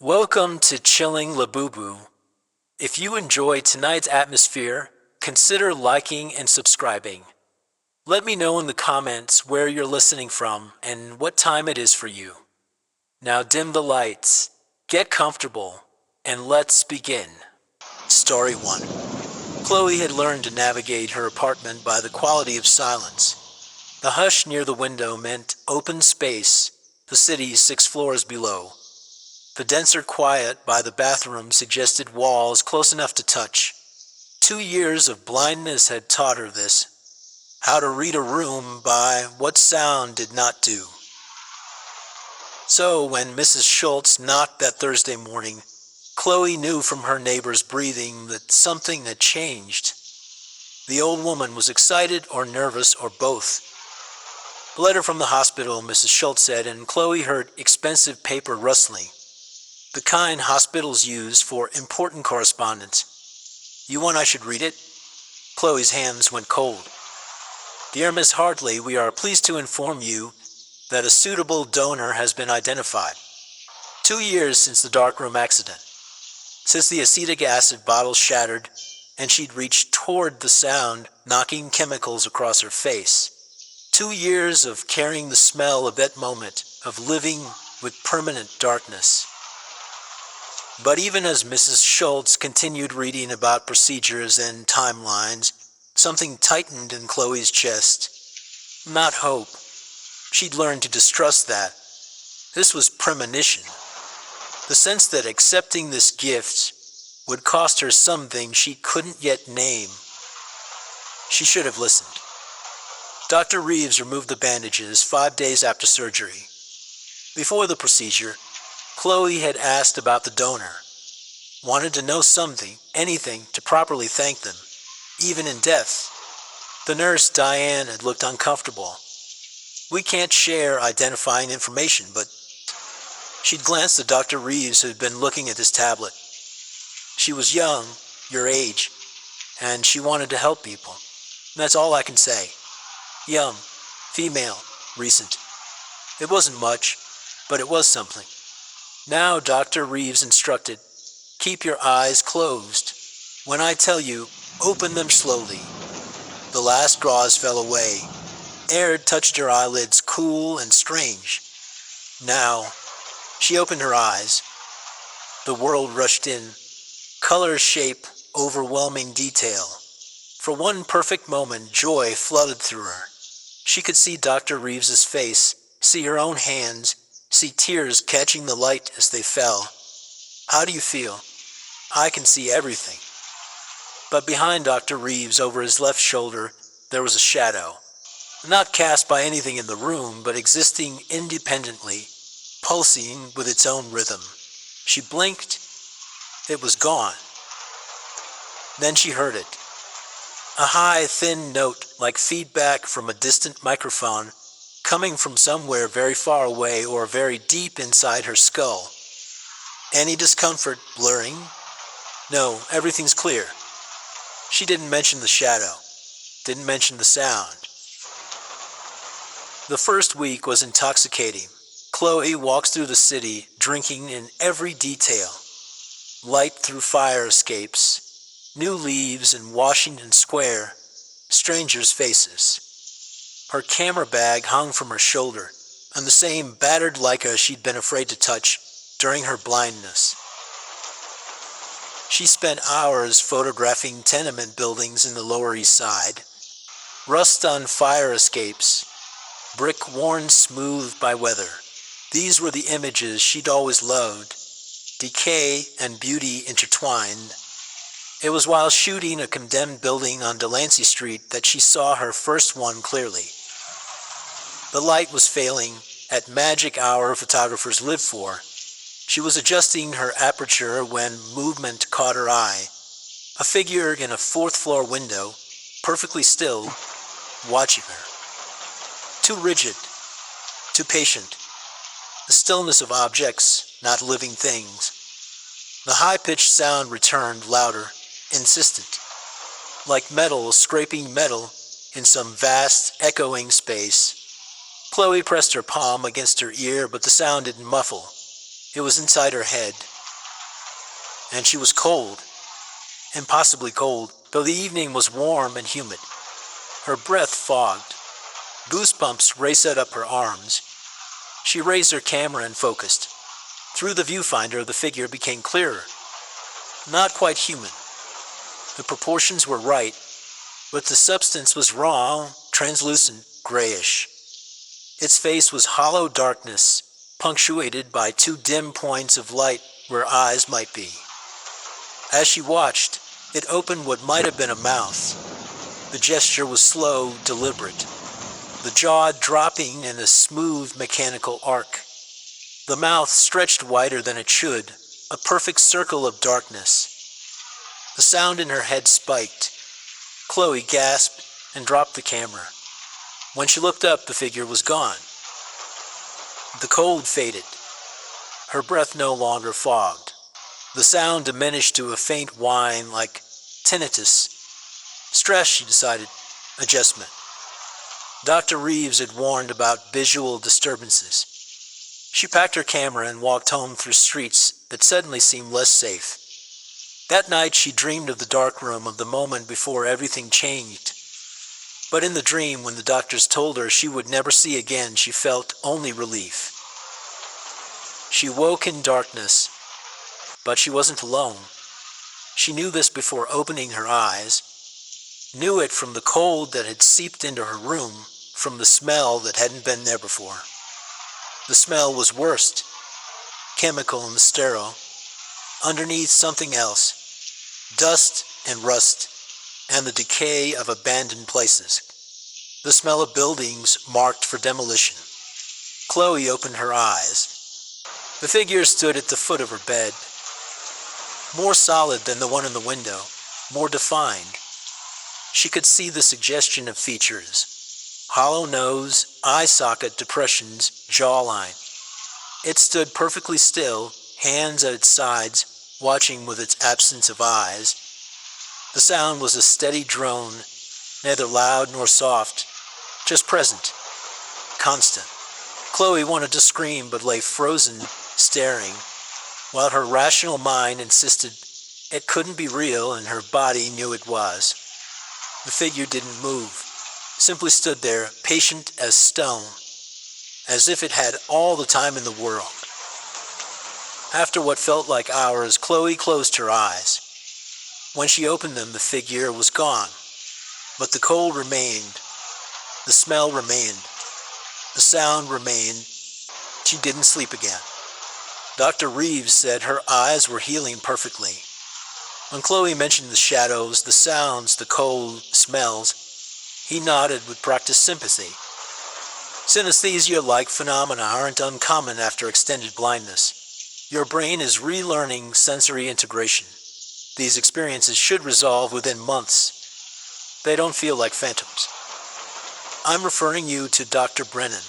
Welcome to Chilling Labubu. If you enjoy tonight's atmosphere, consider liking and subscribing. Let me know in the comments where you're listening from and what time it is for you. Now dim the lights, get comfortable, and let's begin. Story 1. Chloe had learned to navigate her apartment by the quality of silence. The hush near the window meant open space, the city 6 floors below. The denser quiet by the bathroom suggested walls close enough to touch. 2 years of blindness had taught her this. How to read a room by what sound did not do. So when Mrs. Schultz knocked that Thursday morning, Chloe knew from her neighbor's breathing that something had changed. The old woman was excited or nervous or both. A letter from the hospital, Mrs. Schultz said, and Chloe heard expensive paper rustling. The kind hospitals use for important correspondence. You want I should read it? Chloe's hands went cold. Dear Miss Hartley, we are pleased to inform you that a suitable donor has been identified. 2 years since the darkroom accident. Since the acetic acid bottle shattered and she'd reached toward the sound, knocking chemicals across her face. 2 years of carrying the smell of that moment, of living with permanent darkness. But even as Mrs. Schultz continued reading about procedures and timelines, something tightened in Chloe's chest. Not hope. She'd learned to distrust that. This was premonition. The sense that accepting this gift would cost her something she couldn't yet name. She should have listened. Dr. Reeves removed the bandages 5 days after surgery. Before the procedure, Chloe had asked about the donor. Wanted to know something, anything, to properly thank them, even in death. The nurse, Diane, had looked uncomfortable. We can't share identifying information, but... She'd glanced at Dr. Reeves, who had been looking at his tablet. She was young, your age, and she wanted to help people. That's all I can say. Young, female, recent. It wasn't much, but it was something. Now Dr. Reeves instructed, keep your eyes closed. When I tell you, open them slowly. The last gauze fell away. Air touched her eyelids, cool and strange. Now, she opened her eyes. The world rushed in. Color, shape, overwhelming detail. For one perfect moment, joy flooded through her. She could see Dr. Reeves's face, see her own hands, see tears catching the light as they fell. How do you feel? I can see everything. But behind Dr. Reeves, over his left shoulder, there was a shadow. Not cast by anything in the room, but existing independently, pulsing with its own rhythm. She blinked. It was gone. Then she heard it. A high, thin note, like feedback from a distant microphone, coming from somewhere very far away or very deep inside her skull. Any discomfort blurring? No, everything's clear. She didn't mention the shadow, didn't mention the sound. The first week was intoxicating. Chloe walks through the city, drinking in every detail. Light through fire escapes, new leaves in Washington Square, strangers' faces. Her camera bag hung from her shoulder, and the same battered Leica she'd been afraid to touch during her blindness. She spent hours photographing tenement buildings in the Lower East Side. Rust on fire escapes, brick worn smooth by weather. These were the images she'd always loved, decay and beauty intertwined. It was while shooting a condemned building on Delancey Street that she saw her first one clearly. The light was failing at magic hour photographers live for. She was adjusting her aperture when movement caught her eye. A figure in a 4th floor window, perfectly still, watching her. Too rigid, too patient. The stillness of objects, not living things. The high-pitched sound returned louder, insistent. Like metal scraping metal in some vast, echoing space. Chloe pressed her palm against her ear, but the sound didn't muffle. It was inside her head, and she was cold, impossibly cold, though the evening was warm and humid. Her breath fogged. Goosebumps raced up her arms. She raised her camera and focused. Through the viewfinder, the figure became clearer. Not quite human. The proportions were right, but the substance was raw, translucent, grayish. Its face was hollow darkness, punctuated by 2 dim points of light where eyes might be. As she watched, it opened what might have been a mouth. The gesture was slow, deliberate, the jaw dropping in a smooth, mechanical arc. The mouth stretched wider than it should, a perfect circle of darkness. The sound in her head spiked. Chloe gasped and dropped the camera. When she looked up, the figure was gone. The cold faded. Her breath no longer fogged. The sound diminished to a faint whine like tinnitus. Stress, she decided. Adjustment. Dr. Reeves had warned about visual disturbances. She packed her camera and walked home through streets that suddenly seemed less safe. That night she dreamed of the dark room, of the moment before everything changed. But in the dream, when the doctors told her she would never see again, she felt only relief. She woke in darkness, but she wasn't alone. She knew this before opening her eyes, knew it from the cold that had seeped into her room, from the smell that hadn't been there before. The smell was worst, chemical and sterile. Underneath, something else. Dust and rust, and the decay of abandoned places. The smell of buildings marked for demolition. Chloe opened her eyes. The figure stood at the foot of her bed, more solid than the one in the window, more defined. She could see the suggestion of features: hollow nose, eye socket depressions, jawline. It stood perfectly still, hands at its sides, watching with its absence of eyes. The sound was a steady drone, neither loud nor soft, just present, constant. Chloe wanted to scream but lay frozen, staring, while her rational mind insisted it couldn't be real and her body knew it was. The figure didn't move, simply stood there, patient as stone, as if it had all the time in the world. After what felt like hours, Chloe closed her eyes. When she opened them, the figure was gone. But the cold remained. The smell remained. The sound remained. She didn't sleep again. Dr. Reeves said her eyes were healing perfectly. When Chloe mentioned the shadows, the sounds, the cold, smells, he nodded with practiced sympathy. Synesthesia-like phenomena aren't uncommon after extended blindness. Your brain is relearning sensory integration. These experiences should resolve within months. They don't feel like phantoms. I'm referring you to Dr. Brennan.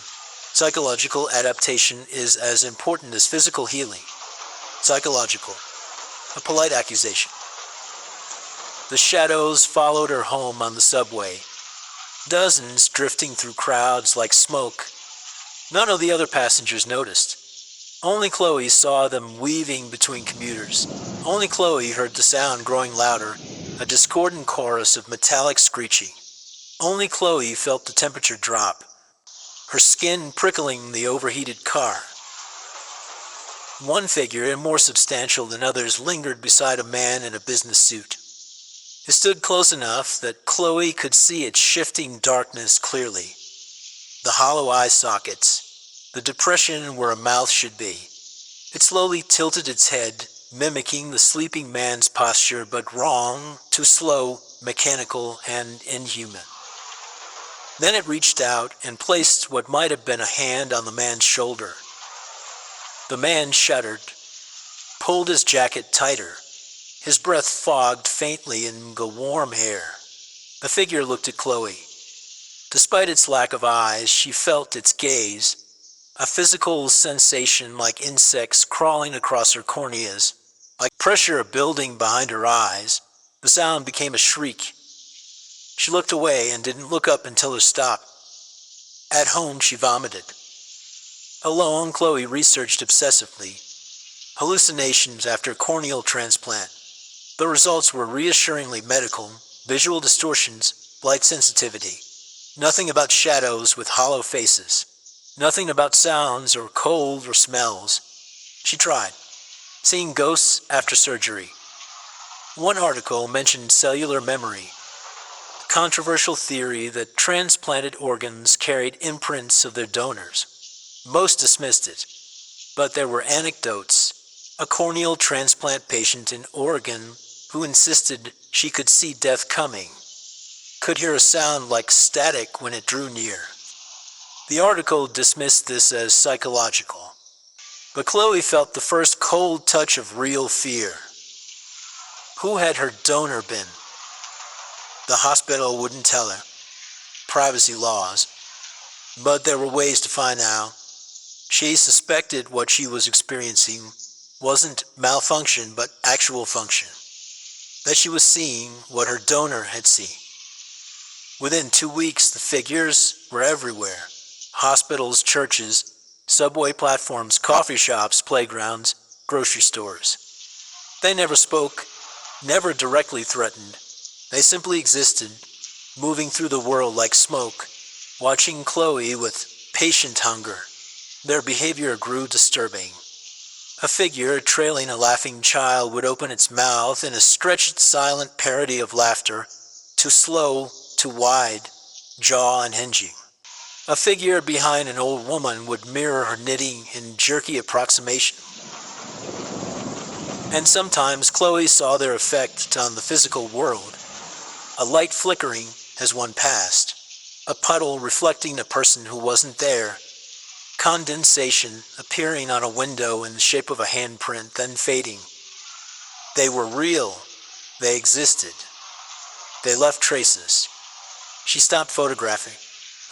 Psychological adaptation is as important as physical healing. Psychological. A polite accusation. The shadows followed her home on the subway. Dozens drifting through crowds like smoke. None of the other passengers noticed. Only Chloe saw them weaving between commuters. Only Chloe heard the sound growing louder, a discordant chorus of metallic screeching. Only Chloe felt the temperature drop, her skin prickling the overheated car. One figure, more substantial than others, lingered beside a man in a business suit. It stood close enough that Chloe could see its shifting darkness clearly. The hollow eye sockets, the depression where a mouth should be. It slowly tilted its head, mimicking the sleeping man's posture, but wrong, too slow, mechanical, and inhuman. Then it reached out and placed what might have been a hand on the man's shoulder. The man shuddered, pulled his jacket tighter. His breath fogged faintly in the warm air. The figure looked at Chloe. Despite its lack of eyes, she felt its gaze, a physical sensation like insects crawling across her corneas, like pressure building behind her eyes. The sound became a shriek. She looked away and didn't look up until it stopped. At home, she vomited. Alone, Chloe researched obsessively. hallucinations after corneal transplant. The results were reassuringly medical, visual distortions, light sensitivity. Nothing about shadows with hollow faces. Nothing about sounds or cold or smells. She tried. Seeing ghosts after surgery. One article mentioned cellular memory, a controversial theory that transplanted organs carried imprints of their donors. Most dismissed it, but there were anecdotes. A corneal transplant patient in Oregon who insisted she could see death coming, could hear a sound like static when it drew near. The article dismissed this as psychological, but Chloe felt the first cold touch of real fear. Who had her donor been? The hospital wouldn't tell her. Privacy laws. But there were ways to find out. She suspected what she was experiencing wasn't malfunction but actual function. That she was seeing what her donor had seen. Within 2 weeks, the figures were everywhere. Hospitals, churches, subway platforms, coffee shops, playgrounds, grocery stores. They never spoke, never directly threatened. They simply existed, moving through the world like smoke, watching Chloe with patient hunger. Their behavior grew disturbing. A figure trailing a laughing child would open its mouth in a stretched, silent parody of laughter, too slow, too wide, jaw unhinging. A figure behind an old woman would mirror her knitting in jerky approximation. And sometimes Chloe saw their effect on the physical world. A light flickering as one passed. A puddle reflecting a person who wasn't there. Condensation appearing on a window in the shape of a handprint, then fading. They were real. They existed. They left traces. She stopped photographing.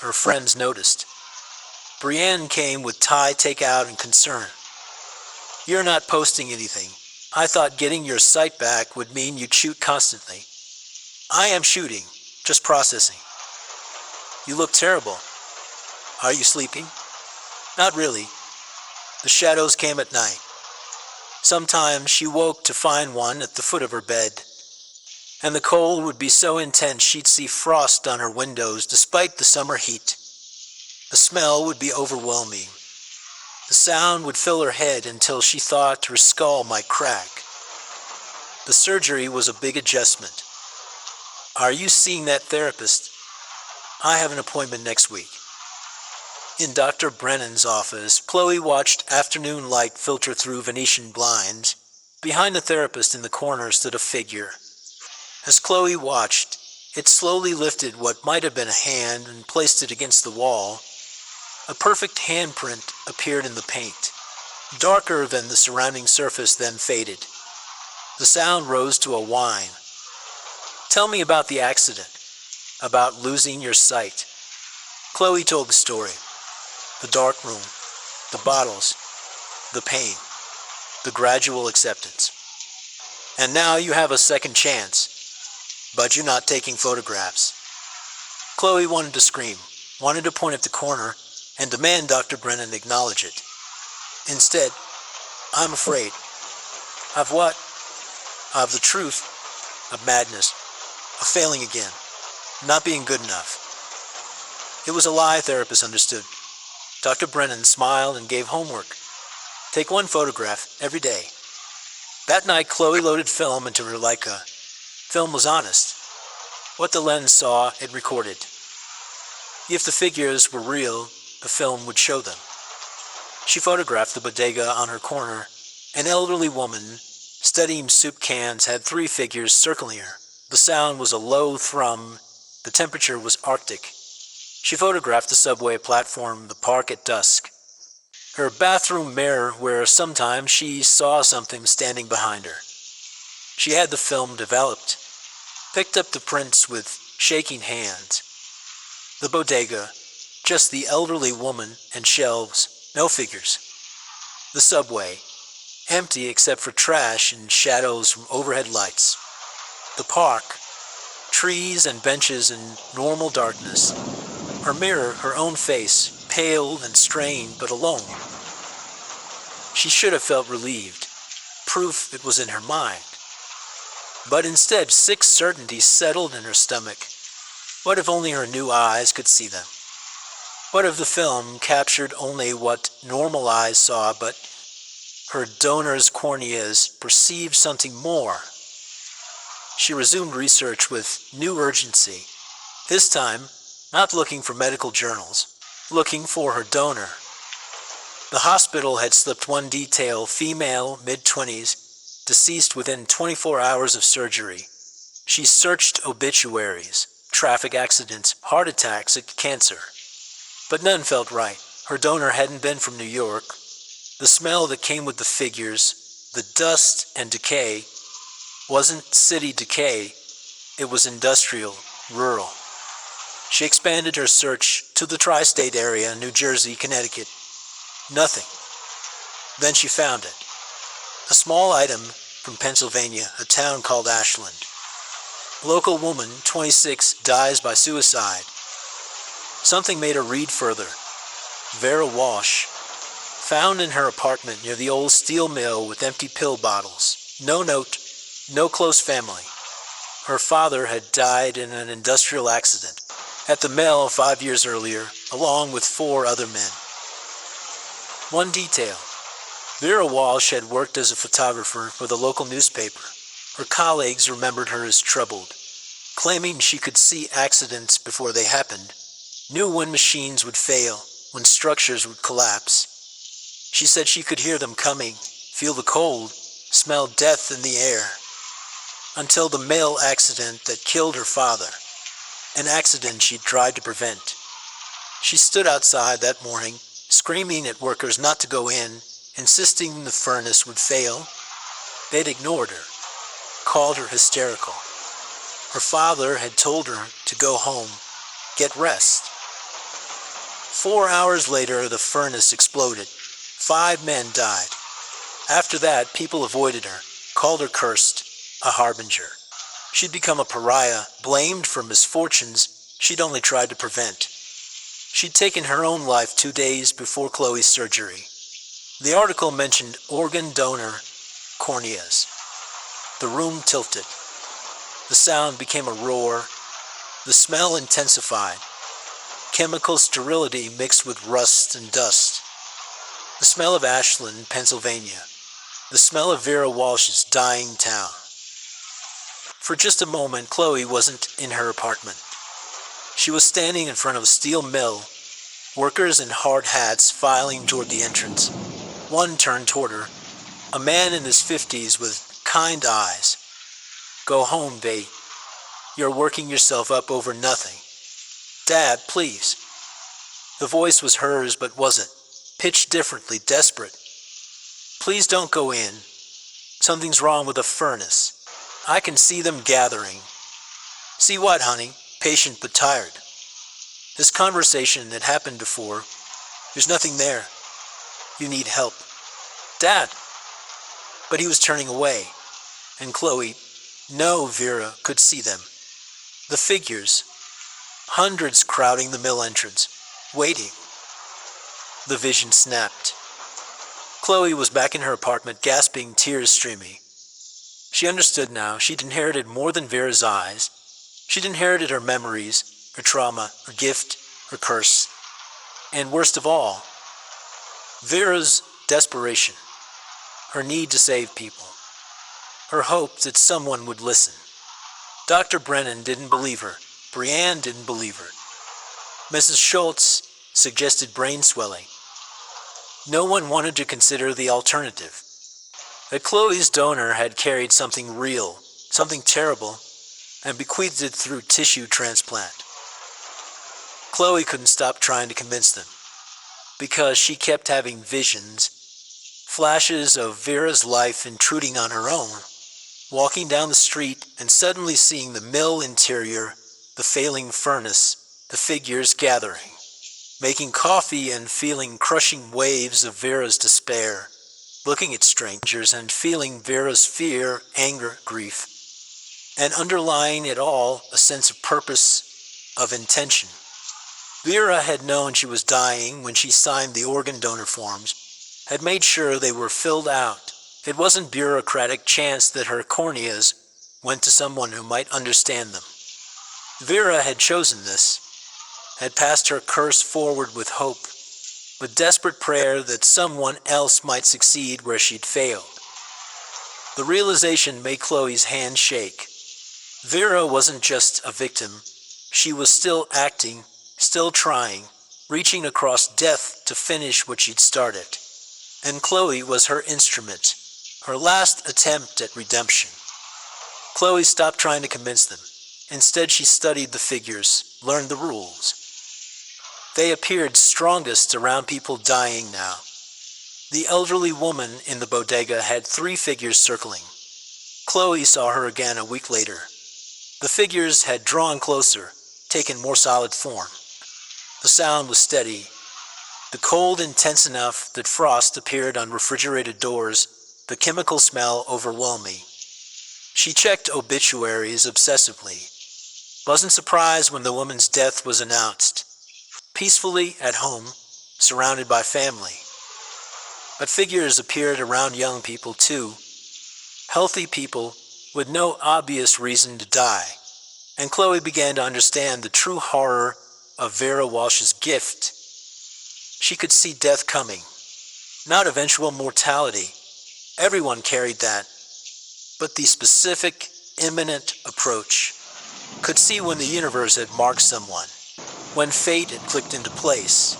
Her friends noticed. Brienne came with Thai takeout and concern. You're not posting anything. I thought getting your sight back would mean you'd shoot constantly. I am shooting, just processing. You look terrible. Are you sleeping? Not really. The shadows came at night. Sometimes she woke to find one at the foot of her bed. And the cold would be so intense she'd see frost on her windows despite the summer heat. The smell would be overwhelming. The sound would fill her head until she thought her skull might crack. The surgery was a big adjustment. Are you seeing that therapist? I have an appointment next week. In Dr. Brennan's office, Chloe watched afternoon light filter through Venetian blinds. Behind the therapist in the corner stood a figure. As Chloe watched, it slowly lifted what might have been a hand and placed it against the wall. A perfect handprint appeared in the paint, darker than the surrounding surface, then faded. The sound rose to a whine. Tell me about the accident, about losing your sight. Chloe told the story. The dark room, the bottles, the pain, the gradual acceptance. And now you have a second chance, but you're not taking photographs. Chloe wanted to scream, wanted to point at the corner, and demand Dr. Brennan acknowledge it. Instead, I'm afraid. Of what? Of the truth, of madness, of failing again, not being good enough. It was a lie, therapist understood. Dr. Brennan smiled and gave homework. Take one photograph every day. That night, Chloe loaded film into her Leica. Film was honest. What the lens saw, it recorded. If the figures were real, the film would show them. She photographed the bodega on her corner. An elderly woman, studying soup cans, had 3 figures circling her. The sound was a low thrum. The temperature was Arctic. She photographed the subway platform, the park at dusk. Her bathroom mirror, where sometimes she saw something standing behind her. She had the film developed. Picked up the prints with shaking hands. The bodega, just the elderly woman and shelves, no figures. The subway, empty except for trash and shadows from overhead lights. The park, trees and benches in normal darkness. Her mirror, her own face, pale and strained but alone. She should have felt relieved. proof it was in her mind. But instead, sick certainty settled in her stomach. What if only her new eyes could see them? What if the film captured only what normal eyes saw, but her donor's corneas perceived something more? She resumed research with new urgency, this time not looking for medical journals, looking for her donor. The hospital had slipped one detail: female, mid-20s, deceased within 24 hours of surgery. She searched obituaries, traffic accidents, heart attacks, and cancer. But none felt right. Her donor hadn't been from New York. The smell that came with the figures, the dust and decay, wasn't city decay, it was industrial, rural. She expanded her search to the tri-state area, New Jersey, Connecticut. Nothing. Then she found it. A small item from Pennsylvania, a town called Ashland. Local woman, 26, dies by suicide. Something made her read further. Vera Walsh, found in her apartment near the old steel mill with empty pill bottles. No note, no close family. Her father had died in an industrial accident at the mill 5 years earlier, along with 4 other men. One detail: Vera Walsh had worked as a photographer for the local newspaper. Her colleagues remembered her as troubled, claiming she could see accidents before they happened, knew when machines would fail, when structures would collapse. She said she could hear them coming, feel the cold, smell death in the air. Until the mill accident that killed her father, an accident she'd tried to prevent. She stood outside that morning, screaming at workers not to go in, insisting the furnace would fail. They'd ignored her, called her hysterical. Her father had told her to go home, get rest. 4 hours later, the furnace exploded. 5 men died. After that, people avoided her, called her cursed, a harbinger. She'd become a pariah, blamed for misfortunes she'd only tried to prevent. She'd taken her own life 2 days before Chloe's surgery. The article mentioned organ donor corneas. The room tilted. The sound became a roar. The smell intensified. Chemical sterility mixed with rust and dust. The smell of Ashland, Pennsylvania. The smell of Vera Walsh's dying town. For just a moment, Chloe wasn't in her apartment. She was standing in front of a steel mill, workers in hard hats filing toward the entrance. One turned toward her, a man in his 50s with kind eyes. "Go home, babe. You're working yourself up over nothing. Dad, please." The voice was hers, but wasn't. Pitched differently, desperate. "Please don't go in. Something's wrong with the furnace. I can see them gathering." "See what, honey?" Patient but tired. This conversation had happened before. "There's nothing there. You need help." "Dad!" But he was turning away, and Chloe, no, Vera, could see them. The figures, hundreds crowding the mill entrance, waiting. The vision snapped. Chloe was back in her apartment, gasping, tears streaming. She understood now. She'd inherited more than Vera's eyes. She'd inherited her memories, her trauma, her gift, her curse. And worst of all, Vera's desperation, her need to save people, her hope that someone would listen. Dr. Brennan didn't believe her. Brienne didn't believe her. Mrs. Schultz suggested brain swelling. No one wanted to consider the alternative. That Chloe's donor had carried something real, something terrible, and bequeathed it through tissue transplant. Chloe couldn't stop trying to convince them, because she kept having visions, flashes of Vera's life intruding on her own, walking down the street and suddenly seeing the mill interior, the failing furnace, the figures gathering, making coffee and feeling crushing waves of Vera's despair, looking at strangers and feeling Vera's fear, anger, grief, and underlying it all a sense of purpose, of intention. Vera had known she was dying when she signed the organ donor forms, had made sure they were filled out, It wasn't bureaucratic chance that her corneas went to someone who might understand them. Vera had chosen this, had passed her curse forward with hope, with desperate prayer that someone else might succeed where she'd failed. The realization made Chloe's hand shake. Vera wasn't just a victim. She was still acting, still trying, reaching across death to finish what she'd started. And Chloe was her instrument, her last attempt at redemption. Chloe stopped trying to convince them. Instead, she studied the figures, learned the rules. They appeared strongest around people dying now. The elderly woman in the bodega had 3 figures circling. Chloe saw her again a week later. The figures had drawn closer, taken more solid form. The sound was steady, the cold intense enough that frost appeared on refrigerated doors, the chemical smell overwhelming. She checked obituaries obsessively. Wasn't surprised when the woman's death was announced. Peacefully at home, surrounded by family. But figures appeared around young people too. Healthy people with no obvious reason to die. And Chloe began to understand the true horror of Vera Walsh's gift. She could see death coming, not eventual mortality. Everyone carried that. But the specific, imminent approach. Could see when the universe had marked someone, when fate had clicked into place.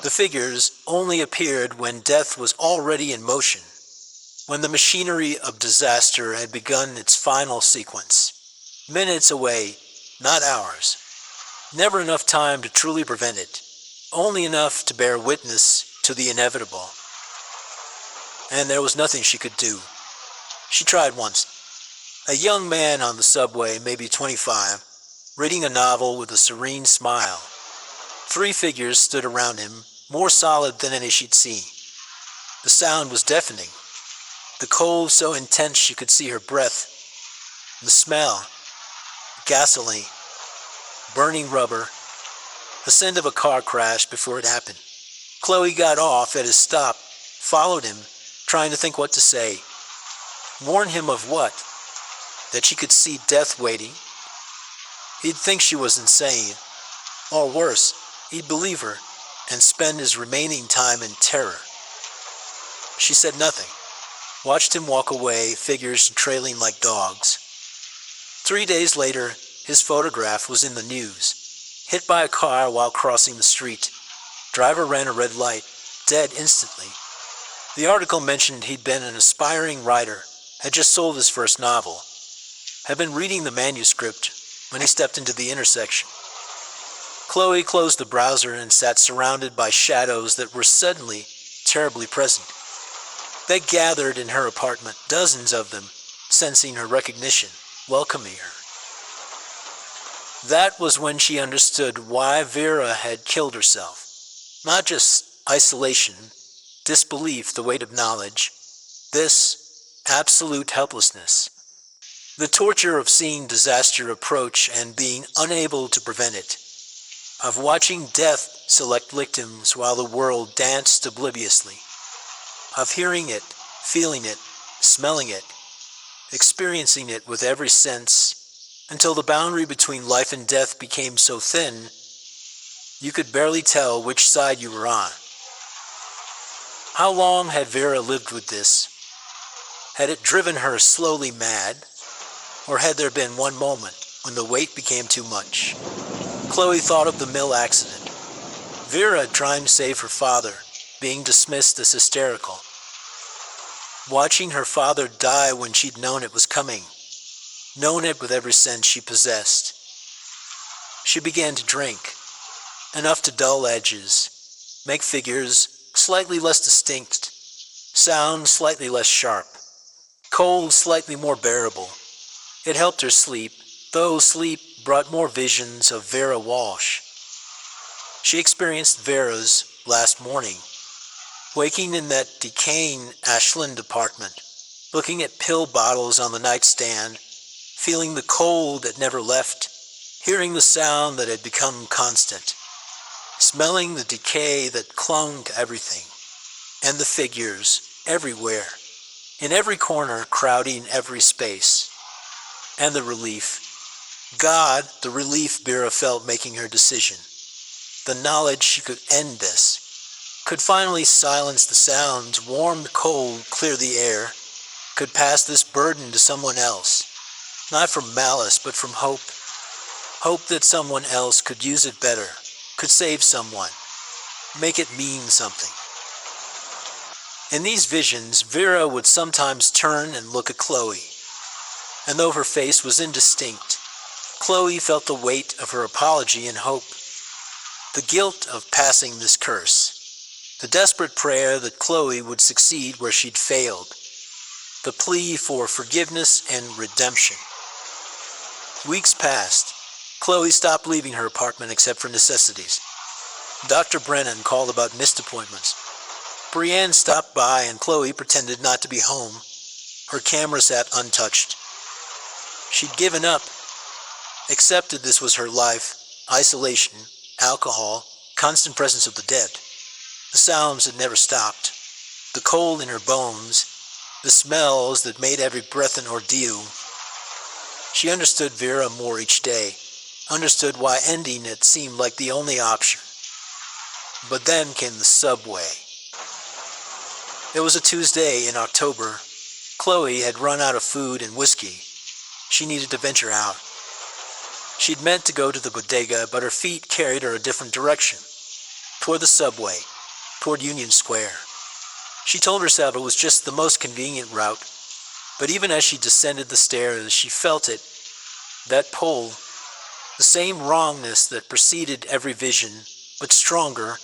The figures only appeared when death was already in motion, when the machinery of disaster had begun its final sequence. Minutes away, not hours. Never enough time to truly prevent it, only enough to bear witness to the inevitable. And there was nothing she could do. She tried once. A young man on the subway, maybe 25, reading a novel with a serene smile. 3 figures stood around him, more solid than any she'd seen. The sound was deafening. The cold so intense she could see her breath. The smell. Gasoline. Burning rubber. The scent of a car crash before it happened. Chloe got off at his stop, followed him, trying to think what to say. Warn him of what? That she could see death waiting? He'd think she was insane. Or worse, he'd believe her and spend his remaining time in terror. She said nothing. Watched him walk away, figures trailing like dogs. 3 days later, his photograph was in the news. Hit by a car while crossing the street. Driver ran a red light, dead instantly. The article mentioned he'd been an aspiring writer, had just sold his first novel, had been reading the manuscript when he stepped into the intersection. Chloe closed the browser and sat surrounded by shadows that were suddenly terribly present. They gathered in her apartment, dozens of them, sensing her recognition, welcoming her. That was when she understood why Vera had killed herself. Not just isolation, disbelief, the weight of knowledge. This absolute helplessness. The torture of seeing disaster approach and being unable to prevent it. Of watching death select victims while the world danced obliviously. Of hearing it, feeling it, smelling it, experiencing it with every sense, until the boundary between life and death became so thin, you could barely tell which side you were on. How long had Vera lived with this? Had it driven her slowly mad? Or had there been one moment when the weight became too much? Chloe thought of the mill accident. Vera trying to save her father, being dismissed as hysterical. Watching her father die when she'd known it was coming. Known it with every sense she possessed. She began to drink. Enough to dull edges. Make figures slightly less distinct. Sound slightly less sharp. Cold slightly more bearable. It helped her sleep, though sleep brought more visions of Vera Walsh. She experienced Vera's last morning, waking in that decaying Ashland apartment, looking at pill bottles on the nightstand, feeling the cold that never left, hearing the sound that had become constant, smelling the decay that clung to everything, and the figures everywhere, In every corner, crowding every space. And the relief. God, the relief Vera felt making her decision. The knowledge she could end this. Could finally silence the sounds, warm the cold, clear the air. Could pass this burden to someone else. Not from malice, but from hope. Hope that someone else could use it better. Could save someone. Make it mean something. In these visions, Vera would sometimes turn and look at Chloe. And though her face was indistinct, Chloe felt the weight of her apology and hope. The guilt of passing this curse. The desperate prayer that Chloe would succeed where she'd failed. The plea for forgiveness and redemption. Weeks passed. Chloe stopped leaving her apartment except for necessities. Dr. Brennan called about missed appointments. Brienne stopped by and Chloe pretended not to be home. Her camera sat untouched. She'd given up, accepted this was her life, isolation, alcohol, constant presence of the dead. The sounds had never stopped. The cold in her bones, the smells that made every breath an ordeal. She understood Vera more each day, understood why ending it seemed like the only option. But then came the subway. It was a Tuesday in October. Chloe had run out of food and whiskey. She needed to venture out. She'd meant to go to the bodega, but her feet carried her a different direction. Toward the subway, toward Union Square. She told herself it was just the most convenient route, but even as she descended the stairs, she felt it, that pull, the same wrongness that preceded every vision, but stronger,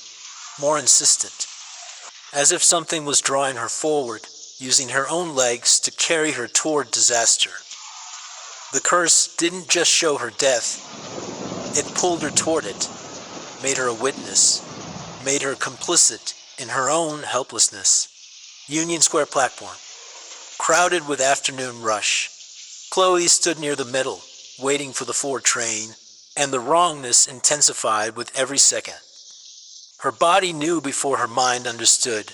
more insistent. As if something was drawing her forward, using her own legs to carry her toward disaster. The curse didn't just show her death, it pulled her toward it, made her a witness, made her complicit in her own helplessness. Union Square platform, crowded with afternoon rush. Chloe stood near the middle, waiting for the 4 train, and the wrongness intensified with every second. Her body knew before her mind understood.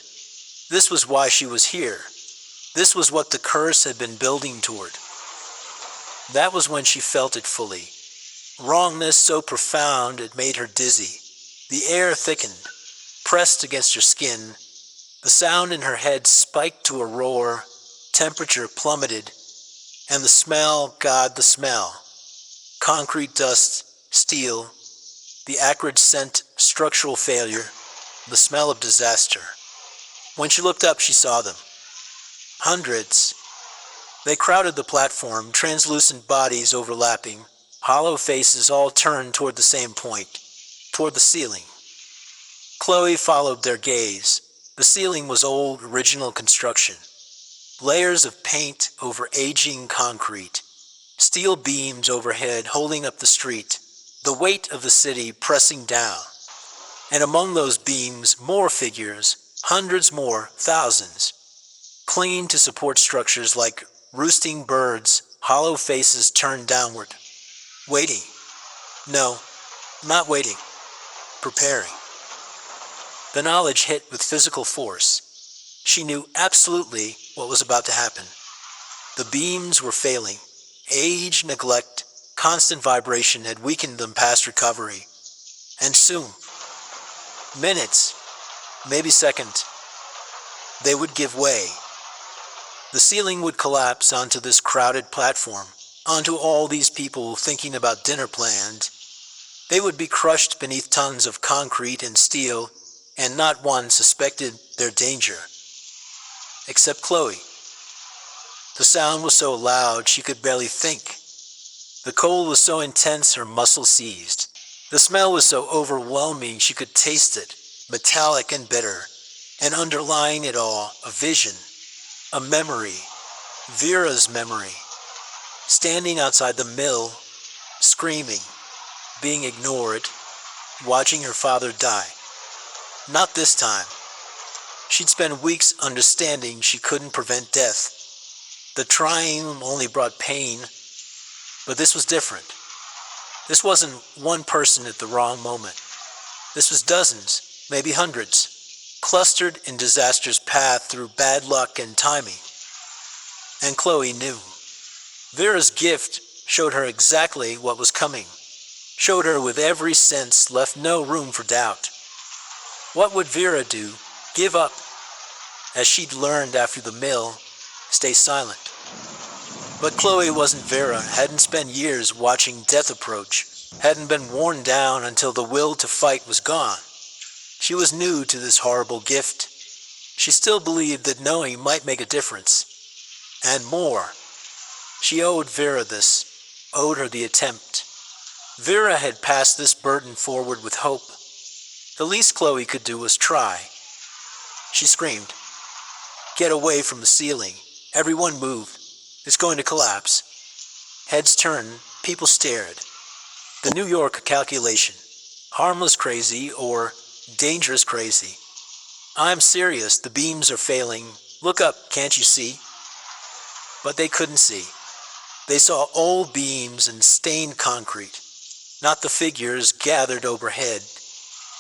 This was why she was here. This was what the curse had been building toward. That was when she felt it fully. Wrongness so profound it made her dizzy. The air thickened, pressed against her skin. The sound in her head spiked to a roar, temperature plummeted, and the smell, God, the smell. Concrete dust, steel, the acrid scent, structural failure, the smell of disaster. When she looked up, she saw them. Hundreds. They crowded the platform, translucent bodies overlapping, hollow faces all turned toward the same point, toward the ceiling. Chloe followed their gaze. The ceiling was old, original construction. Layers of paint over aging concrete. Steel beams overhead holding up the street. The weight of the city pressing down. And among those beams, more figures, hundreds more, thousands. Clinging to support structures like roosting birds, hollow faces turned downward. Waiting. No, not waiting. Preparing. The knowledge hit with physical force. She knew absolutely what was about to happen. The beams were failing. Age, neglect, constant vibration had weakened them past recovery. And soon, minutes, maybe seconds, they would give way. The ceiling would collapse onto this crowded platform, onto all these people thinking about dinner plans. They would be crushed beneath tons of concrete and steel, and not one suspected their danger. Except Chloe. The sound was so loud she could barely think. The cold was so intense her muscles seized. The smell was so overwhelming she could taste it, metallic and bitter. And underlying it all, a vision, a memory, Vera's memory. Standing outside the mill, screaming, being ignored, watching her father die. Not this time. She'd spent weeks understanding she couldn't prevent death. The trying only brought pain, but this was different. This wasn't one person at the wrong moment. This was dozens, maybe hundreds, clustered in disaster's path through bad luck and timing. And Chloe knew. Vera's gift showed her exactly what was coming, showed her with every sense, left no room for doubt. What would Vera do? Give up? As she'd learned after the mill, stay silent. But Chloe wasn't Vera, hadn't spent years watching death approach, hadn't been worn down until the will to fight was gone. She was new to this horrible gift. She still believed that knowing might make a difference. And more. She owed Vera this, owed her the attempt. Vera had passed this burden forward with hope. The least Chloe could do was try. She screamed, "Get away from the ceiling. Everyone move. It's going to collapse." Heads turned, people stared. The New York calculation. Harmless crazy or dangerous crazy. "I'm serious, the beams are failing. Look up, can't you see?" But they couldn't see. They saw old beams and stained concrete, not the figures gathered overhead.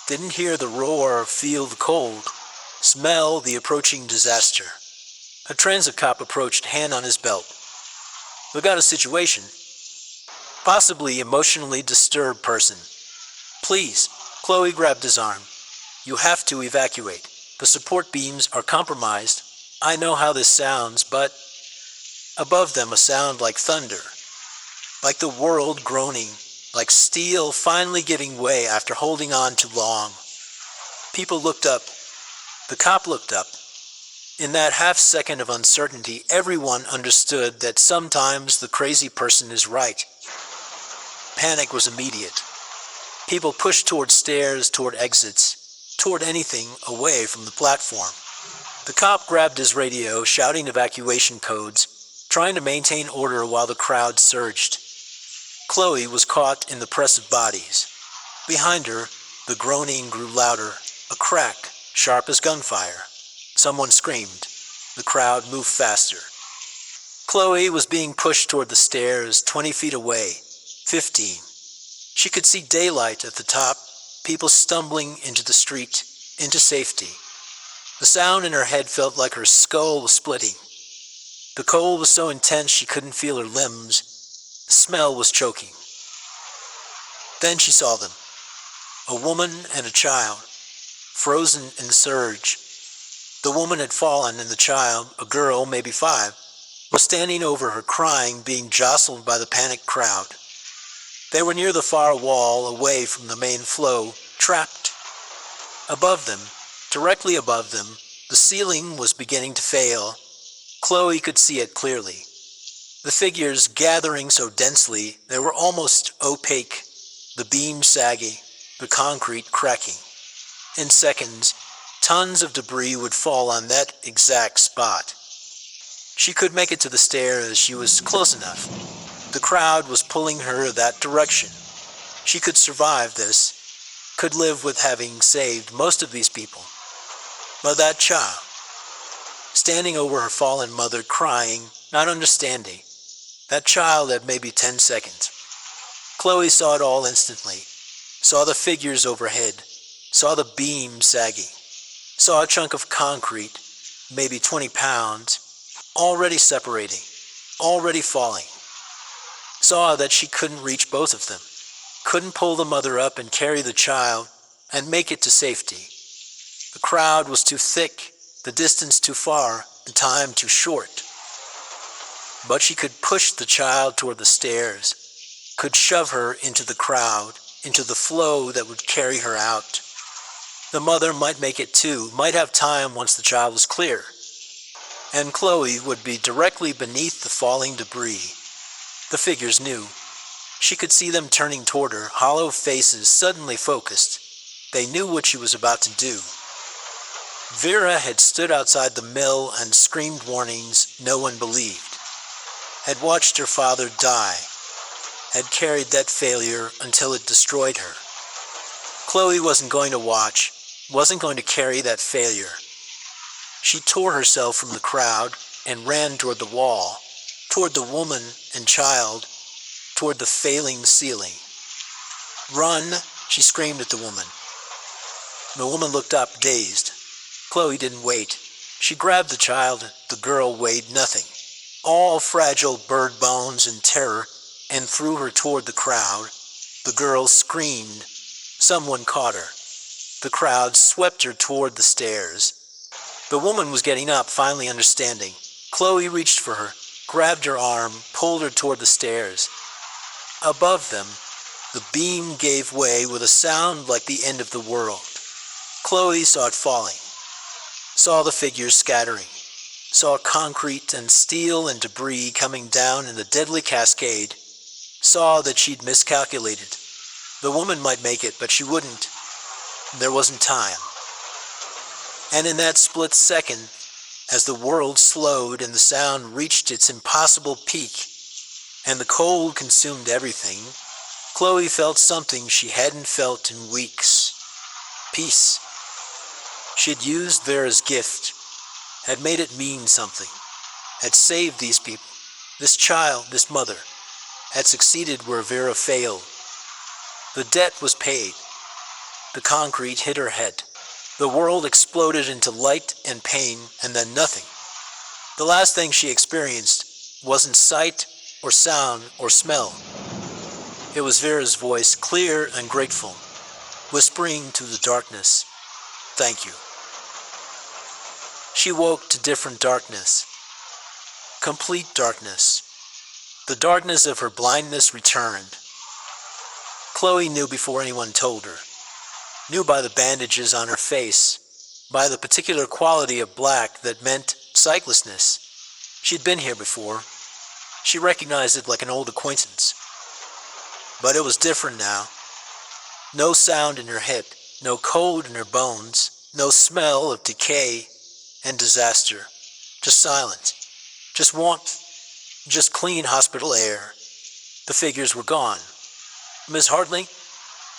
Didn't hear the roar, feel the cold, smell the approaching disaster. A transit cop approached, hand on his belt. "We got a situation. Possibly emotionally disturbed person. Please." Chloe grabbed his arm. "You have to evacuate. The support beams are compromised. I know how this sounds, but..." Above them a sound like thunder, like the world groaning, like steel finally giving way after holding on too long. People looked up. The cop looked up. In that half second of uncertainty, everyone understood that sometimes the crazy person is right. Panic was immediate. People pushed toward stairs, toward exits, toward anything away from the platform. The cop grabbed his radio, shouting evacuation codes, trying to maintain order while the crowd surged. Chloe was caught in the press of bodies. Behind her, the groaning grew louder, a crack, sharp as gunfire. Someone screamed. The crowd moved faster. Chloe was being pushed toward the stairs, 20 feet away, 15. She could see daylight at the top, people stumbling into the street, into safety. The sound in her head felt like her skull was splitting. The cold was so intense she couldn't feel her limbs. The smell was choking. Then she saw them. A woman and a child, frozen in the surge. The woman had fallen and the child, a girl, maybe 5, was standing over her crying, being jostled by the panicked crowd. They were near the far wall, away from the main flow, trapped. Above them, directly above them, the ceiling was beginning to fail. Chloe could see it clearly. The figures gathering so densely they were almost opaque, the beams saggy, the concrete cracking. In seconds, tons of debris would fall on that exact spot. She could make it to the stairs. She was close enough. The crowd was pulling her that direction. She could survive this, could live with having saved most of these people. But that child, standing over her fallen mother, crying, not understanding, that child had maybe 10 seconds. Chloe saw it all instantly, saw the figures overhead, saw the beam sagging, saw a chunk of concrete, maybe 20 pounds, already separating, already falling. Saw that she couldn't reach both of them, couldn't pull the mother up and carry the child and make it to safety. The crowd was too thick, the distance too far, the time too short. But she could push the child toward the stairs, could shove her into the crowd, into the flow that would carry her out. The mother might make it too, might have time once the child was clear. And Chloe would be directly beneath the falling debris. The figures knew. She could see them turning toward her, hollow faces suddenly focused. They knew what she was about to do. Vera had stood outside the mill and screamed warnings no one believed. Had watched her father die. Had carried that failure until it destroyed her. Chloe wasn't going to watch, wasn't going to carry that failure. She tore herself from the crowd and ran toward the wall, toward the woman and child, toward the failing ceiling. "Run," she screamed at the woman. The woman looked up, dazed. Chloe didn't wait. She grabbed the child. The girl weighed nothing. all fragile bird bones in terror, and threw her toward the crowd. The girl screamed. Someone caught her. The crowd swept her toward the stairs. The woman was getting up, finally understanding. Chloe reached for her, grabbed her arm, pulled her toward the stairs. Above them, the beam gave way with a sound like the end of the world. Chloe saw it falling, saw the figures scattering, saw concrete and steel and debris coming down in a deadly cascade, saw that she'd miscalculated. The woman might make it, but she wouldn't. There wasn't time. And in that split second, as the world slowed and the sound reached its impossible peak, and the cold consumed everything, Chloe felt something she hadn't felt in weeks. Peace. She'd used Vera's gift, had made it mean something, had saved these people, this child, this mother, had succeeded where Vera failed. The debt was paid. The concrete hit her head. The world exploded into light and pain, and then nothing. The last thing she experienced wasn't sight or sound or smell. It was Vera's voice, clear and grateful, whispering to the darkness, "Thank you." She woke to different darkness, complete darkness. The darkness of her blindness returned. Chloe knew before anyone told her, knew by the bandages on her face, by the particular quality of black that meant sightlessness. She'd been here before. She recognized it like an old acquaintance. But it was different now. No sound in her hip, no cold in her bones, no smell of decay and disaster. Just silence, just warmth, just clean hospital air. The figures were gone. "Miss Hartley,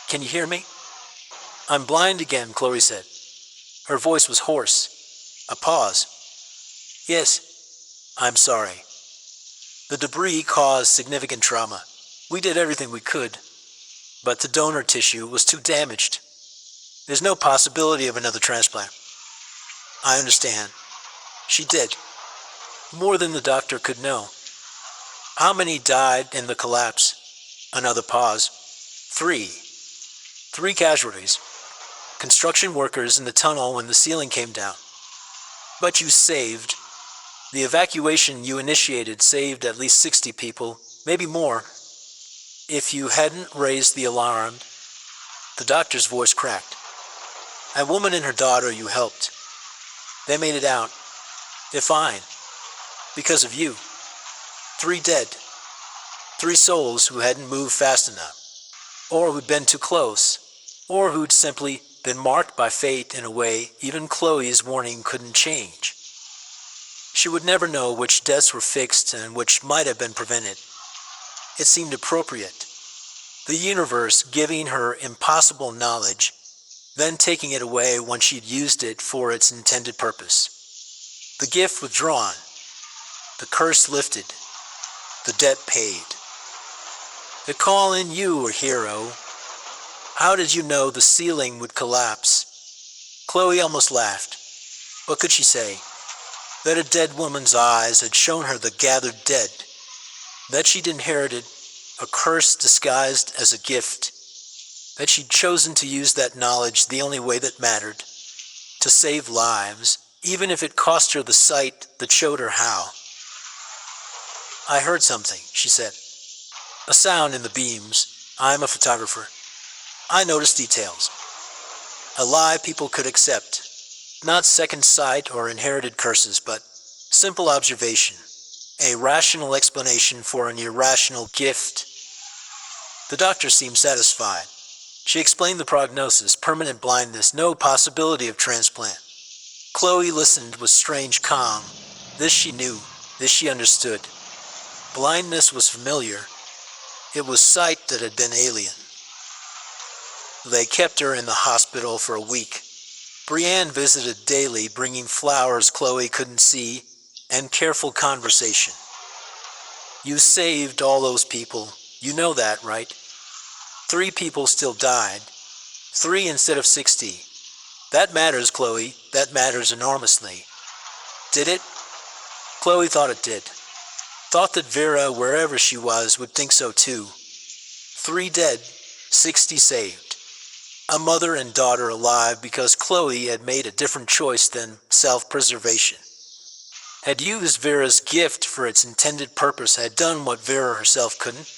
can you hear me?" "I'm blind again," Chloe said. Her voice was hoarse. A pause. "Yes, I'm sorry. The debris caused significant trauma. We did everything we could, but the donor tissue was too damaged. There's no possibility of another transplant." "I understand." She did. More than the doctor could know. "How many died in the collapse?" Another pause. Three casualties. Construction workers in the tunnel when the ceiling came down. But you saved. The evacuation you initiated saved at least 60 people, maybe more. If you hadn't raised the alarm..." The doctor's voice cracked. "A woman and her daughter you helped. They made it out. They're fine. Because of you. 3 dead. 3 souls who hadn't moved fast enough. Or who'd been too close. Or who'd simply been marked by fate in a way even Chloe's warning couldn't change. She would never know which deaths were fixed and which might have been prevented. It seemed appropriate. The universe giving her impossible knowledge, then taking it away when she'd used it for its intended purpose. The gift withdrawn. The curse lifted. The debt paid. They call in you a hero. How did you know the ceiling would collapse?" Chloe almost laughed. What could she say? That a dead woman's eyes had shown her the gathered dead. That she'd inherited a curse disguised as a gift. That she'd chosen to use that knowledge the only way that mattered. To save lives, even if it cost her the sight that showed her how. "I heard something," she said. "A sound in the beams. I'm a photographer. I noticed details. A lie people could accept. Not second sight or inherited curses, but simple observation. A rational explanation for an irrational gift." The doctor seemed satisfied. She explained the prognosis, permanent blindness, no possibility of transplant. Chloe listened with strange calm. This she knew. This she understood. Blindness was familiar. It was sight that had been alien. They kept her in the hospital for a week. Brienne visited daily, bringing flowers Chloe couldn't see, and careful conversation. "You saved all those people. You know that, right? 3 people still died. 3 instead of 60. That matters, Chloe. That matters enormously." Did it? Chloe thought it did. Thought that Vera, wherever she was, would think so too. 3 dead, 60 saved. A mother and daughter alive because Chloe had made a different choice than self-preservation. Had used Vera's gift for its intended purpose, had done what Vera herself couldn't.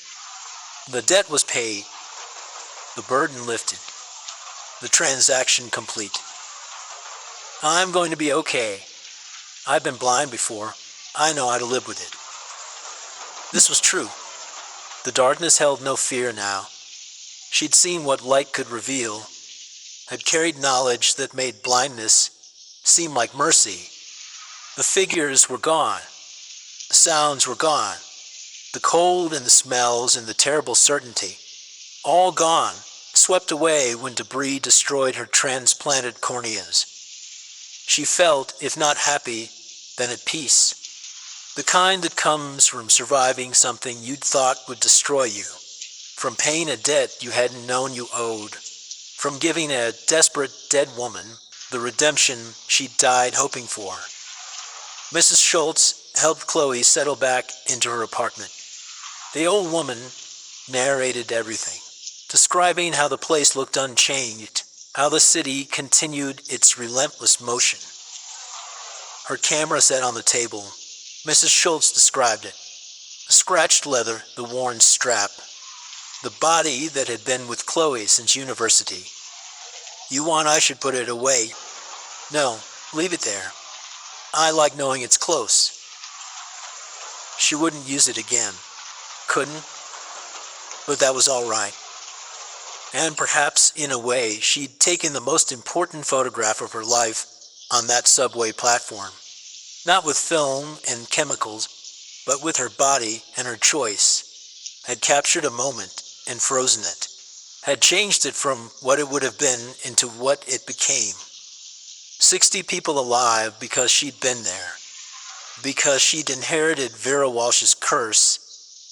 The debt was paid. The burden lifted. The transaction complete. I'm going to be okay. I've been blind before. I know how to live with it. This was true. The darkness held no fear now. She'd seen what light could reveal, had carried knowledge that made blindness seem like mercy. The figures were gone. The sounds were gone. The cold and the smells and the terrible certainty. All gone, swept away when debris destroyed her transplanted corneas. She felt, if not happy, then at peace. The kind that comes from surviving something you'd thought would destroy you. From paying a debt you hadn't known you owed. From giving a desperate dead woman the redemption she'd died hoping for. Mrs. Schultz helped Chloe settle back into her apartment. The old woman narrated everything, describing how the place looked unchanged, how the city continued its relentless motion. Her camera sat on the table. Mrs. Schultz described it. The scratched leather, the worn strap, the body that had been with Chloe since university. You want I should put it away? No, leave it there. I like knowing it's close. She wouldn't use it again. Couldn't. But that was all right. And perhaps, in a way, she'd taken the most important photograph of her life on that subway platform. Not with film and chemicals, but with her body and her choice. Had captured a moment and frozen it. Had changed it from what it would have been into what it became. 60 people alive because she'd been there. Because she'd inherited Vera Walsh's curse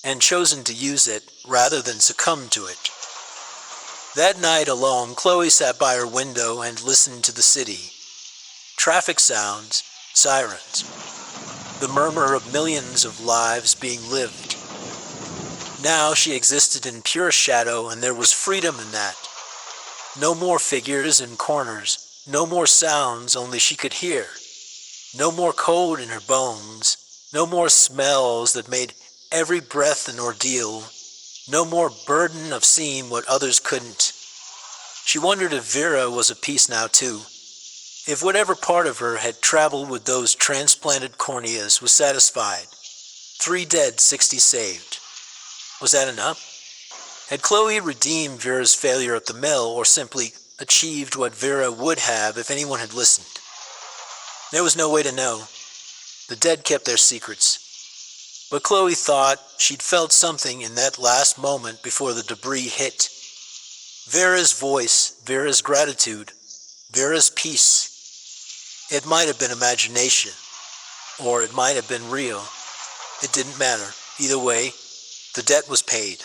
and chosen to use it rather than succumb to it. That night alone, Chloe sat by her window and listened to the city. Traffic sounds, sirens, the murmur of millions of lives being lived. Now she existed in pure shadow, and there was freedom in that. No more figures in corners, no more sounds only she could hear. No more cold in her bones, no more smells that made every breath an ordeal, no more burden of seeing what others couldn't. She wondered if Vera was at peace now too, if whatever part of her had traveled with those transplanted corneas was satisfied. 3 dead, 60 saved. Was that enough? Had Chloe redeemed Vera's failure at the mill, or simply achieved what Vera would have if anyone had listened? There was no way to know. The dead kept their secrets. But Chloe thought she'd felt something in that last moment before the debris hit. Vera's voice, Vera's gratitude, Vera's peace. It might have been imagination, or it might have been real. It didn't matter. Either way, the debt was paid.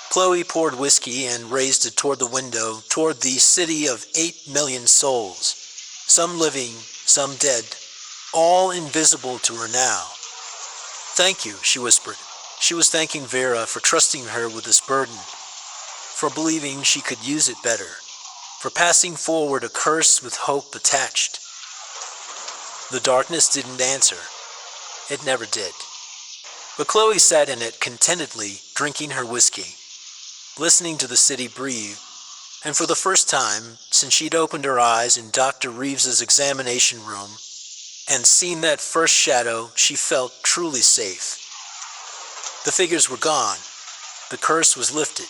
Chloe poured whiskey and raised it toward the window, toward the city of 8 million souls. Some living, some dead, all invisible to her now. Thank you, she whispered. She was thanking Vera for trusting her with this burden, for believing she could use it better, for passing forward a curse with hope attached. The darkness didn't answer. It never did. But Chloe sat in it contentedly, drinking her whiskey, listening to the city breathe, and for the first time since she'd opened her eyes in Dr. Reeves's examination room and seen that first shadow, she felt truly safe. The figures were gone. The curse was lifted.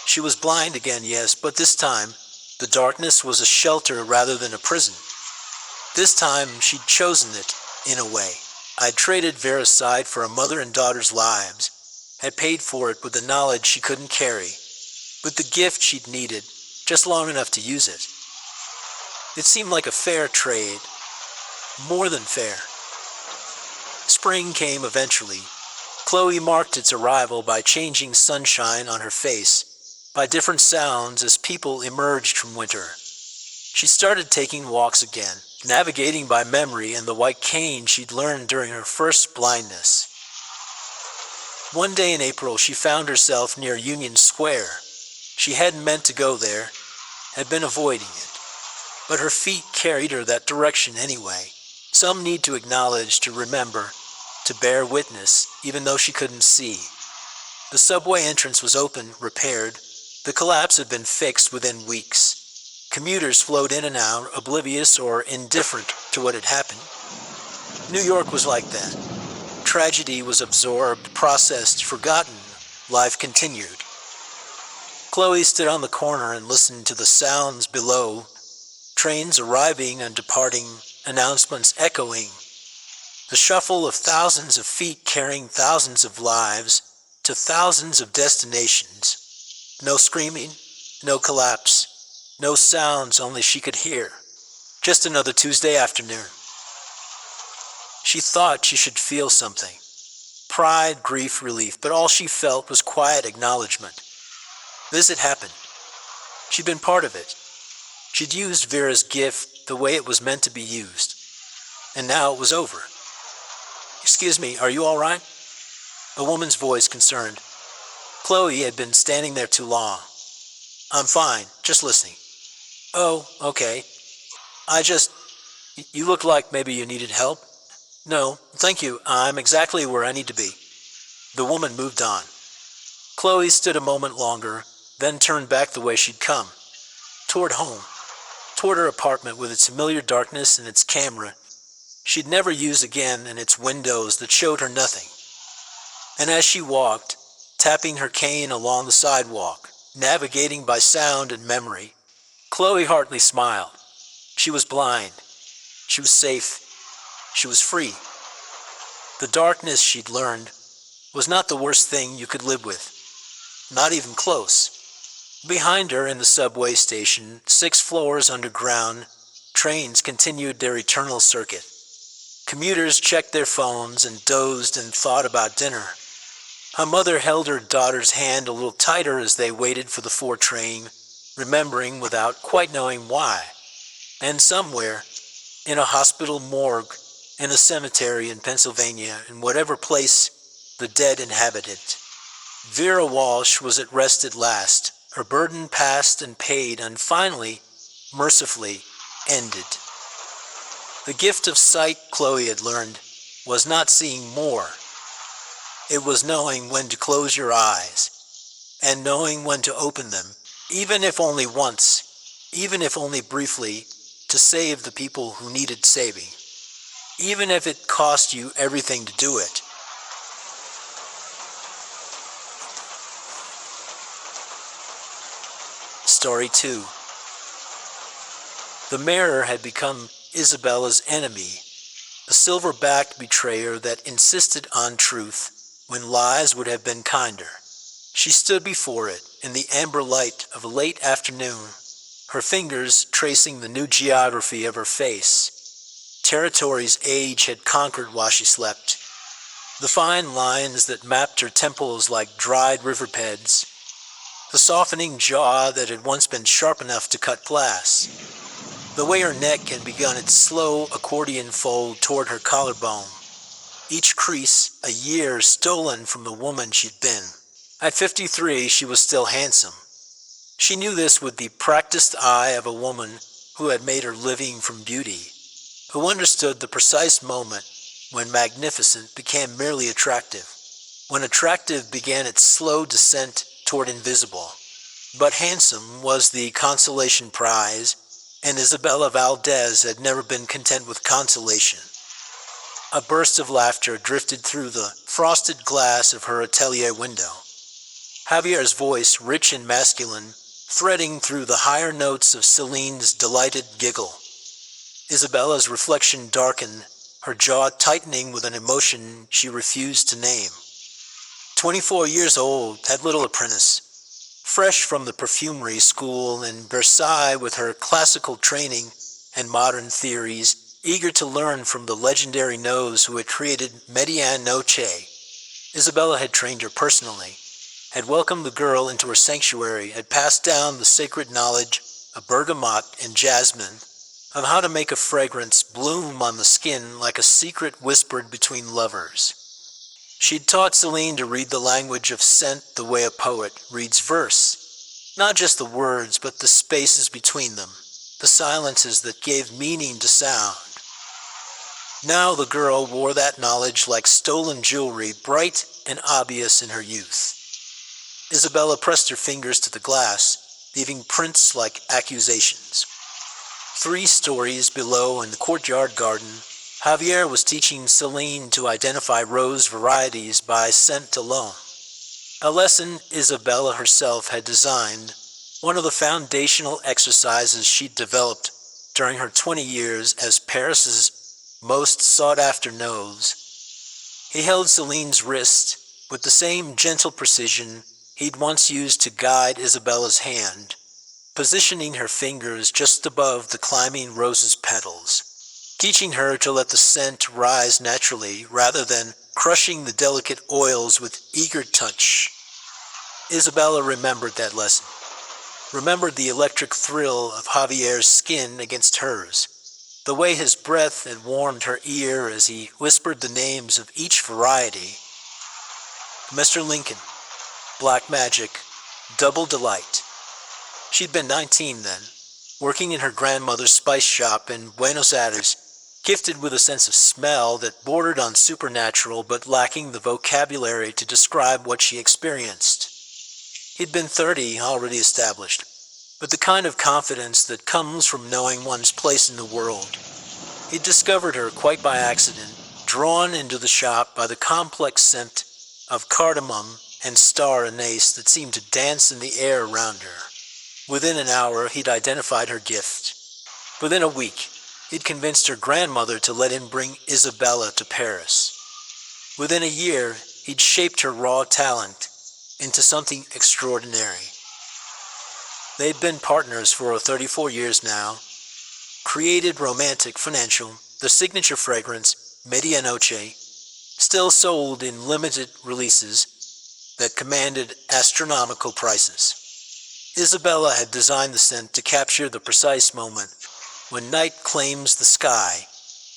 She was blind again, yes, but this time the darkness was a shelter rather than a prison. This time she'd chosen it, in a way. I'd traded Vera's side for a mother and daughter's lives, had paid for it with the knowledge she couldn't carry, with the gift she'd needed, just long enough to use it. It seemed like a fair trade, more than fair. Spring came eventually. Chloe marked its arrival by changing sunshine on her face, by different sounds as people emerged from winter. She started taking walks again, navigating by memory and the white cane she'd learned during her first blindness. One day in April, she found herself near Union Square. She hadn't meant to go there, had been avoiding it, but her feet carried her that direction anyway. Some need to acknowledge, to remember, to bear witness, even though she couldn't see. The subway entrance was open, repaired. The collapse had been fixed within weeks. Commuters flowed in and out, oblivious or indifferent to what had happened. New York was like that. Tragedy was absorbed, processed, forgotten. Life continued. Chloe stood on the corner and listened to the sounds below, trains arriving and departing, announcements echoing. The shuffle of thousands of feet carrying thousands of lives to thousands of destinations. No screaming, no collapse, no sounds only she could hear. Just another Tuesday afternoon. She thought she should feel something. Pride, grief, relief, but all she felt was quiet acknowledgement. This had happened. She'd been part of it. She'd used Vera's gift the way it was meant to be used. And now it was over. "Excuse me, are you all right?" A woman's voice, concerned. Chloe had been standing there too long. "I'm fine, just listening." "Oh, okay. You look like maybe you needed help." "No, thank you. I'm exactly where I need to be." The woman moved on. Chloe stood a moment longer, then turned back the way she'd come. Toward home. Toward her apartment with its familiar darkness and its camera she'd never use again and its windows that showed her nothing. And as she walked, tapping her cane along the sidewalk, navigating by sound and memory, Chloe Hartley smiled. She was blind. She was safe. She was free. The darkness, she'd learned, was not the worst thing you could live with. Not even close. Behind her in the subway station, 6 floors underground, trains continued their eternal circuit. Commuters checked their phones and dozed and thought about dinner. Her mother held her daughter's hand a little tighter as they waited for the 4 train, remembering without quite knowing why. And somewhere, in a hospital morgue, in a cemetery in Pennsylvania, in whatever place the dead inhabited, Vera Walsh was at rest at last, her burden passed and paid and finally, mercifully, ended. The gift of sight, Chloe had learned, was not seeing more. It was knowing when to close your eyes, and knowing when to open them, even if only once, even if only briefly, to save the people who needed saving, even if it cost you everything to do it. Story 2. The mirror had become Isabella's enemy, a silver-backed betrayer that insisted on truth when lies would have been kinder. She stood before it in the amber light of a late afternoon, her fingers tracing the new geography of her face. Territories age had conquered while she slept. The fine lines that mapped her temples like dried river beds. The softening jaw that had once been sharp enough to cut glass. The way her neck had begun its slow accordion fold toward her collarbone. Each crease a year stolen from the woman she'd been. At 53, she was still handsome. She knew this with the practiced eye of a woman who had made her living from beauty, who understood the precise moment when magnificent became merely attractive, when attractive began its slow descent toward invisible. But handsome was the consolation prize, and Isabella Valdez had never been content with consolation. A burst of laughter drifted through the frosted glass of her atelier window. Javier's voice, rich and masculine, threading through the higher notes of Celine's delighted giggle. Isabella's reflection darkened, her jaw tightening with an emotion she refused to name. 24 years old, had little apprentice. Fresh from the perfumery school in Versailles with her classical training and modern theories, eager to learn from the legendary nose who had created Medianoche. Isabella had trained her personally, had welcomed the girl into her sanctuary, had passed down the sacred knowledge of bergamot and jasmine, of how to make a fragrance bloom on the skin like a secret whispered between lovers. She'd taught Celine to read the language of scent the way a poet reads verse. Not just the words, but the spaces between them, the silences that gave meaning to sound. Now the girl wore that knowledge like stolen jewelry, bright and obvious in her youth. Isabella pressed her fingers to the glass, leaving prints like accusations. 3 stories below in the courtyard garden, Javier was teaching Celine to identify rose varieties by scent alone. A lesson Isabella herself had designed, one of the foundational exercises she'd developed during her 20 years as Paris's most sought-after nose. He held Celine's wrist with the same gentle precision he'd once used to guide Isabella's hand, positioning her fingers just above the climbing rose's petals, teaching her to let the scent rise naturally rather than crushing the delicate oils with eager touch. Isabella remembered that lesson, remembered the electric thrill of Javier's skin against hers, the way his breath had warmed her ear as he whispered the names of each variety. Mr. Lincoln, Black Magic, Double Delight. She'd been 19 then, working in her grandmother's spice shop in Buenos Aires, gifted with a sense of smell that bordered on supernatural but lacking the vocabulary to describe what she experienced. He'd been 30, already established, but the kind of confidence that comes from knowing one's place in the world. He'd discovered her quite by accident, drawn into the shop by the complex scent of cardamom and star anise that seemed to dance in the air around her. Within an hour, he'd identified her gift. Within a week, he'd convinced her grandmother to let him bring Isabella to Paris. Within a year, he'd shaped her raw talent into something extraordinary. They'd been partners for 34 years now, created romantic, financial, the signature fragrance, Medianoche, still sold in limited releases that commanded astronomical prices. Isabella had designed the scent to capture the precise moment when night claims the sky,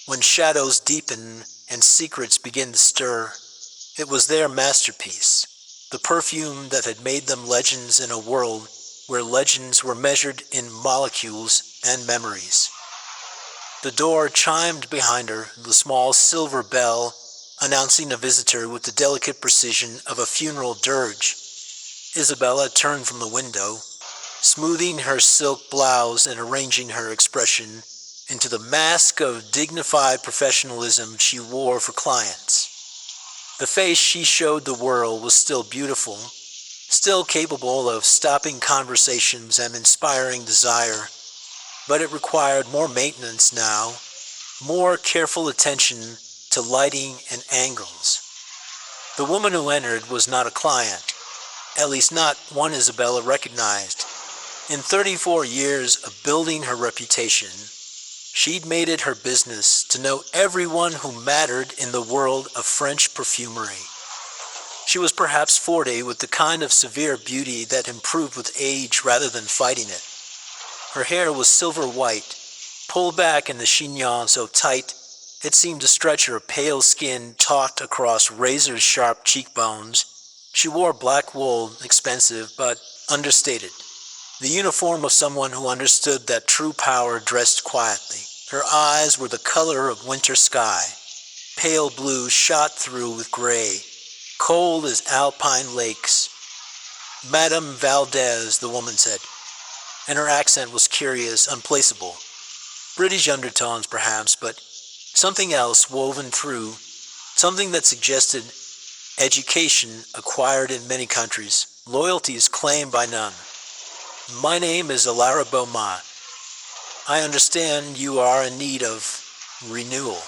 when shadows deepen and secrets begin to stir. It was their masterpiece, the perfume that had made them legends in a world where legends were measured in molecules and memories. The door chimed behind her, the small silver bell announcing a visitor with the delicate precision of a funeral dirge. Isabella turned from the window, smoothing her silk blouse and arranging her expression into the mask of dignified professionalism she wore for clients. The face she showed the world was still beautiful, still capable of stopping conversations and inspiring desire, but it required more maintenance now, more careful attention to lighting and angles. The woman who entered was not a client, at least not one Isabella recognized. In 34 years of building her reputation, she'd made it her business to know everyone who mattered in the world of French perfumery. She was perhaps 40, with the kind of severe beauty that improved with age rather than fighting it. Her hair was silver white, pulled back in the chignon so tight it seemed to stretch her pale skin taut across razor-sharp cheekbones. She wore black wool, expensive but understated, the uniform of someone who understood that true power dressed quietly. Her eyes were the color of winter sky, pale blue shot through with gray, cold as alpine lakes. Madame Valdez, the woman said, and her accent was curious, unplaceable. British undertones, perhaps, but something else woven through, something that suggested education acquired in many countries, loyalties claimed by none. My name is Alara Beaumont. I understand you are in need of renewal.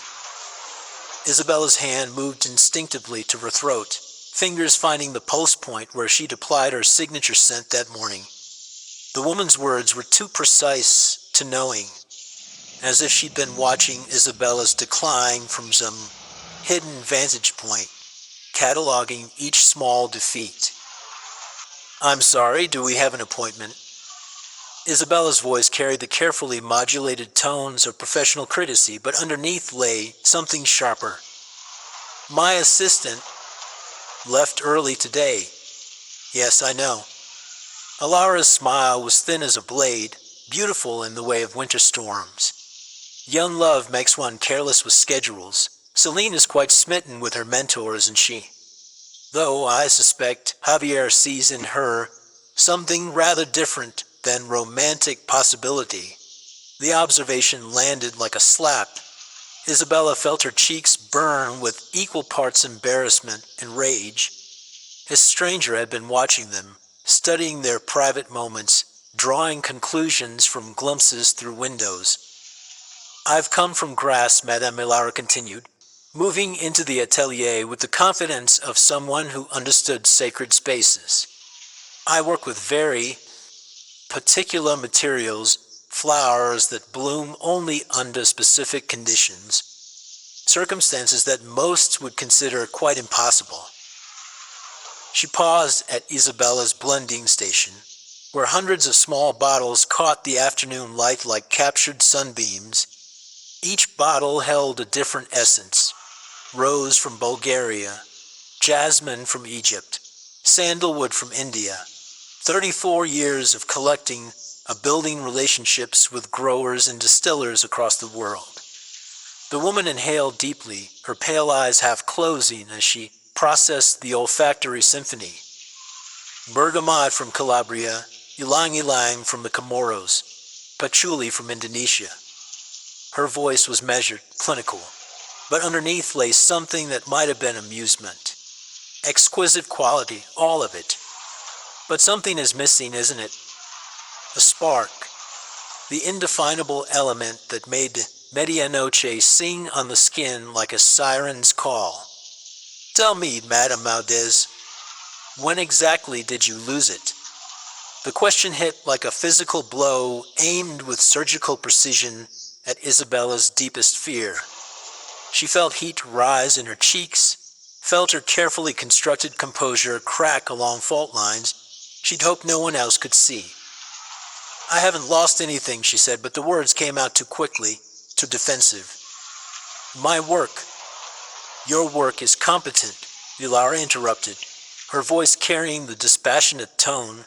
Isabella's hand moved instinctively to her throat, fingers finding the pulse point where she'd applied her signature scent that morning. The woman's words were too precise to knowing, as if she'd been watching Isabella's decline from some hidden vantage point, cataloging each small defeat. I'm sorry, do we have an appointment? Isabella's voice carried the carefully modulated tones of professional courtesy, but underneath lay something sharper. My assistant, Left early today. Yes, I know. Alara's smile was thin as a blade, beautiful in the way of winter storms. Young love makes one careless with schedules. Celine is quite smitten with her mentor, isn't she? Though I suspect Javier sees in her something rather different than romantic possibility. The observation landed like a slap. Isabella felt her cheeks burn with equal parts embarrassment and rage. A stranger had been watching them, studying their private moments, drawing conclusions from glimpses through windows. I've come from grass, Madame Millara continued, moving into the atelier with the confidence of someone who understood sacred spaces. I work with very particular materials, flowers that bloom only under specific conditions, circumstances that most would consider quite impossible. She paused at Isabella's blending station, where hundreds of small bottles caught the afternoon light like captured sunbeams. Each bottle held a different essence: rose from Bulgaria, jasmine from Egypt, sandalwood from India. 34 years of collecting, building relationships with growers and distillers across the world. The woman inhaled deeply, her pale eyes half closing as she processed the olfactory symphony. Bergamot from Calabria, ylang-ylang from the Comoros, patchouli from Indonesia. Her voice was measured, clinical, but underneath lay something that might have been amusement. Exquisite quality, all of it. But something is missing, isn't it? A spark. The indefinable element that made Medianoche sing on the skin like a siren's call. Tell me, Madame Maldez, when exactly did you lose it? The question hit like a physical blow aimed with surgical precision at Isabella's deepest fear. She felt heat rise in her cheeks, felt her carefully constructed composure crack along fault lines she'd hoped no one else could see. I haven't lost anything, she said, but the words came out too quickly, too defensive. My work. Your work is competent, Millara interrupted, her voice carrying the dispassionate tone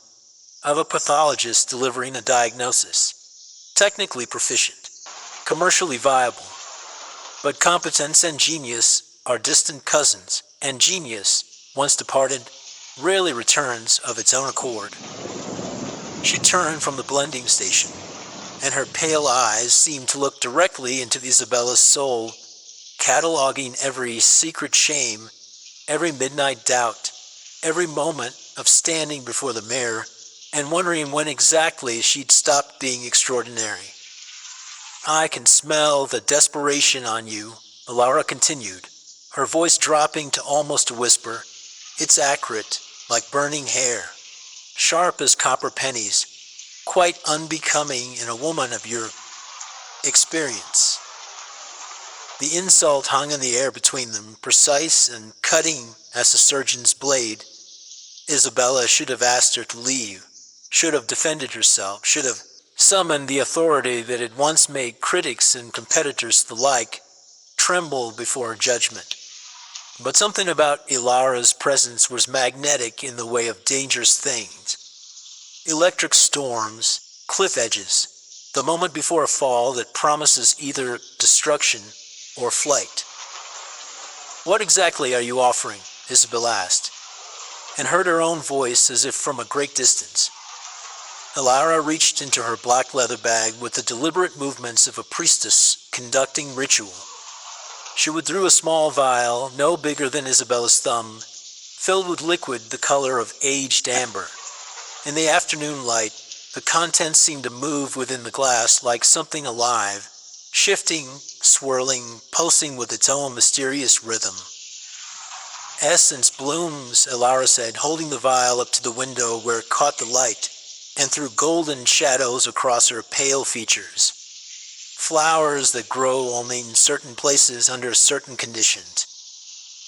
of a pathologist delivering a diagnosis. Technically proficient, commercially viable. But competence and genius are distant cousins, and genius, once departed, rarely returns of its own accord. She turned from the blending station, and her pale eyes seemed to look directly into Isabella's soul, cataloging every secret shame, every midnight doubt, every moment of standing before the mirror, and wondering when exactly she'd stopped being extraordinary. I can smell the desperation on you, Millara continued, her voice dropping to almost a whisper. It's accurate, like burning hair, sharp as copper pennies, quite unbecoming in a woman of your experience. The insult hung in the air between them, precise and cutting as a surgeon's blade. Isabella should have asked her to leave, should have defended herself, should have summoned the authority that had once made critics and competitors the like tremble before her judgment. But something about Ilara's presence was magnetic in the way of dangerous things. Electric storms, cliff edges, the moment before a fall that promises either destruction or flight. What exactly are you offering? Isabel asked, and heard her own voice as if from a great distance. Ilara reached into her black leather bag with the deliberate movements of a priestess conducting ritual. She withdrew a small vial, no bigger than Isabella's thumb, filled with liquid the color of aged amber. In the afternoon light, the contents seemed to move within the glass like something alive, shifting, swirling, pulsing with its own mysterious rhythm. Essence blooms, Ilara said, holding the vial up to the window where it caught the light, and threw golden shadows across her pale features. Flowers that grow only in certain places under certain conditions.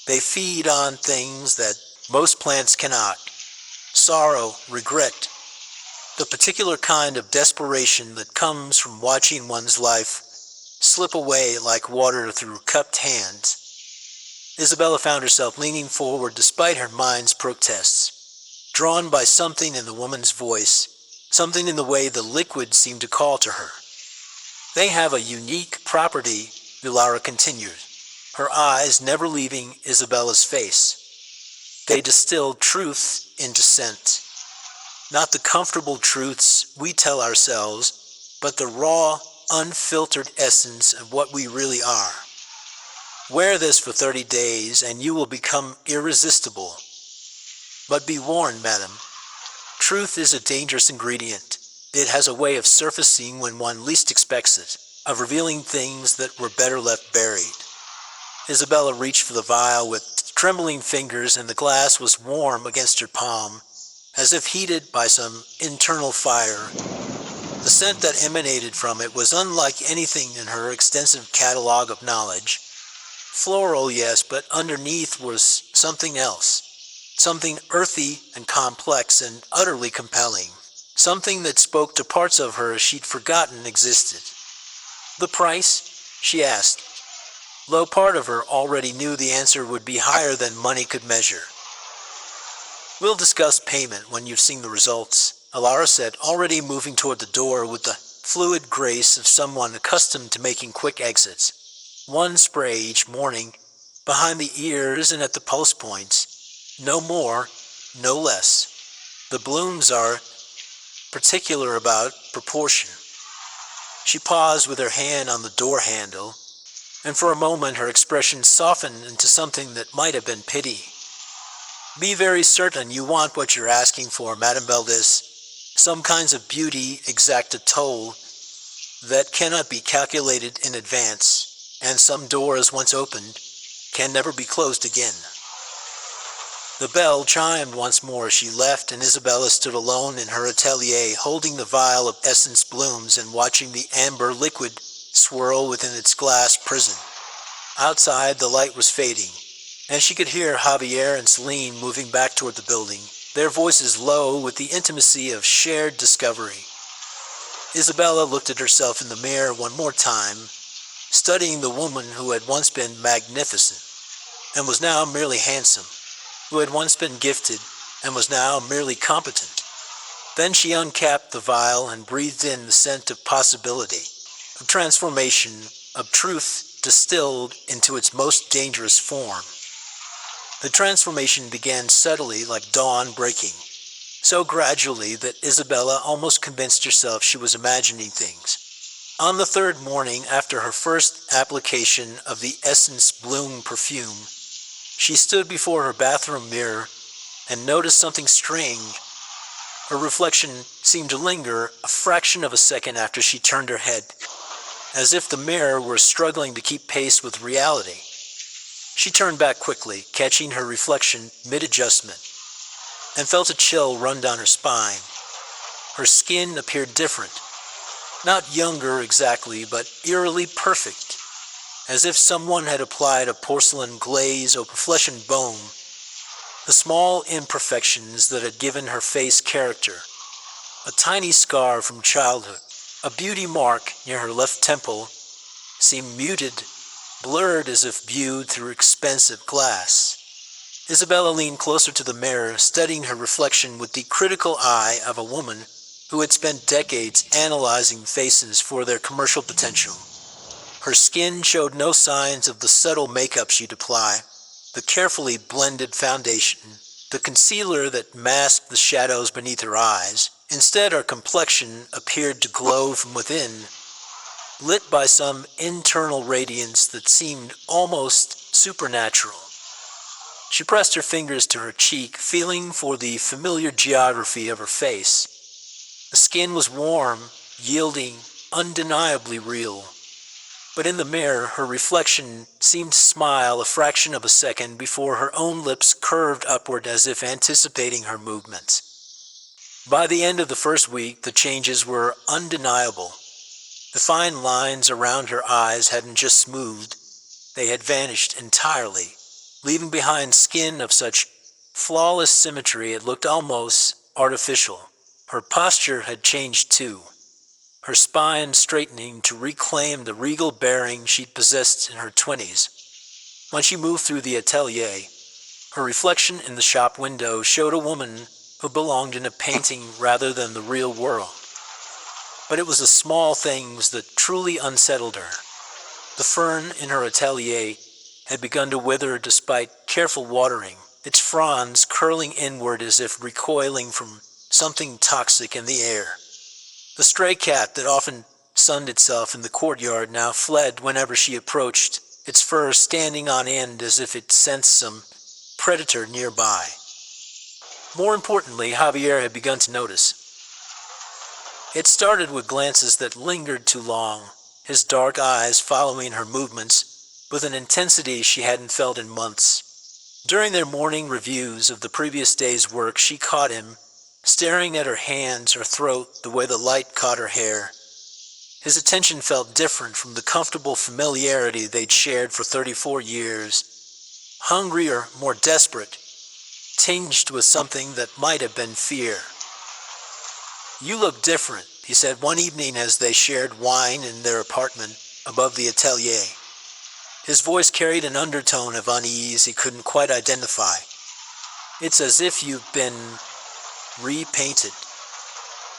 They feed on things that most plants cannot. Sorrow, regret, the particular kind of desperation that comes from watching one's life slip away like water through cupped hands. Isabella found herself leaning forward despite her mind's protests, drawn by something in the woman's voice, something in the way the liquid seemed to call to her. "They have a unique property," Vilara continued, her eyes never leaving Isabella's face. "They distill truth into scent. Not the comfortable truths we tell ourselves, but the raw, unfiltered essence of what we really are. Wear this for 30 days and you will become irresistible. But be warned, madam, truth is a dangerous ingredient. It has a way of surfacing when one least expects it, of revealing things that were better left buried." Isabella reached for the vial with trembling fingers, and the glass was warm against her palm, as if heated by some internal fire. The scent that emanated from it was unlike anything in her extensive catalog of knowledge. Floral, yes, but underneath was something else. Something earthy and complex and utterly compelling. Something that spoke to parts of her she'd forgotten existed. "The price?" she asked. Though part of her already knew the answer would be higher than money could measure. "We'll discuss payment when you've seen the results," Alara said, already moving toward the door with the fluid grace of someone accustomed to making quick exits. "One spray each morning, behind the ears and at the pulse points. No more, no less. The blooms are particular about proportion." She paused with her hand on the door handle, and for a moment her expression softened into something that might have been pity. "Be very certain you want what you're asking for, Madame Valdez. Some kinds of beauty exact a toll that cannot be calculated in advance, and some doors once opened can never be closed again." The bell chimed once more as she left, and Isabella stood alone in her atelier, holding the vial of essence blooms and watching the amber liquid swirl within its glass prison. Outside, the light was fading, and she could hear Javier and Celine moving back toward the building, their voices low with the intimacy of shared discovery. Isabella looked at herself in the mirror one more time, studying the woman who had once been magnificent, and was now merely handsome, who had once been gifted, and was now merely competent. Then she uncapped the vial and breathed in the scent of possibility, of transformation, of truth distilled into its most dangerous form. The transformation began subtly like dawn breaking, so gradually that Isabella almost convinced herself she was imagining things. On the third morning after her first application of the Essence Bloom perfume, she stood before her bathroom mirror and noticed something strange. Her reflection seemed to linger a fraction of a second after she turned her head, as if the mirror were struggling to keep pace with reality. She turned back quickly, catching her reflection mid-adjustment, and felt a chill run down her spine. Her skin appeared different. Not younger exactly, but eerily perfect, as if someone had applied a porcelain glaze over flesh and bone. The small imperfections that had given her face character, a tiny scar from childhood, a beauty mark near her left temple, seemed muted, blurred as if viewed through expensive glass. Isabella leaned closer to the mirror, studying her reflection with the critical eye of a woman who had spent decades analyzing faces for their commercial potential. Her skin showed no signs of the subtle makeup she'd apply, the carefully blended foundation, the concealer that masked the shadows beneath her eyes. Instead, her complexion appeared to glow from within, lit by some internal radiance that seemed almost supernatural. She pressed her fingers to her cheek, feeling for the familiar geography of her face. The skin was warm, yielding, undeniably real. But in the mirror, her reflection seemed to smile a fraction of a second before her own lips curved upward as if anticipating her movements. By the end of the first week, the changes were undeniable. The fine lines around her eyes hadn't just smoothed, they had vanished entirely, leaving behind skin of such flawless symmetry it looked almost artificial. Her posture had changed too, her spine straightening to reclaim the regal bearing she'd possessed in her 20s. When she moved through the atelier, her reflection in the shop window showed a woman who belonged in a painting rather than the real world. But it was the small things that truly unsettled her. The fern in her atelier had begun to wither despite careful watering, its fronds curling inward as if recoiling from something toxic in the air. The stray cat that often sunned itself in the courtyard now fled whenever she approached, its fur standing on end as if it sensed some predator nearby. More importantly, Javier had begun to notice. It started with glances that lingered too long, his dark eyes following her movements with an intensity she hadn't felt in months. During their morning reviews of the previous day's work, she caught him, staring at her hands or throat the way the light caught her hair. His attention felt different from the comfortable familiarity they'd shared for 34 years. Hungry or more desperate, tinged with something that might have been fear. "You look different," he said one evening as they shared wine in their apartment above the atelier. His voice carried an undertone of unease he couldn't quite identify. "It's as if you've been repainted."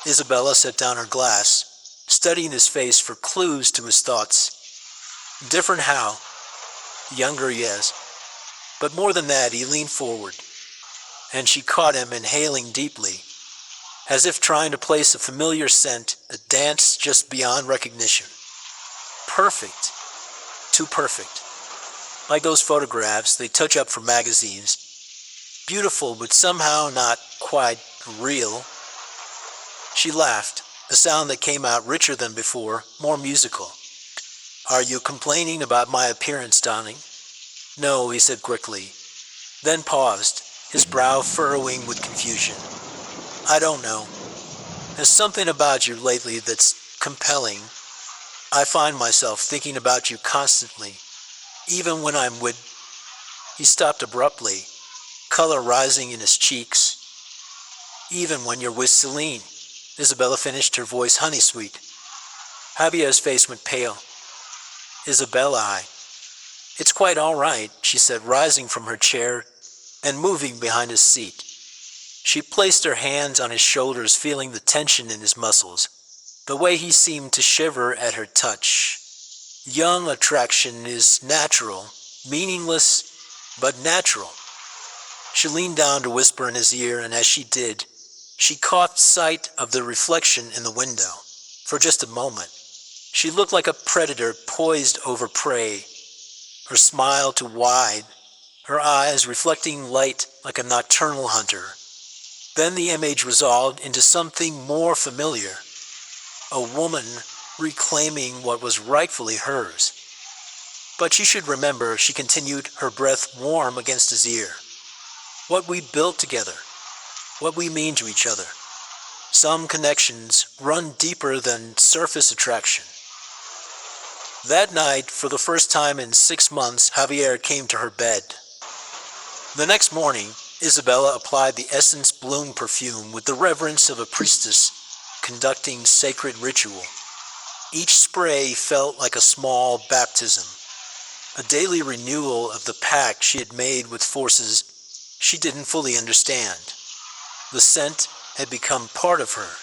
Isabella set down her glass, studying his face for clues to his thoughts. "Different how?" "Younger, yes. But more than that," he leaned forward, and she caught him inhaling deeply, as if trying to place a familiar scent that danced just beyond recognition. "Perfect. Too perfect. Like those photographs they touch up for magazines. Beautiful, but somehow not quite real." She laughed, a sound that came out richer than before, more musical. "Are you complaining about my appearance, darling?" "No," he said quickly, then paused, his brow furrowing with confusion. "I don't know. There's something about you lately that's compelling. I find myself thinking about you constantly, even when I'm with—" He stopped abruptly, color rising in his cheeks. "Even when you're with Celine," Isabella finished, her voice honey-sweet. Javier's face went pale. "Isabella, It's quite all right," she said, rising from her chair and moving behind his seat. She placed her hands on his shoulders, feeling the tension in his muscles, the way he seemed to shiver at her touch. Young attraction is natural, meaningless, but natural. She leaned down to whisper in his ear, and as she did, she caught sight of the reflection in the window. For just a moment, she looked like a predator poised over prey, her smile too wide, her eyes reflecting light like a nocturnal hunter. Then the image resolved into something more familiar, a woman reclaiming what was rightfully hers. "But you should remember," she continued, her breath warm against his ear, "what we built together, what we mean to each other. Some connections run deeper than surface attraction." That night, for the first time in 6 months, Javier came to her bed. The next morning, Isabella applied the Essence Bloom perfume with the reverence of a priestess conducting sacred ritual. Each spray felt like a small baptism, a daily renewal of the pact she had made with forces she didn't fully understand. The scent had become part of her,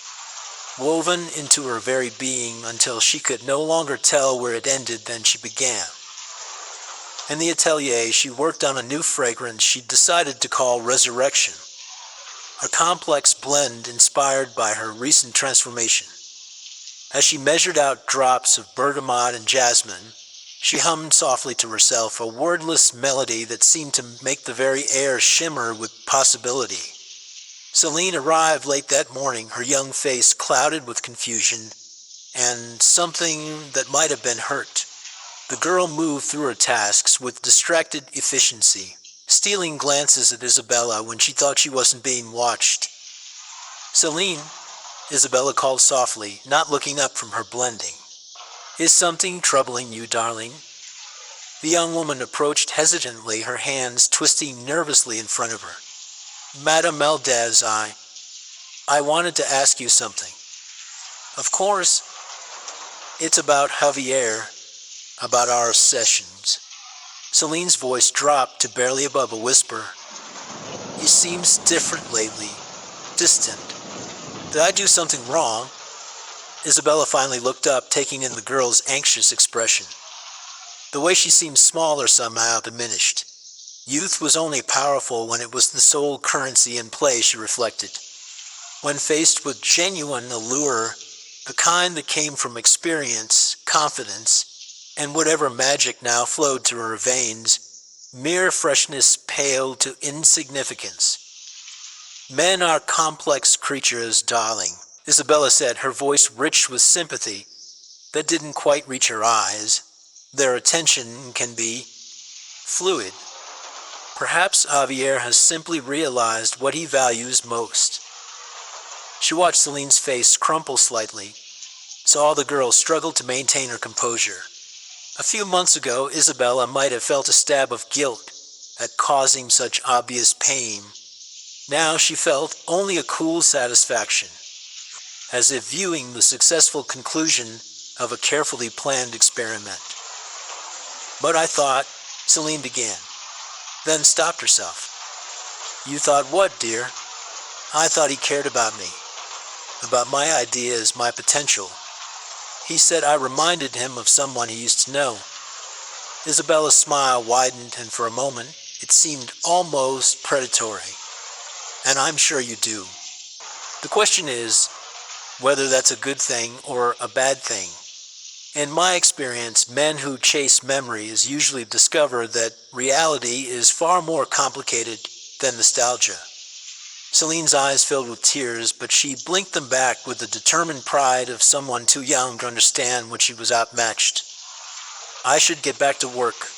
woven into her very being until she could no longer tell where it ended than she began. In the atelier, she worked on a new fragrance she decided to call Resurrection, a complex blend inspired by her recent transformation. As she measured out drops of bergamot and jasmine, she hummed softly to herself, a wordless melody that seemed to make the very air shimmer with possibility. Celine arrived late that morning, her young face clouded with confusion and something that might have been hurt. The girl moved through her tasks with distracted efficiency, stealing glances at Isabella when she thought she wasn't being watched. "Celine," Isabella called softly, not looking up from her blending. "Is something troubling you, darling?" The young woman approached hesitantly, her hands twisting nervously in front of her. "Madame Meldez, I wanted to ask you something." "Of course." "It's about Javier, about our sessions." Celine's voice dropped to barely above a whisper. "He seems different lately. Distant. Did I do something wrong?" Isabella finally looked up, taking in the girl's anxious expression. The way she seemed smaller somehow diminished. Youth was only powerful when it was the sole currency in play, she reflected. When faced with genuine allure, the kind that came from experience, confidence, and whatever magic now flowed through her veins, mere freshness paled to insignificance. "Men are complex creatures, darling," Isabella said, her voice rich with sympathy that didn't quite reach her eyes. "Their attention can be fluid. Perhaps Javier has simply realized what he values most." She watched Celine's face crumple slightly, saw the girl struggle to maintain her composure. A few months ago, Isabella might have felt a stab of guilt at causing such obvious pain. Now she felt only a cool satisfaction, as if viewing the successful conclusion of a carefully planned experiment. "But I thought," Celine began, then stopped herself. "You thought what, dear?" "I thought he cared about me, about my ideas, my potential. He said I reminded him of someone he used to know." Isabella's smile widened, and for a moment it seemed almost predatory. "And I'm sure you do. The question is whether that's a good thing or a bad thing. In my experience, men who chase memories usually discover that reality is far more complicated than nostalgia." Celine's eyes filled with tears, but she blinked them back with the determined pride of someone too young to understand when she was outmatched. "I should get back to work."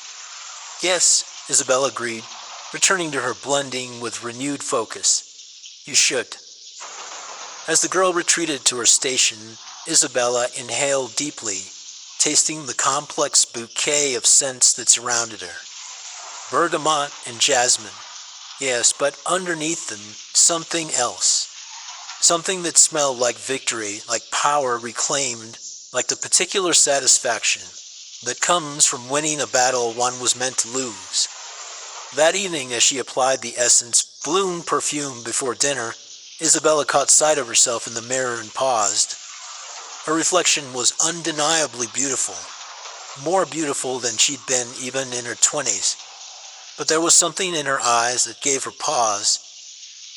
"Yes," Isabella agreed, returning to her blending with renewed focus. "You should." As the girl retreated to her station, Isabella inhaled deeply, tasting the complex bouquet of scents that surrounded her. Bergamot and jasmine. Yes, but underneath them, something else. Something that smelled like victory, like power reclaimed, like the particular satisfaction that comes from winning a battle one was meant to lose. That evening, as she applied the essence, bloom perfume before dinner, Isabella caught sight of herself in the mirror and paused. Her reflection was undeniably beautiful, more beautiful than she'd been even in her 20s. But there was something in her eyes that gave her pause,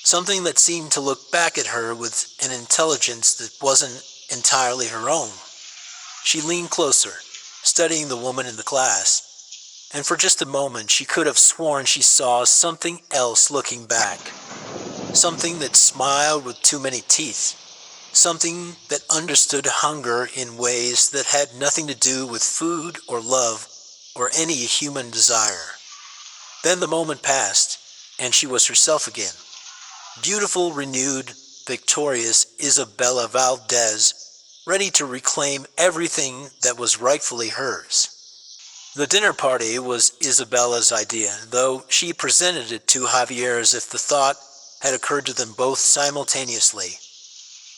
something that seemed to look back at her with an intelligence that wasn't entirely her own. She leaned closer, studying the woman in the class, and for just a moment she could have sworn she saw something else looking back. Something that smiled with too many teeth. Something that understood hunger in ways that had nothing to do with food or love or any human desire. Then the moment passed, and she was herself again. Beautiful, renewed, victorious Isabella Valdez, ready to reclaim everything that was rightfully hers. The dinner party was Isabella's idea, though she presented it to Javier as if the thought had occurred to them both simultaneously.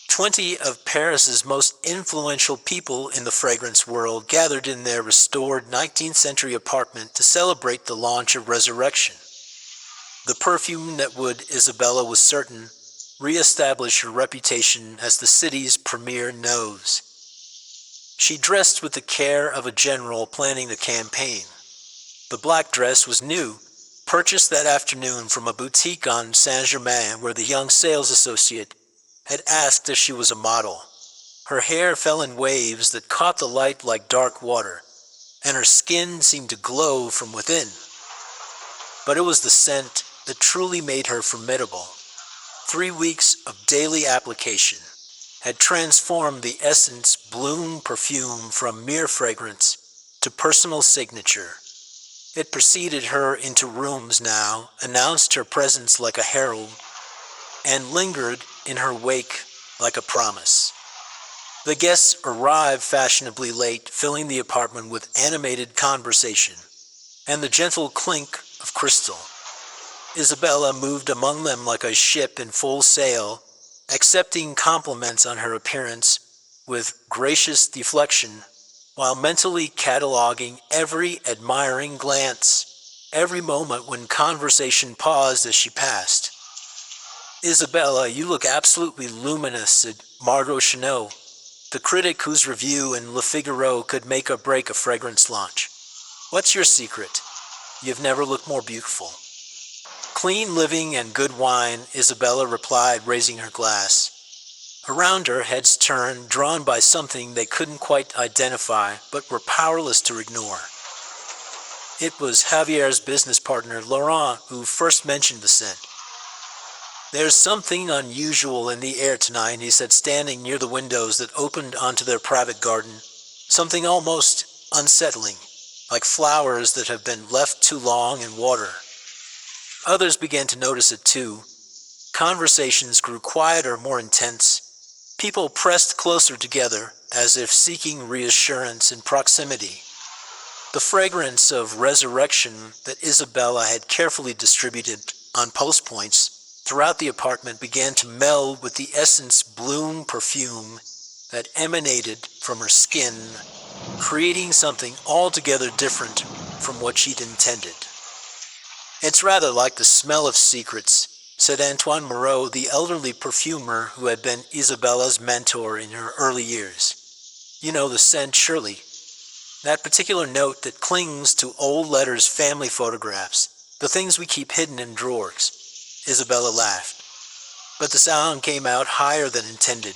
20 of Paris's most influential people in the fragrance world gathered in their restored 19th century apartment to celebrate the launch of Resurrection. The perfume that would, Isabella was certain, re-establish her reputation as the city's premier nose. She dressed with the care of a general planning the campaign. The black dress was new, purchased that afternoon from a boutique on Saint-Germain where the young sales associate had asked if she was a model. Her hair fell in waves that caught the light like dark water, and her skin seemed to glow from within. But it was the scent that truly made her formidable. 3 weeks of daily application had transformed the essence bloom perfume from mere fragrance to personal signature. It preceded her into rooms now, announced her presence like a herald, and lingered in her wake like a promise. The guests arrived fashionably late, filling the apartment with animated conversation and the gentle clink of crystal. Isabella moved among them like a ship in full sail, accepting compliments on her appearance with gracious deflection, while mentally cataloging every admiring glance. every moment when conversation paused as she passed. "Isabella, you look absolutely luminous," said Margot Chanot, the critic whose review in Le Figaro could make or break a fragrance launch. "What's your secret? You've never looked more beautiful." "Clean living and good wine," Isabella replied, raising her glass. Around her, heads turned, drawn by something they couldn't quite identify, but were powerless to ignore. It was Javier's business partner, Laurent, who first mentioned the scent. "There's something unusual in the air tonight," he said, standing near the windows that opened onto their private garden. "Something almost unsettling, like flowers that have been left too long in water." Others began to notice it too. Conversations grew quieter, more intense. People pressed closer together, as if seeking reassurance and proximity. The fragrance of resurrection that Isabella had carefully distributed on post points throughout the apartment began to meld with the essence bloom perfume that emanated from her skin, creating something altogether different from what she'd intended. "It's rather like the smell of secrets," said Antoine Moreau, the elderly perfumer who had been Isabella's mentor in her early years. "You know the scent, surely. That particular note that clings to old letters, family photographs, the things we keep hidden in drawers." Isabella laughed. But the sound came out higher than intended.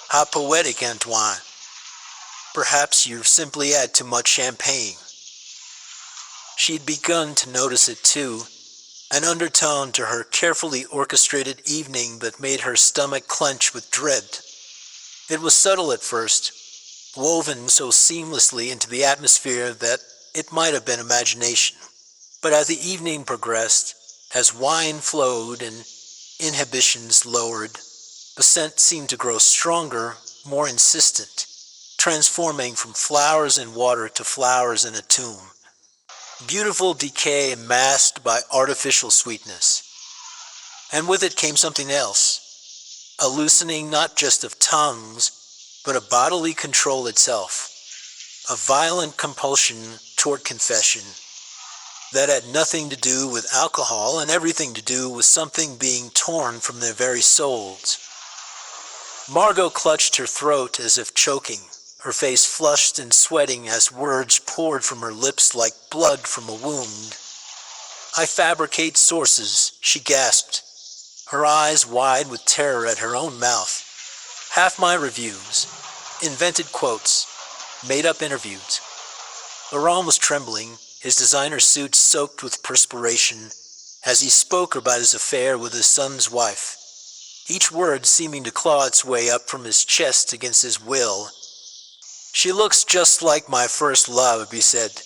"How poetic, Antoine. Perhaps you simply had too much champagne." She'd begun to notice it too, an undertone to her carefully orchestrated evening that made her stomach clench with dread. It was subtle at first, woven so seamlessly into the atmosphere that it might have been imagination. But as the evening progressed, as wine flowed and inhibitions lowered, the scent seemed to grow stronger, more insistent, transforming from flowers in water to flowers in a tomb. Beautiful decay masked by artificial sweetness. And with it came something else, a loosening not just of tongues, but of bodily control itself, a violent compulsion toward confession that had nothing to do with alcohol and everything to do with something being torn from their very souls. Margot clutched her throat as if choking, her face flushed and sweating as words poured from her lips like blood from a wound. "I fabricate sources," she gasped, her eyes wide with terror at her own mouth. "Half my reviews, invented quotes, made-up interviews." Laurent was trembling, his designer suit soaked with perspiration, as he spoke about his affair with his son's wife, each word seeming to claw its way up from his chest against his will. "She looks just like my first love," he said,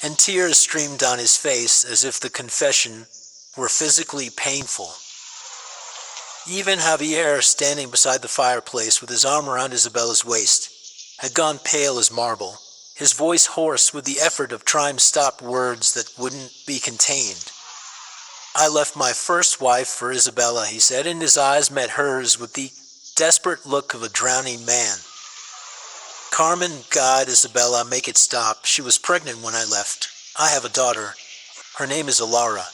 and tears streamed down his face as if the confession were physically painful. Even Javier, standing beside the fireplace with his arm around Isabella's waist, had gone pale as marble, his voice hoarse with the effort of trying to stop words that wouldn't be contained. "I left my first wife for Isabella," he said, and his eyes met hers with the desperate look of a drowning man. "Carmen, God, Isabella, make it stop. She was pregnant when I left. I have a daughter. Her name is Alara."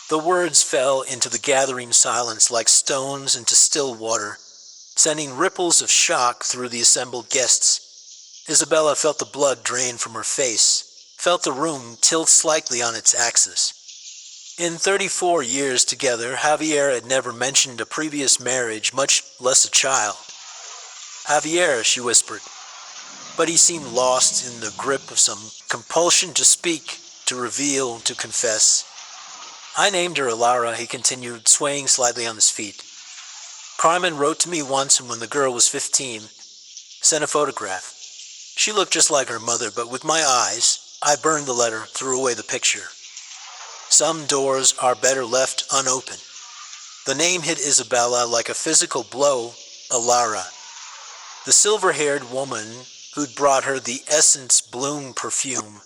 The words fell into the gathering silence like stones into still water, sending ripples of shock through the assembled guests. Isabella felt the blood drain from her face, felt the room tilt slightly on its axis. In 34 years together, Javier had never mentioned a previous marriage, much less a child. "Javier," she whispered, but he seemed lost in the grip of some compulsion to speak, to reveal, to confess. "I named her Alara," he continued, swaying slightly on his feet. "Carmen wrote to me once when the girl was 15, sent a photograph. She looked just like her mother, but with my eyes, I burned the letter, threw away the picture. Some doors are better left unopened." The name hit Isabella like a physical blow, Alara. The silver-haired woman who'd brought her the Essence Bloom perfume,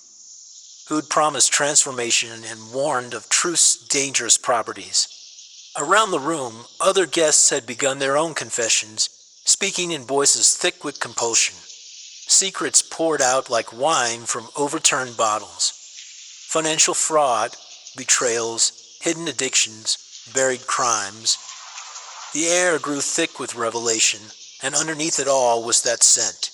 who'd promised transformation and warned of truth's dangerous properties. Around the room, other guests had begun their own confessions, speaking in voices thick with compulsion. Secrets poured out like wine from overturned bottles. Financial fraud, betrayals, hidden addictions, buried crimes. The air grew thick with revelation, and underneath it all was that scent.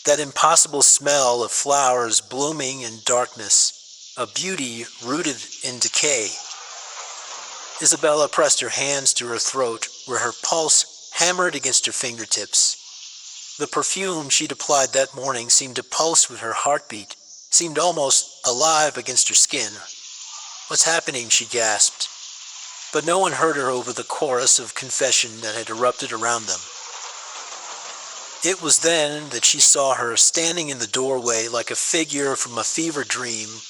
That impossible smell of flowers blooming in darkness, a beauty rooted in decay. Isabella pressed her hands to her throat, where her pulse hammered against her fingertips. The perfume she'd applied that morning seemed to pulse with her heartbeat, seemed almost alive against her skin. "What's happening?" she gasped. But no one heard her over the chorus of confession that had erupted around them. It was then that she saw her standing in the doorway like a figure from a fever dream.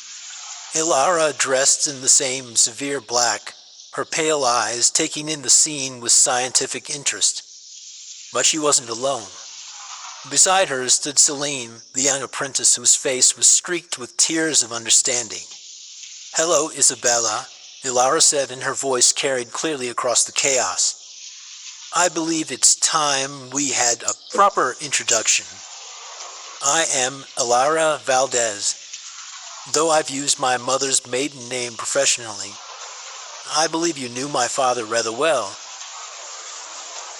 Ilara, dressed in the same severe black, her pale eyes taking in the scene with scientific interest. But she wasn't alone. Beside her stood Celine, the young apprentice whose face was streaked with tears of understanding. "Hello, Isabella," Ilara said, and her voice carried clearly across the chaos. "I believe it's time we had a proper introduction. I am Ilara Valdez. Though I've used my mother's maiden name professionally, I believe you knew my father rather well."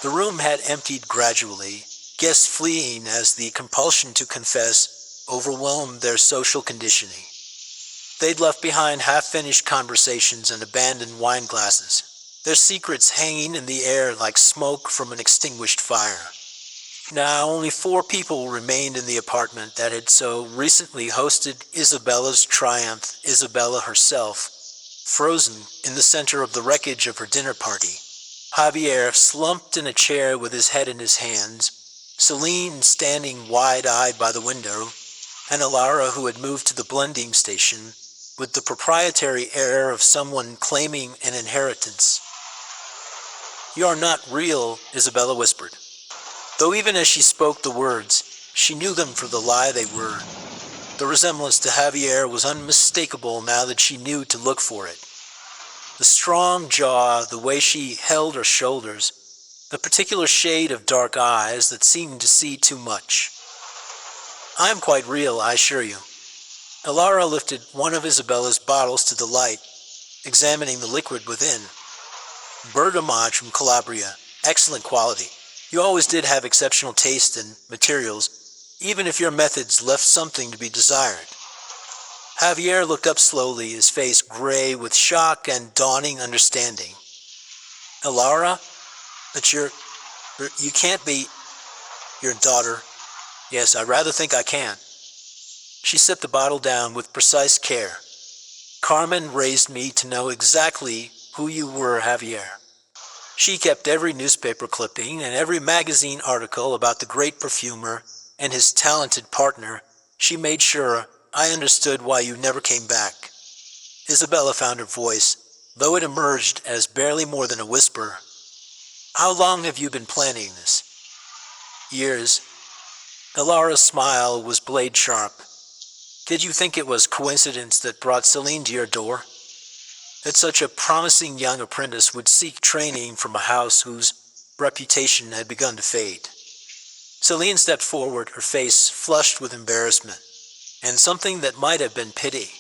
The room had emptied gradually, guests fleeing as the compulsion to confess overwhelmed their social conditioning. They'd left behind half-finished conversations and abandoned wine glasses, their secrets hanging in the air like smoke from an extinguished fire. Now only 4 people remained in the apartment that had so recently hosted Isabella's triumph, Isabella herself, frozen in the center of the wreckage of her dinner party. Javier slumped in a chair with his head in his hands, Celine standing wide-eyed by the window, and Ilara, who had moved to the blending station, with the proprietary air of someone claiming an inheritance. "You are not real," Isabella whispered. Though even as she spoke the words, she knew them for the lie they were. The resemblance to Javier was unmistakable now that she knew to look for it. The strong jaw, the way she held her shoulders, the particular shade of dark eyes that seemed to see too much. "I am quite real, I assure you." Ilara lifted one of Isabella's bottles to the light, examining the liquid within. "Bergamot from Calabria, excellent quality. You always did have exceptional taste in materials, even if your methods left something to be desired." Javier looked up slowly, his face gray with shock and dawning understanding. "Ilara, but you can't be your daughter." "Yes, I rather think I can." She set the bottle down with precise care. "Carmen raised me to know exactly who you were, Javier. She kept every newspaper clipping and every magazine article about the great perfumer and his talented partner. She made sure I understood why you never came back." Isabella found her voice, though it emerged as barely more than a whisper. "How long have you been planning this?" "Years." Ilara's smile was blade sharp. "Did you think it was coincidence that brought Celine to your door? That such a promising young apprentice would seek training from a house whose reputation had begun to fade?" Celine stepped forward, her face flushed with embarrassment, and something that might have been pity.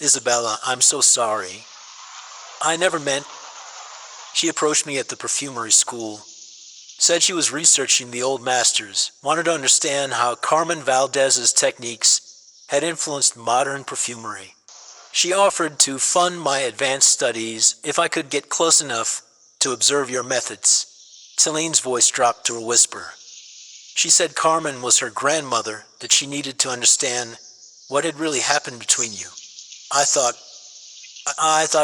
"Isabella, I'm so sorry. I never meant—" She approached me at the perfumery school, said she was researching the old masters, wanted to understand how Carmen Valdez's techniques had influenced modern perfumery. She offered to fund my advanced studies if I could get close enough to observe your methods." Celine's voice dropped to a whisper. "She said Carmen was her grandmother, that she needed to understand what had really happened between you. I thought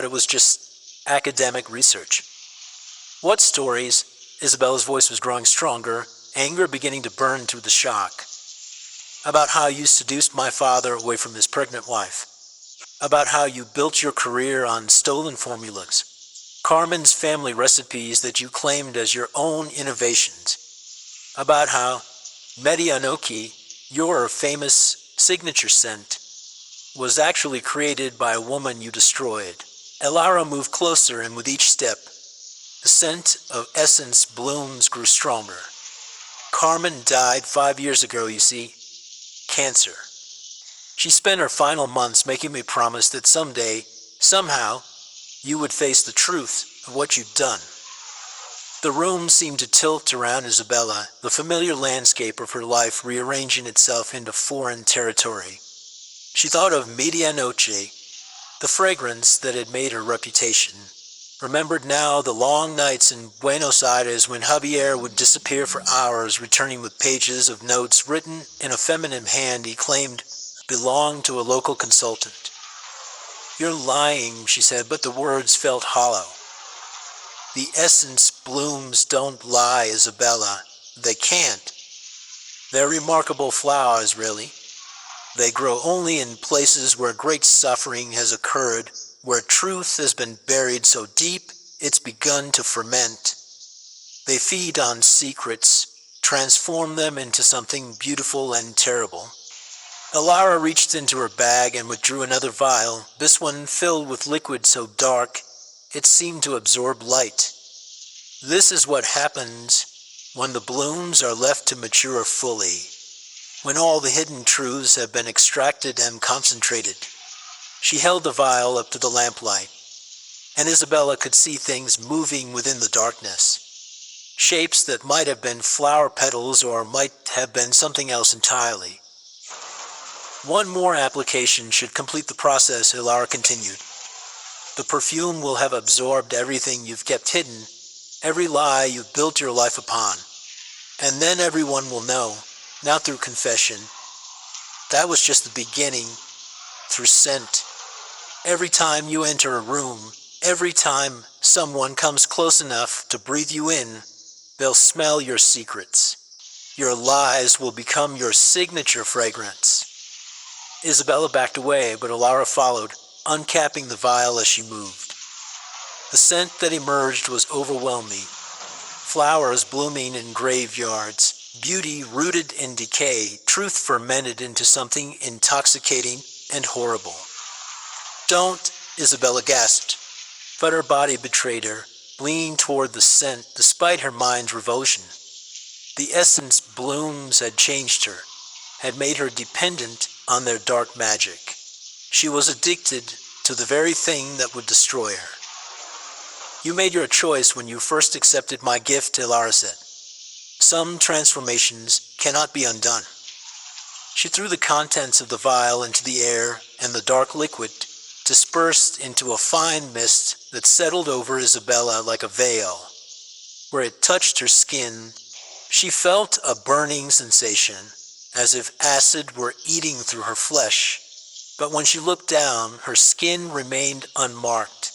it was just academic research." "What stories?" Isabella's voice was growing stronger, anger beginning to burn through the shock. "About how you seduced my father away from his pregnant wife. About how you built your career on stolen formulas, Carmen's family recipes that you claimed as your own innovations. About how Medianoki, your famous signature scent, was actually created by a woman you destroyed." Ilara moved closer, and with each step, the scent of essence blooms grew stronger. "Carmen died 5 years ago, you see. Cancer. She spent her final months making me promise that someday, somehow, you would face the truth of what you'd done. The room seemed to tilt around Isabella, the familiar landscape of her life rearranging itself into foreign territory. She thought of medianoche, the fragrance that had made her reputation. Remembered now the long nights in Buenos Aires when Javier would disappear for hours, returning with pages of notes written in a feminine hand he claimed belonged to a local consultant. "You're lying," she said, but the words felt hollow. "The essence blooms don't lie, Isabella. They can't. They're remarkable flowers, really. They grow only in places where great suffering has occurred, where truth has been buried so deep it's begun to ferment. They feed on secrets, transform them into something beautiful and terrible." Alara reached into her bag and withdrew another vial, this one filled with liquid so dark it seemed to absorb light. "This is what happens when the blooms are left to mature fully, when all the hidden truths have been extracted and concentrated." She held the vial up to the lamplight, and Isabella could see things moving within the darkness. Shapes that might have been flower petals or might have been something else entirely. "One more application should complete the process," Hilara continued. "The perfume will have absorbed everything you've kept hidden, every lie you've built your life upon. And then everyone will know, now through confession. That was just the beginning, through scent. Every time you enter a room, every time someone comes close enough to breathe you in, they'll smell your secrets. Your lies will become your signature fragrance." Isabella backed away, but Alara followed, uncapping the vial as she moved. The scent that emerged was overwhelming. Flowers blooming in graveyards, beauty rooted in decay, truth fermented into something intoxicating and horrible. "Don't," Isabella gasped, but her body betrayed her, leaning toward the scent despite her mind's revulsion. The essence blooms had changed her, had made her dependent on their dark magic. She was addicted to the very thing that would destroy her. "You made your choice when you first accepted my gift," Hilara said. "Some transformations cannot be undone." She threw the contents of the vial into the air, and the dark liquid dispersed into a fine mist that settled over Isabella like a veil. Where it touched her skin, she felt a burning sensation, as if acid were eating through her flesh. But when she looked down, her skin remained unmarked,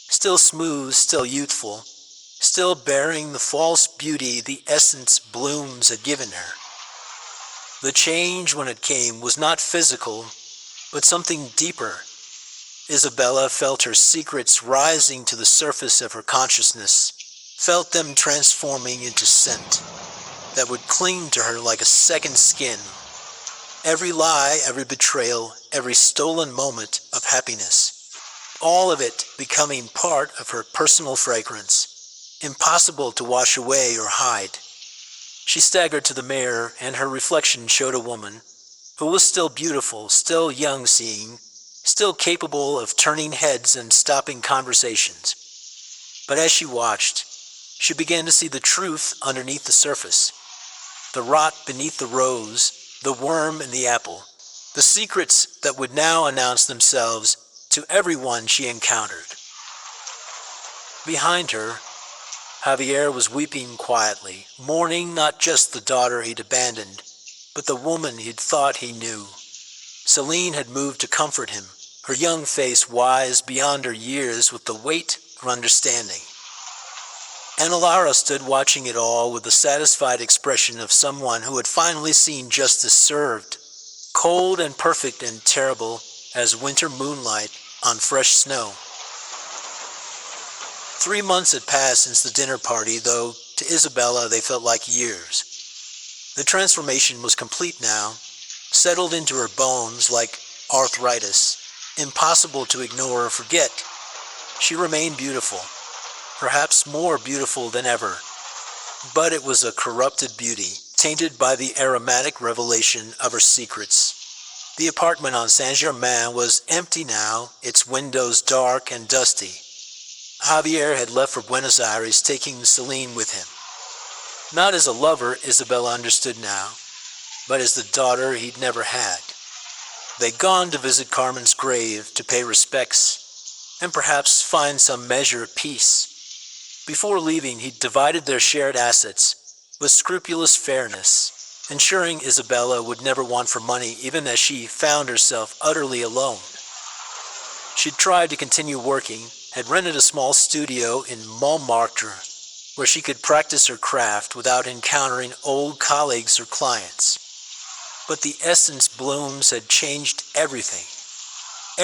still smooth, still youthful, still bearing the false beauty the essence blooms had given her. The change, when it came, was not physical, but something deeper. Isabella felt her secrets rising to the surface of her consciousness, felt them transforming into scent that would cling to her like a second skin. Every lie, every betrayal, every stolen moment of happiness, all of it becoming part of her personal fragrance, impossible to wash away or hide. She staggered to the mirror, and her reflection showed a woman who was still beautiful, still young-seeing, still capable of turning heads and stopping conversations. But as she watched, she began to see the truth underneath the surface, the rot beneath the rose, the worm in the apple, the secrets that would now announce themselves to everyone she encountered. Behind her, Javier was weeping quietly, mourning not just the daughter he'd abandoned, but the woman he'd thought he knew. Celine had moved to comfort him, her young face wise beyond her years with the weight of understanding. And Alara stood watching it all with the satisfied expression of someone who had finally seen justice served, cold and perfect and terrible as winter moonlight on fresh snow. 3 months had passed since the dinner party, though to Isabella they felt like years. The transformation was complete now, settled into her bones like arthritis, impossible to ignore or forget. She remained beautiful, perhaps more beautiful than ever, but it was a corrupted beauty, tainted by the aromatic revelation of her secrets. The apartment on Saint-Germain was empty now, its windows dark and dusty. Javier had left for Buenos Aires, taking Celine with him. Not as a lover, Isabella understood now, but as the daughter he'd never had. They'd gone to visit Carmen's grave, to pay respects, and perhaps find some measure of peace. Before leaving, he'd divided their shared assets with scrupulous fairness, ensuring Isabella would never want for money even as she found herself utterly alone. She'd tried to continue working, had rented a small studio in Montmartre where she could practice her craft without encountering old colleagues or clients. But the essence blooms had changed everything.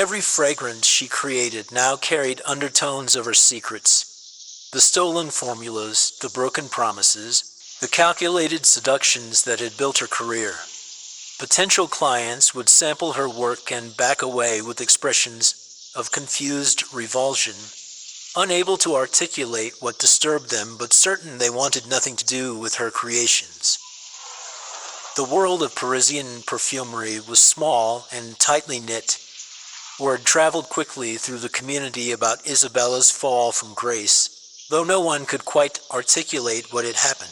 Every fragrance she created now carried undertones of her secrets, the stolen formulas, the broken promises, the calculated seductions that had built her career. Potential clients would sample her work and back away with expressions of confused revulsion, unable to articulate what disturbed them, but certain they wanted nothing to do with her creations. The world of Parisian perfumery was small and tightly knit. Word traveled quickly through the community about Isabella's fall from grace, though no one could quite articulate what had happened.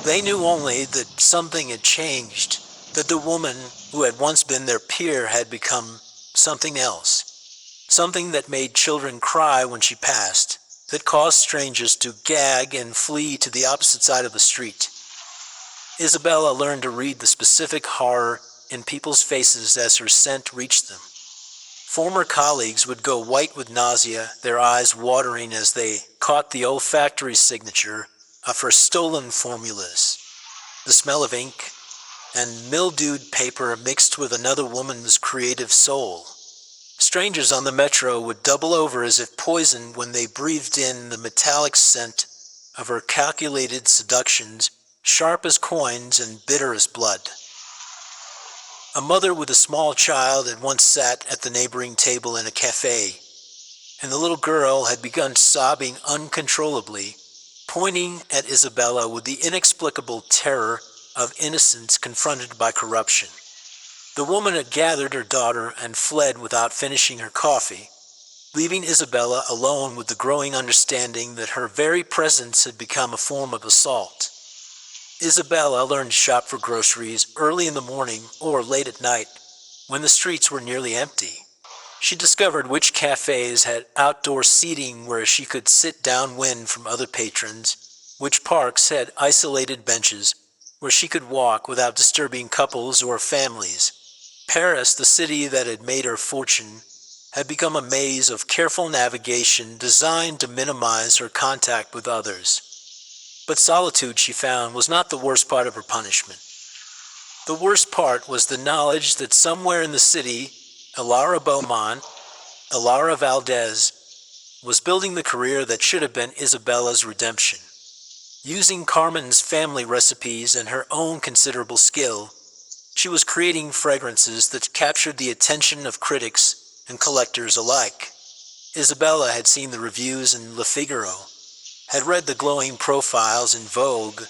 They knew only that something had changed, that the woman who had once been their peer had become something else, something that made children cry when she passed, that caused strangers to gag and flee to the opposite side of the street. Isabella learned to read the specific horror in people's faces as her scent reached them. Former colleagues would go white with nausea, their eyes watering as they caught the olfactory signature of her stolen formulas, the smell of ink and mildewed paper mixed with another woman's creative soul. Strangers on the metro would double over as if poisoned when they breathed in the metallic scent of her calculated seductions, sharp as coins and bitter as blood. A mother with a small child had once sat at the neighboring table in a cafe, and the little girl had begun sobbing uncontrollably, pointing at Isabella with the inexplicable terror of innocence confronted by corruption. The woman had gathered her daughter and fled without finishing her coffee, leaving Isabella alone with the growing understanding that her very presence had become a form of assault. Isabella learned to shop for groceries early in the morning or late at night, when the streets were nearly empty. She discovered which cafes had outdoor seating where she could sit downwind from other patrons, which parks had isolated benches where she could walk without disturbing couples or families. Paris, the city that had made her fortune, had become a maze of careful navigation designed to minimize her contact with others. But solitude, she found, was not the worst part of her punishment. The worst part was the knowledge that somewhere in the city, Ilara Beaumont, Ilara Valdez, was building the career that should have been Isabella's redemption. Using Carmen's family recipes and her own considerable skill, she was creating fragrances that captured the attention of critics and collectors alike. Isabella had seen the reviews in Le Figaro, had read the glowing profiles in Vogue.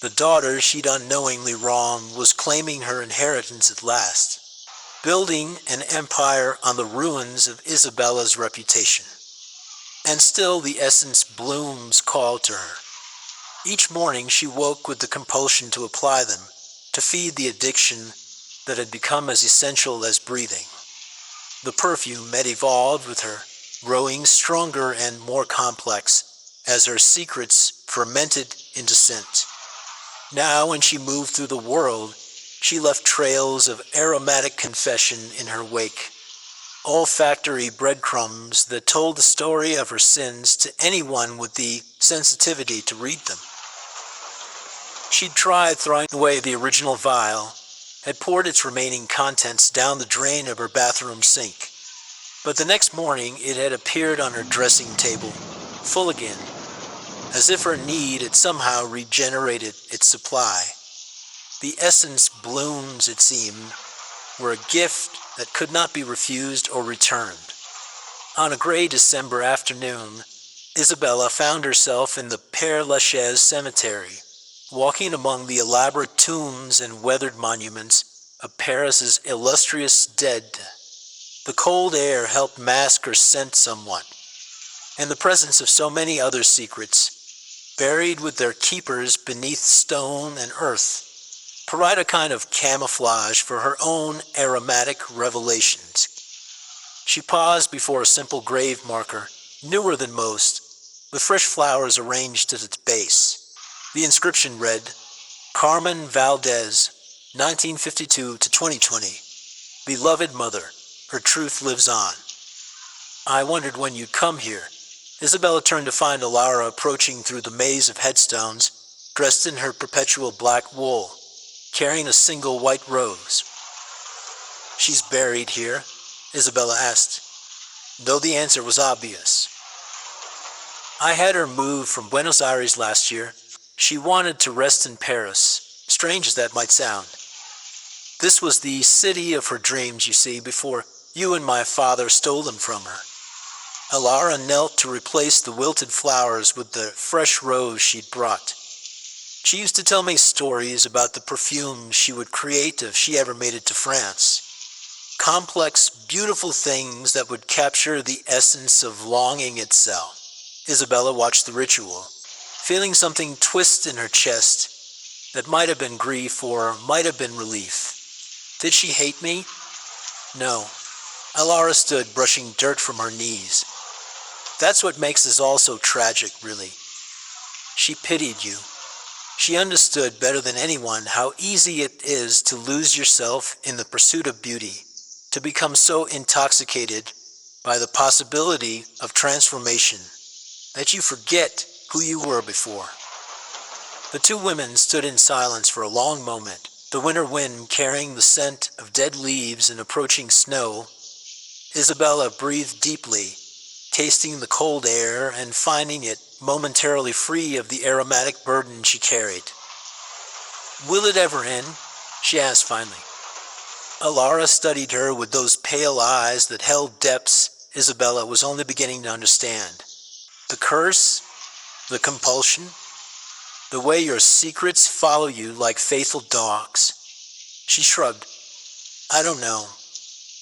The daughter she'd unknowingly wronged was claiming her inheritance at last, building an empire on the ruins of Isabella's reputation. And still the essence blooms called to her. Each morning she woke with the compulsion to apply them, to feed the addiction that had become as essential as breathing. The perfume had evolved with her, growing stronger and more complex as her secrets fermented into scent. Now, when she moved through the world, she left trails of aromatic confession in her wake, olfactory breadcrumbs that told the story of her sins to anyone with the sensitivity to read them. She'd tried throwing away the original vial, had poured its remaining contents down the drain of her bathroom sink, but the next morning it had appeared on her dressing table, full again, as if her need had somehow regenerated its supply. The essence blooms, it seemed, were a gift that could not be refused or returned. On a gray December afternoon, Isabella found herself in the Père Lachaise cemetery, walking among the elaborate tombs and weathered monuments, of Paris's illustrious dead. The cold air helped mask her scent somewhat, and the presence of so many other secrets, buried with their keepers beneath stone and earth, provide a kind of camouflage for her own aromatic revelations. She paused before a simple grave marker, newer than most, with fresh flowers arranged at its base. The inscription read, Carmen Valdez, 1952 to 2020. Beloved mother, her truth lives on. I wondered when you'd come here. Isabella turned to find Alara approaching through the maze of headstones, dressed in her perpetual black wool, carrying a single white rose. She's buried here? Isabella asked, though the answer was obvious. I had her moved from Buenos Aires last year. She wanted to rest in Paris, strange as that might sound. This was the city of her dreams, you see, before you and my father stole them from her. Alara knelt to replace the wilted flowers with the fresh rose she'd brought. She used to tell me stories about the perfume she would create if she ever made it to France. Complex, beautiful things that would capture the essence of longing itself. Isabella watched the ritual, feeling something twist in her chest that might have been grief or might have been relief. Did she hate me? No. Alara stood brushing dirt from her knees. That's what makes this all so tragic, really. She pitied you. She understood better than anyone how easy it is to lose yourself in the pursuit of beauty, to become so intoxicated by the possibility of transformation that you forget who you were before. The two women stood in silence for a long moment, the winter wind carrying the scent of dead leaves and approaching snow. Isabella breathed deeply, tasting the cold air and finding it momentarily free of the aromatic burden she carried. Will it ever end? She asked finally. Alara studied her with those pale eyes that held depths Isabella was only beginning to understand. The curse, the compulsion, the way your secrets follow you like faithful dogs. She shrugged. I don't know.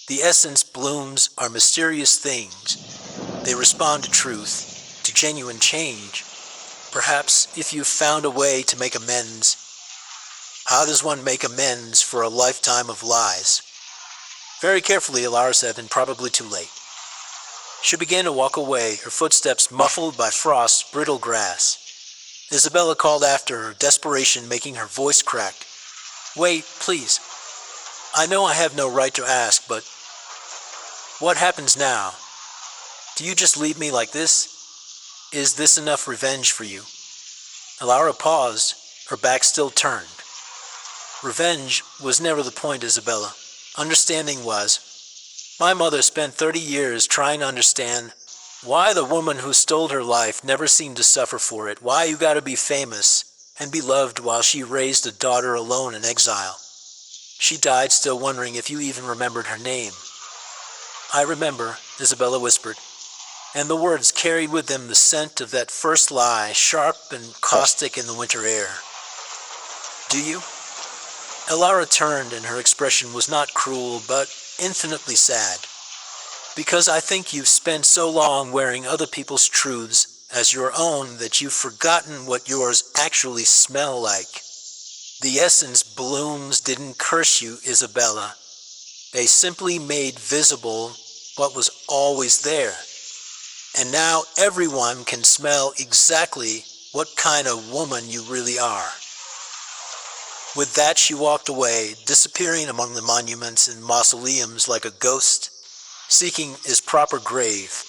The essence blooms are mysterious things. They respond to truth, to genuine change. Perhaps if you've found a way to make amends. How does one make amends for a lifetime of lies? Very carefully, Alara said, and probably too late. She began to walk away, her footsteps muffled by frost's brittle grass. Isabella called after her, desperation making her voice crack. Wait, please. I know I have no right to ask, but what happens now? Do you just leave me like this? Is this enough revenge for you? Alara paused, her back still turned. Revenge was never the point, Isabella. Understanding was. My mother spent 30 years trying to understand why the woman who stole her life never seemed to suffer for it, why you gotta be famous and be loved while she raised a daughter alone in exile. She died still wondering if you even remembered her name. I remember, Isabella whispered, and the words carried with them the scent of that first lie, sharp and caustic in the winter air. Do you? Alara turned, and her expression was not cruel, but infinitely sad. Because I think you've spent so long wearing other people's truths as your own that you've forgotten what yours actually smell like. The essence blooms didn't curse you, Isabella. They simply made visible what was always there. And now everyone can smell exactly what kind of woman you really are. With that, she walked away, disappearing among the monuments and mausoleums like a ghost, seeking his proper grave.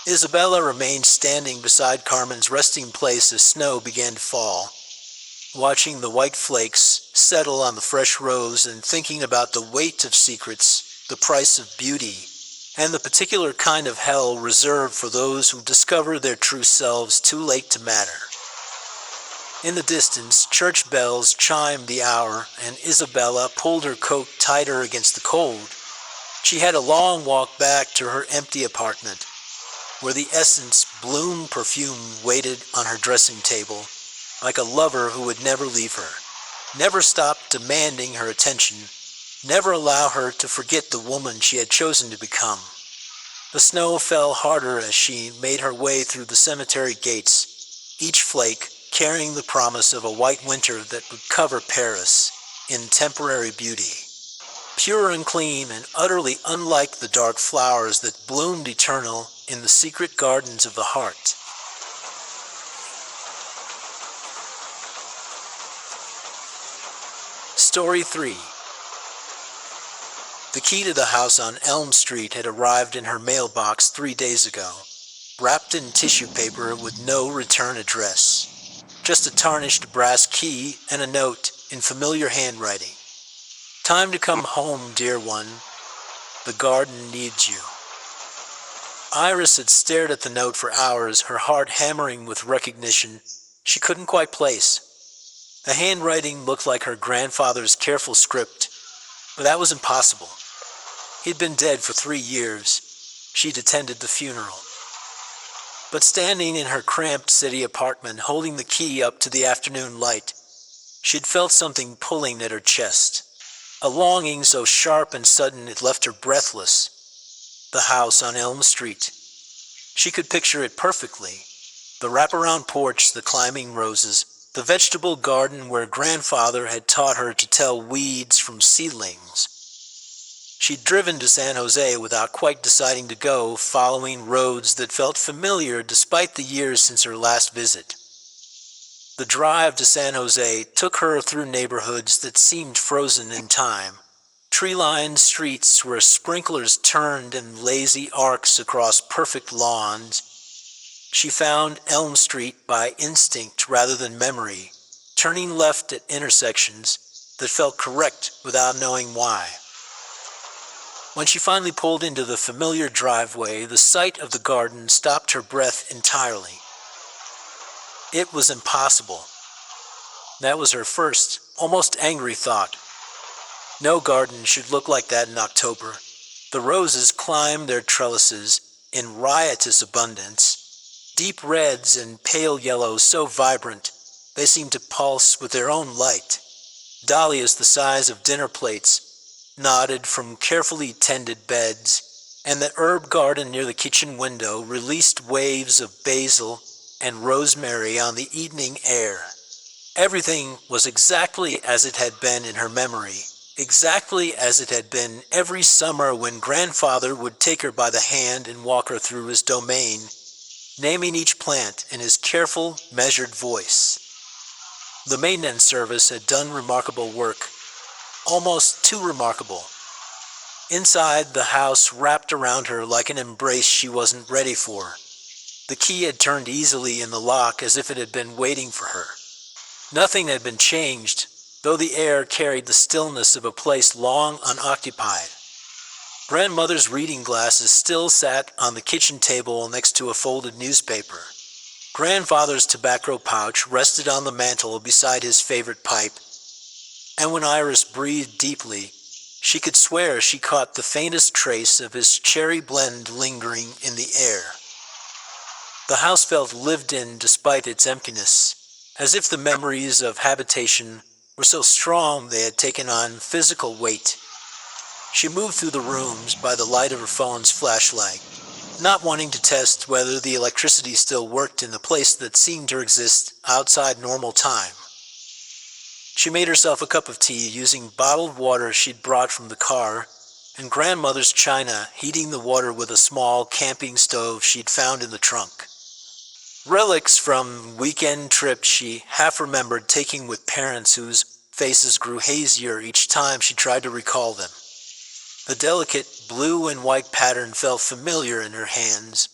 Isabella remained standing beside Carmen's resting place as snow began to fall, watching the white flakes settle on the fresh rose and thinking about the weight of secrets, the price of beauty, and the particular kind of hell reserved for those who discover their true selves too late to matter. In the distance, church bells chimed the hour, and Isabella pulled her coat tighter against the cold. She had a long walk back to her empty apartment, where the essence bloom perfume waited on her dressing table, like a lover who would never leave her, never stop demanding her attention, Never allow her to forget the woman she had chosen to become. The snow fell harder as she made her way through the cemetery gates, each flake carrying the promise of a white winter that would cover Paris in temporary beauty. Pure and clean and utterly unlike the dark flowers that bloomed eternal in the secret gardens of the heart. Story 3. The key to the house on Elm Street had arrived in her mailbox 3 days ago, wrapped in tissue paper with no return address. Just a tarnished brass key and a note in familiar handwriting. Time to come home, dear one. The garden needs you. Iris had stared at the note for hours, her heart hammering with recognition she couldn't quite place. The handwriting looked like her grandfather's careful script, but that was impossible. He'd been dead for 3 years. She'd attended the funeral. But standing in her cramped city apartment, holding the key up to the afternoon light, she'd felt something pulling at her chest. A longing so sharp and sudden it left her breathless. The house on Elm Street. She could picture it perfectly. The wraparound porch, the climbing roses, the vegetable garden where grandfather had taught her to tell weeds from seedlings. She'd driven to San Jose without quite deciding to go, following roads that felt familiar despite the years since her last visit. The drive to San Jose took her through neighborhoods that seemed frozen in time. Tree-lined streets where sprinklers turned in lazy arcs across perfect lawns. She found Elm Street by instinct rather than memory, turning left at intersections that felt correct without knowing why. When she finally pulled into the familiar driveway, the sight of the garden stopped her breath entirely. It was impossible. That was her first, almost angry thought. No garden should look like that in October. The roses climbed their trellises in riotous abundance, deep reds and pale yellows so vibrant they seemed to pulse with their own light. Dahlias the size of dinner plates nodded from carefully tended beds, and the herb garden near the kitchen window released waves of basil and rosemary on the evening air. Everything was exactly as it had been in her memory, exactly as it had been every summer when grandfather would take her by the hand and walk her through his domain, naming each plant in his careful, measured voice. The maintenance service had done remarkable work, almost too remarkable. Inside, the house wrapped around her like an embrace she wasn't ready for. The key had turned easily in the lock as if it had been waiting for her. Nothing had been changed, though the air carried the stillness of a place long unoccupied. Grandmother's reading glasses still sat on the kitchen table next to a folded newspaper. Grandfather's tobacco pouch rested on the mantel beside his favorite pipe, and when Iris breathed deeply, she could swear she caught the faintest trace of his cherry blend lingering in the air. The house felt lived in despite its emptiness, as if the memories of habitation were so strong they had taken on physical weight. She moved through the rooms by the light of her phone's flashlight, not wanting to test whether the electricity still worked in the place that seemed to exist outside normal time. She made herself a cup of tea using bottled water she'd brought from the car, and grandmother's china, heating the water with a small camping stove she'd found in the trunk. Relics from weekend trips she half remembered taking with parents whose faces grew hazier each time she tried to recall them. The delicate blue and white pattern felt familiar in her hands,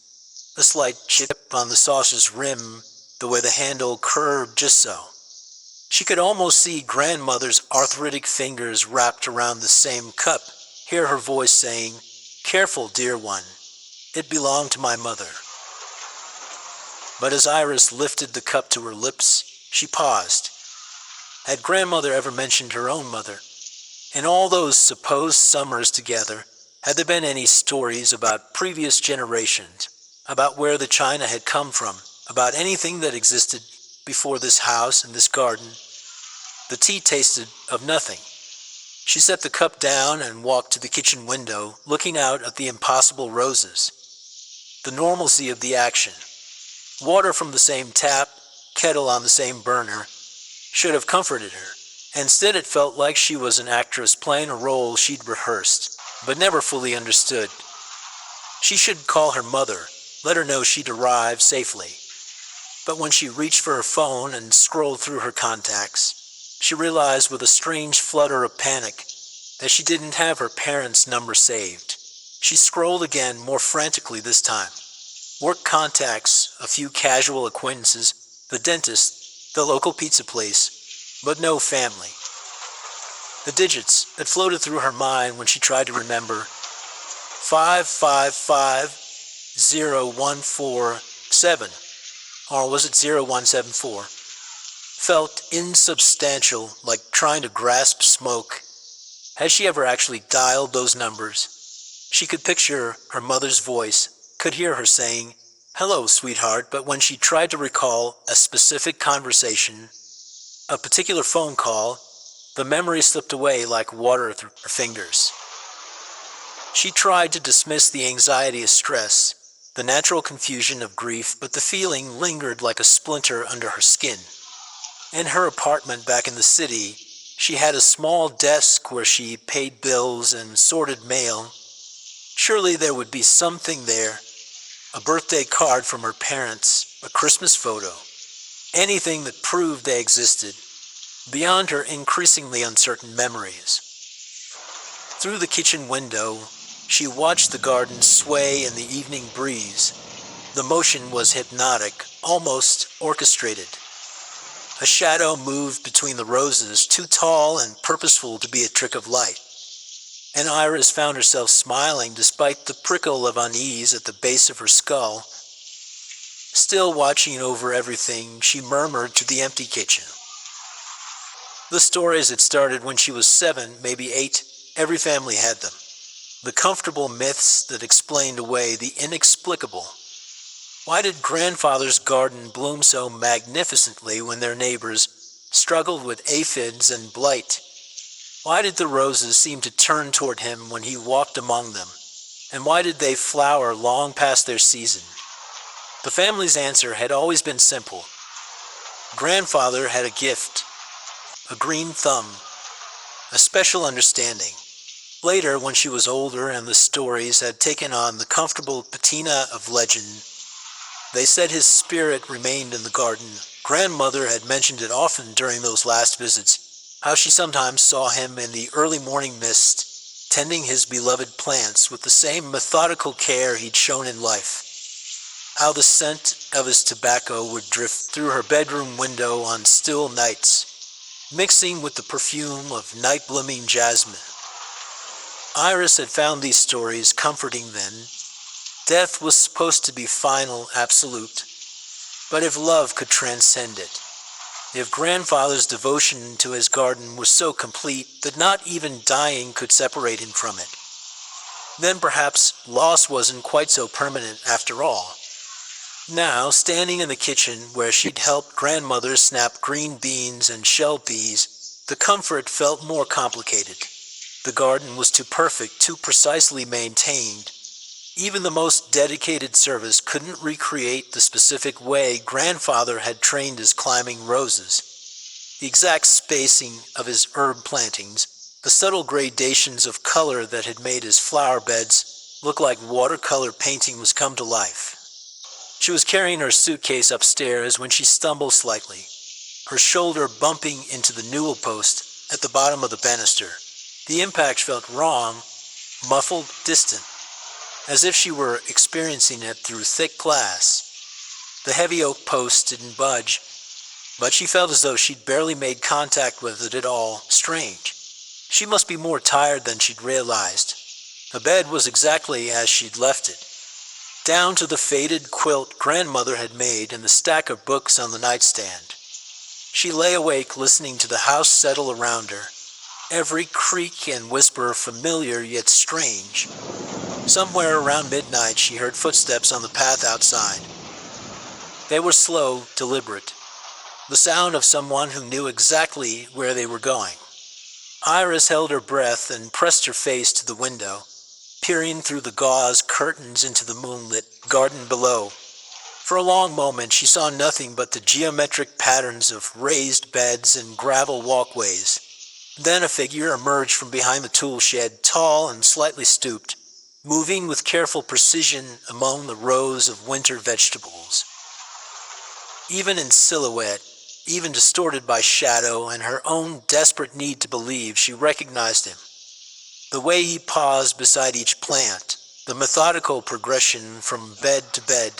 a slight chip on the saucer's rim, the way the handle curved just so. She could almost see grandmother's arthritic fingers wrapped around the same cup, hear her voice saying, "Careful, dear one, it belonged to my mother." But as Iris lifted the cup to her lips, she paused. Had grandmother ever mentioned her own mother? In all those supposed summers together, had there been any stories about previous generations, about where the china had come from, about anything that existed before this house and this garden? The tea tasted of nothing. She set the cup down and walked to the kitchen window, looking out at the impossible roses. The normalcy of the action. Water from the same tap, kettle on the same burner, should have comforted her. Instead, it felt like she was an actress playing a role she'd rehearsed, but never fully understood. She should call her mother, let her know she'd arrived safely. But when she reached for her phone and scrolled through her contacts, she realized with a strange flutter of panic that she didn't have her parents' number saved. She scrolled again, more frantically this time. Work contacts, a few casual acquaintances, the dentist, the local pizza place, but no family. The digits that floated through her mind when she tried to remember 5550147, or was it 0174, felt insubstantial, like trying to grasp smoke. Had she ever actually dialed those numbers? She could picture her mother's voice, could hear her saying, "Hello, sweetheart," but when she tried to recall a specific conversation, a particular phone call, the memory slipped away like water through her fingers. She tried to dismiss the anxiety of stress, the natural confusion of grief, but the feeling lingered like a splinter under her skin. In her apartment back in the city, she had a small desk where she paid bills and sorted mail. Surely there would be something there, a birthday card from her parents, a Christmas photo, anything that proved they existed, beyond her increasingly uncertain memories. Through the kitchen window, she watched the garden sway in the evening breeze. The motion was hypnotic, almost orchestrated. A shadow moved between the roses, too tall and purposeful to be a trick of light. And Iris found herself smiling despite the prickle of unease at the base of her skull. Still watching over everything, she murmured to the empty kitchen. The stories had started when she was 7, maybe 8. Every family had them. The comfortable myths that explained away the inexplicable. Why did grandfather's garden bloom so magnificently when their neighbors struggled with aphids and blight? Why did the roses seem to turn toward him when he walked among them? And why did they flower long past their season? The family's answer had always been simple. Grandfather had a gift, a green thumb, a special understanding. Later, when she was older and the stories had taken on the comfortable patina of legend, they said his spirit remained in the garden. Grandmother had mentioned it often during those last visits, how she sometimes saw him in the early morning mist, tending his beloved plants with the same methodical care he'd shown in life. How the scent of his tobacco would drift through her bedroom window on still nights, mixing with the perfume of night-blooming jasmine. Iris had found these stories comforting then. Death was supposed to be final, absolute. But if love could transcend it, if grandfather's devotion to his garden was so complete that not even dying could separate him from it, then perhaps loss wasn't quite so permanent after all. Now, standing in the kitchen where she'd helped grandmother snap green beans and shell peas, the comfort felt more complicated. The garden was too perfect, too precisely maintained. Even the most dedicated service couldn't recreate the specific way grandfather had trained his climbing roses. The exact spacing of his herb plantings, the subtle gradations of color that had made his flower beds look like watercolor paintings come to life. She was carrying her suitcase upstairs when she stumbled slightly, her shoulder bumping into the newel post at the bottom of the banister. The impact felt wrong, muffled, distant, as if she were experiencing it through thick glass. The heavy oak post didn't budge, but she felt as though she'd barely made contact with it at all. Strange. She must be more tired than she'd realized. The bed was exactly as she'd left it, down to the faded quilt grandmother had made and the stack of books on the nightstand. She lay awake listening to the house settle around her, every creak and whisper familiar yet strange. Somewhere around midnight she heard footsteps on the path outside. They were slow, deliberate, the sound of someone who knew exactly where they were going. Iris held her breath and pressed her face to the window, peering through the gauze curtains into the moonlit garden below. For a long moment she saw nothing but the geometric patterns of raised beds and gravel walkways. Then a figure emerged from behind the tool shed, tall and slightly stooped, moving with careful precision among the rows of winter vegetables. Even in silhouette, even distorted by shadow and her own desperate need to believe, she recognized him. The way he paused beside each plant, the methodical progression from bed to bed,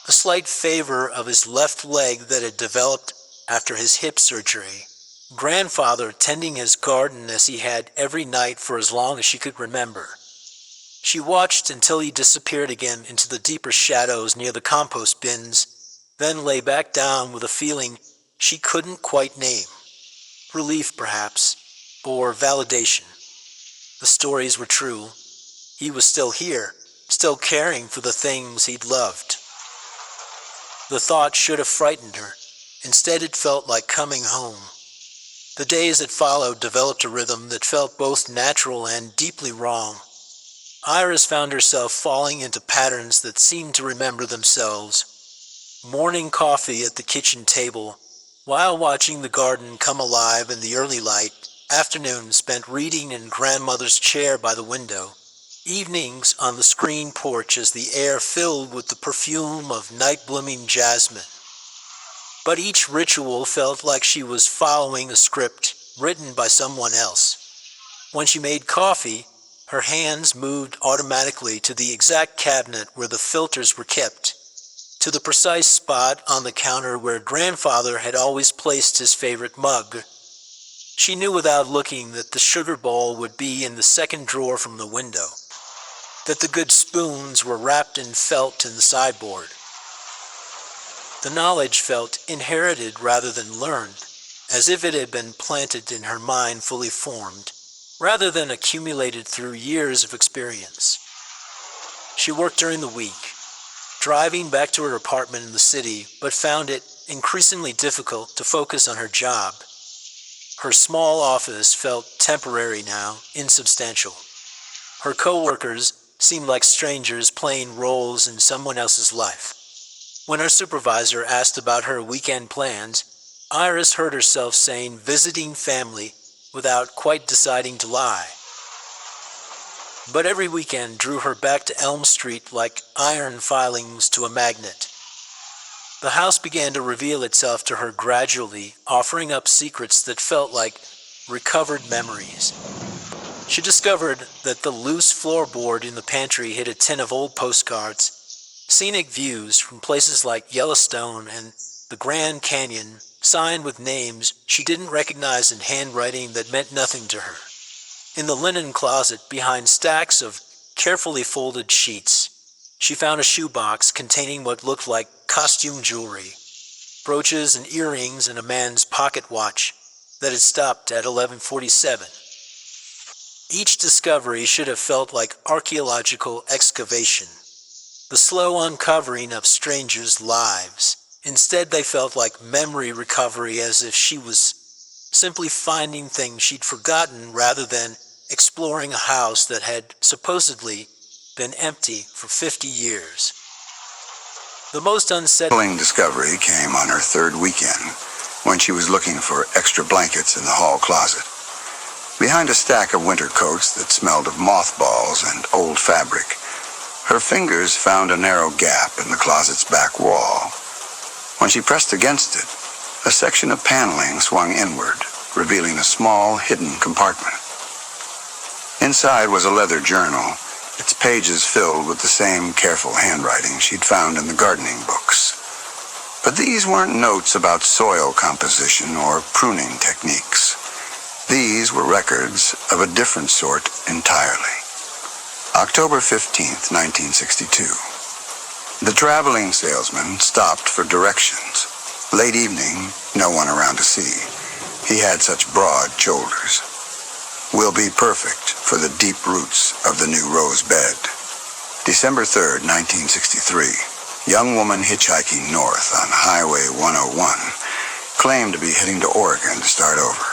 a slight favor of his left leg that had developed after his hip surgery. Grandfather tending his garden as he had every night for as long as she could remember. She watched until he disappeared again into the deeper shadows near the compost bins, then lay back down with a feeling she couldn't quite name. Relief, perhaps, or validation. The stories were true. He was still here, still caring for the things he'd loved. The thought should have frightened her. Instead, it felt like coming home. The days that followed developed a rhythm that felt both natural and deeply wrong. Iris found herself falling into patterns that seemed to remember themselves. Morning coffee at the kitchen table, while watching the garden come alive in the early light. Afternoons spent reading in grandmother's chair by the window. Evenings on the screen porch as the air filled with the perfume of night-blooming jasmine. But each ritual felt like she was following a script written by someone else. When she made coffee, her hands moved automatically to the exact cabinet where the filters were kept, to the precise spot on the counter where grandfather had always placed his favorite mug. She knew without looking that the sugar bowl would be in the second drawer from the window, that the good spoons were wrapped in felt in the sideboard. The knowledge felt inherited rather than learned, as if it had been planted in her mind fully formed, rather than accumulated through years of experience. She worked during the week, driving back to her apartment in the city, but found it increasingly difficult to focus on her job. Her small office felt temporary now, insubstantial. Her co-workers seemed like strangers playing roles in someone else's life. When her supervisor asked about her weekend plans, Iris heard herself saying visiting family without quite deciding to lie. But every weekend drew her back to Elm Street like iron filings to a magnet. The house began to reveal itself to her gradually, offering up secrets that felt like recovered memories. She discovered that the loose floorboard in the pantry hid a tin of old postcards, scenic views from places like Yellowstone and the Grand Canyon, signed with names she didn't recognize in handwriting that meant nothing to her. In the linen closet behind stacks of carefully folded sheets, she found a shoebox containing what looked like costume jewelry, brooches and earrings and a man's pocket watch that had stopped at 11:47. Each discovery should have felt like archaeological excavation, the slow uncovering of strangers' lives. Instead, they felt like memory recovery, as if she was simply finding things she'd forgotten rather than exploring a house that had supposedly been empty for 50 years. The most unsettling discovery came on her third weekend, when she was looking for extra blankets in the hall closet. Behind a stack of winter coats that smelled of mothballs and old fabric, her fingers found a narrow gap in the closet's back wall. When she pressed against it, a section of paneling swung inward, revealing a small, hidden compartment. Inside was a leather journal, its pages filled with the same careful handwriting she'd found in the gardening books. But these weren't notes about soil composition or pruning techniques. These were records of a different sort entirely. October 15th, 1962. The traveling salesman stopped for directions. Late evening, no one around to see. He had such broad shoulders. Will be perfect for the deep roots of the new rose bed. December 3rd, 1963. Young woman hitchhiking north on Highway 101 claimed to be heading to Oregon to start over.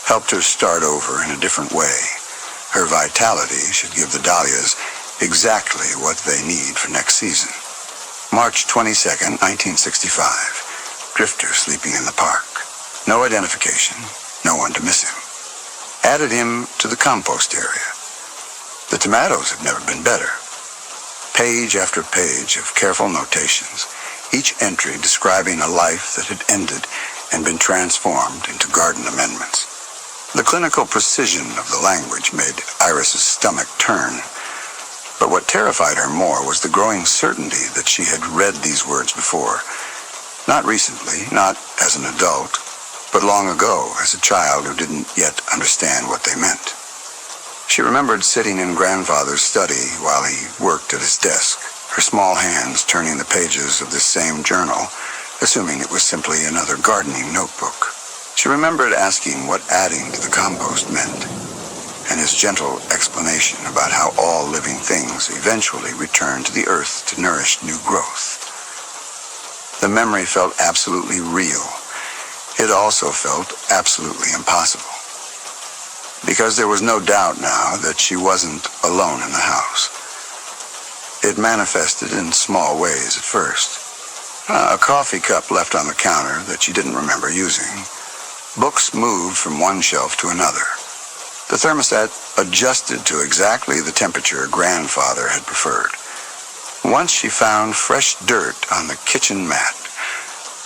helped her start over in a different way. Her vitality should give the dahlias exactly what they need for next season. March 22nd, 1965. Drifter sleeping in the park. No identification, no one to miss him. Added him to the compost area. The tomatoes have never been better. Page after page of careful notations, each entry describing a life that had ended and been transformed into garden amendments. The clinical precision of the language made Iris's stomach turn. But what terrified her more was the growing certainty that she had read these words before. Not recently, not as an adult, but long ago as a child who didn't yet understand what they meant. She remembered sitting in grandfather's study while he worked at his desk, her small hands turning the pages of this same journal, assuming it was simply another gardening notebook. She remembered asking what adding to the compost meant, and his gentle explanation about how all living things eventually return to the earth to nourish new growth. The memory felt absolutely real. It also felt absolutely impossible. Because there was no doubt now that she wasn't alone in the house. It manifested in small ways at first. A coffee cup left on the counter that she didn't remember using. Books moved from one shelf to another. The thermostat adjusted to exactly the temperature grandfather had preferred. Once she found fresh dirt on the kitchen mat,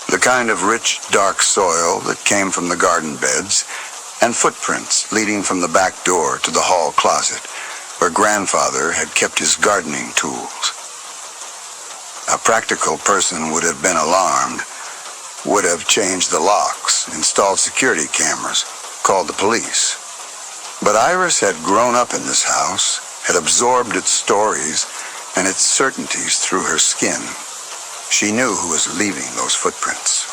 the kind of rich, dark soil that came from the garden beds, and footprints leading from the back door to the hall closet, where grandfather had kept his gardening tools. A practical person would have been alarmed, would have changed the locks, installed security cameras, called the police. But Iris had grown up in this house, had absorbed its stories and its certainties through her skin. She knew who was leaving those footprints.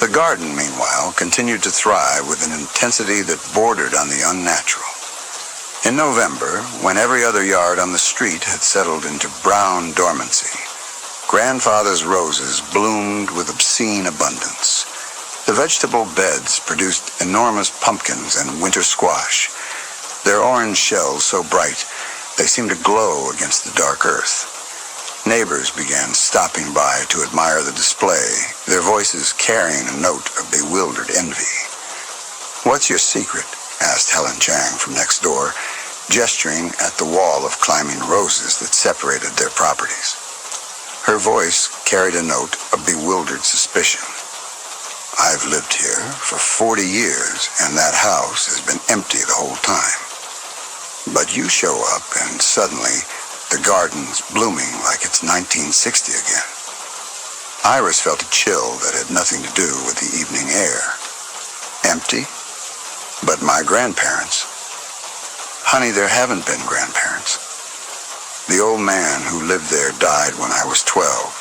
The garden, meanwhile, continued to thrive with an intensity that bordered on the unnatural. In November, when every other yard on the street had settled into brown dormancy, grandfather's roses bloomed with obscene abundance. The vegetable beds produced enormous pumpkins and winter squash, their orange shells so bright they seemed to glow against the dark earth. Neighbors began stopping by to admire the display, their voices carrying a note of bewildered envy. "What's your secret?" asked Helen Chang from next door, gesturing at the wall of climbing roses that separated their properties. Her voice carried a note of bewildered suspicion. "I've lived here for 40 years, and that house has been empty the whole time. But you show up, and suddenly the garden's blooming like it's 1960 again." Iris felt a chill that had nothing to do with the evening air. Empty? But my grandparents. Honey, there haven't been grandparents. The old man who lived there died when I was 12.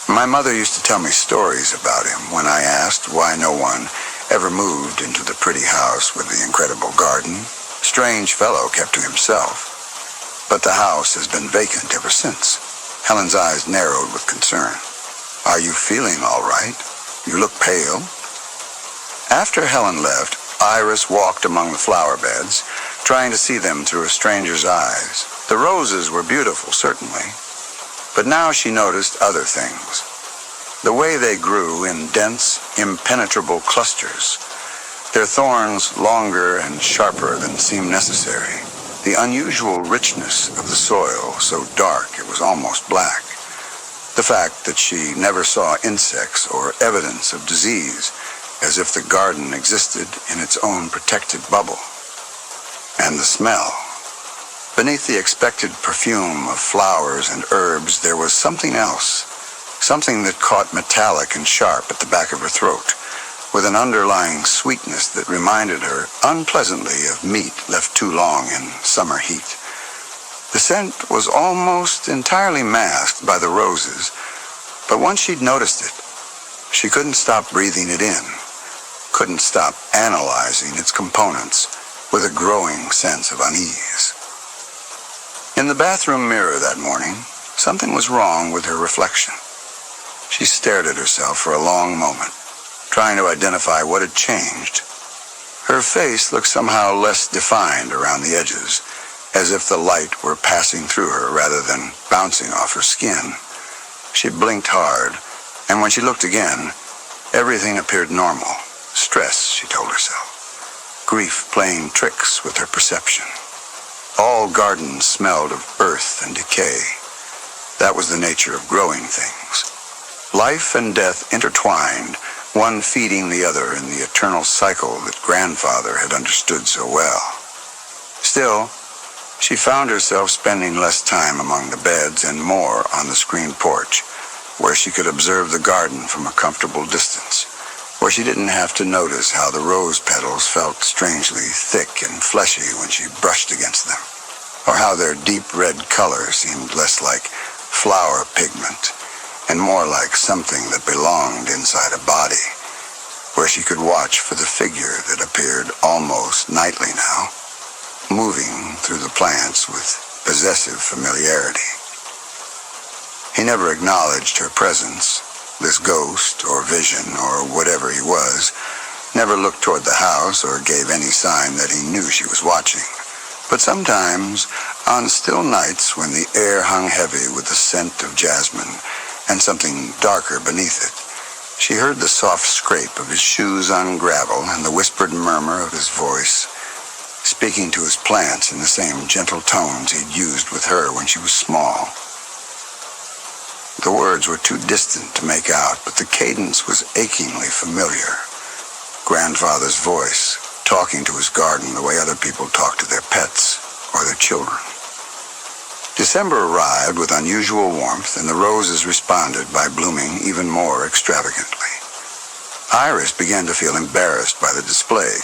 My mother used to tell me stories about him when I asked why no one ever moved into the pretty house with the incredible garden. Strange fellow kept to himself. But the house has been vacant ever since. Helen's eyes narrowed with concern. "Are you feeling all right? You look pale." After Helen left, Iris walked among the flower beds, trying to see them through a stranger's eyes. The roses were beautiful, certainly. But now she noticed other things. The way they grew in dense, impenetrable clusters, their thorns longer and sharper than seemed necessary. The unusual richness of the soil, so dark it was almost black. The fact that she never saw insects or evidence of disease, as if the garden existed in its own protected bubble. And the smell. Beneath the expected perfume of flowers and herbs, there was something else, something that caught metallic and sharp at the back of her throat, with an underlying sweetness that reminded her unpleasantly of meat left too long in summer heat. The scent was almost entirely masked by the roses, but once she'd noticed it, she couldn't stop breathing it in, couldn't stop analyzing its components with a growing sense of unease. In the bathroom mirror that morning, something was wrong with her reflection. She stared at herself for a long moment, trying to identify what had changed. Her face looked somehow less defined around the edges, as if the light were passing through her rather than bouncing off her skin. She blinked hard, and when she looked again, everything appeared normal. Stress, she told herself. Grief playing tricks with her perception. All gardens smelled of earth and decay. That was the nature of growing things. Life and death intertwined, one feeding the other in the eternal cycle that Grandfather had understood so well. Still, she found herself spending less time among the beds and more on the screened porch, where she could observe the garden from a comfortable distance, where she didn't have to notice how the rose petals felt strangely thick and fleshy when she brushed against them, or how their deep red color seemed less like flower pigment and more like something that belonged inside a body, where she could watch for the figure that appeared almost nightly now, moving through the plants with possessive familiarity. He never acknowledged her presence. This ghost or vision or whatever he was never looked toward the house or gave any sign that he knew she was watching. But sometimes, on still nights when the air hung heavy with the scent of jasmine and something darker beneath it, she heard the soft scrape of his shoes on gravel and the whispered murmur of his voice, speaking to his plants in the same gentle tones he'd used with her when she was small. The words were too distant to make out, but the cadence was achingly familiar. Grandfather's voice, talking to his garden the way other people talk to their pets or their children. December arrived with unusual warmth, and the roses responded by blooming even more extravagantly. Iris began to feel embarrassed by the display,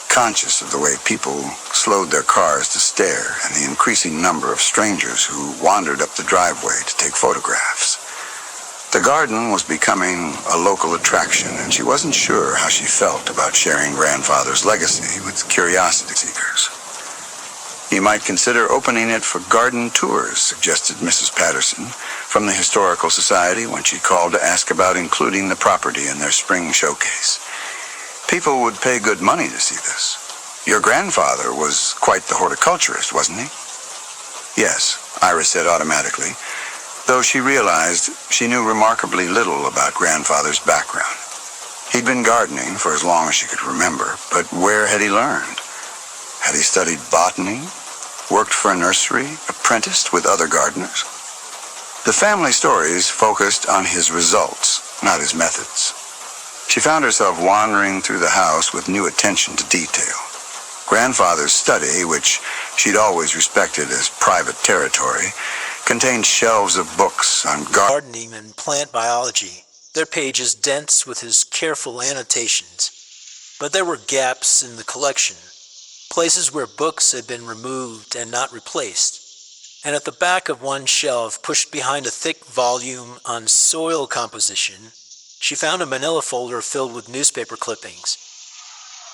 conscious of the way people slowed their cars to stare and the increasing number of strangers who wandered up the driveway to take photographs. The garden was becoming a local attraction, and she wasn't sure how she felt about sharing Grandfather's legacy with curiosity seekers. "You might consider opening it for garden tours," suggested Mrs. Patterson from the Historical Society when she called to ask about including the property in their spring showcase. "People would pay good money to see this. Your grandfather was quite the horticulturist, wasn't he?" "Yes," Iris said automatically, though she realized she knew remarkably little about Grandfather's background. He'd been gardening for as long as she could remember, but where had he learned? Had he studied botany, worked for a nursery, apprenticed with other gardeners? The family stories focused on his results, not his methods. She found herself wandering through the house with new attention to detail. Grandfather's study, which she'd always respected as private territory, contained shelves of books on gardening and plant biology, their pages dense with his careful annotations. But there were gaps in the collection, places where books had been removed and not replaced. And at the back of one shelf, pushed behind a thick volume on soil composition, she found a manila folder filled with newspaper clippings.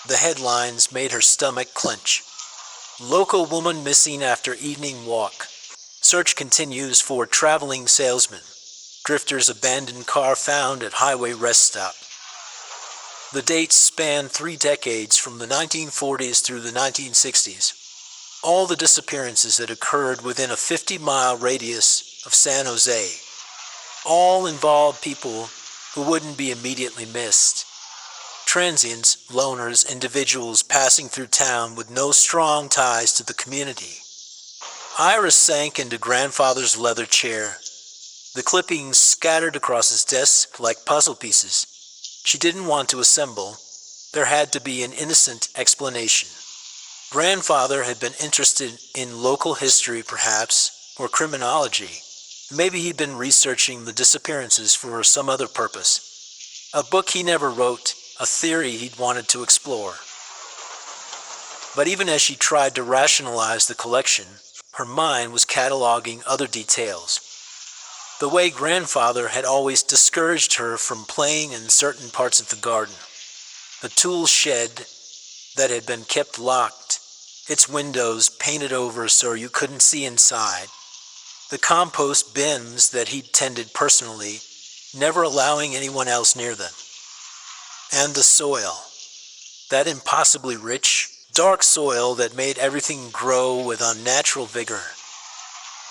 The headlines made her stomach clench. "Local woman missing after evening walk. Search continues for traveling salesman. Drifter's abandoned car found at highway rest stop." The dates spanned 3 decades from the 1940s through the 1960s. All the disappearances had occurred within a 50-mile radius of San Jose. All involved people who wouldn't be immediately missed. Transients, loners, individuals passing through town with no strong ties to the community. Iris sank into Grandfather's leather chair. The clippings scattered across his desk like puzzle pieces. She didn't want to assemble. There had to be an innocent explanation. Grandfather had been interested in local history, perhaps, or criminology. Maybe he'd been researching the disappearances for some other purpose. A book he never wrote, a theory he'd wanted to explore. But even as she tried to rationalize the collection, her mind was cataloging other details. The way Grandfather had always discouraged her from playing in certain parts of the garden. The tool shed that had been kept locked, its windows painted over so you couldn't see inside. The compost bins that he'd tended personally, never allowing anyone else near them. And the soil. that impossibly rich, dark soil that made everything grow with unnatural vigor.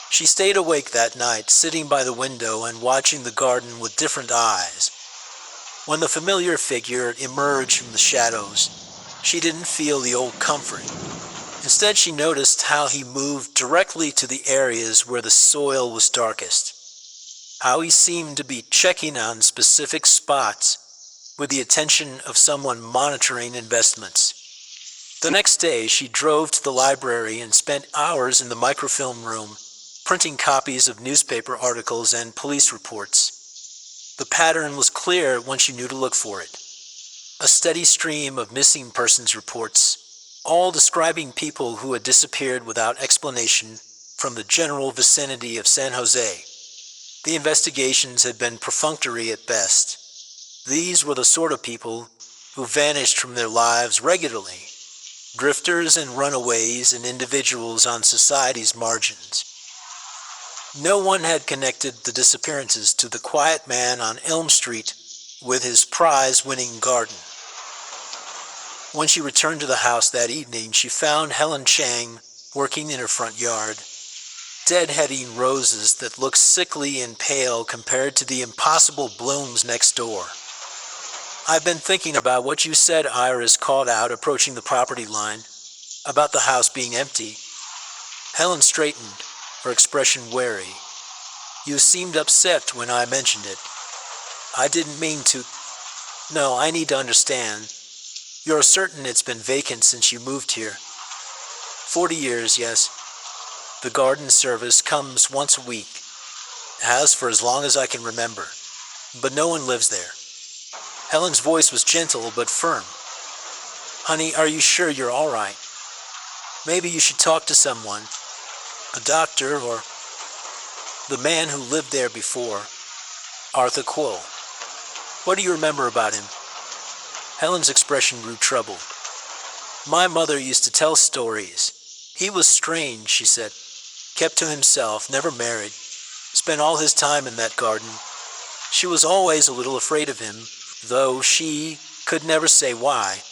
She stayed awake that night, sitting by the window and watching the garden with different eyes. When the familiar figure emerged from the shadows, she didn't feel the old comfort. Instead, she noticed how he moved directly to the areas where the soil was darkest, how he seemed to be checking on specific spots with the attention of someone monitoring investments. The next day, she drove to the library and spent hours in the microfilm room, printing copies of newspaper articles and police reports. The pattern was clear once you knew to look for it. A steady stream of missing persons reports, all describing people who had disappeared without explanation from the general vicinity of San Jose. The investigations had been perfunctory at best. These were the sort of people who vanished from their lives regularly, drifters and runaways and individuals on society's margins. No one had connected the disappearances to the quiet man on Elm Street with his prize-winning garden. When she returned to the house that evening, she found Helen Chang working in her front yard, deadheading roses that looked sickly and pale compared to the impossible blooms next door. "I've been thinking about what you said," Iris called out, approaching the property line, "about the house being empty." Helen straightened, her expression wary. "You seemed upset when I mentioned it." "I didn't mean to. No, I need to understand. You're certain it's been vacant since you moved here?" 40 years, yes. The garden service comes once a week. It has for as long as I can remember. But no one lives there." Helen's voice was gentle but firm. "Honey, are you sure you're all right? Maybe you should talk to someone. A doctor or the man who lived there before, Arthur Quo. What do you remember about him?" Helen's expression grew troubled. "My mother used to tell stories. He was strange," she said. "Kept to himself, never married. Spent all his time in that garden. She was always a little afraid of him, though she could never say why.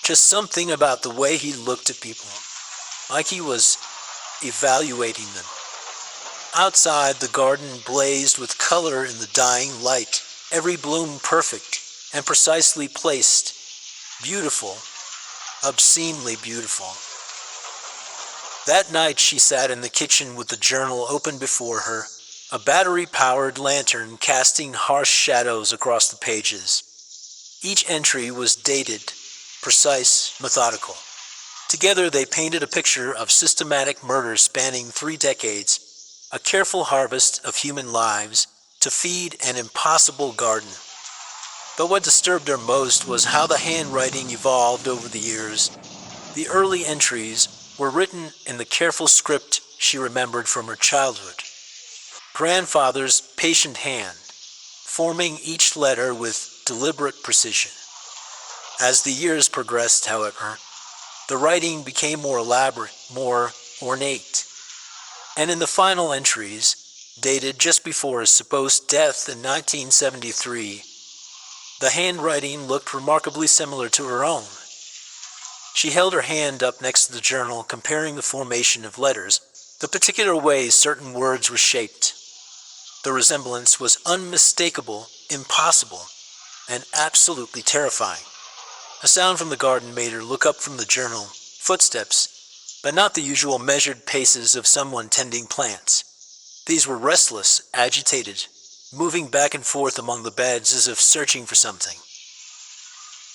Just something about the way he looked at people, like he was evaluating them." Outside, the garden blazed with color in the dying light, every bloom perfect and precisely placed. Beautiful, obscenely beautiful. That night she sat in the kitchen with the journal open before her, a battery-powered lantern casting harsh shadows across the pages. Each entry was dated, precise, methodical. Together they painted a picture of systematic murder spanning 3 decades, a careful harvest of human lives to feed an impossible garden. But what disturbed her most was how the handwriting evolved over the years. The early entries were written in the careful script she remembered from her childhood. Grandfather's patient hand, forming each letter with deliberate precision. As the years progressed, however, the writing became more elaborate, more ornate. And in the final entries, dated just before his supposed death in 1973, the handwriting looked remarkably similar to her own. She held her hand up next to the journal, comparing the formation of letters, the particular way certain words were shaped. The resemblance was unmistakable, impossible, and absolutely terrifying. A sound from the garden made her look up from the journal, footsteps, but not the usual measured paces of someone tending plants. These were restless, agitated, moving back and forth among the beds as if searching for something.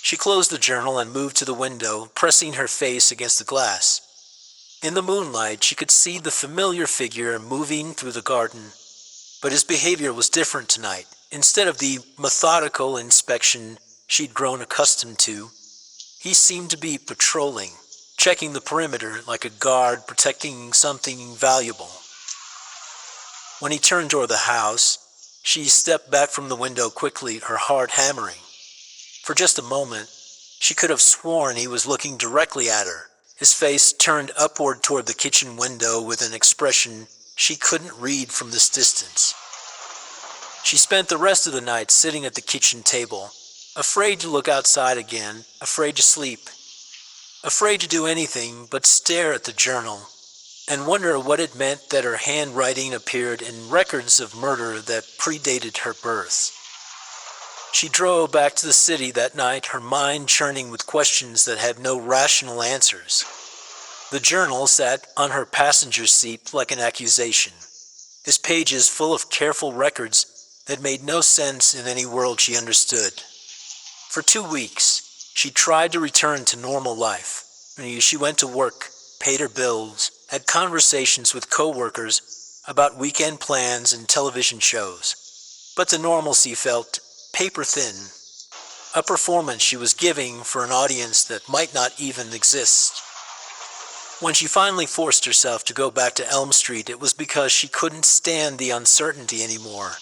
She closed the journal and moved to the window, pressing her face against the glass. In the moonlight, she could see the familiar figure moving through the garden, but his behavior was different tonight. Instead of the methodical inspection she'd grown accustomed to, he seemed to be patrolling, checking the perimeter like a guard protecting something valuable. When he turned toward the house, she stepped back from the window quickly, her heart hammering. For just a moment, she could have sworn he was looking directly at her, his face turned upward toward the kitchen window with an expression she couldn't read from this distance. She spent the rest of the night sitting at the kitchen table, afraid to look outside again, afraid to sleep, afraid to do anything but stare at the journal and wonder what it meant that her handwriting appeared in records of murder that predated her birth. She drove back to the city that night, her mind churning with questions that had no rational answers. The journal sat on her passenger seat like an accusation, its pages full of careful records that made no sense in any world she understood. For 2 weeks, she tried to return to normal life. She went to work, paid her bills, had conversations with co-workers about weekend plans and television shows. But the normalcy felt paper-thin, a performance she was giving for an audience that might not even exist. When she finally forced herself to go back to Elm Street, it was because she couldn't stand the uncertainty anymore.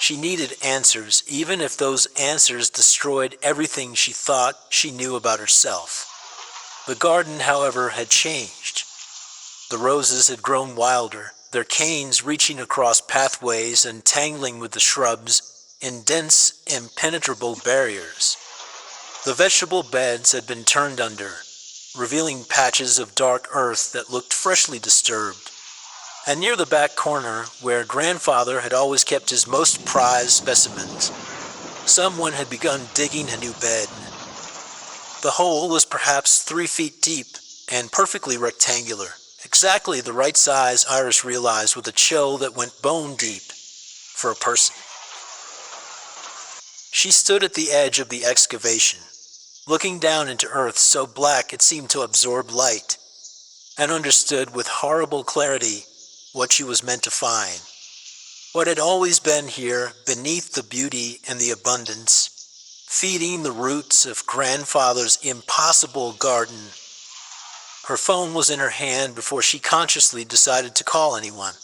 She needed answers, even if those answers destroyed everything she thought she knew about herself. The garden, however, had changed. The roses had grown wilder, their canes reaching across pathways and tangling with the shrubs in dense, impenetrable barriers. The vegetable beds had been turned under, revealing patches of dark earth that looked freshly disturbed. And near the back corner, where Grandfather had always kept his most prized specimens, someone had begun digging a new bed. The hole was perhaps 3 feet deep and perfectly rectangular, exactly the right size Iris realized with a chill that went bone deep for a person. She stood at the edge of the excavation, looking down into earth so black it seemed to absorb light, and understood with horrible clarity what she was meant to find. What had always been here, beneath the beauty and the abundance, feeding the roots of Grandfather's impossible garden. Her phone was in her hand before she consciously decided to call anyone,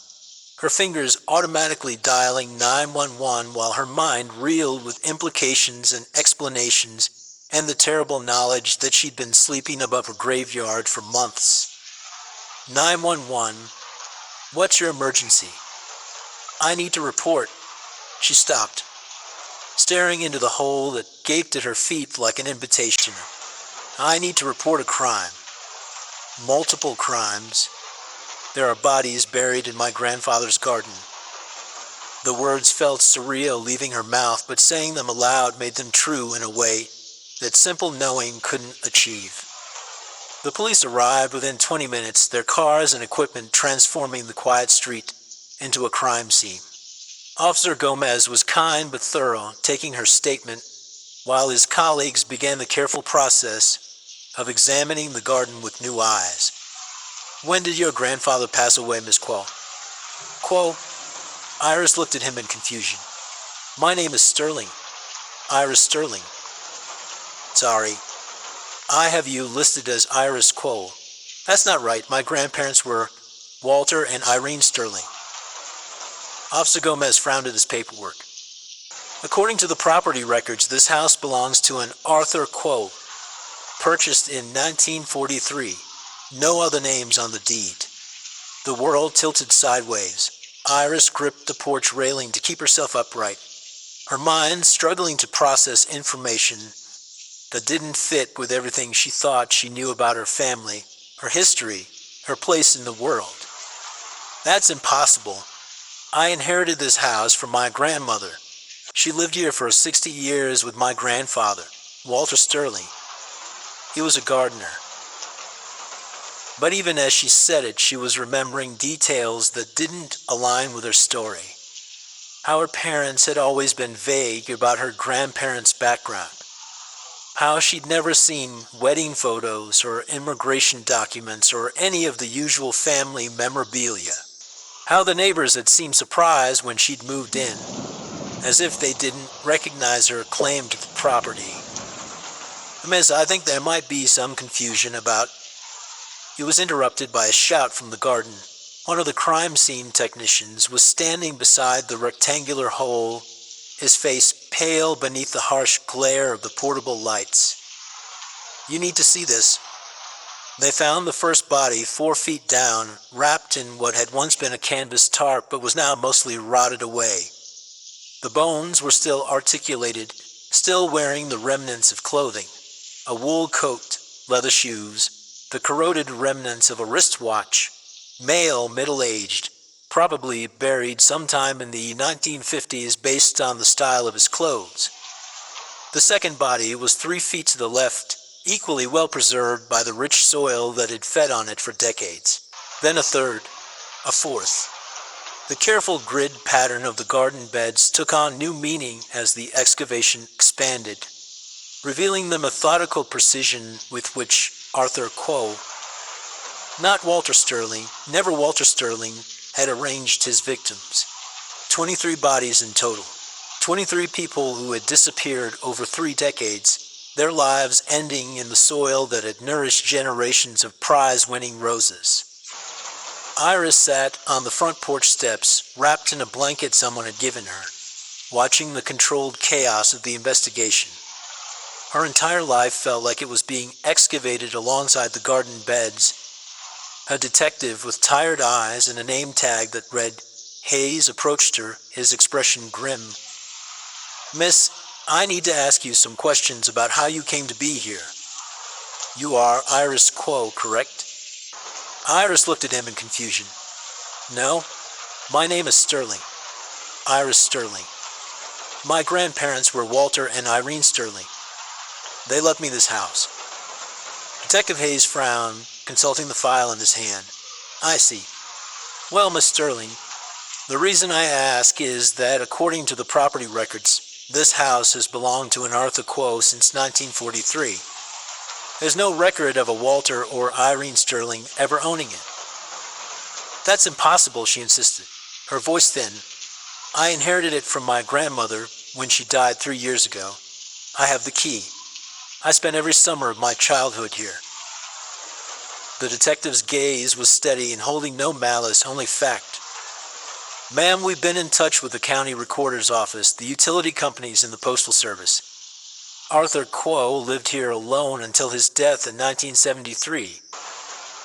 her fingers automatically dialing 911 while her mind reeled with implications and explanations and the terrible knowledge that she'd been sleeping above a graveyard for months. 911, what's your emergency? I need to report. She stopped, staring into the hole that gaped at her feet like an invitation. I need to report a crime. Multiple crimes. There are bodies buried in my grandfather's garden. The words felt surreal leaving her mouth, but saying them aloud made them true in a way that simple knowing couldn't achieve. The police arrived within 20 minutes, their cars and equipment transforming the quiet street into a crime scene. Officer Gomez was kind but thorough, taking her statement, while his colleagues began the careful process of examining the garden with new eyes. When did your grandfather pass away, Miss Quo? Quo? Iris looked at him in confusion. My name is Sterling. Iris Sterling. Sorry. I have you listed as Iris Quo. That's not right. My grandparents were Walter and Irene Sterling. Officer Gomez frowned at his paperwork. According to the property records, this house belongs to an Arthur Quo, purchased in 1943. No other names on the deed. The world tilted sideways. Iris gripped the porch railing to keep herself upright, her mind struggling to process information that didn't fit with everything she thought she knew about her family, her history, her place in the world. That's impossible. I inherited this house from my grandmother. She lived here for 60 years with my grandfather, Walter Sterling. He was a gardener. But even as she said it, she was remembering details that didn't align with her story. How her parents had always been vague about her grandparents' background. How she'd never seen wedding photos or immigration documents or any of the usual family memorabilia. How the neighbors had seemed surprised when she'd moved in, as if they didn't recognize her claim to the property. Miss, I think there might be some confusion about... He was interrupted by a shout from the garden. One of the crime scene technicians was standing beside the rectangular hole, his face pale beneath the harsh glare of the portable lights. You need to see this. They found the first body 4 feet down, wrapped in what had once been a canvas tarp but was now mostly rotted away. The bones were still articulated, still wearing the remnants of clothing, a wool coat, leather shoes, the corroded remnants of a wristwatch, male, middle-aged, probably buried sometime in the 1950s based on the style of his clothes. The second body was 3 feet to the left, equally well preserved by the rich soil that had fed on it for decades. Then a third, a fourth. The careful grid pattern of the garden beds took on new meaning as the excavation expanded, revealing the methodical precision with which Arthur Quo, not Walter Sterling, never Walter Sterling, had arranged his victims. 23 bodies in total. 23 people who had disappeared over 3 decades, their lives ending in the soil that had nourished generations of prize-winning roses. Iris sat on the front porch steps, wrapped in a blanket someone had given her, watching the controlled chaos of the investigation. Her entire life felt like it was being excavated alongside the garden beds. A detective with tired eyes and a name tag that read Hayes approached her, his expression grim. "Miss, I need to ask you some questions about how you came to be here. You are Iris Quo, correct?" Iris looked at him in confusion. "No, my name is Sterling. Iris Sterling. My grandparents were Walter and Irene Sterling. They left me this house." Detective Hayes frowned, consulting the file in his hand. "I see. Well, Miss Sterling, the reason I ask is that according to the property records, this house has belonged to an Arthur Quo since 1943. There's no record of a Walter or Irene Sterling ever owning it." "That's impossible," she insisted, her voice thin. "I inherited it from my grandmother when she died 3 years ago. I have the key. I spent every summer of my childhood here." The detective's gaze was steady and holding no malice, only fact. "Ma'am, we've been in touch with the county recorder's office, the utility companies, and the postal service. Arthur Quo lived here alone until his death in 1973.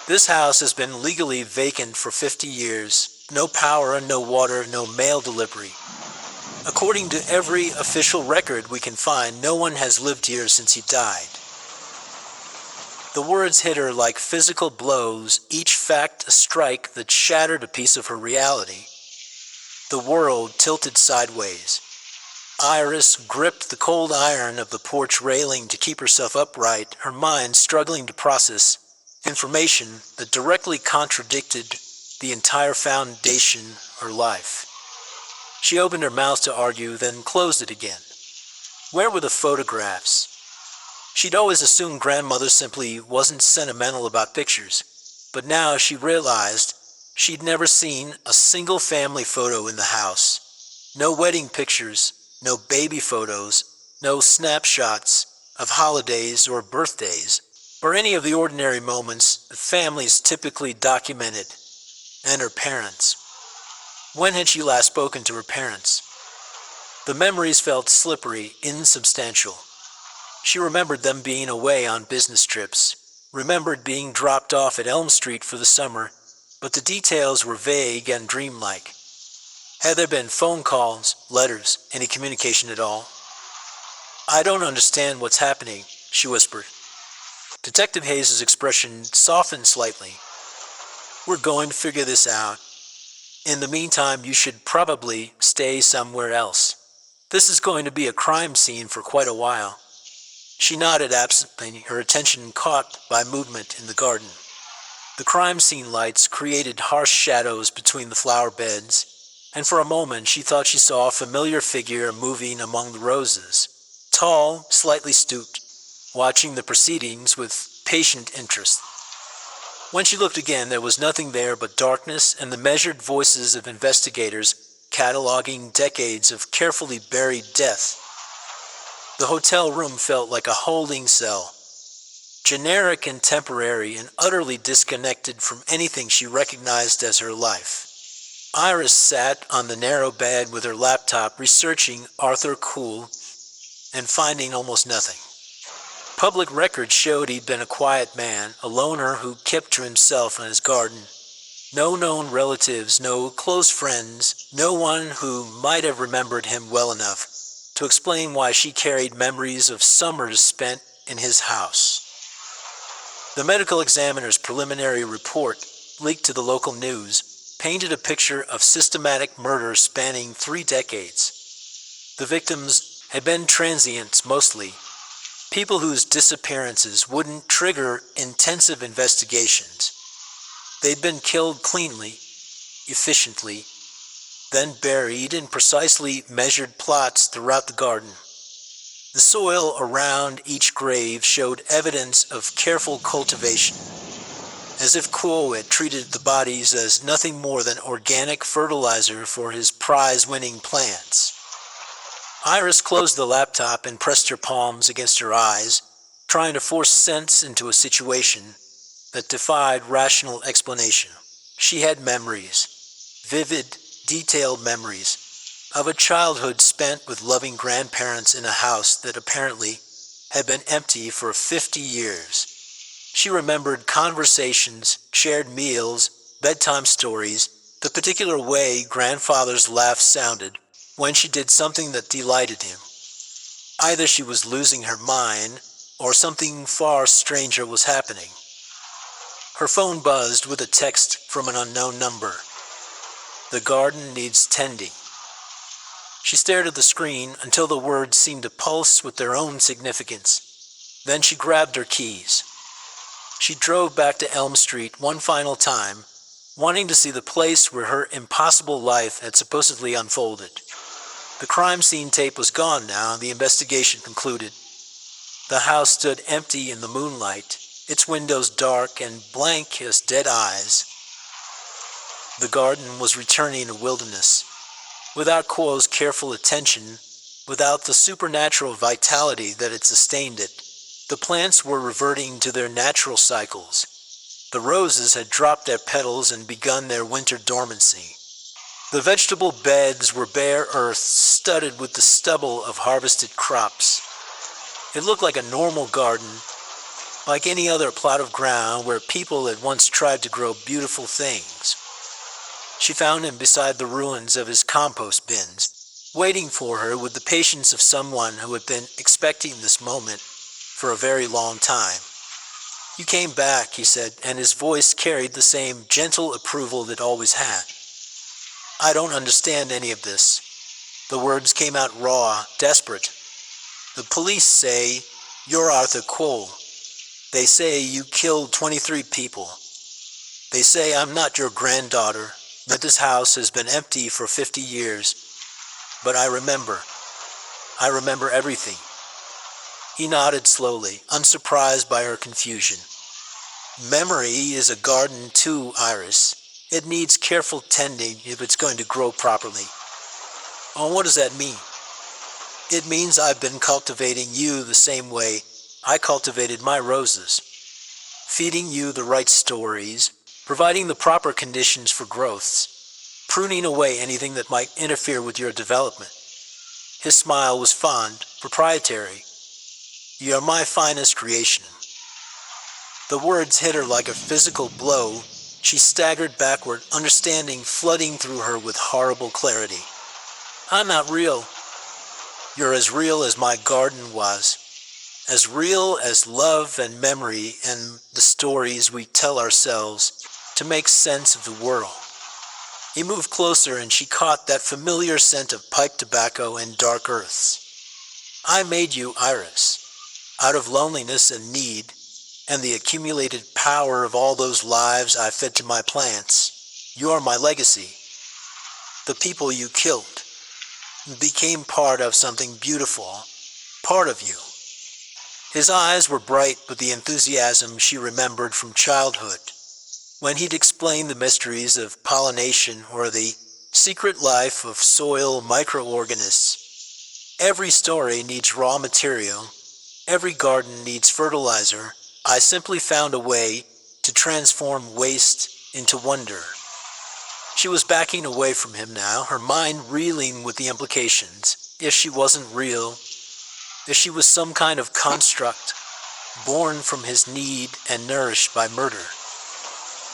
This house has been legally vacant for 50 years. No power, no water, no mail delivery. According to every official record we can find, no one has lived here since he died." The words hit her like physical blows, each fact a strike that shattered a piece of her reality. The world tilted sideways. Iris gripped the cold iron of the porch railing to keep herself upright, her mind struggling to process information that directly contradicted the entire foundation of her life. She opened her mouth to argue, then closed it again. Where were the photographs? She'd always assumed grandmother simply wasn't sentimental about pictures, but now she realized she'd never seen a single family photo in the house. No wedding pictures, no baby photos, no snapshots of holidays or birthdays, or any of the ordinary moments that families typically documented. And her parents. When had she last spoken to her parents? The memories felt slippery, insubstantial. She remembered them being away on business trips, remembered being dropped off at Elm Street for the summer, but the details were vague and dreamlike. Had there been phone calls, letters, any communication at all? "I don't understand what's happening," she whispered. Detective Hayes' expression softened slightly. "We're going to figure this out. In the meantime, you should probably stay somewhere else. This is going to be a crime scene for quite a while." She nodded absently, her attention caught by movement in the garden. The crime scene lights created harsh shadows between the flower beds, and for a moment she thought she saw a familiar figure moving among the roses, tall, slightly stooped, watching the proceedings with patient interest. When she looked again, there was nothing there but darkness and the measured voices of investigators cataloging decades of carefully buried death. The hotel room felt like a holding cell, generic and temporary and utterly disconnected from anything she recognized as her life. Iris sat on the narrow bed with her laptop researching Arthur Quo and finding almost nothing. Public records showed he'd been a quiet man, a loner who kept to himself in his garden. No known relatives, no close friends, no one who might have remembered him well enough to explain why she carried memories of summers spent in his house. The medical examiner's preliminary report, leaked to the local news, painted a picture of systematic murder spanning 3 decades. The victims had been transients mostly, people whose disappearances wouldn't trigger intensive investigations. They'd been killed cleanly, efficiently, then buried in precisely measured plots throughout the garden. The soil around each grave showed evidence of careful cultivation, as if Kuo had treated the bodies as nothing more than organic fertilizer for his prize-winning plants. Iris closed the laptop and pressed her palms against her eyes, trying to force sense into a situation that defied rational explanation. She had memories, vivid, detailed memories, of a childhood spent with loving grandparents in a house that apparently had been empty for 50 years. She remembered conversations, shared meals, bedtime stories, the particular way grandfather's laugh sounded when she did something that delighted him. Either she was losing her mind, or something far stranger was happening. Her phone buzzed with a text from an unknown number. "The garden needs tending." She stared at the screen until the words seemed to pulse with their own significance. Then she grabbed her keys. She drove back to Elm Street one final time, wanting to see the place where her impossible life had supposedly unfolded. The crime scene tape was gone now, and the investigation concluded. The house stood empty in the moonlight, its windows dark and blank as dead eyes. The garden was returning a wilderness. Without Kuo's careful attention, without the supernatural vitality that had sustained it, the plants were reverting to their natural cycles. The roses had dropped their petals and begun their winter dormancy. The vegetable beds were bare earth studded with the stubble of harvested crops. It looked like a normal garden, like any other plot of ground where people had once tried to grow beautiful things. She found him beside the ruins of his compost bins, waiting for her with the patience of someone who had been expecting this moment for a very long time. "You came back," he said, and his voice carried the same gentle approval it always had. "I don't understand any of this." The words came out raw, desperate. "The police say you're Arthur Cole. They say you killed 23 people. They say I'm not your granddaughter, that this house has been empty for 50 years. But I remember everything." He nodded slowly, unsurprised by her confusion. "Memory is a garden too, Iris. It needs careful tending if it's going to grow properly." "Oh, what does that mean?" "It means I've been cultivating you the same way I cultivated my roses. Feeding you the right stories, providing the proper conditions for growths, pruning away anything that might interfere with your development." His smile was fond, proprietary. "You're my finest creation." The words hit her like a physical blow. She staggered backward, understanding flooding through her with horrible clarity. "I'm not real." "You're as real as my garden was. As real as love and memory and the stories we tell ourselves to make sense of the world." He moved closer and she caught that familiar scent of pipe tobacco and dark earths. "I made you, Iris, out of loneliness and need, and the accumulated power of all those lives I fed to my plants. You are my legacy. The people you killed became part of something beautiful, part of you." His eyes were bright with the enthusiasm she remembered from childhood, when he'd explained the mysteries of pollination or the secret life of soil microorganisms. "Every story needs raw material. Every garden needs fertilizer. I simply found a way to transform waste into wonder." She was backing away from him now, her mind reeling with the implications. If she wasn't real, if she was some kind of construct, born from his need and nourished by murder,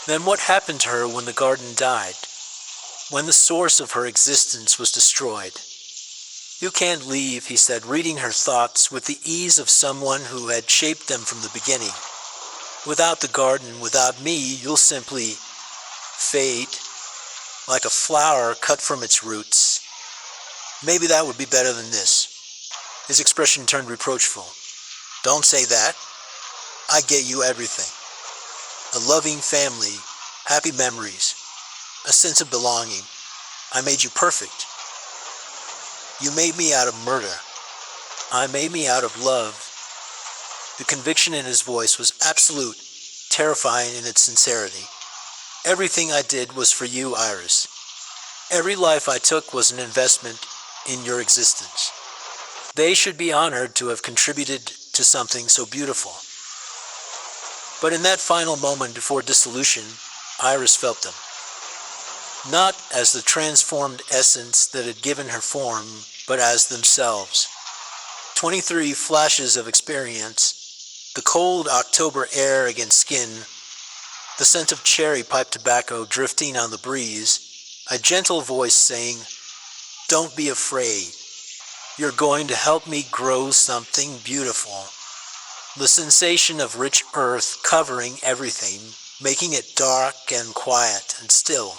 then what happened to her when the garden died? When the source of her existence was destroyed? You can't leave, he said, reading her thoughts with the ease of someone who had shaped them from the beginning. Without the garden, without me, you'll simply fade, like a flower cut from its roots. Maybe that would be better than this. His expression turned reproachful. Don't say that. I get you everything. A loving family, happy memories, a sense of belonging. I made you perfect. You made me out of murder. I made me out of love. The conviction in his voice was absolute, terrifying in its sincerity. Everything I did was for you, Iris. Every life I took was an investment in your existence. They should be honored to have contributed to something so beautiful. But in that final moment before dissolution, Iris felt them. Not as the transformed essence that had given her form, but as themselves. 23 flashes of experience, the cold October air against skin, the scent of cherry pipe tobacco drifting on the breeze, a gentle voice saying, "Don't be afraid. You're going to help me grow something beautiful." The sensation of rich earth covering everything, making it dark and quiet and still.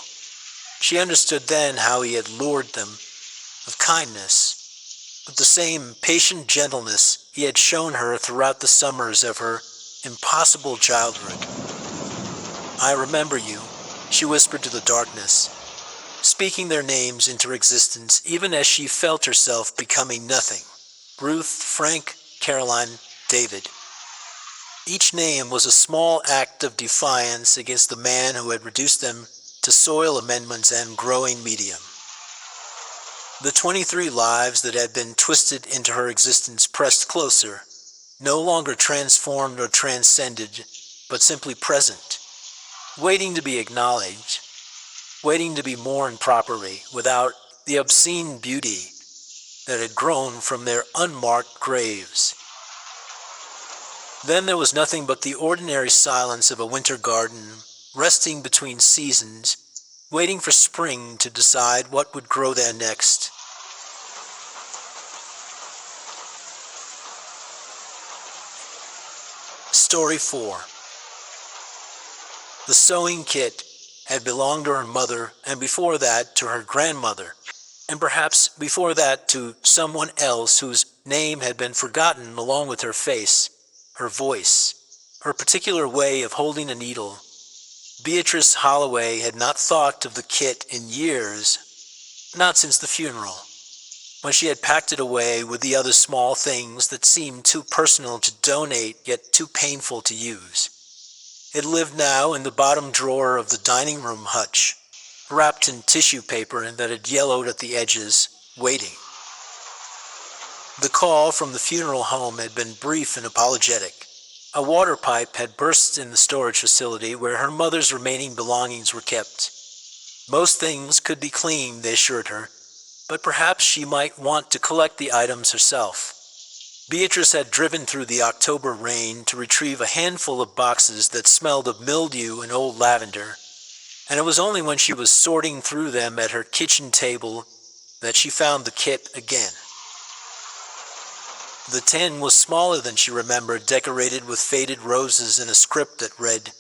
She understood then how he had lured them, with kindness, with the same patient gentleness he had shown her throughout the summers of her impossible childhood. "I remember you," she whispered to the darkness, speaking their names into existence even as she felt herself becoming nothing. Ruth, Frank, Caroline, David. Each name was a small act of defiance against the man who had reduced them to soil amendments and growing medium. The 23 lives that had been twisted into her existence pressed closer, no longer transformed or transcended, but simply present, waiting to be acknowledged, waiting to be mourned properly without the obscene beauty that had grown from their unmarked graves. Then there was nothing but the ordinary silence of a winter garden, resting between seasons, waiting for spring to decide what would grow there next. Story 4. The sewing kit had belonged to her mother, and before that to her grandmother, and perhaps before that to someone else whose name had been forgotten along with her face, her voice, her particular way of holding a needle. Beatrice Holloway had not thought of the kit in years, not since the funeral, when she had packed it away with the other small things that seemed too personal to donate yet too painful to use. It lived now in the bottom drawer of the dining room hutch, wrapped in tissue paper that had yellowed at the edges, waiting. The call from the funeral home had been brief and apologetic. A water pipe had burst in the storage facility where her mother's remaining belongings were kept. Most things could be cleaned, they assured her, but perhaps she might want to collect the items herself. Beatrice had driven through the October rain to retrieve a handful of boxes that smelled of mildew and old lavender, and it was only when she was sorting through them at her kitchen table that she found the kit again. The tin was smaller than she remembered, decorated with faded roses and a script that read,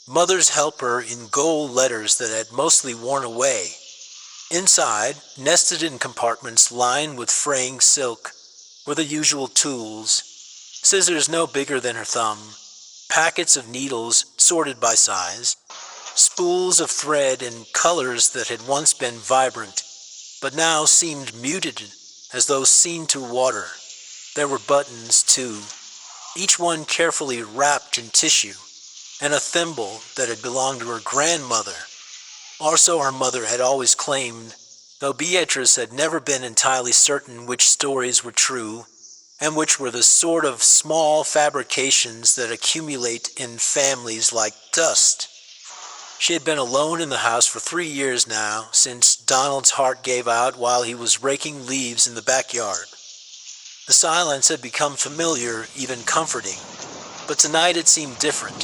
"Mother's Helper," in gold letters that had mostly worn away. Inside, nested in compartments lined with fraying silk, were the usual tools, scissors no bigger than her thumb, packets of needles sorted by size, spools of thread in colors that had once been vibrant, but now seemed muted as though seen through water. There were buttons, too, each one carefully wrapped in tissue, and a thimble that had belonged to her grandmother, or so her mother had always claimed, though Beatrice had never been entirely certain which stories were true, and which were the sort of small fabrications that accumulate in families like dust. She had been alone in the house for 3 years now, since Donald's heart gave out while he was raking leaves in the backyard. The silence had become familiar, even comforting, but tonight it seemed different,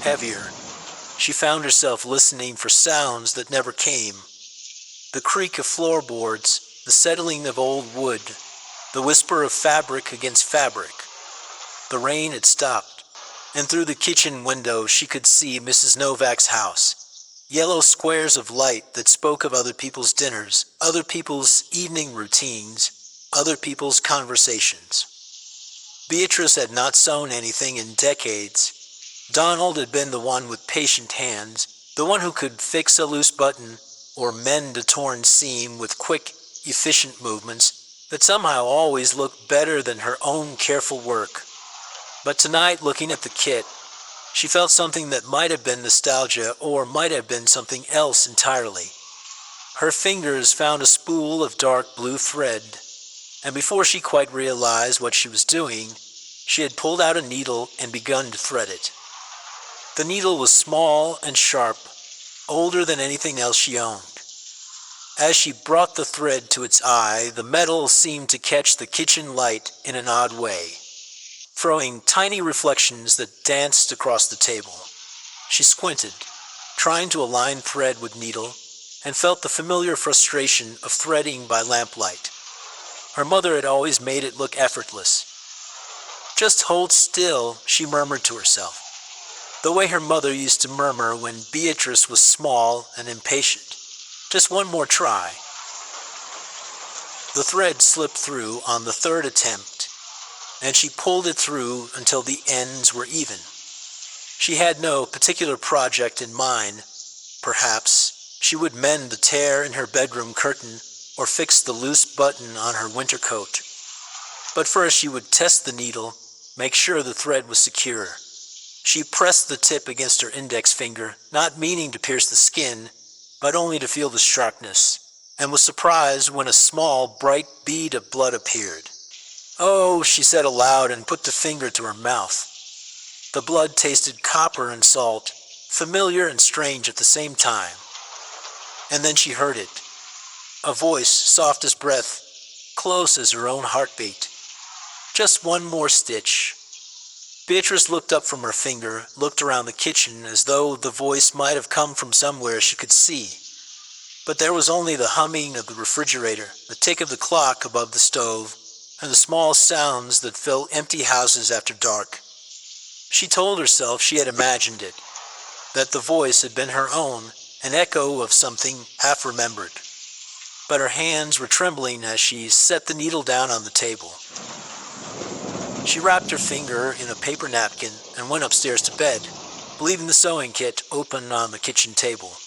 heavier. She found herself listening for sounds that never came. The creak of floorboards, the settling of old wood, the The whisper of fabric against fabric. The rain had stopped, and through the kitchen window she could see Mrs. Novak's house. Yellow squares of light that spoke of other people's dinners, other people's evening routines, other people's conversations. Beatrice had not sewn anything in decades. Donald had been the one with patient hands, the one who could fix a loose button or mend a torn seam with quick, efficient movements that somehow always looked better than her own careful work. But tonight, looking at the kit, she felt something that might have been nostalgia or might have been something else entirely. Her fingers found a spool of dark blue thread, and before she quite realized what she was doing, she had pulled out a needle and begun to thread it. The needle was small and sharp, older than anything else she owned. As she brought the thread to its eye, the metal seemed to catch the kitchen light in an odd way, throwing tiny reflections that danced across the table. She squinted, trying to align thread with needle, and felt the familiar frustration of threading by lamplight. Her mother had always made it look effortless. "Just hold still," she murmured to herself, the way her mother used to murmur when Beatrice was small and impatient. "Just one more try." The thread slipped through on the third attempt, and she pulled it through until the ends were even. She had no particular project in mind. Perhaps she would mend the tear in her bedroom curtain or fix the loose button on her winter coat. But first she would test the needle, make sure the thread was secure. She pressed the tip against her index finger, not meaning to pierce the skin, but only to feel the sharpness, and was surprised when a small, bright bead of blood appeared. "Oh," she said aloud and put the finger to her mouth. The blood tasted copper and salt, familiar and strange at the same time. And then she heard it. A voice, soft as breath, close as her own heartbeat. "Just one more stitch." Beatrice looked up from her finger, looked around the kitchen as though the voice might have come from somewhere she could see. But there was only the humming of the refrigerator, the tick of the clock above the stove, and the small sounds that fill empty houses after dark. She told herself she had imagined it, that the voice had been her own, an echo of something half-remembered. But her hands were trembling as she set the needle down on the table. She wrapped her finger in a paper napkin and went upstairs to bed, leaving the sewing kit open on the kitchen table.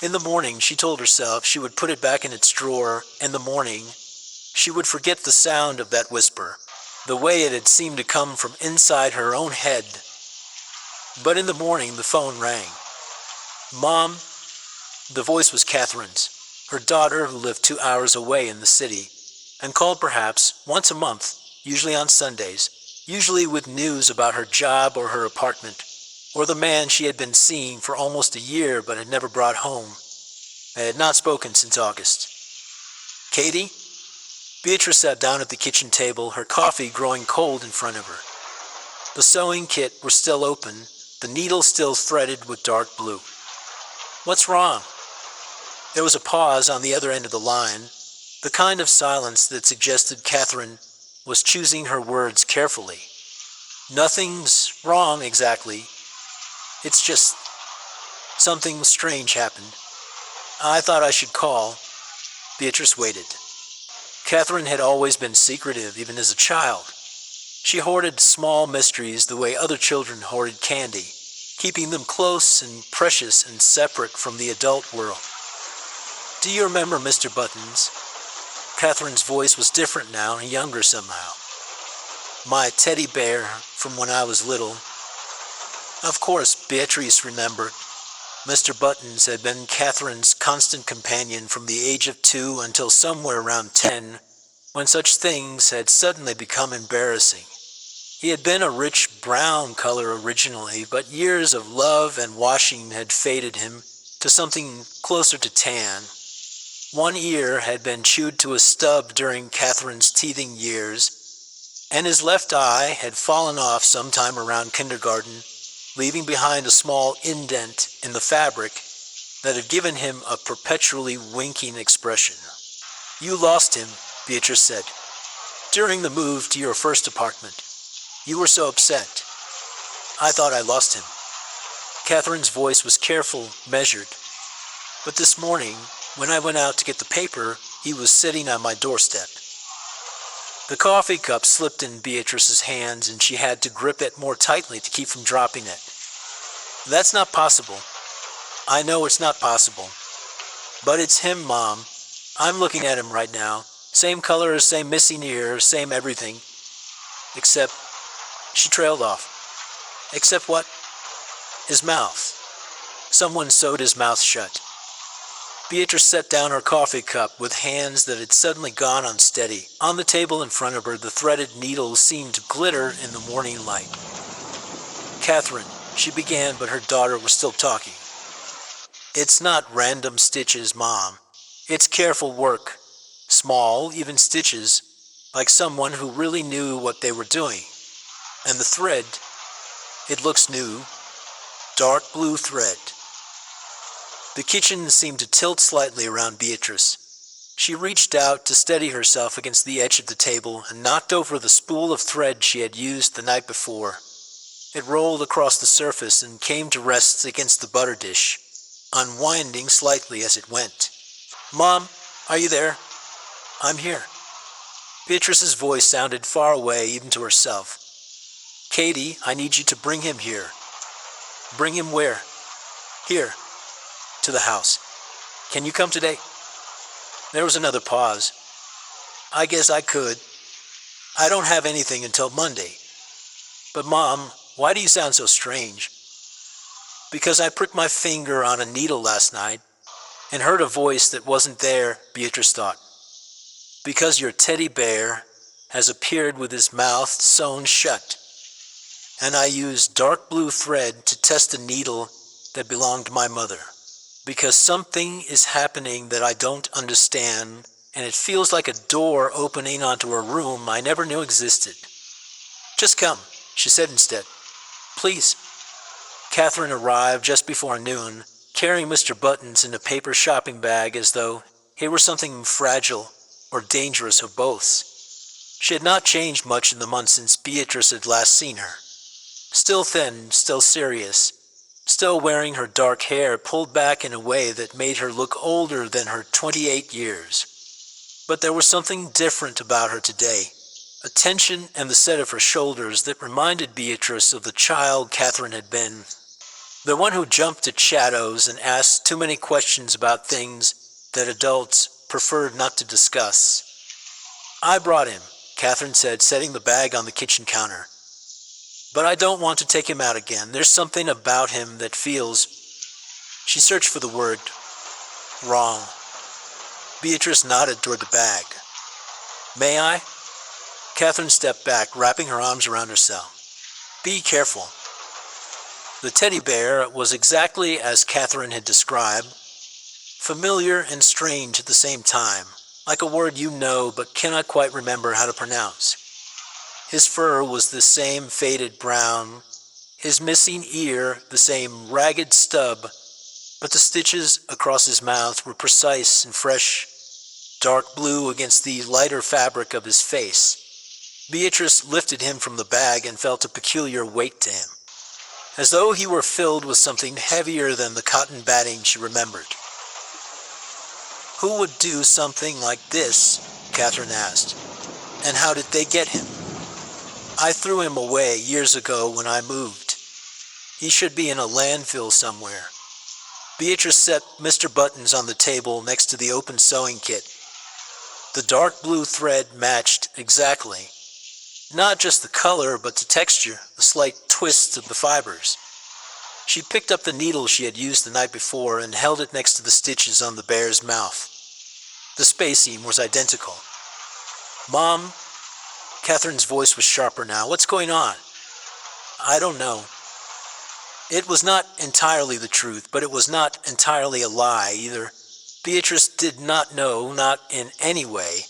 In the morning, she told herself she would put it back in its drawer. In the morning, she would forget the sound of that whisper, the way it had seemed to come from inside her own head. But in the morning, the phone rang. "Mom?" The voice was Catherine's, her daughter who lived 2 hours away in the city, and called perhaps once a month, usually on Sundays, usually with news about her job or her apartment, or the man she had been seeing for almost a year but had never brought home. They had not spoken since August. "Katie?" Beatrice sat down at the kitchen table, her coffee growing cold in front of her. The sewing kit was still open, the needle still threaded with dark blue. "What's wrong?" There was a pause on the other end of the line, the kind of silence that suggested Catherine was choosing her words carefully. "Nothing's wrong exactly. It's just something strange happened. I thought I should call." Beatrice waited. Catherine had always been secretive, even as a child. She hoarded small mysteries the way other children hoarded candy, keeping them close and precious and separate from the adult world. "Do you remember Mr. Buttons?" Catherine's voice was different now and younger somehow. "My teddy bear from when I was little." Of course, Beatrice remembered. Mr. Buttons had been Catherine's constant companion from the age of 2 until somewhere around 10, when such things had suddenly become embarrassing. He had been a rich brown color originally, but years of love and washing had faded him to something closer to tan. One ear had been chewed to a stub during Catherine's teething years, and his left eye had fallen off sometime around kindergarten, leaving behind a small indent in the fabric that had given him a perpetually winking expression. "You lost him," Beatrice said. During the move to your first apartment, you were so upset. I thought I lost him. Catherine's voice was careful, measured. But this morning, when I went out to get the paper, he was sitting on my doorstep. The coffee cup slipped in Beatrice's hands and she had to grip it more tightly to keep from dropping it. That's not possible. I know it's not possible. But it's him, Mom. I'm looking at him right now. Same color, same missing ear, same everything. Except, she trailed off. Except what? His mouth. Someone sewed his mouth shut. Beatrice set down her coffee cup with hands that had suddenly gone unsteady. On the table in front of her, the threaded needles seemed to glitter in the morning light. Catherine, she began, but her daughter was still talking. It's not random stitches, Mom. It's careful work. Small, even stitches, like someone who really knew what they were doing. And the thread, it looks new, dark blue thread. The kitchen seemed to tilt slightly around Beatrice. She reached out to steady herself against the edge of the table and knocked over the spool of thread she had used the night before. It rolled across the surface and came to rest against the butter dish, unwinding slightly as it went. Mom, are you there? I'm here. Beatrice's voice sounded far away even to herself. Katie, I need you to bring him here. Bring him where? Here. To the house. Can you come today? There was another pause. I guess I could. I don't have anything until Monday. But Mom, why do you sound so strange? Because I pricked my finger on a needle last night and heard a voice that wasn't there, Beatrice thought. Because your teddy bear has appeared with his mouth sewn shut, and I used dark blue thread to test a needle that belonged to my mother. Because something is happening that I don't understand, and it feels like a door opening onto a room I never knew existed. Just come, she said instead. Please. Catherine arrived just before noon, carrying Mr. Buttons in a paper shopping bag as though he were something fragile or dangerous or both. She had not changed much in the months since Beatrice had last seen her. Still thin, still serious, still wearing her dark hair pulled back in a way that made her look older than her 28 years. But there was something different about her today, a tension in the set of her shoulders that reminded Beatrice of the child Catherine had been. The one who jumped at shadows and asked too many questions about things that adults preferred not to discuss. I brought him, Catherine said, setting the bag on the kitchen counter. But I don't want to take him out again. There's something about him that feels... She searched for the word. Wrong. Beatrice nodded toward the bag. May I? Catherine stepped back, wrapping her arms around herself. Be careful. The teddy bear was exactly as Catherine had described, familiar and strange at the same time, like a word you know but cannot quite remember how to pronounce. His fur was the same faded brown, his missing ear the same ragged stub, but the stitches across his mouth were precise and fresh, dark blue against the lighter fabric of his face. Beatrice lifted him from the bag and felt a peculiar weight to him, as though he were filled with something heavier than the cotton batting she remembered. Who would do something like this? Catherine asked. And how did they get him? I threw him away years ago when I moved. He should be in a landfill somewhere. Beatrice set Mr. Buttons on the table next to the open sewing kit. The dark blue thread matched exactly. Not just the color, but the texture, the slight twist of the fibers. She picked up the needle she had used the night before and held it next to the stitches on the bear's mouth. The spacing was identical. Mom, Catherine's voice was sharper now. What's going on? I don't know. It was not entirely the truth, but it was not entirely a lie either. Beatrice did not know, not in any way,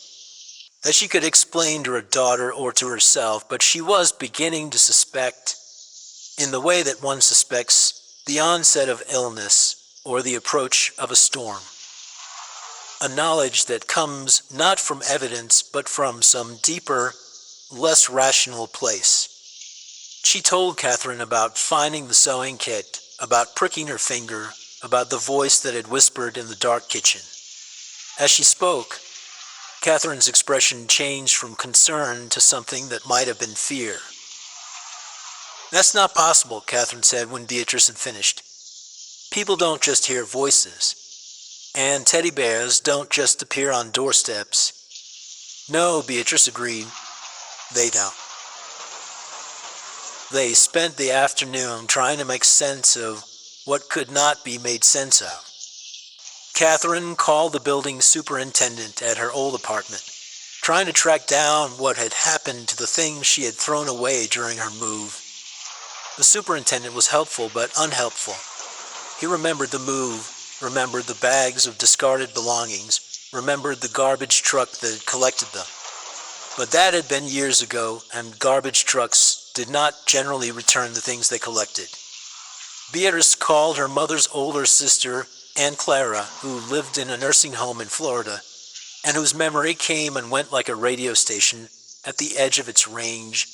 that she could explain to her daughter or to herself, but she was beginning to suspect, in the way that one suspects the onset of illness or the approach of a storm. a knowledge that comes not from evidence but from some deeper, less rational place. She told Catherine about finding the sewing kit, about pricking her finger, about the voice that had whispered in the dark kitchen. As she spoke, Catherine's expression changed from concern to something that might have been fear. "That's not possible," Catherine said when Beatrice had finished. "People don't just hear voices. And teddy bears don't just appear on doorsteps." "No," Beatrice agreed. "They don't." They spent the afternoon trying to make sense of what could not be made sense of. Catherine called the building superintendent at her old apartment, trying to track down what had happened to the things she had thrown away during her move. The superintendent was helpful but unhelpful. He remembered the move, remembered the bags of discarded belongings, remembered the garbage truck that had collected them. But that had been years ago, and garbage trucks did not generally return the things they collected. Beatrice called her mother's older sister, Aunt Clara, who lived in a nursing home in Florida, and whose memory came and went like a radio station at the edge of its range.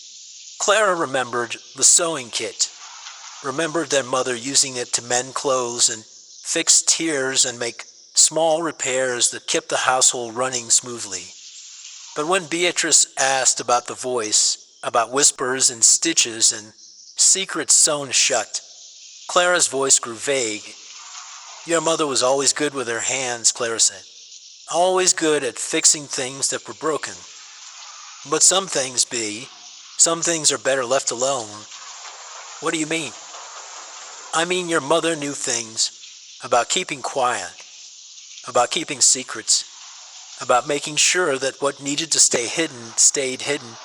Clara remembered the sewing kit, remembered their mother using it to mend clothes and fix tears and make small repairs that kept the household running smoothly. But when Beatrice asked about the voice, about whispers and stitches and secrets sewn shut, Clara's voice grew vague. "Your mother was always good with her hands," Clara said. "Always good at fixing things that were broken. But some things are better left alone." "What do you mean?" "I mean your mother knew things about keeping quiet, about keeping secrets, about making sure that what needed to stay hidden stayed hidden."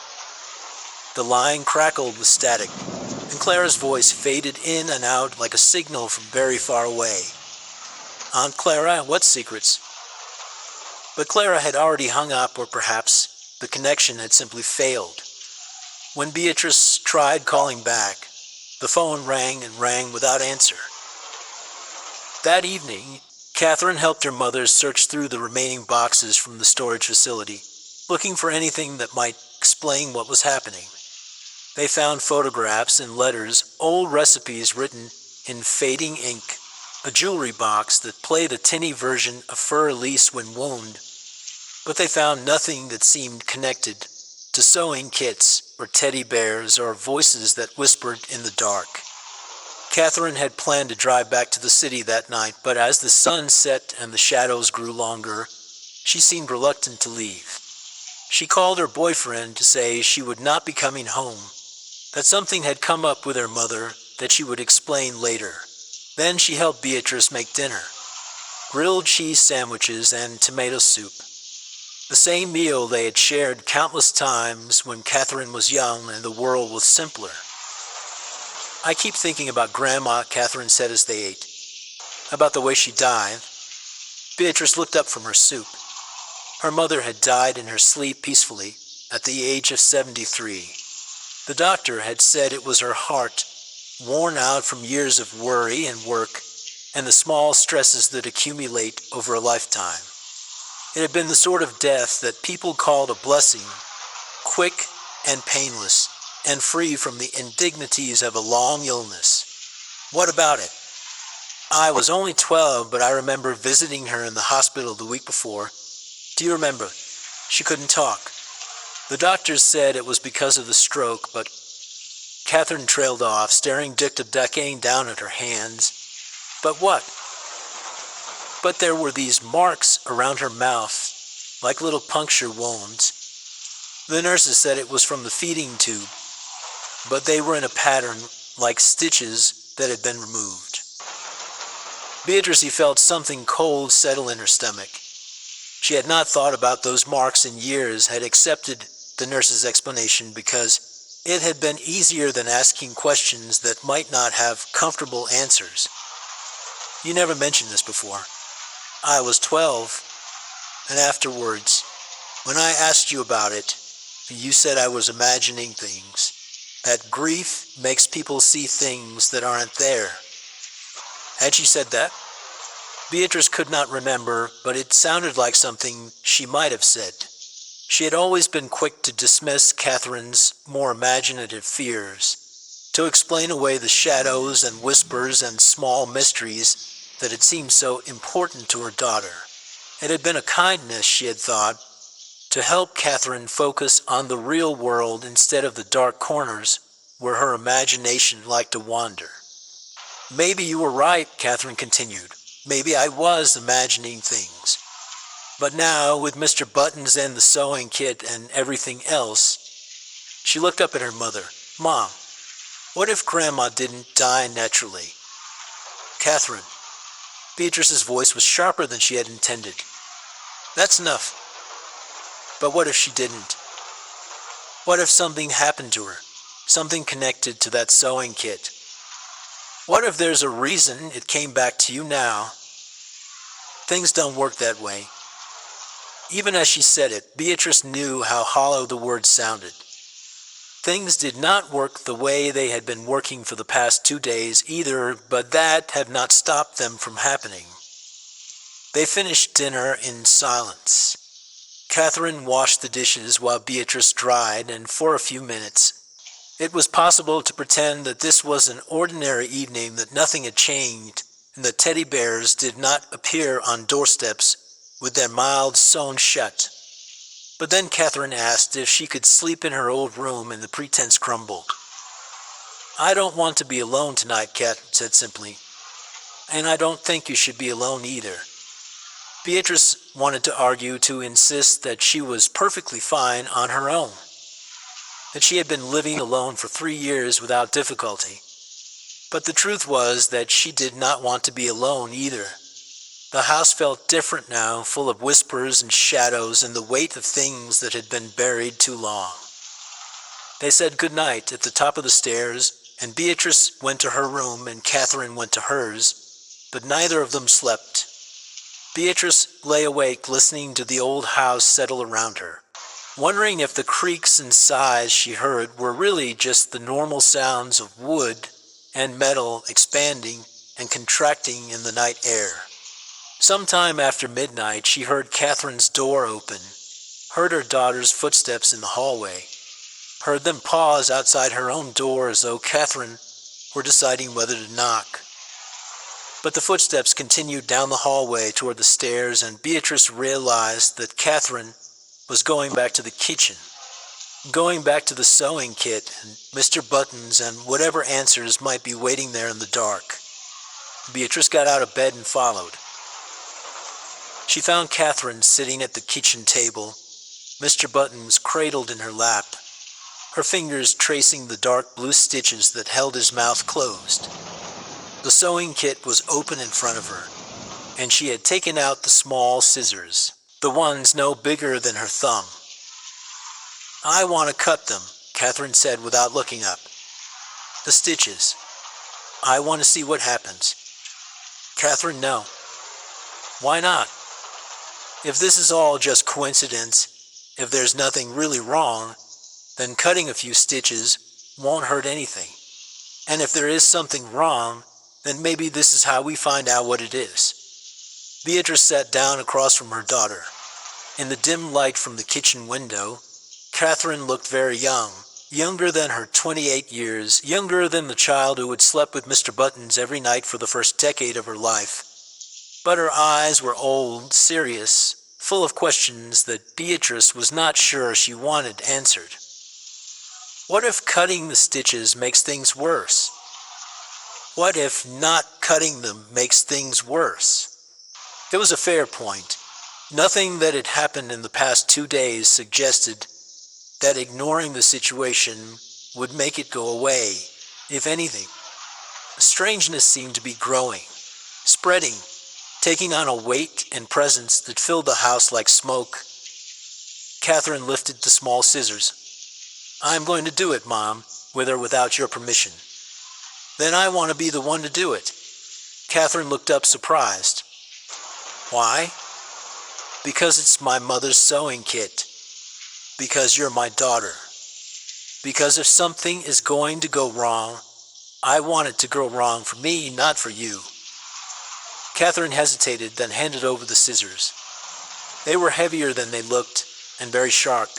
The line crackled with static, and Clara's voice faded in and out like a signal from very far away. "Aunt Clara, what secrets?" But Clara had already hung up, or perhaps the connection had simply failed. When Beatrice tried calling back, the phone rang and rang without answer. That evening, Catherine helped her mother search through the remaining boxes from the storage facility, looking for anything that might explain what was happening. They found photographs and letters, old recipes written in fading ink, a jewelry box that played a tinny version of Fur Elise when wound, but they found nothing that seemed connected to sewing kits or teddy bears or voices that whispered in the dark. Catherine had planned to drive back to the city that night, but as the sun set and the shadows grew longer, she seemed reluctant to leave. She called her boyfriend to say she would not be coming home, that something had come up with her mother that she would explain later. Then she helped Beatrice make dinner, grilled cheese sandwiches and tomato soup. The same meal they had shared countless times when Catherine was young and the world was simpler. "I keep thinking about Grandma," Catherine said as they ate, "about the way she died." Beatrice looked up from her soup. Her mother had died in her sleep peacefully at the age of 73. The doctor had said it was her heart, worn out from years of worry and work and the small stresses that accumulate over a lifetime. It had been the sort of death that people called a blessing, quick and painless, and free from the indignities of a long illness. What about it? I was only 12, but I remember visiting her in the hospital the week before. Do you remember? She couldn't talk. The doctors said it was because of the stroke, but Catherine trailed off, staring dick-to-decking down at her hands. But what? But there were these marks around her mouth, like little puncture wounds. The nurses said it was from the feeding tube, but they were in a pattern like stitches that had been removed. Beatrice felt something cold settle in her stomach. She had not thought about those marks in years, had accepted the nurse's explanation because it had been easier than asking questions that might not have comfortable answers. "You never mentioned this before." "I was 12, and afterwards, when I asked you about it, you said I was imagining things, that grief makes people see things that aren't there." Had she said that? Beatrice could not remember, but it sounded like something she might have said. She had always been quick to dismiss Catherine's more imaginative fears, to explain away the shadows and whispers and small mysteries that had seemed so important to her daughter. It had been a kindness, she had thought, to help Catherine focus on the real world instead of the dark corners where her imagination liked to wander. "Maybe you were right," Catherine continued. "Maybe I was imagining things. But now, with Mr. Buttons and the sewing kit and everything else..." She looked up at her mother. "Mom, what if Grandma didn't die naturally?" "Catherine." Beatrice's voice was sharper than she had intended. "That's enough. But what if she didn't? What if something happened to her? Something connected to that sewing kit? What if there's a reason it came back to you now?" Things don't work that way. Even as she said it, Beatrice knew how hollow the words sounded. Things did not work the way they had been working for the past 2 days either, but that had not stopped them from happening. They finished dinner in silence. Catherine washed the dishes while Beatrice dried, and for a few minutes, it was possible to pretend that this was an ordinary evening, that nothing had changed, and the teddy bears did not appear on doorsteps with their mouths sewn shut. But then Catherine asked if she could sleep in her old room, and the pretense crumbled. "I don't want to be alone tonight," Catherine said simply. "And I don't think you should be alone either." Beatrice wanted to argue, to insist that she was perfectly fine on her own, that she had been living alone for 3 years without difficulty. But the truth was that she did not want to be alone either. The house felt different now, full of whispers and shadows and the weight of things that had been buried too long. They said good night at the top of the stairs, and Beatrice went to her room and Catherine went to hers, but neither of them slept. Beatrice lay awake listening to the old house settle around her, wondering if the creaks and sighs she heard were really just the normal sounds of wood and metal expanding and contracting in the night air. Sometime after midnight, she heard Catherine's door open, heard her daughter's footsteps in the hallway, heard them pause outside her own door as though Catherine were deciding whether to knock. But the footsteps continued down the hallway toward the stairs, and Beatrice realized that Catherine was going back to the kitchen, going back to the sewing kit and Mr. Buttons and whatever answers might be waiting there in the dark. Beatrice got out of bed and followed. She found Catherine sitting at the kitchen table. Mr. Buttons cradled in her lap, her fingers tracing the dark blue stitches that held his mouth closed. The sewing kit was open in front of her, and she had taken out the small scissors, the ones no bigger than her thumb. "I want to cut them," Catherine said without looking up. "The stitches. I want to see what happens." "Catherine, no." "Why not? If this is all just coincidence, if there's nothing really wrong, then cutting a few stitches won't hurt anything. And if there is something wrong, then maybe this is how we find out what it is." Beatrice sat down across from her daughter. In the dim light from the kitchen window, Catherine looked very young, younger than her 28 years, younger than the child who had slept with Mr. Buttons every night for the first decade of her life. But her eyes were old, serious, full of questions that Beatrice was not sure she wanted answered. What if cutting the stitches makes things worse? What if not cutting them makes things worse? It was a fair point. Nothing that had happened in the past 2 days suggested that ignoring the situation would make it go away. If anything, a strangeness seemed to be growing, spreading, taking on a weight and presence that filled the house like smoke. Catherine lifted the small scissors. "I'm going to do it, Mom, with or without your permission." "Then I want to be the one to do it." Catherine looked up surprised. "Why?" "Because it's my mother's sewing kit. Because you're my daughter. Because if something is going to go wrong, I want it to go wrong for me, not for you." Catherine hesitated, then handed over the scissors. They were heavier than they looked, and very sharp.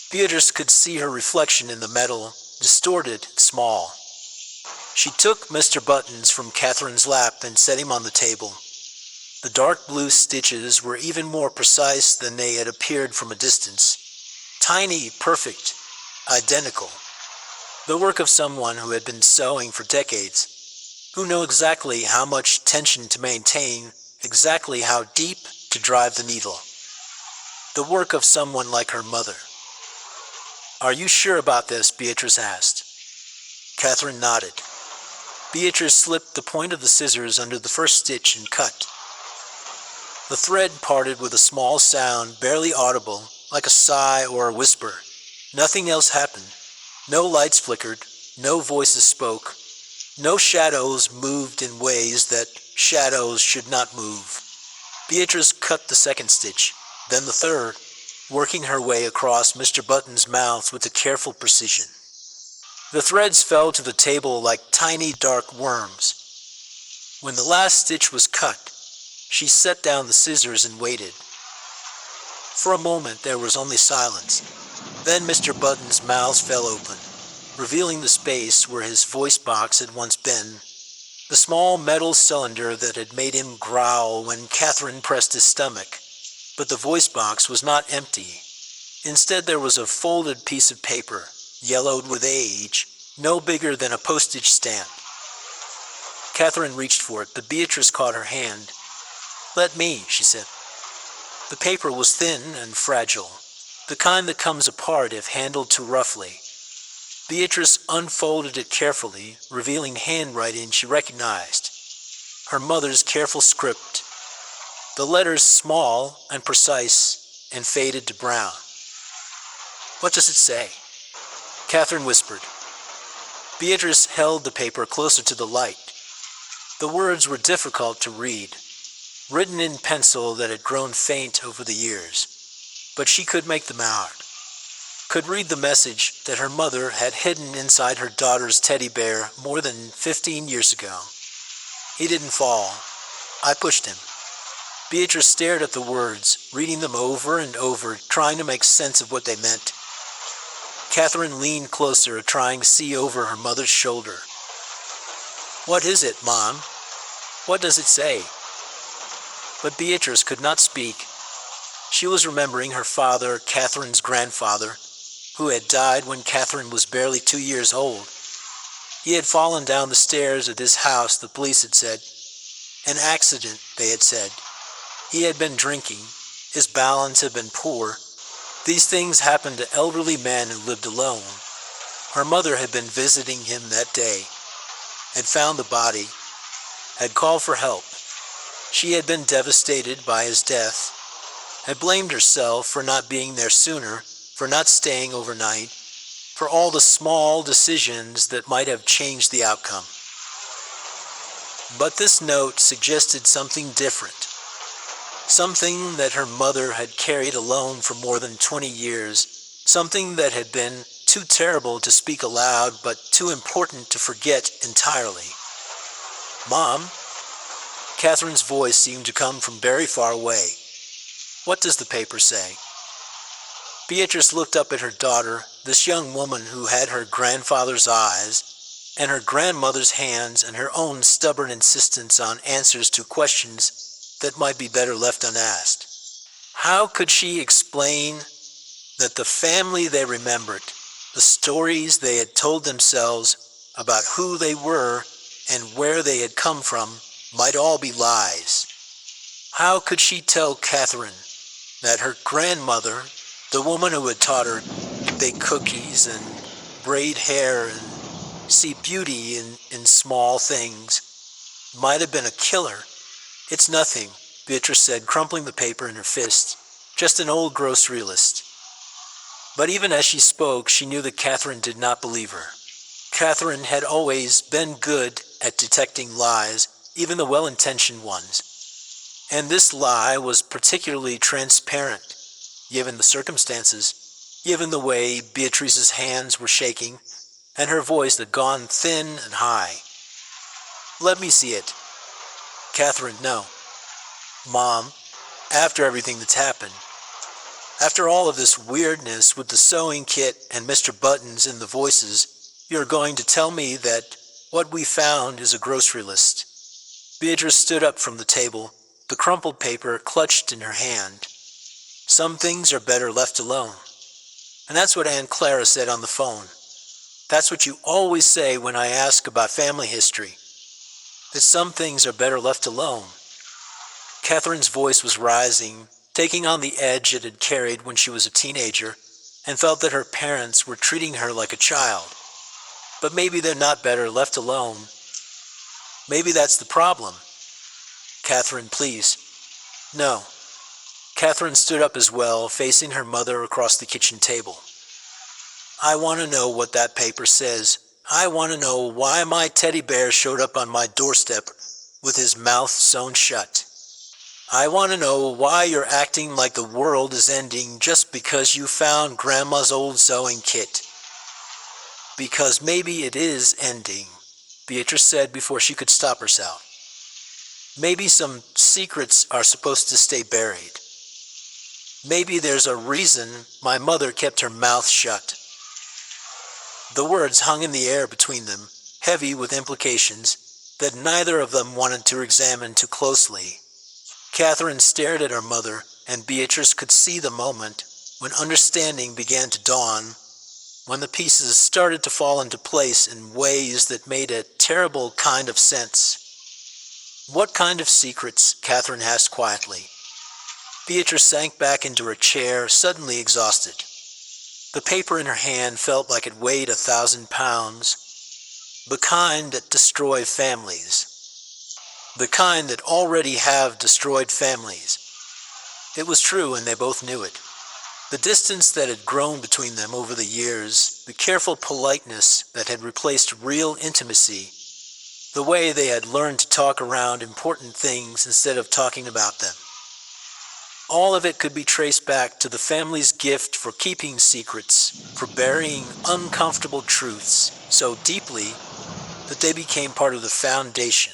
Beatrice could see her reflection in the metal, distorted and small. She took Mr. Buttons from Catherine's lap and set him on the table. The dark blue stitches were even more precise than they had appeared from a distance. Tiny, perfect, identical. The work of someone who had been sewing for decades, who knew exactly how much tension to maintain, exactly how deep to drive the needle. The work of someone like her mother. "Are you sure about this?" Beatrice asked. Catherine nodded. Beatrice slipped the point of the scissors under the first stitch and cut. The thread parted with a small sound, barely audible, like a sigh or a whisper. Nothing else happened. No lights flickered, no voices spoke, no shadows moved in ways that shadows should not move. Beatrice cut the second stitch, then the third, working her way across Mr. Button's mouth with a careful precision. The threads fell to the table like tiny dark worms. When the last stitch was cut, she set down the scissors and waited. For a moment there was only silence. Then Mr. Button's mouth fell open, revealing the space where his voice box had once been, the small metal cylinder that had made him growl when Catherine pressed his stomach. But the voice box was not empty. Instead there was a folded piece of paper, yellowed with age, no bigger than a postage stamp. Catherine reached for it, but Beatrice caught her hand. "Let me," she said. The paper was thin and fragile, the kind that comes apart if handled too roughly. Beatrice unfolded it carefully, revealing handwriting she recognized. Her mother's careful script. The letters small and precise and faded to brown. "What does it say?" Catherine whispered. Beatrice held the paper closer to the light. The words were difficult to read, written in pencil that had grown faint over the years, but she could make them out. Could read the message that her mother had hidden inside her daughter's teddy bear more than 15 years ago. "He didn't fall. I pushed him." Beatrice stared at the words, reading them over and over, trying to make sense of what they meant. Catherine leaned closer, trying to see over her mother's shoulder. "What is it, Mom? What does it say?" But Beatrice could not speak. She was remembering her father, Catherine's grandfather, who had died when Catherine was barely 2 years old. He had fallen down the stairs at this house, the police had said. An accident, they had said. He had been drinking. His balance had been poor. These things happened to elderly men who lived alone. Her mother had been visiting him that day, had found the body, had called for help. She had been devastated by his death, had blamed herself for not being there sooner, for not staying overnight, for all the small decisions that might have changed the outcome. But this note suggested something different. Something that her mother had carried alone for more than 20 years, something that had been too terrible to speak aloud, but too important to forget entirely. "Mom?" Catherine's voice seemed to come from very far away. "What does the paper say?" Beatrice looked up at her daughter, this young woman who had her grandfather's eyes, and her grandmother's hands, and her own stubborn insistence on answers to questions that might be better left unasked. How could she explain that the family they remembered, the stories they had told themselves about who they were and where they had come from, might all be lies? How could she tell Catherine that her grandmother, the woman who had taught her to bake cookies and braid hair and see beauty in small things, might have been a killer? "It's nothing," Beatrice said, crumpling the paper in her fist. "Just an old grocery list." But even as she spoke, she knew that Catherine did not believe her. Catherine had always been good at detecting lies, even the well-intentioned ones. And this lie was particularly transparent, given the circumstances, given the way Beatrice's hands were shaking, and her voice had gone thin and high. "Let me see it." Catherine, no. Mom, after everything that's happened, after all of this weirdness with the sewing kit and Mr. Buttons and the voices, you're going to tell me that what we found is a grocery list. Beatrice stood up from the table, the crumpled paper clutched in her hand. Some things are better left alone. And that's what Aunt Clara said on the phone. That's what you always say when I ask about family history. That some things are better left alone. Catherine's voice was rising, taking on the edge it had carried when she was a teenager, and felt that her parents were treating her like a child. But maybe they're not better left alone. Maybe that's the problem. Catherine, please. No. Catherine stood up as well, facing her mother across the kitchen table. I want to know what that paper says. I want to know why my teddy bear showed up on my doorstep with his mouth sewn shut. I want to know why you're acting like the world is ending just because you found Grandma's old sewing kit. Because maybe it is ending, Beatrice said before she could stop herself. Maybe some secrets are supposed to stay buried. Maybe there's a reason my mother kept her mouth shut. The words hung in the air between them, heavy with implications that neither of them wanted to examine too closely. Catherine stared at her mother, and Beatrice could see the moment when understanding began to dawn, when the pieces started to fall into place in ways that made a terrible kind of sense. What kind of secrets? Catherine asked quietly. Beatrice sank back into her chair, suddenly exhausted. The paper in her hand felt like it weighed 1,000 pounds. The kind that destroy families. The kind that already have destroyed families. It was true, and they both knew it. The distance that had grown between them over the years, the careful politeness that had replaced real intimacy, the way they had learned to talk around important things instead of talking about them. All of it could be traced back to the family's gift for keeping secrets, for burying uncomfortable truths so deeply that they became part of the foundation.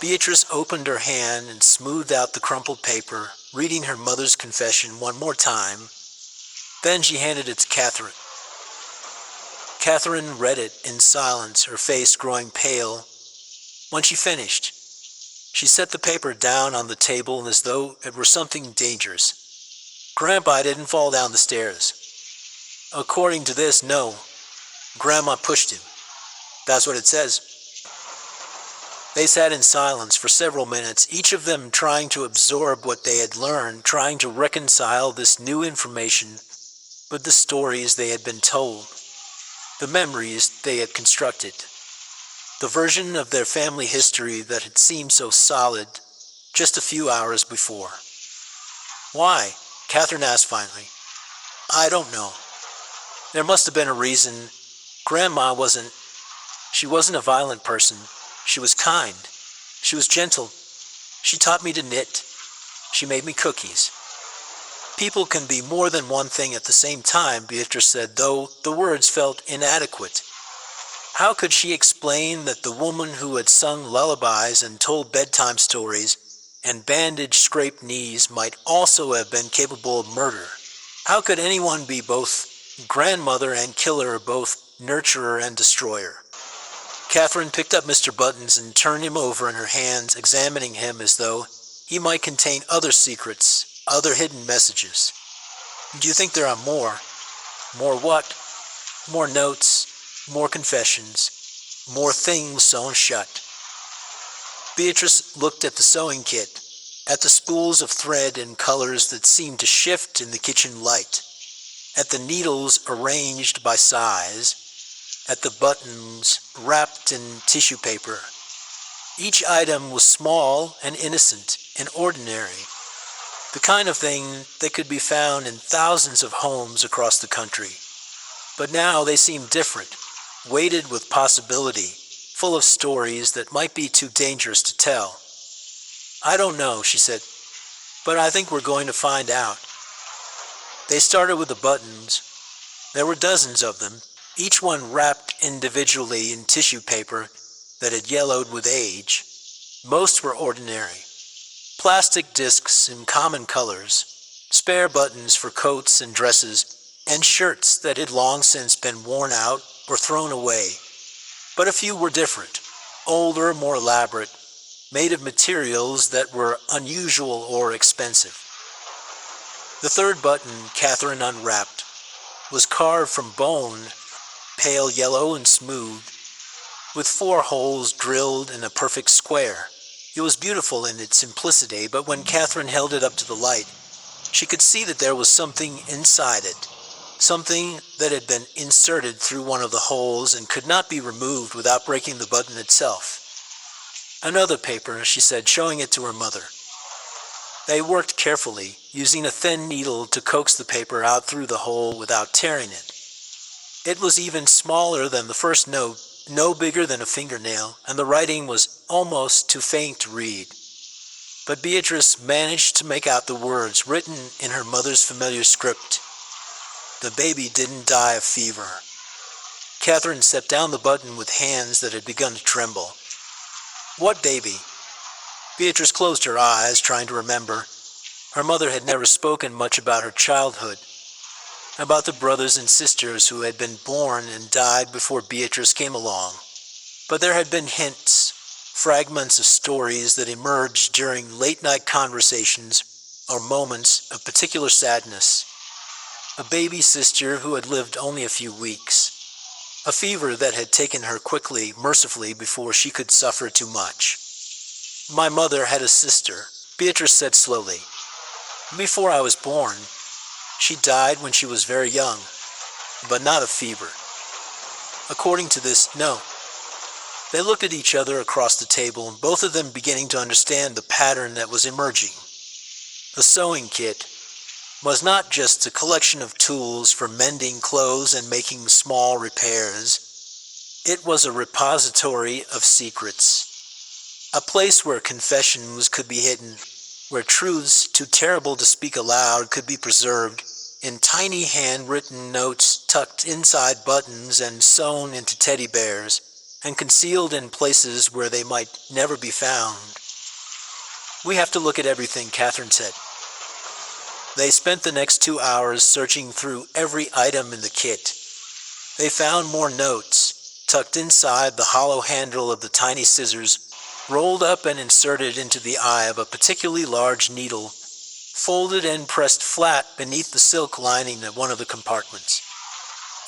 Beatrice opened her hand and smoothed out the crumpled paper, reading her mother's confession one more time. Then she handed it to Catherine. Catherine read it in silence, her face growing pale. When she finished, she set the paper down on the table as though it were something dangerous. Grandpa didn't fall down the stairs. According to this, no. Grandma pushed him. That's what it says. They sat in silence for several minutes, each of them trying to absorb what they had learned, trying to reconcile this new information with the stories they had been told, the memories they had constructed, the version of their family history that had seemed so solid just a few hours before. Why? Catherine asked finally. I don't know. There must have been a reason. Grandma wasn't a violent person. She was kind. She was gentle. She taught me to knit. She made me cookies. People can be more than one thing at the same time, Beatrice said, though the words felt inadequate. How could she explain that the woman who had sung lullabies and told bedtime stories and bandaged scraped knees might also have been capable of murder? How could anyone be both grandmother and killer, both nurturer and destroyer? Catherine picked up Mr. Buttons and turned him over in her hands, examining him as though he might contain other secrets, other hidden messages. Do you think there are more? More what? More notes, more confessions, more things sewn shut. Beatrice looked at the sewing kit, at the spools of thread and colors that seemed to shift in the kitchen light, at the needles arranged by size, at the buttons wrapped in tissue paper. Each item was small and innocent and ordinary, the kind of thing that could be found in thousands of homes across the country. But now they seemed different, weighted with possibility, full of stories that might be too dangerous to tell. I don't know, she said, but I think we're going to find out. They started with the buttons. There were dozens of them, each one wrapped individually in tissue paper that had yellowed with age. Most were ordinary. Plastic discs in common colors, spare buttons for coats and dresses, and shirts that had long since been worn out or thrown away. But a few were different, older, more elaborate, made of materials that were unusual or expensive. The third button Catherine unwrapped was carved from bone, pale yellow and smooth, with 4 holes drilled in a perfect square. It was beautiful in its simplicity, but when Catherine held it up to the light, she could see that there was something inside it, something that had been inserted through one of the holes and could not be removed without breaking the button itself. Another paper, she said, showing it to her mother. They worked carefully, using a thin needle to coax the paper out through the hole without tearing it. It was even smaller than the first note, no bigger than a fingernail, and the writing was almost too faint to read. But Beatrice managed to make out the words written in her mother's familiar script. The baby didn't die of fever. Catherine set down the button with hands that had begun to tremble. What baby? Beatrice closed her eyes, trying to remember. Her mother had never spoken much about her childhood, about the brothers and sisters who had been born and died before Beatrice came along. But there had been hints, fragments of stories that emerged during late-night conversations or moments of particular sadness. A baby sister who had lived only a few weeks. A fever that had taken her quickly, mercifully, before she could suffer too much. My mother had a sister, Beatrice said slowly. Before I was born, she died when she was very young, but not of fever. According to this, no. They looked at each other across the table, and both of them beginning to understand the pattern that was emerging. The sewing kit was not just a collection of tools for mending clothes and making small repairs. It was a repository of secrets. A place where confessions could be hidden, where truths too terrible to speak aloud could be preserved in tiny handwritten notes tucked inside buttons and sewn into teddy bears, and concealed in places where they might never be found. We have to look at everything, Catherine said. They spent the next 2 hours searching through every item in the kit. They found more notes, tucked inside the hollow handle of the tiny scissors, rolled up and inserted into the eye of a particularly large needle, folded and pressed flat beneath the silk lining of one of the compartments.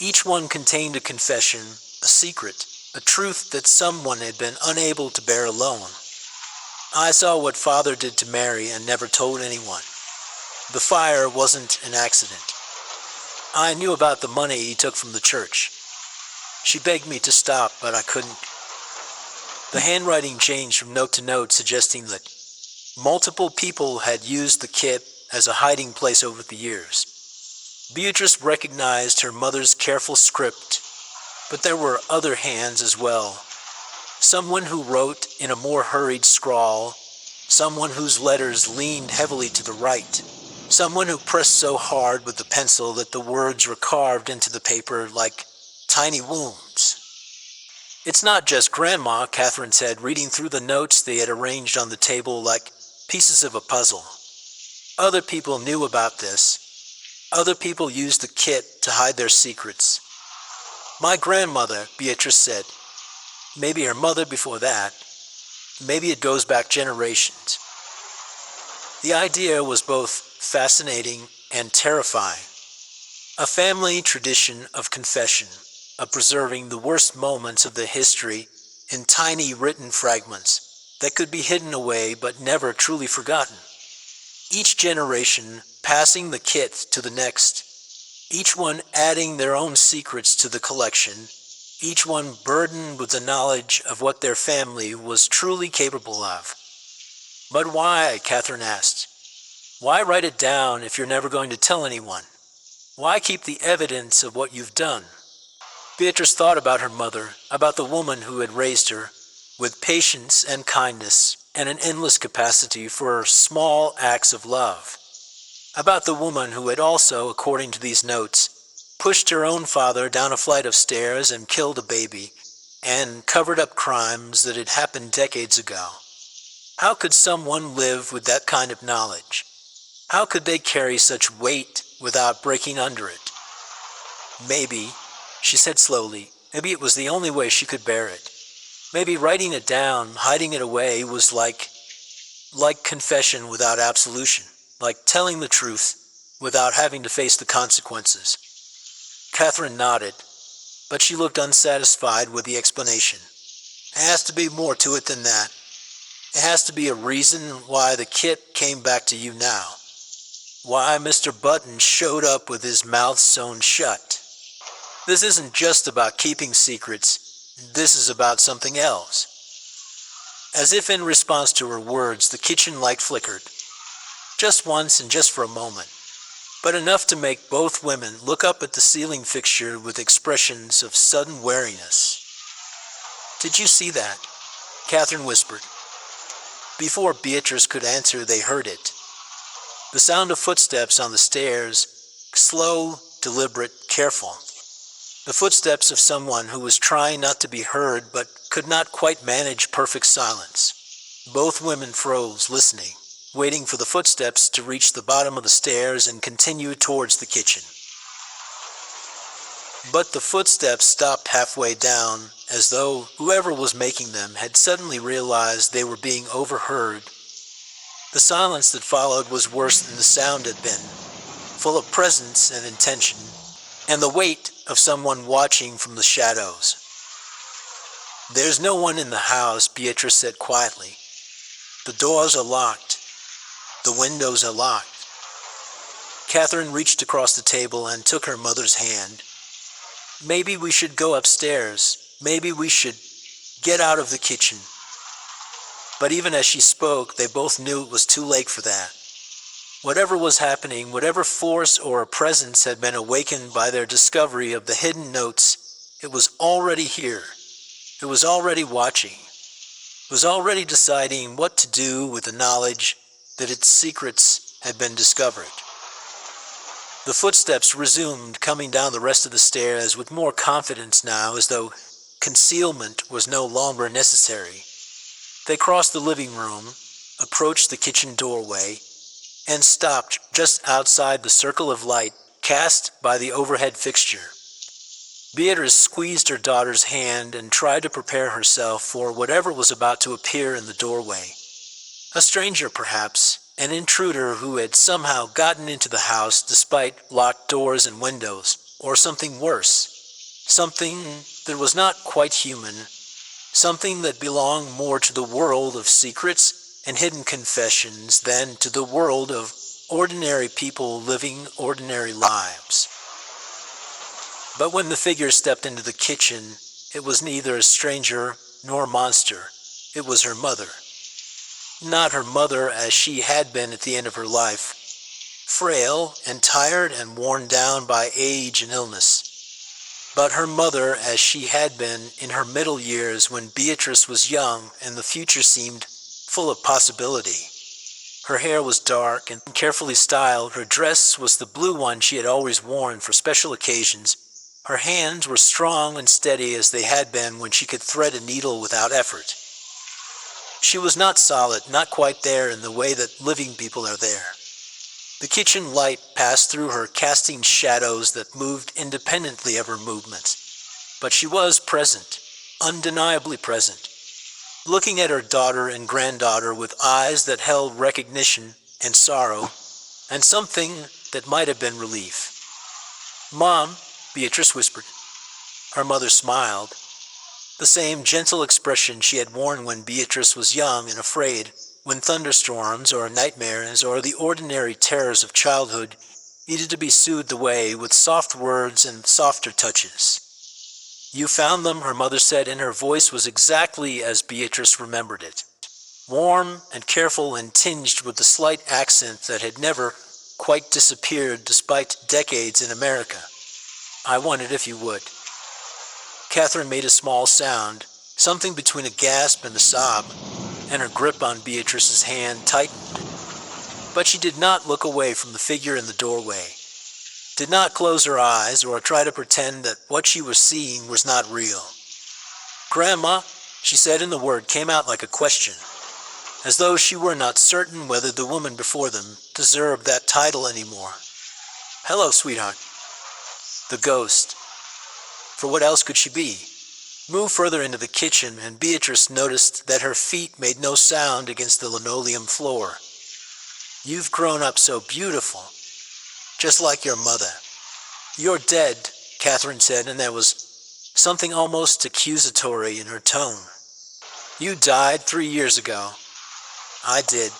Each one contained a confession, a secret, a truth that someone had been unable to bear alone. I saw what Father did to Mary and never told anyone. The fire wasn't an accident. I knew about the money he took from the church. She begged me to stop, but I couldn't. The handwriting changed from note to note, suggesting that multiple people had used the kit as a hiding place over the years. Beatrice recognized her mother's careful script, but there were other hands as well. Someone who wrote in a more hurried scrawl, someone whose letters leaned heavily to the right, someone who pressed so hard with the pencil that the words were carved into the paper like tiny wounds. It's not just Grandma, Catherine said, reading through the notes they had arranged on the table like pieces of a puzzle. Other people knew about this. Other people used the kit to hide their secrets. My grandmother, Beatrice said. Maybe her mother before that. Maybe it goes back generations. The idea was both fascinating and terrifying. A family tradition of confession, of preserving the worst moments of the history in tiny written fragments that could be hidden away but never truly forgotten. Each generation passing the kit to the next, each one adding their own secrets to the collection, each one burdened with the knowledge of what their family was truly capable of. But why, Catherine asked. Why write it down if you're never going to tell anyone? Why keep the evidence of what you've done? Beatrice thought about her mother, about the woman who had raised her, with patience and kindness and an endless capacity for small acts of love. About the woman who had also, according to these notes, pushed her own father down a flight of stairs and killed a baby, and covered up crimes that had happened decades ago. How could someone live with that kind of knowledge? How could they carry such weight without breaking under it? Maybe, she said slowly, maybe it was the only way she could bear it. Maybe writing it down, hiding it away, was like confession without absolution, like telling the truth without having to face the consequences. Catherine nodded, but she looked unsatisfied with the explanation. It has to be more to it than that. It has to be a reason why the kit came back to you now. Why Mr. Button showed up with his mouth sewn shut. This isn't just about keeping secrets. This is about something else. As if in response to her words, the kitchen light flickered. Just once and just for a moment, but enough to make both women look up at the ceiling fixture with expressions of sudden wariness. Did you see that? Catherine whispered. Before Beatrice could answer, they heard it. The sound of footsteps on the stairs, slow, deliberate, careful. The footsteps of someone who was trying not to be heard but could not quite manage perfect silence. Both women froze, listening, waiting for the footsteps to reach the bottom of the stairs and continue towards the kitchen. But the footsteps stopped halfway down, as though whoever was making them had suddenly realized they were being overheard. The silence that followed was worse than the sound had been, full of presence and intention, and the weight of someone watching from the shadows. There's no one in the house, Beatrice said quietly. The doors are locked. The windows are locked. Catherine reached across the table and took her mother's hand. Maybe we should go upstairs. Maybe we should get out of the kitchen. But even as she spoke, they both knew it was too late for that. Whatever was happening, whatever force or presence had been awakened by their discovery of the hidden notes, it was already here. It was already watching. It was already deciding what to do with the knowledge that its secrets had been discovered. The footsteps resumed, coming down the rest of the stairs with more confidence now, as though concealment was no longer necessary. They crossed the living room, approached the kitchen doorway, and stopped just outside the circle of light cast by the overhead fixture. Beatrice squeezed her daughter's hand and tried to prepare herself for whatever was about to appear in the doorway. A stranger, perhaps, an intruder who had somehow gotten into the house despite locked doors and windows, or something worse, something that was not quite human, something that belonged more to the world of secrets and hidden confessions than to the world of ordinary people living ordinary lives. But when the figure stepped into the kitchen, it was neither a stranger nor a monster. It was her mother. Not her mother as she had been at the end of her life, frail and tired and worn down by age and illness, but her mother as she had been in her middle years when Beatrice was young and the future seemed full of possibility. Her hair was dark and carefully styled. Her dress was the blue one she had always worn for special occasions. Her hands were strong and steady as they had been when she could thread a needle without effort. She was not solid, not quite there in the way that living people are there. The kitchen light passed through her, casting shadows that moved independently of her movements. But she was present, undeniably present, looking at her daughter and granddaughter with eyes that held recognition and sorrow, and something that might have been relief. "Mom," Beatrice whispered. Her mother smiled. The same gentle expression she had worn when Beatrice was young and afraid, when thunderstorms or nightmares or the ordinary terrors of childhood needed to be soothed away with soft words and softer touches. "You found them," her mother said, and her voice was exactly as Beatrice remembered it. Warm and careful and tinged with the slight accent that had never quite disappeared despite decades in America. "I wondered if you would." Catherine made a small sound, something between a gasp and a sob, and her grip on Beatrice's hand tightened. But she did not look away from the figure in the doorway, did not close her eyes or try to pretend that what she was seeing was not real. "Grandma," she said, and the word came out like a question. as though she were not certain whether the woman before them deserved that title anymore. "Hello, sweetheart." The ghost. For what else could she be? Moved further into the kitchen, and Beatrice noticed that her feet made no sound against the linoleum floor. "You've grown up so beautiful, just like your mother." "You're dead," Catherine said, and there was something almost accusatory in her tone. "You died 3 years ago." "I did."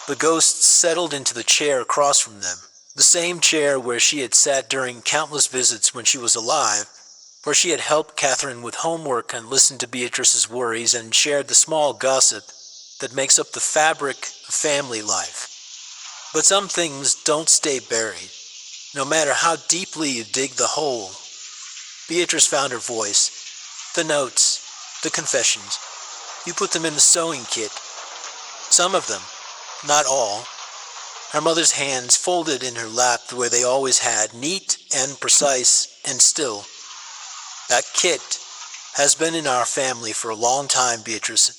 The ghost settled into the chair across from them, the same chair where she had sat during countless visits when she was alive, where she had helped Catherine with homework and listened to Beatrice's worries and shared the small gossip that makes up the fabric of family life. But some things don't stay buried, no matter how deeply you dig the hole. Beatrice found her voice. "The notes, the confessions. You put them in the sewing kit." "Some of them, not all." Her mother's hands folded in her lap the way they always had, neat and precise and still. "That kit has been in our family for a long time, Beatrice.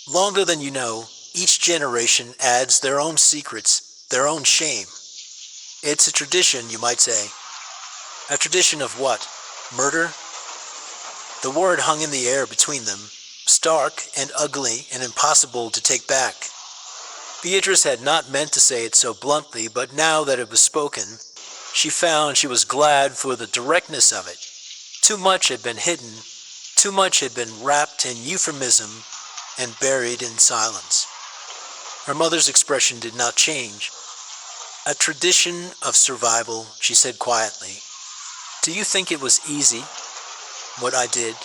Longer than you know. Each generation adds their own secrets, their own shame. It's a tradition, you might say." "A tradition of what? Murder?" The word hung in the air between them, stark and ugly and impossible to take back. Beatrice had not meant to say it so bluntly, but now that it was spoken, she found she was glad for the directness of it. Too much had been hidden, too much had been wrapped in euphemism and buried in silence. Her mother's expression did not change. "A tradition of survival," she said quietly. "Do you think it was easy, what I did?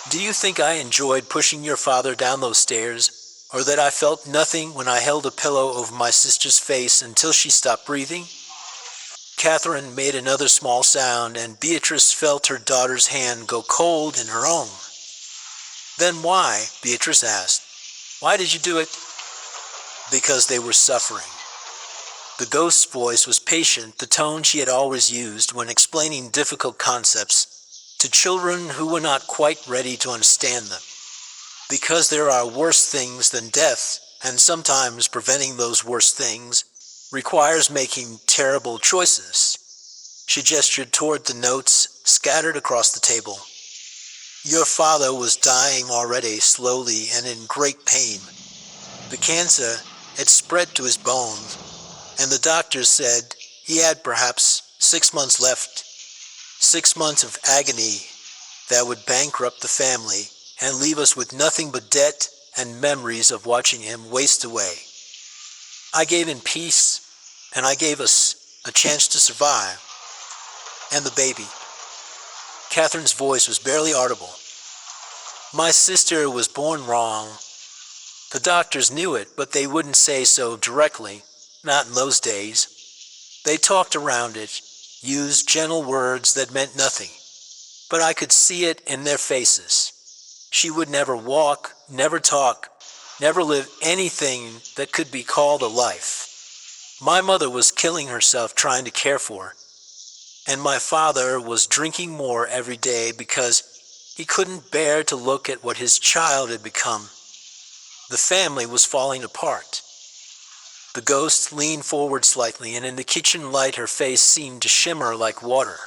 Do you think I enjoyed pushing your father down those stairs, or that I felt nothing when I held a pillow over my sister's face until she stopped breathing?" Catherine made another small sound, and Beatrice felt her daughter's hand go cold in her own. "Then why?" Beatrice asked. "Why did you do it?" "Because they were suffering." The ghost's voice was patient, the tone she had always used when explaining difficult concepts to children who were not quite ready to understand them. "Because there are worse things than death, and sometimes preventing those worse things requires making terrible choices." She gestured toward the notes scattered across the table. "Your father was dying already, slowly and in great pain. The cancer had spread to his bones, and the doctors said he had perhaps 6 months left. 6 months of agony that would bankrupt the family and leave us with nothing but debt and memories of watching him waste away. I gave him peace, and I gave us a chance to survive. And the baby." Catherine's voice was barely audible. "My sister was born wrong. The doctors knew it, but they wouldn't say so directly, not in those days. They talked around it, used gentle words that meant nothing. But I could see it in their faces. She would never walk, never talk, never live anything that could be called a life. My mother was killing herself trying to care for her, and my father was drinking more every day because he couldn't bear to look at what his child had become. The family was falling apart." The ghost leaned forward slightly, and in the kitchen light her face seemed to shimmer like water.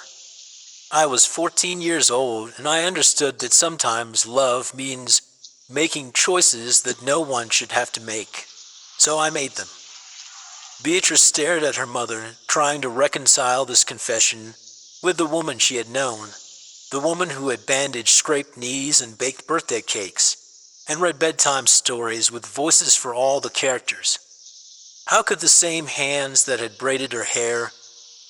"I was 14 years old, and I understood that sometimes love means making choices that no one should have to make. So I made them." Beatrice stared at her mother, trying to reconcile this confession with the woman she had known, the woman who had bandaged scraped knees and baked birthday cakes, and read bedtime stories with voices for all the characters. How could the same hands that had braided her hair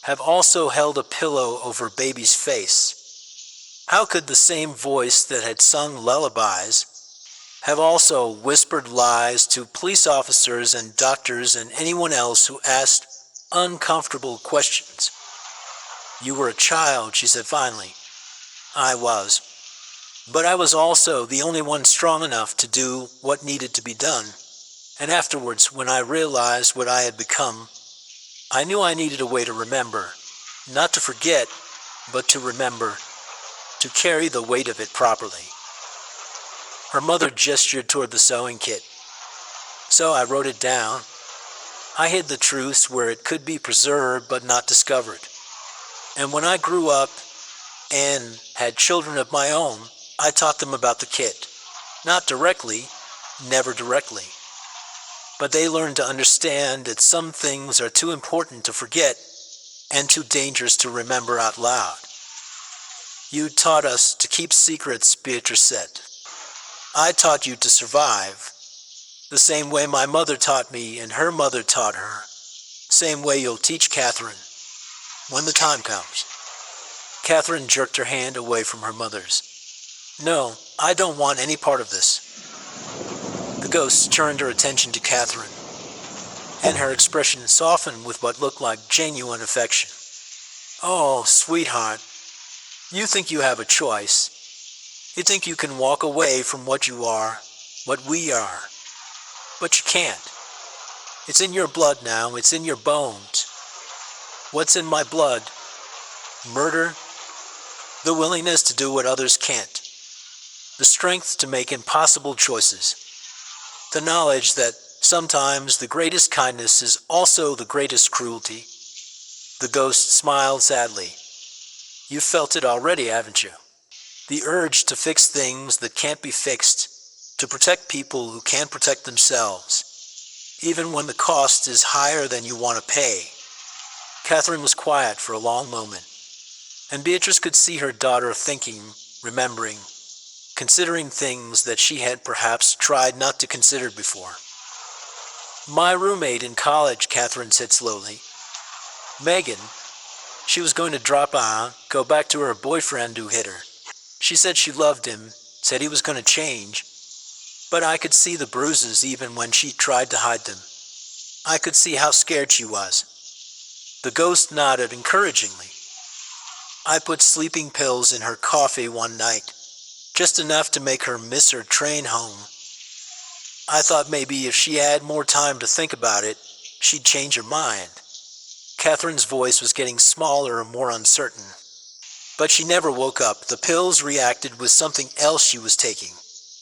have also held a pillow over baby's face? How could the same voice that had sung lullabies have also whispered lies to police officers and doctors and anyone else who asked uncomfortable questions? "You were a child," she said finally. "I was. But I was also the only one strong enough to do what needed to be done. And afterwards, when I realized what I had become, I knew I needed a way to remember. Not to forget, but to remember. To carry the weight of it properly." Her mother gestured toward the sewing kit. So I wrote it down. I hid the truths where it could be preserved but not discovered. And when I grew up and had children of my own, I taught them about the kit. Not directly, never directly. But they learned to understand that some things are too important to forget and too dangerous to remember out loud. You taught us to keep secrets, Beatrice said. I taught you to survive, the same way my mother taught me and her mother taught her. Same way you'll teach Catherine, when the time comes. Catherine jerked her hand away from her mother's. No, I don't want any part of this. The ghost turned her attention to Catherine, and her expression softened with what looked like genuine affection. Oh, sweetheart, you think you have a choice. You think you can walk away from what you are, what we are. But you can't. It's in your blood now, it's in your bones. What's in my blood? Murder? The willingness to do what others can't. The strength to make impossible choices. The knowledge that sometimes the greatest kindness is also the greatest cruelty. The ghost smiled sadly. You've felt it already, haven't you? The urge to fix things that can't be fixed, to protect people who can't protect themselves, even when the cost is higher than you want to pay. Catherine was quiet for a long moment, and Beatrice could see her daughter thinking, remembering, considering things that she had perhaps tried not to consider before. My roommate in college, Catherine said slowly. Megan, she was going to drop out, go back to her boyfriend who hit her. She said she loved him, said he was going to change, but I could see the bruises even when she tried to hide them. I could see how scared she was. The ghost nodded encouragingly. I put sleeping pills in her coffee one night, just enough to make her miss her train home. I thought maybe if she had more time to think about it, she'd change her mind. Catherine's voice was getting smaller and more uncertain. But she never woke up. The pills reacted with something else she was taking.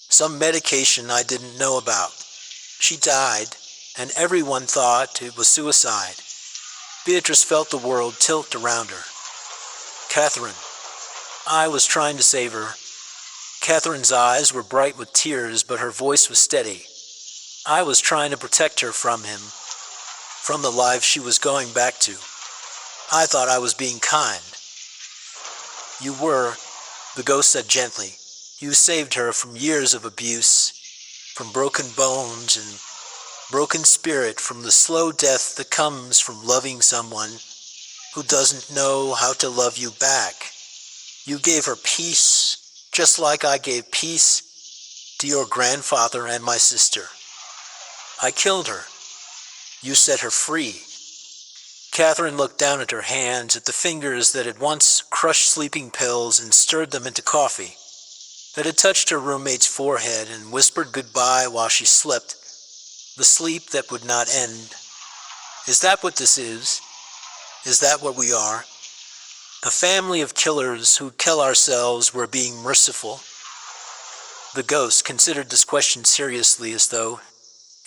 Some medication I didn't know about. She died, and everyone thought it was suicide. Beatrice felt the world tilt around her. Catherine. I was trying to save her. Catherine's eyes were bright with tears, but her voice was steady. I was trying to protect her from him, from the life she was going back to. I thought I was being kind. You were, the ghost said gently. You saved her from years of abuse, from broken bones and broken spirit, from the slow death that comes from loving someone who doesn't know how to love you back. You gave her peace, just like I gave peace to your grandfather and my sister. I killed her. You set her free. Catherine looked down at her hands, at the fingers that had once crushed sleeping pills and stirred them into coffee, that had touched her roommate's forehead and whispered goodbye while she slept, the sleep that would not end. Is that what this is? Is that what we are? A family of killers who tell ourselves we're being merciful? The ghost considered this question seriously, as though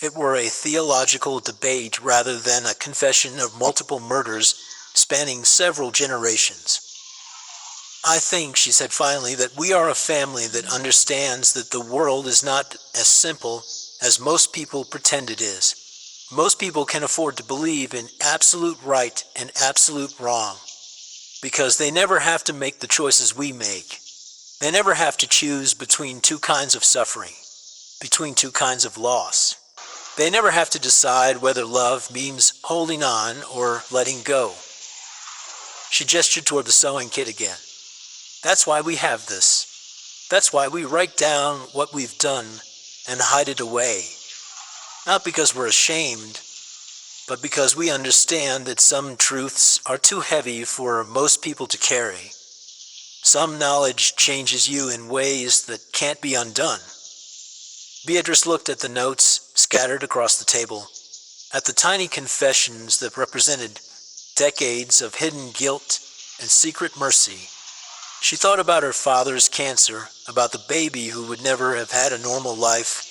it were a theological debate rather than a confession of multiple murders spanning several generations. I think, she said finally, that we are a family that understands that the world is not as simple as most people pretend it is. Most people can afford to believe in absolute right and absolute wrong, because they never have to make the choices we make. They never have to choose between two kinds of suffering, between two kinds of loss. They never have to decide whether love means holding on or letting go. She gestured toward the sewing kit again. That's why we have this. That's why we write down what we've done and hide it away. Not because we're ashamed, but because we understand that some truths are too heavy for most people to carry. Some knowledge changes you in ways that can't be undone. Beatrice looked at the notes scattered across the table, at the tiny confessions that represented decades of hidden guilt and secret mercy. She thought about her father's cancer, about the baby who would never have had a normal life,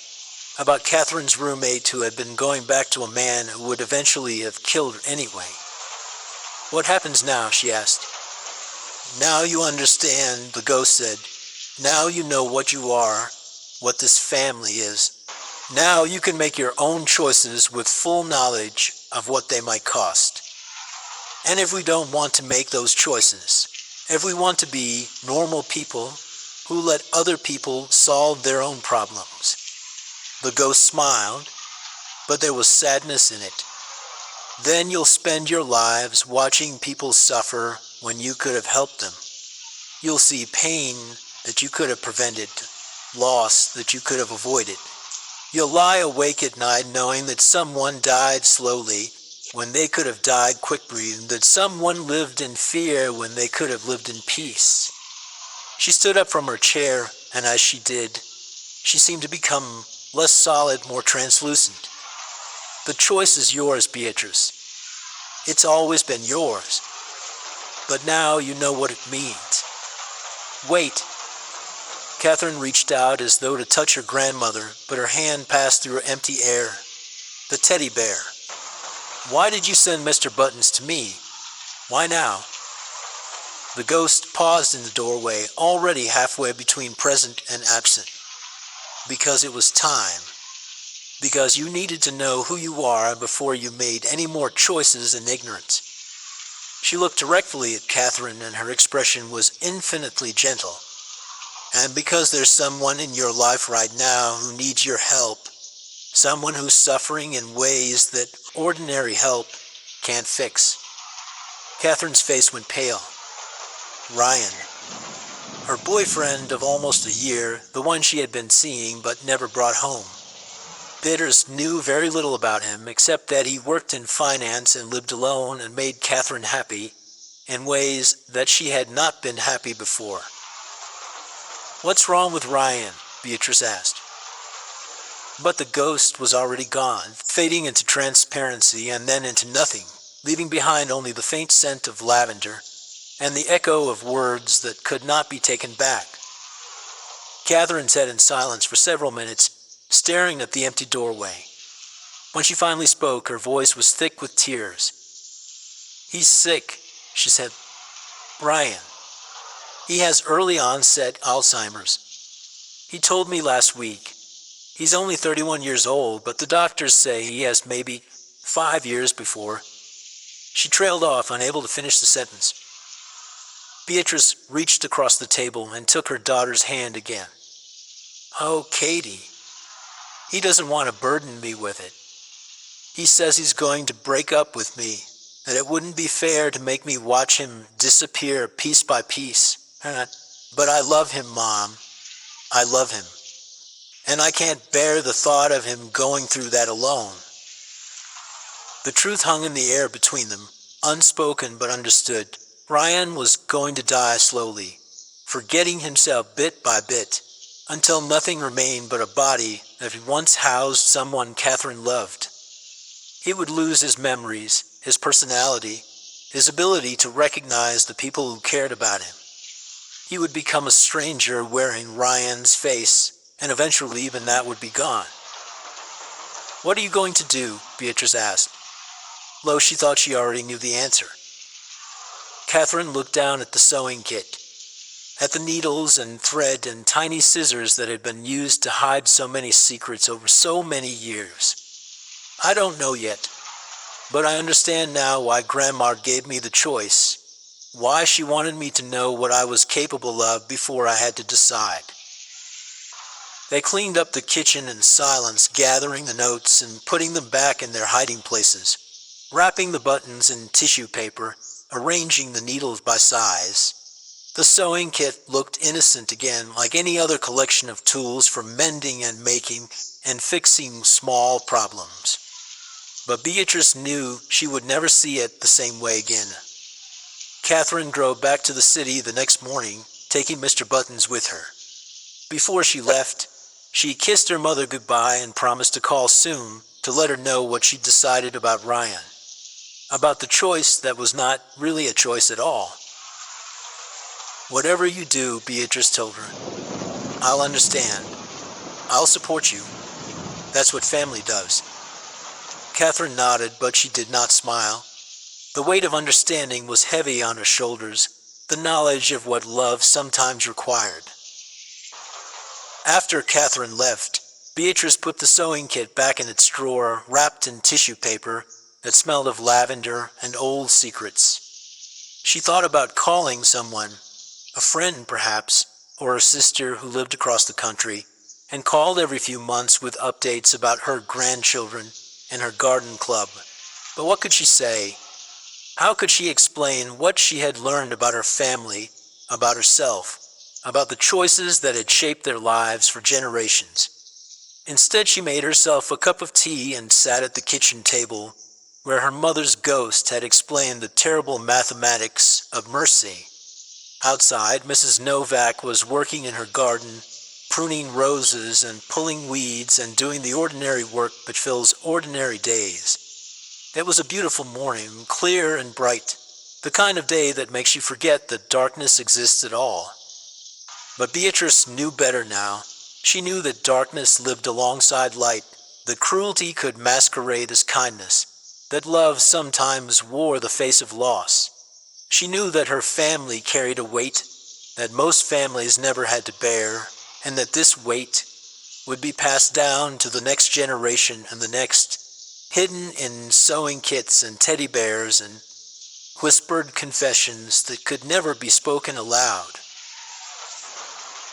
about Catherine's roommate who had been going back to a man who would eventually have killed her anyway. "What happens now?" she asked. "Now you understand," the ghost said. "Now you know what you are, what this family is. Now you can make your own choices with full knowledge of what they might cost. And if we don't want to make those choices, if we want to be normal people who let other people solve their own problems." The ghost smiled, but there was sadness in it. "Then you'll spend your lives watching people suffer when you could have helped them. You'll see pain that you could have prevented, loss that you could have avoided. You'll lie awake at night knowing that someone died slowly when they could have died quick-breathed, that someone lived in fear when they could have lived in peace." She stood up from her chair, and as she did, she seemed to become less solid, more translucent. "The choice is yours, Beatrice. It's always been yours. But now you know what it means. Wait." Catherine reached out as though to touch her grandmother, but her hand passed through empty air. "The teddy bear. Why did you send Mr. Buttons to me? Why now?" The ghost paused in the doorway, already halfway between present and absent. "Because it was time. Because you needed to know who you are before you made any more choices in ignorance." She looked directly at Catherine, and her expression was infinitely gentle. "And because there's someone in your life right now who needs your help, someone who's suffering in ways that ordinary help can't fix." Catherine's face went pale. Ryan. Her boyfriend of almost a year, the one she had been seeing but never brought home. Beatrice knew very little about him, except that he worked in finance and lived alone and made Catherine happy in ways that she had not been happy before. "What's wrong with Ryan?" Beatrice asked. But the ghost was already gone, fading into transparency and then into nothing, leaving behind only the faint scent of lavender and the echo of words that could not be taken back. Catherine sat in silence for several minutes, staring at the empty doorway. When she finally spoke, her voice was thick with tears. "He's sick," she said. "Ryan. He has early onset Alzheimer's. He told me last week. He's only 31 years old, but the doctors say he has maybe 5 years before." She trailed off, unable to finish the sentence. Beatrice reached across the table and took her daughter's hand again. "Oh, Katie. He doesn't want to burden me with it. He says he's going to break up with me, that it wouldn't be fair to make me watch him disappear piece by piece. But I love him, Mom. I love him. And I can't bear the thought of him going through that alone." The truth hung in the air between them, unspoken but understood. Ryan was going to die slowly, forgetting himself bit by bit, until nothing remained but a body that had once housed someone Catherine loved. He would lose his memories, his personality, his ability to recognize the people who cared about him. He would become a stranger wearing Ryan's face, and eventually even that would be gone. "What are you going to do?" Beatrice asked, though she thought she already knew the answer. Catherine looked down at the sewing kit, at the needles and thread and tiny scissors that had been used to hide so many secrets over so many years. "I don't know yet, but I understand now why Grandma gave me the choice, why she wanted me to know what I was capable of before I had to decide." They cleaned up the kitchen in silence, gathering the notes and putting them back in their hiding places, wrapping the buttons in tissue paper, arranging the needles by size. The sewing kit looked innocent again, like any other collection of tools for mending and making and fixing small problems. But Beatrice knew she would never see it the same way again. Catherine drove back to the city the next morning, taking Mr. Buttons with her. Before she left, she kissed her mother goodbye and promised to call soon to let her know what she'd decided about Ryan, about the choice that was not really a choice at all. "Whatever you do," Beatrice told her, "I'll understand. I'll support you. That's what family does. Catherine nodded, but she did not smile. The weight of understanding was heavy on her shoulders, the knowledge of what love sometimes required. After Catherine left, Beatrice put the sewing kit back in its drawer, wrapped in tissue paper that smelled of lavender and old secrets. She thought about calling someone, a friend perhaps, or a sister who lived across the country, and called every few months with updates about her grandchildren and her garden club. But what could she say? How could she explain what she had learned about her family, about herself, about the choices that had shaped their lives for generations? Instead, she made herself a cup of tea and sat at the kitchen table, where her mother's ghost had explained the terrible mathematics of mercy. Outside, Mrs. Novak was working in her garden, pruning roses and pulling weeds and doing the ordinary work that fills ordinary days. It was a beautiful morning, clear and bright, the kind of day that makes you forget that darkness exists at all. But Beatrice knew better now. She knew that darkness lived alongside light, that cruelty could masquerade as kindness, that love sometimes wore the face of loss. She knew that her family carried a weight that most families never had to bear, and that this weight would be passed down to the next generation and the next, hidden in sewing kits and teddy bears and whispered confessions that could never be spoken aloud.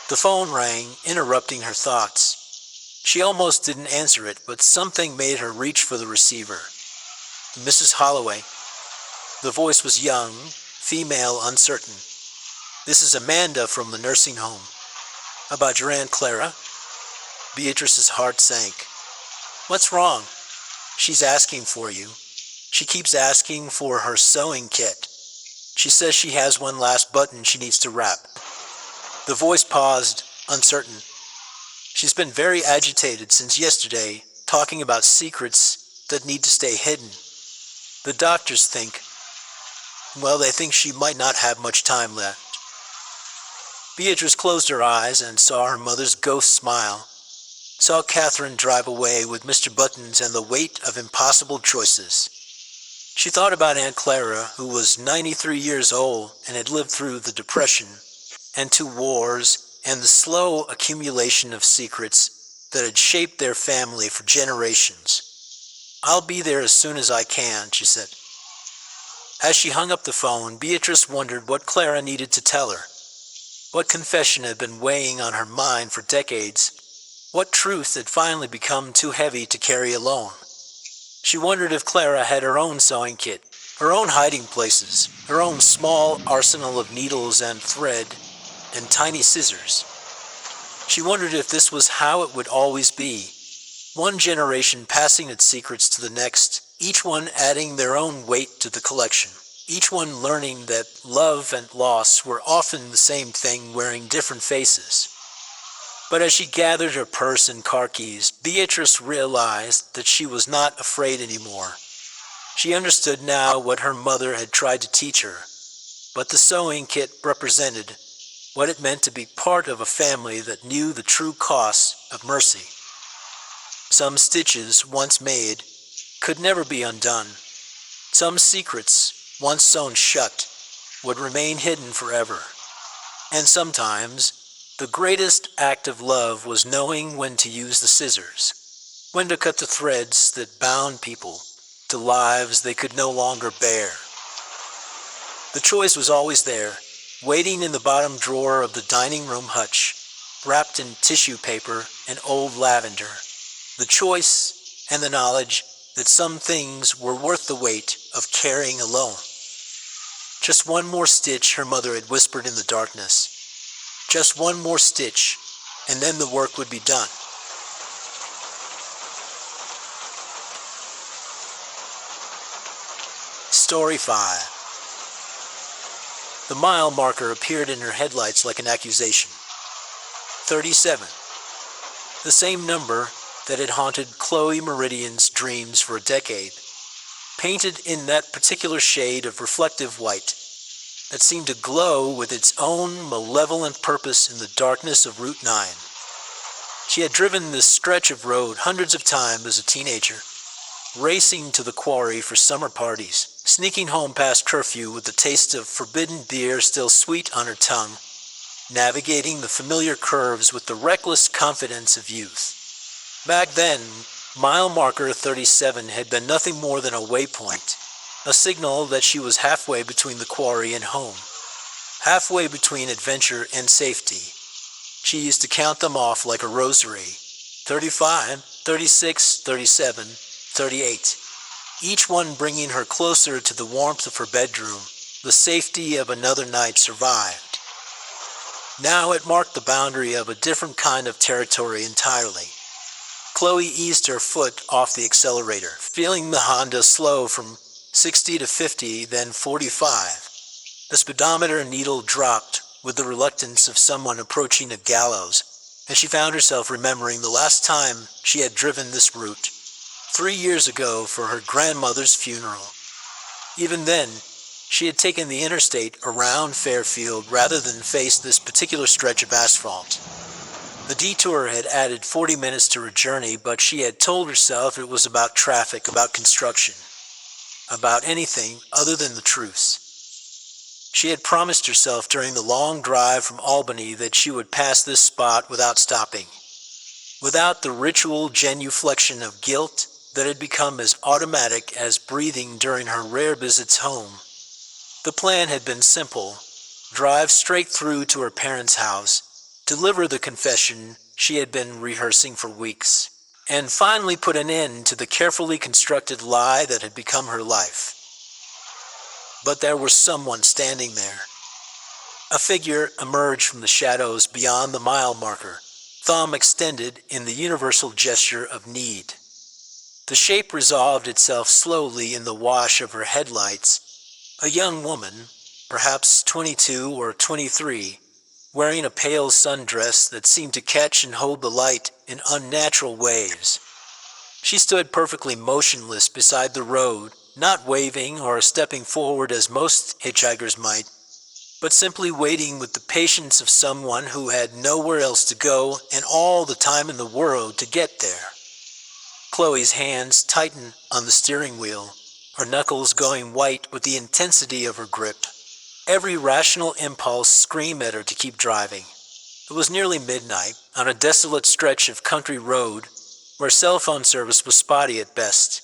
The phone rang, interrupting her thoughts. She almost didn't answer it, but something made her reach for the receiver. Mrs. Holloway. The voice was young, female, uncertain. This is Amanda from the nursing home. About your Aunt Clara? Beatrice's heart sank. What's wrong? She's asking for you. She keeps asking for her sewing kit. She says she has one last button she needs to wrap. The voice paused, uncertain. She's been very agitated since yesterday, talking about secrets that need to stay hidden. The doctors think, they think she might not have much time left. Beatrice closed her eyes and saw her mother's ghost smile, saw Catherine drive away with Mr. Buttons and the weight of impossible choices. She thought about Aunt Clara, who was 93 years old and had lived through the Depression and 2 wars and the slow accumulation of secrets that had shaped their family for generations. I'll be there as soon as I can, she said. As she hung up the phone, Beatrice wondered what Clara needed to tell her. What confession had been weighing on her mind for decades? What truth had finally become too heavy to carry alone? She wondered if Clara had her own sewing kit, her own hiding places, her own small arsenal of needles and thread and tiny scissors. She wondered if this was how it would always be, one generation passing its secrets to the next, each one adding their own weight to the collection, each one learning that love and loss were often the same thing wearing different faces. But as she gathered her purse and car keys, Beatrice realized that she was not afraid anymore. She understood now what her mother had tried to teach her, but the sewing kit represented what it meant to be part of a family that knew the true cost of mercy. Some stitches, once made, could never be undone. Some secrets, once sewn shut, would remain hidden forever. And sometimes, the greatest act of love was knowing when to use the scissors, when to cut the threads that bound people to lives they could no longer bear. The choice was always there, waiting in the bottom drawer of the dining room hutch, wrapped in tissue paper and old lavender. The choice and the knowledge that some things were worth the weight of carrying alone. Just one more stitch, her mother had whispered in the darkness. Just one more stitch, and then the work would be done. Story 5. The mile marker appeared in her headlights like an accusation. 37. The same number that had haunted Chloe Meridian's dreams for a decade, painted in that particular shade of reflective white that seemed to glow with its own malevolent purpose in the darkness of Route 9. She had driven this stretch of road hundreds of times as a teenager, racing to the quarry for summer parties, sneaking home past curfew with the taste of forbidden beer still sweet on her tongue, navigating the familiar curves with the reckless confidence of youth. Back then, mile marker 37 had been nothing more than a waypoint, a signal that she was halfway between the quarry and home, halfway between adventure and safety. She used to count them off like a rosary: 35, 36, 37, 38. Each one bringing her closer to the warmth of her bedroom, the safety of another night survived. Now it marked the boundary of a different kind of territory entirely. Chloe eased her foot off the accelerator, feeling the Honda slow from 60 to 50, then 45. The speedometer needle dropped with the reluctance of someone approaching a gallows, and she found herself remembering the last time she had driven this route, 3 years ago for her grandmother's funeral. Even then, she had taken the interstate around Fairfield rather than face this particular stretch of asphalt. The detour had added 40 minutes to her journey, but she had told herself it was about traffic, about construction, about anything other than the truth. She had promised herself during the long drive from Albany that she would pass this spot without stopping, without the ritual genuflection of guilt that had become as automatic as breathing during her rare visits home. The plan had been simple: drive straight through to her parents' house, deliver the confession she had been rehearsing for weeks, and finally put an end to the carefully constructed lie that had become her life. But there was someone standing there. A figure emerged from the shadows beyond the mile marker, thumb extended in the universal gesture of need. The shape resolved itself slowly in the wash of her headlights. A young woman, perhaps 22 or 23, wearing a pale sundress that seemed to catch and hold the light in unnatural waves. She stood perfectly motionless beside the road, not waving or stepping forward as most hitchhikers might, but simply waiting with the patience of someone who had nowhere else to go and all the time in the world to get there. Chloe's hands tightened on the steering wheel, her knuckles going white with the intensity of her grip. Every rational impulse screamed at her to keep driving. It was nearly midnight, on a desolate stretch of country road, where cell phone service was spotty at best.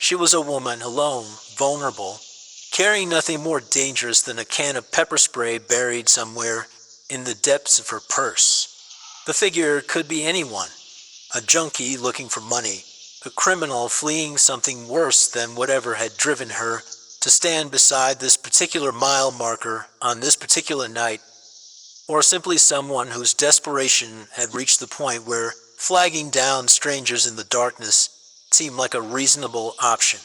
She was a woman, alone, vulnerable, carrying nothing more dangerous than a can of pepper spray buried somewhere in the depths of her purse. The figure could be anyone: a junkie looking for money, a criminal fleeing something worse than whatever had driven her to stand beside this particular mile marker on this particular night, or simply someone whose desperation had reached the point where flagging down strangers in the darkness seemed like a reasonable option.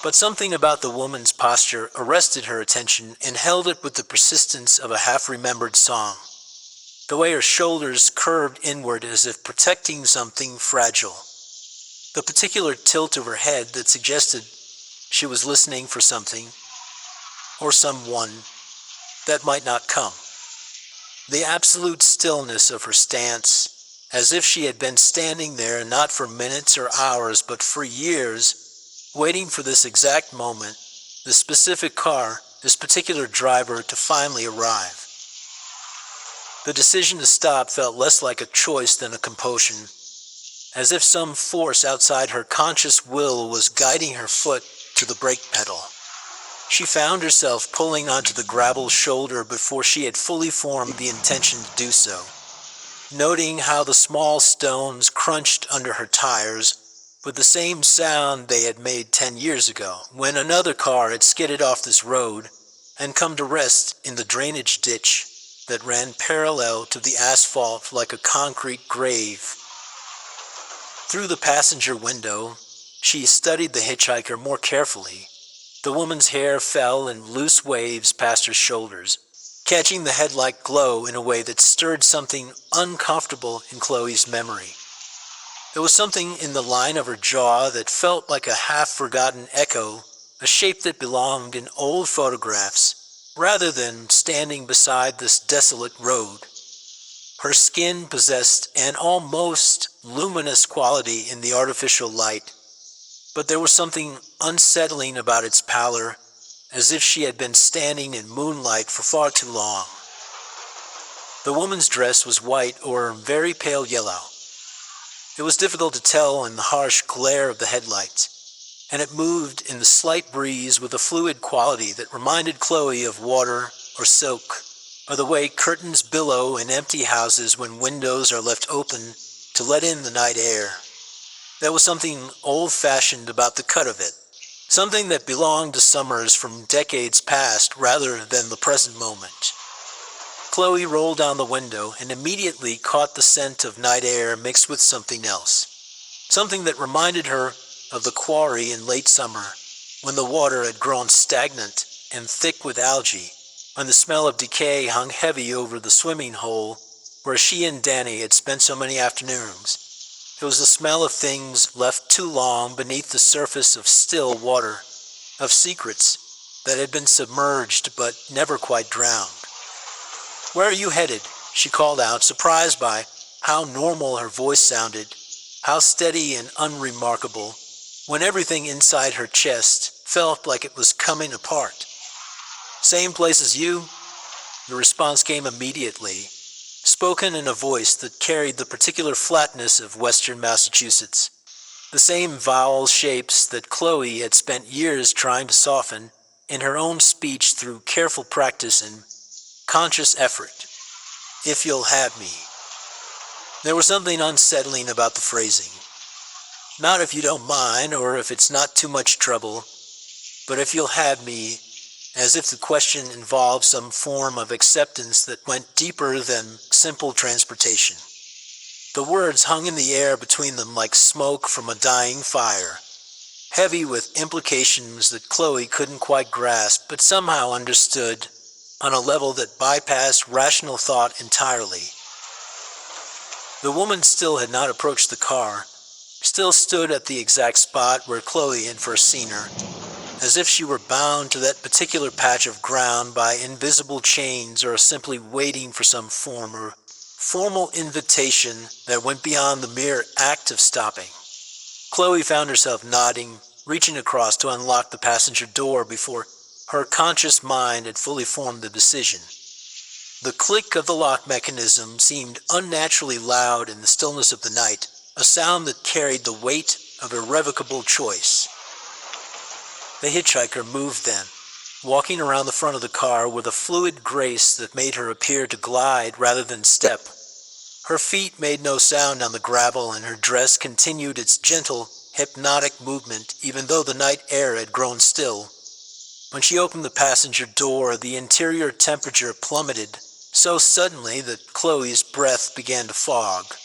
But something about the woman's posture arrested her attention and held it with the persistence of a half-remembered song. The way her shoulders curved inward as if protecting something fragile. The particular tilt of her head that suggested she was listening for something, or someone, that might not come. The absolute stillness of her stance, as if she had been standing there not for minutes or hours, but for years, waiting for this exact moment, this specific car, this particular driver to finally arrive. The decision to stop felt less like a choice than a compulsion, as if some force outside her conscious will was guiding her foot to the brake pedal. She found herself pulling onto the gravel shoulder before she had fully formed the intention to do so, noting how the small stones crunched under her tires with the same sound they had made 10 years ago, when another car had skidded off this road and come to rest in the drainage ditch that ran parallel to the asphalt like a concrete grave. Through the passenger window, she studied the hitchhiker more carefully. The woman's hair fell in loose waves past her shoulders, catching the headlight glow in a way that stirred something uncomfortable in Chloe's memory. There was something in the line of her jaw that felt like a half-forgotten echo, a shape that belonged in old photographs, rather than standing beside this desolate road. Her skin possessed an almost luminous quality in the artificial light, but there was something unsettling about its pallor, as if she had been standing in moonlight for far too long. The woman's dress was white or very pale yellow. It was difficult to tell in the harsh glare of the headlights, and it moved in the slight breeze with a fluid quality that reminded Chloe of water or soak, or the way curtains billow in empty houses when windows are left open to let in the night air. There was something old-fashioned about the cut of it, something that belonged to summers from decades past rather than the present moment. Chloe rolled down the window and immediately caught the scent of night air mixed with something else, something that reminded her of the quarry in late summer, when the water had grown stagnant and thick with algae, and the smell of decay hung heavy over the swimming hole where she and Danny had spent so many afternoons. It was the smell of things left too long beneath the surface of still water, of secrets that had been submerged but never quite drowned. "Where are you headed?" she called out, surprised by how normal her voice sounded, how steady and unremarkable, when everything inside her chest felt like it was coming apart. "Same place as you?" The response came immediately, spoken in a voice that carried the particular flatness of Western Massachusetts. The same vowel shapes that Chloe had spent years trying to soften in her own speech through careful practice and conscious effort. "If you'll have me." There was something unsettling about the phrasing. Not "if you don't mind" or "if it's not too much trouble," but "if you'll have me," as if the question involved some form of acceptance that went deeper than simple transportation. The words hung in the air between them like smoke from a dying fire, heavy with implications that Chloe couldn't quite grasp but somehow understood on a level that bypassed rational thought entirely. The woman still had not approached the car, still stood at the exact spot where Chloe had first seen her, as if she were bound to that particular patch of ground by invisible chains or simply waiting for some formal invitation that went beyond the mere act of stopping. Chloe found herself nodding, reaching across to unlock the passenger door before her conscious mind had fully formed the decision. The click of the lock mechanism seemed unnaturally loud in the stillness of the night, a sound that carried the weight of irrevocable choice. The hitchhiker moved then, walking around the front of the car with a fluid grace that made her appear to glide rather than step. Her feet made no sound on the gravel, and her dress continued its gentle, hypnotic movement even though the night air had grown still. When she opened the passenger door, the interior temperature plummeted so suddenly that Chloe's breath began to fog.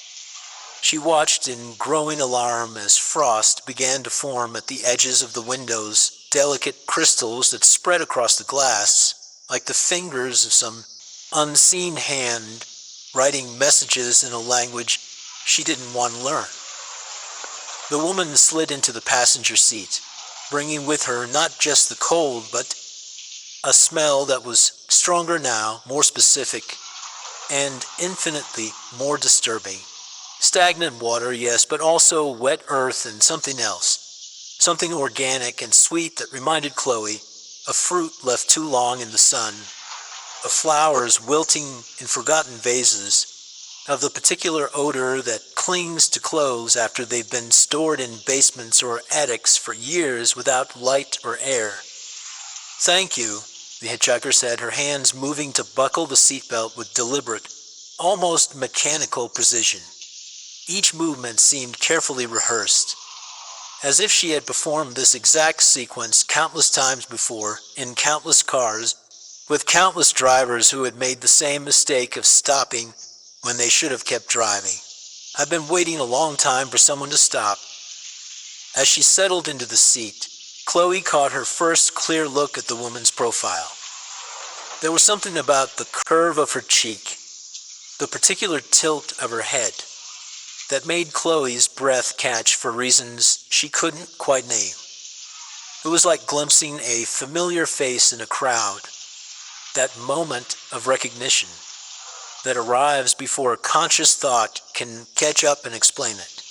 She watched in growing alarm as frost began to form at the edges of the windows, delicate crystals that spread across the glass, like the fingers of some unseen hand writing messages in a language she didn't want to learn. The woman slid into the passenger seat, bringing with her not just the cold, but a smell that was stronger now, more specific, and infinitely more disturbing. Stagnant water, yes, but also wet earth and something else. Something organic and sweet that reminded Chloe of fruit left too long in the sun, of flowers wilting in forgotten vases, of the particular odor that clings to clothes after they've been stored in basements or attics for years without light or air. "Thank you," the hitchhiker said, her hands moving to buckle the seatbelt with deliberate, almost mechanical precision. Each movement seemed carefully rehearsed, as if she had performed this exact sequence countless times before, in countless cars, with countless drivers who had made the same mistake of stopping when they should have kept driving. "I've been waiting a long time for someone to stop." As she settled into the seat, Chloe caught her first clear look at the woman's profile. There was something about the curve of her cheek, the particular tilt of her head, that made Chloe's breath catch for reasons she couldn't quite name. It was like glimpsing a familiar face in a crowd, that moment of recognition, that arrives before a conscious thought can catch up and explain it.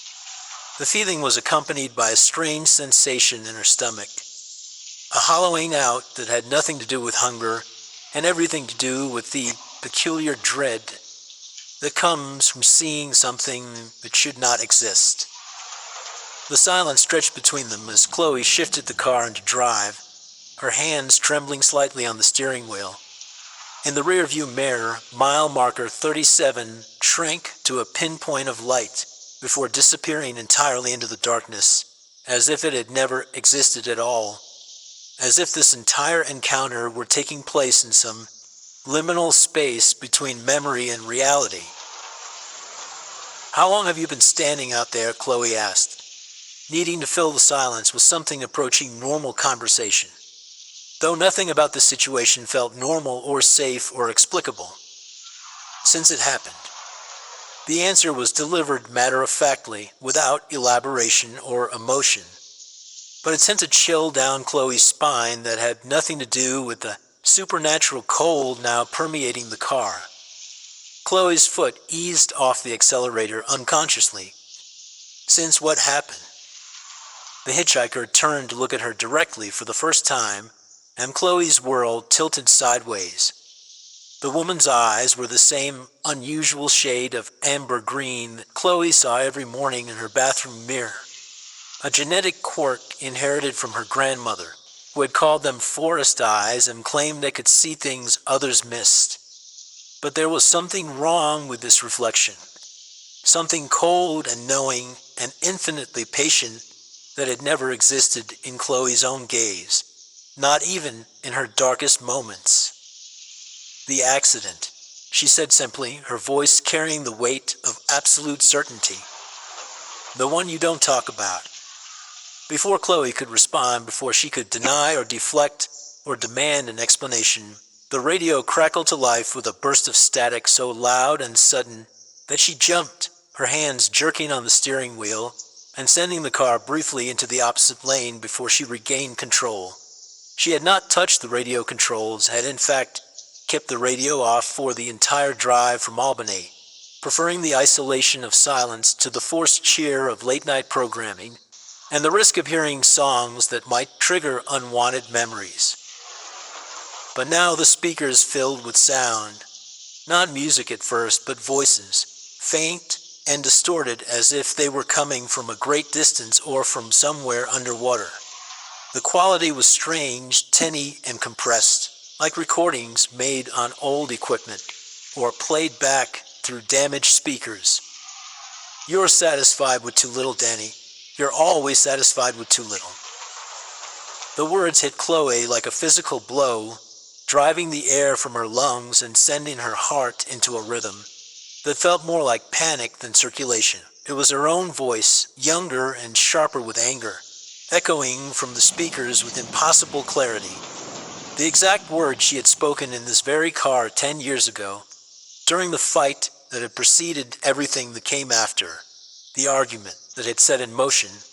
The feeling was accompanied by a strange sensation in her stomach, a hollowing out that had nothing to do with hunger and everything to do with the peculiar dread that comes from seeing something that should not exist. The silence stretched between them as Chloe shifted the car into drive, her hands trembling slightly on the steering wheel. In the rearview mirror, mile marker 37 shrank to a pinpoint of light before disappearing entirely into the darkness, as if it had never existed at all, as if this entire encounter were taking place in some liminal space between memory and reality. "How long have you been standing out there?" Chloe asked, needing to fill the silence with something approaching normal conversation, though nothing about the situation felt normal or safe or explicable. "Since it happened." The answer was delivered matter-of-factly, without elaboration or emotion, but it sent a chill down Chloe's spine that had nothing to do with the supernatural cold now permeating the car. Chloe's foot eased off the accelerator unconsciously. "Since what happened?" The hitchhiker turned to look at her directly for the first time, and Chloe's world tilted sideways. The woman's eyes were the same unusual shade of amber green that Chloe saw every morning in her bathroom mirror, a genetic quirk inherited from her grandmother, who had called them forest eyes and claimed they could see things others missed. But there was something wrong with this reflection, something cold and knowing and infinitely patient that had never existed in Chloe's own gaze, not even in her darkest moments. "The accident," she said simply, her voice carrying the weight of absolute certainty. "The one you don't talk about." Before Chloe could respond, before she could deny or deflect or demand an explanation, the radio crackled to life with a burst of static so loud and sudden that she jumped, her hands jerking on the steering wheel and sending the car briefly into the opposite lane before she regained control. She had not touched the radio controls, had in fact kept the radio off for the entire drive from Albany, preferring the isolation of silence to the forced cheer of late-night programming and the risk of hearing songs that might trigger unwanted memories. But now the speakers filled with sound, not music at first, but voices, faint and distorted as if they were coming from a great distance or from somewhere underwater. The quality was strange, tinny, and compressed, like recordings made on old equipment or played back through damaged speakers. "You're satisfied with too little, Danny. You're always satisfied with too little." The words hit Chloe like a physical blow, driving the air from her lungs and sending her heart into a rhythm that felt more like panic than circulation. It was her own voice, younger and sharper with anger, echoing from the speakers with impossible clarity. The exact words she had spoken in this very car 10 years ago, during the fight that had preceded everything that came after, the argument that had set in motion,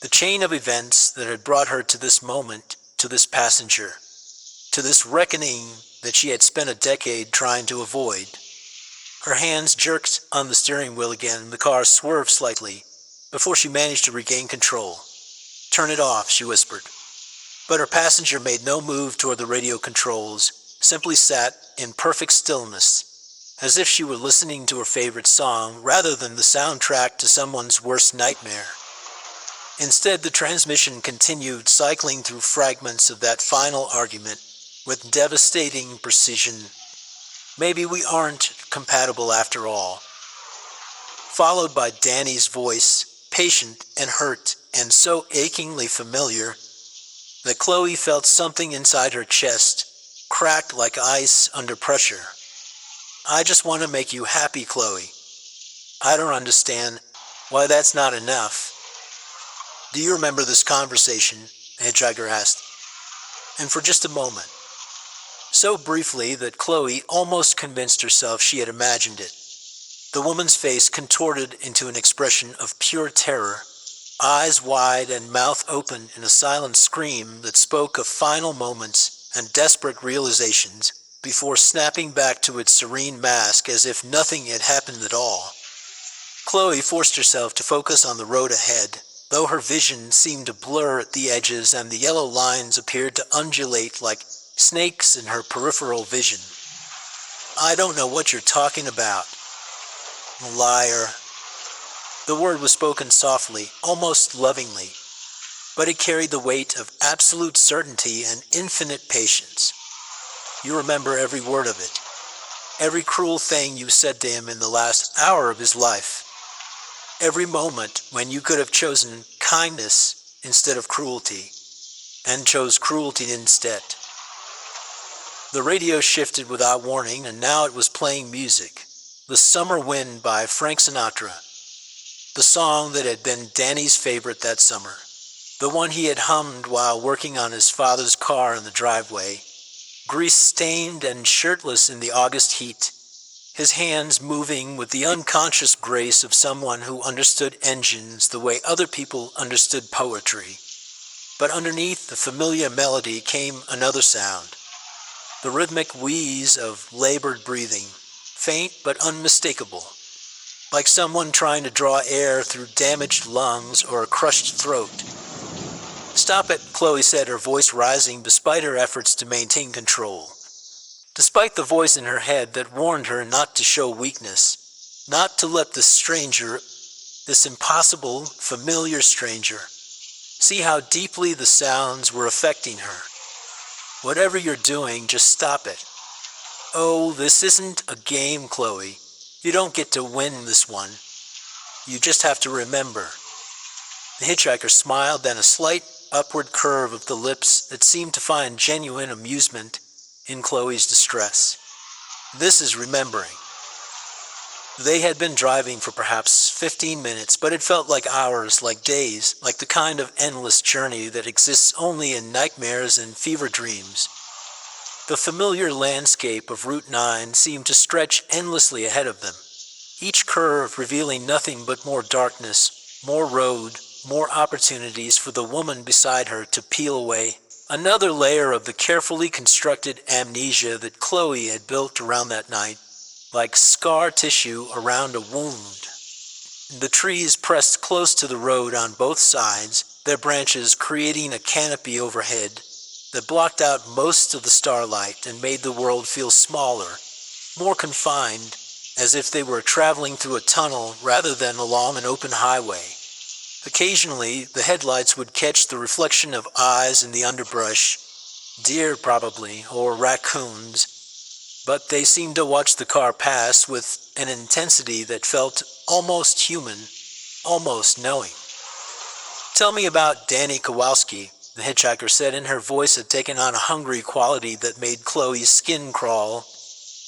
the chain of events that had brought her to this moment, to this passenger, to this reckoning that she had spent a decade trying to avoid. Her hands jerked on the steering wheel again, and the car swerved slightly before she managed to regain control. "Turn it off," she whispered. But her passenger made no move toward the radio controls, simply sat in perfect stillness, as if she were listening to her favorite song rather than the soundtrack to someone's worst nightmare. Instead, the transmission continued cycling through fragments of that final argument with devastating precision. "Maybe we aren't compatible after all," followed by Danny's voice, patient and hurt and so achingly familiar that Chloe felt something inside her chest crack like ice under pressure. "I just want to make you happy, Chloe. I don't understand why that's not enough." "Do you remember this conversation?" the hitchhiker asked. And for just a moment, so briefly that Chloe almost convinced herself she had imagined it, the woman's face contorted into an expression of pure terror, eyes wide and mouth open in a silent scream that spoke of final moments and desperate realizations. before snapping back to its serene mask as if nothing had happened at all. Chloe forced herself to focus on the road ahead, though her vision seemed to blur at the edges and the yellow lines appeared to undulate like snakes in her peripheral vision. "I don't know what you're talking about." "Liar." The word was spoken softly, almost lovingly, but it carried the weight of absolute certainty and infinite patience. You remember every word of it, every cruel thing you said to him in the last hour of his life, every moment when you could have chosen kindness instead of cruelty, and chose cruelty instead. The radio shifted without warning, and now it was playing music. "The Summer Wind" by Frank Sinatra. The song that had been Danny's favorite that summer. The one he had hummed while working on his father's car in the driveway, grease-stained and shirtless in the August heat, his hands moving with the unconscious grace of someone who understood engines the way other people understood poetry. But underneath the familiar melody came another sound, the rhythmic wheeze of labored breathing, faint but unmistakable, like someone trying to draw air through damaged lungs or a crushed throat. "Stop it," Chloe said, her voice rising despite her efforts to maintain control. Despite the voice in her head that warned her not to show weakness, not to let this stranger, this impossible, familiar stranger, see how deeply the sounds were affecting her. "Whatever you're doing, just stop it." "Oh, this isn't a game, Chloe. You don't get to win this one. You just have to remember." The hitchhiker smiled, then a slight upward curve of the lips that seemed to find genuine amusement in Chloe's distress. "This is remembering." They had been driving for perhaps 15 minutes, but it felt like hours, like days, like the kind of endless journey that exists only in nightmares and fever dreams. The familiar landscape of Route 9 seemed to stretch endlessly ahead of them, each curve revealing nothing but more darkness, more road, more opportunities for the woman beside her to peel away. Another layer of the carefully constructed amnesia that Chloe had built around that night, like scar tissue around a wound. The trees pressed close to the road on both sides, their branches creating a canopy overhead that blocked out most of the starlight and made the world feel smaller, more confined, as if they were traveling through a tunnel rather than along an open highway. Occasionally, the headlights would catch the reflection of eyes in the underbrush, deer probably, or raccoons, but they seemed to watch the car pass with an intensity that felt almost human, almost knowing. "Tell me about Danny Kowalski," the hitchhiker said, and her voice had taken on a hungry quality that made Chloe's skin crawl,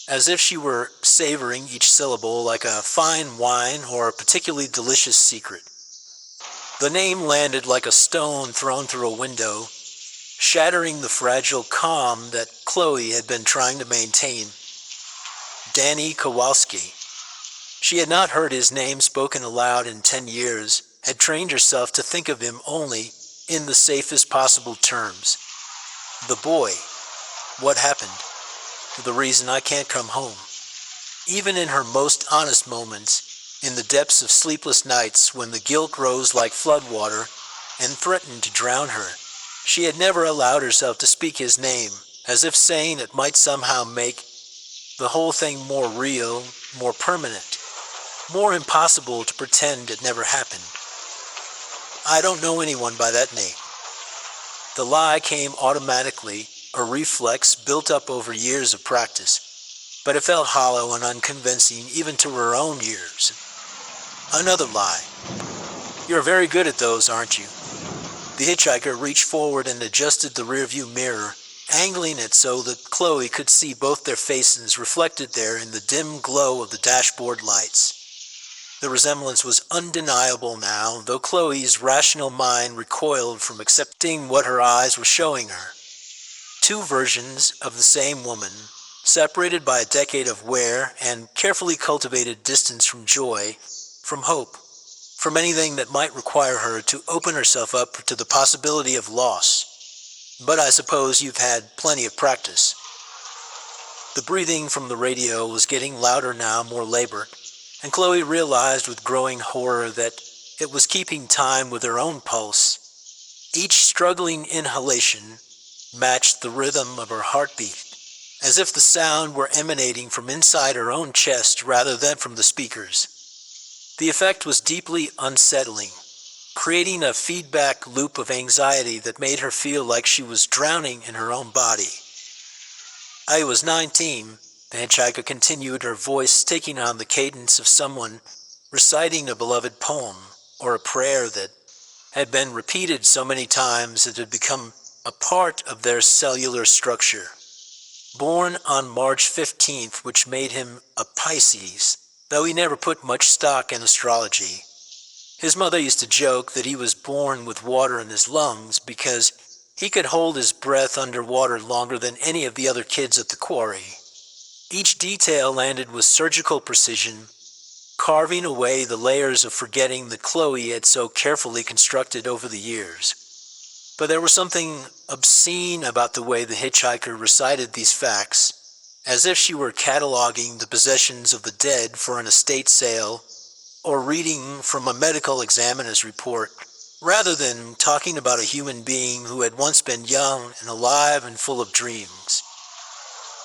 as if she were savoring each syllable like a fine wine or a particularly delicious secret. The name landed like a stone thrown through a window, shattering the fragile calm that Chloe had been trying to maintain. Danny Kowalski. She had not heard his name spoken aloud in 10 years, had trained herself to think of him only in the safest possible terms. The boy. What happened? The reason I can't come home. Even in her most honest moments, in the depths of sleepless nights when the guilt rose like floodwater and threatened to drown her, she had never allowed herself to speak his name, as if saying it might somehow make the whole thing more real, more permanent, more impossible to pretend it never happened. "I don't know anyone by that name." The lie came automatically, a reflex built up over years of practice, but it felt hollow and unconvincing even to her own ears. Another lie. "You're very good at those, aren't you?" The hitchhiker reached forward and adjusted the rearview mirror, angling it so that Chloe could see both their faces reflected there in the dim glow of the dashboard lights. The resemblance was undeniable now, though Chloe's rational mind recoiled from accepting what her eyes were showing her. Two versions of the same woman, separated by a decade of wear and carefully cultivated distance from joy, from hope, from anything that might require her to open herself up to the possibility of loss. "But I suppose you've had plenty of practice." The breathing from the radio was getting louder now, more labored, and Chloe realized with growing horror that it was keeping time with her own pulse. Each struggling inhalation matched the rhythm of her heartbeat, as if the sound were emanating from inside her own chest rather than from the speakers. The effect was deeply unsettling, creating a feedback loop of anxiety that made her feel like she was drowning in her own body. I was 19, the hitchhiker continued, her voice taking on the cadence of someone reciting a beloved poem or a prayer that had been repeated so many times it had become a part of their cellular structure. Born on March 15th, which made him a Pisces, though he never put much stock in astrology. His mother used to joke that he was born with water in his lungs because he could hold his breath underwater longer than any of the other kids at the quarry. Each detail landed with surgical precision, carving away the layers of forgetting that Chloe had so carefully constructed over the years. But there was something obscene about the way the hitchhiker recited these facts, as if she were cataloging the possessions of the dead for an estate sale or reading from a medical examiner's report, rather than talking about a human being who had once been young and alive and full of dreams.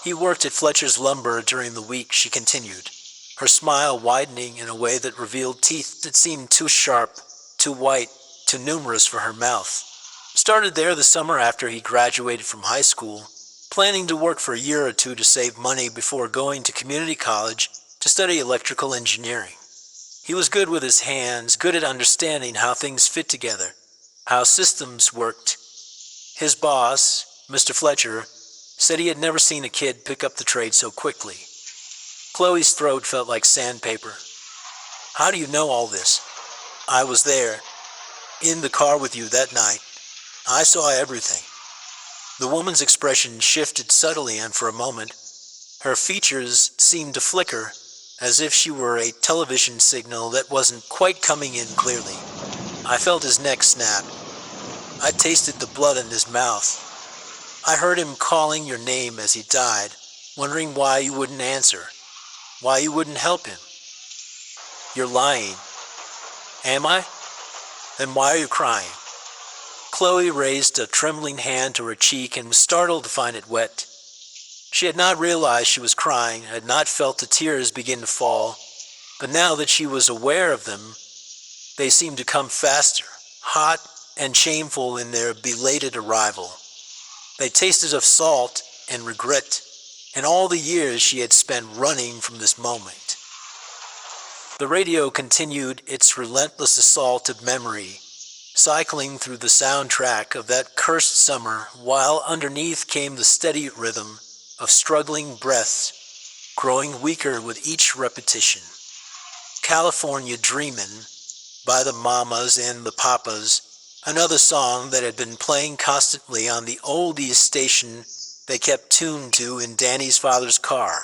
He worked at Fletcher's Lumber during the week, she continued, her smile widening in a way that revealed teeth that seemed too sharp, too white, too numerous for her mouth. Started there the summer after he graduated from high school, planning to work for a year or two to save money before going to community college to study electrical engineering. He was good with his hands, good at understanding how things fit together, how systems worked. His boss, Mr. Fletcher, said he had never seen a kid pick up the trade so quickly. Chloe's throat felt like sandpaper. How do you know all this? I was there, in the car with you that night. I saw everything. The woman's expression shifted subtly, and for a moment, her features seemed to flicker, as if she were a television signal that wasn't quite coming in clearly. I felt his neck snap. I tasted the blood in his mouth. I heard him calling your name as he died, wondering why you wouldn't answer, why you wouldn't help him. You're lying. Am I? Then why are you crying? Chloe raised a trembling hand to her cheek and was startled to find it wet. She had not realized she was crying, had not felt the tears begin to fall, but now that she was aware of them, they seemed to come faster, hot and shameful in their belated arrival. They tasted of salt and regret, and all the years she had spent running from this moment. The radio continued its relentless assault of memory, cycling through the soundtrack of that cursed summer, while underneath came the steady rhythm of struggling breaths, growing weaker with each repetition. California Dreamin' by the Mamas and the Papas, another song that had been playing constantly on the oldies station they kept tuned to in Danny's father's car.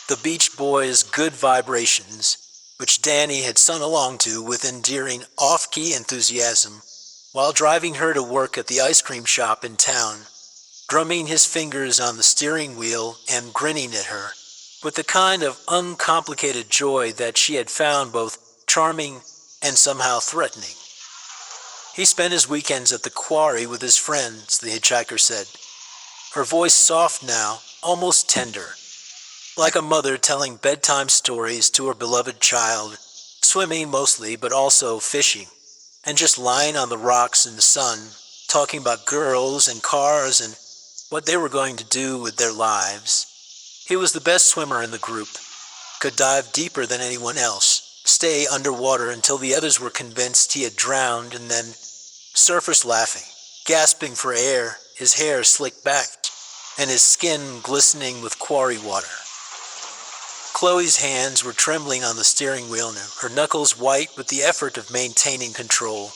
The Beach Boys' Good Vibrations, which Danny had sung along to with endearing off-key enthusiasm while driving her to work at the ice cream shop in town, drumming his fingers on the steering wheel and grinning at her, with the kind of uncomplicated joy that she had found both charming and somehow threatening. He spent his weekends at the quarry with his friends, the hitchhiker said, her voice soft now, almost tender, like a mother telling bedtime stories to her beloved child, swimming mostly but also fishing, and just lying on the rocks in the sun, talking about girls and cars and what they were going to do with their lives. He was the best swimmer in the group, could dive deeper than anyone else, stay underwater until the others were convinced he had drowned, and then surfaced laughing, gasping for air, his hair slicked back, and his skin glistening with quarry water. Chloe's hands were trembling on the steering wheel now, her knuckles white with the effort of maintaining control.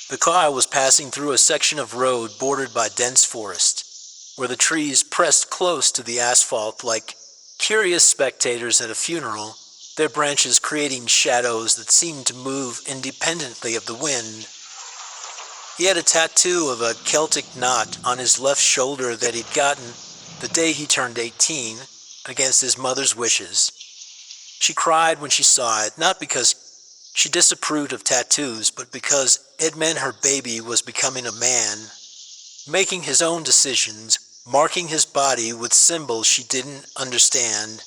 The car was passing through a section of road bordered by dense forest, where the trees pressed close to the asphalt like curious spectators at a funeral, their branches creating shadows that seemed to move independently of the wind. He had a tattoo of a Celtic knot on his left shoulder that he'd gotten the day he turned 18, against his mother's wishes. She cried when she saw it, not because she disapproved of tattoos, but because it meant her baby was becoming a man, making his own decisions, marking his body with symbols she didn't understand.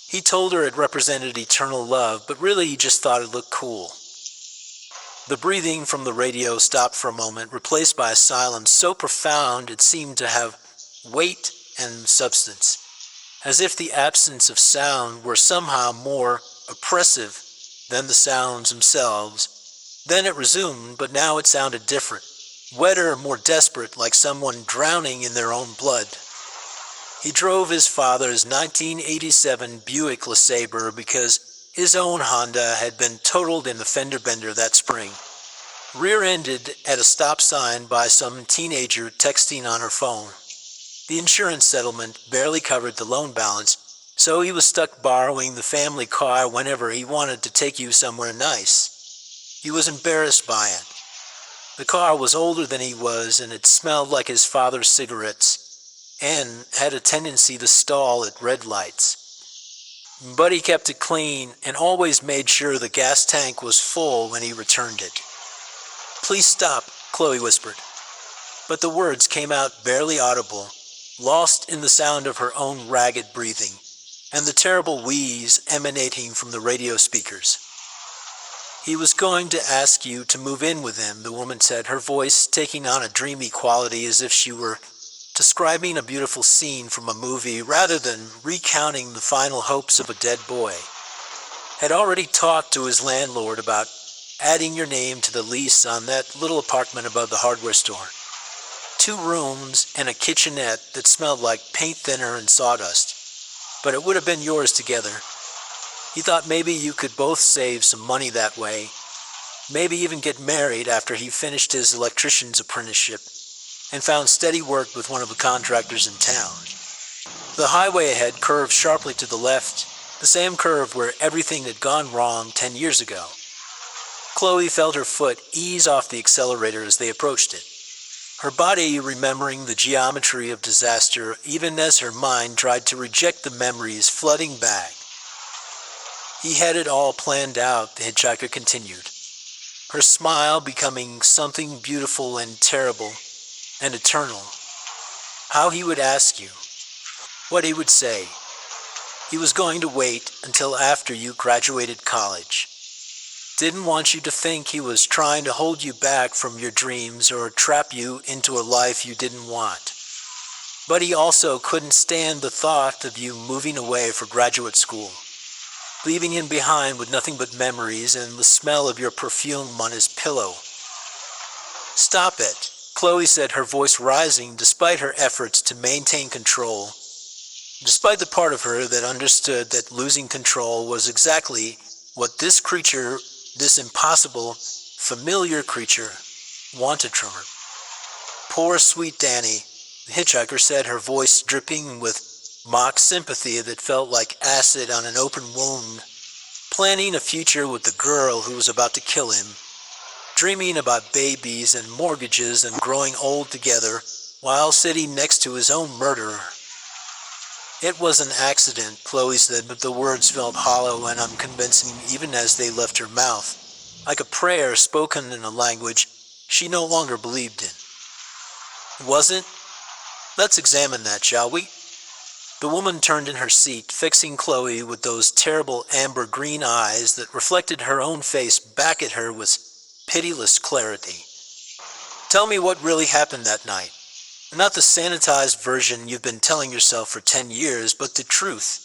He told her it represented eternal love, but really he just thought it looked cool. The breathing from the radio stopped for a moment, replaced by a silence so profound it seemed to have weight and substance, as if the absence of sound were somehow more oppressive than the sounds themselves. Then it resumed, but now it sounded different, wetter, more desperate, like someone drowning in their own blood. He drove his father's 1987 Buick LeSabre because his own Honda had been totaled in the fender bender that spring. Rear-ended at a stop sign by some teenager texting on her phone. The insurance settlement barely covered the loan balance, so he was stuck borrowing the family car whenever he wanted to take you somewhere nice. He was embarrassed by it. The car was older than he was, and it smelled like his father's cigarettes, and had a tendency to stall at red lights. But he kept it clean and always made sure the gas tank was full when he returned it. "Please stop," Chloe whispered. But the words came out barely audible, lost in the sound of her own ragged breathing, and the terrible wheeze emanating from the radio speakers. "He was going to ask you to move in with him," the woman said, her voice taking on a dreamy quality as if she were describing a beautiful scene from a movie rather than recounting the final hopes of a dead boy. "Had already talked to his landlord about adding your name to the lease on that little apartment above the hardware store. 2 rooms and a kitchenette that smelled like paint thinner and sawdust. But it would have been yours together. He thought maybe you could both save some money that way, maybe even get married after he finished his electrician's apprenticeship and found steady work with one of the contractors in town." The highway ahead curved sharply to the left, the same curve where everything had gone wrong 10 years ago. Chloe felt her foot ease off the accelerator as they approached it, her body remembering the geometry of disaster even as her mind tried to reject the memories flooding back. "He had it all planned out," the hitchhiker continued, her smile becoming something beautiful and terrible and eternal. "How he would ask you, what he would say. He was going to wait until after you graduated college. Didn't want you to think he was trying to hold you back from your dreams or trap you into a life you didn't want. But he also couldn't stand the thought of you moving away for graduate school, leaving him behind with nothing but memories and the smell of your perfume on his pillow." "Stop it," Chloe said, her voice rising despite her efforts to maintain control, despite the part of her that understood that losing control was exactly what this creature, this impossible, familiar creature, wanted from her. "Poor sweet Danny," the hitchhiker said, her voice dripping with mock sympathy that felt like acid on an open wound, planning a future with the girl who was about to kill him, dreaming about babies and mortgages and growing old together while sitting next to his own murderer. "It was an accident," Chloe said, but the words felt hollow and unconvincing even as they left her mouth, like a prayer spoken in a language she no longer believed in. "Was it? Let's examine that, shall we?" The woman turned in her seat, fixing Chloe with those terrible amber-green eyes that reflected her own face back at her with pitiless clarity. "Tell me what really happened that night. Not the sanitized version you've been telling yourself for 10 years, but the truth.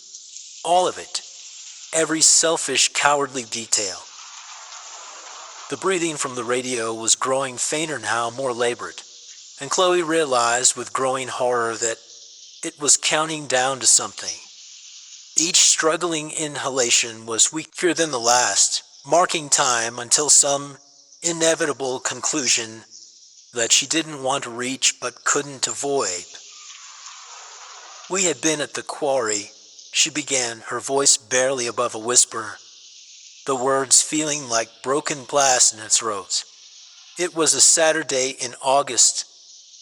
All of it. Every selfish, cowardly detail." The breathing from the radio was growing fainter now, more labored, and Chloe realized with growing horror that it was counting down to something. Each struggling inhalation was weaker than the last, marking time until some inevitable conclusion that she didn't want to reach but couldn't avoid. "We had been at the quarry," she began, her voice barely above a whisper, the words feeling like broken glass in her throat. "It was a Saturday in August,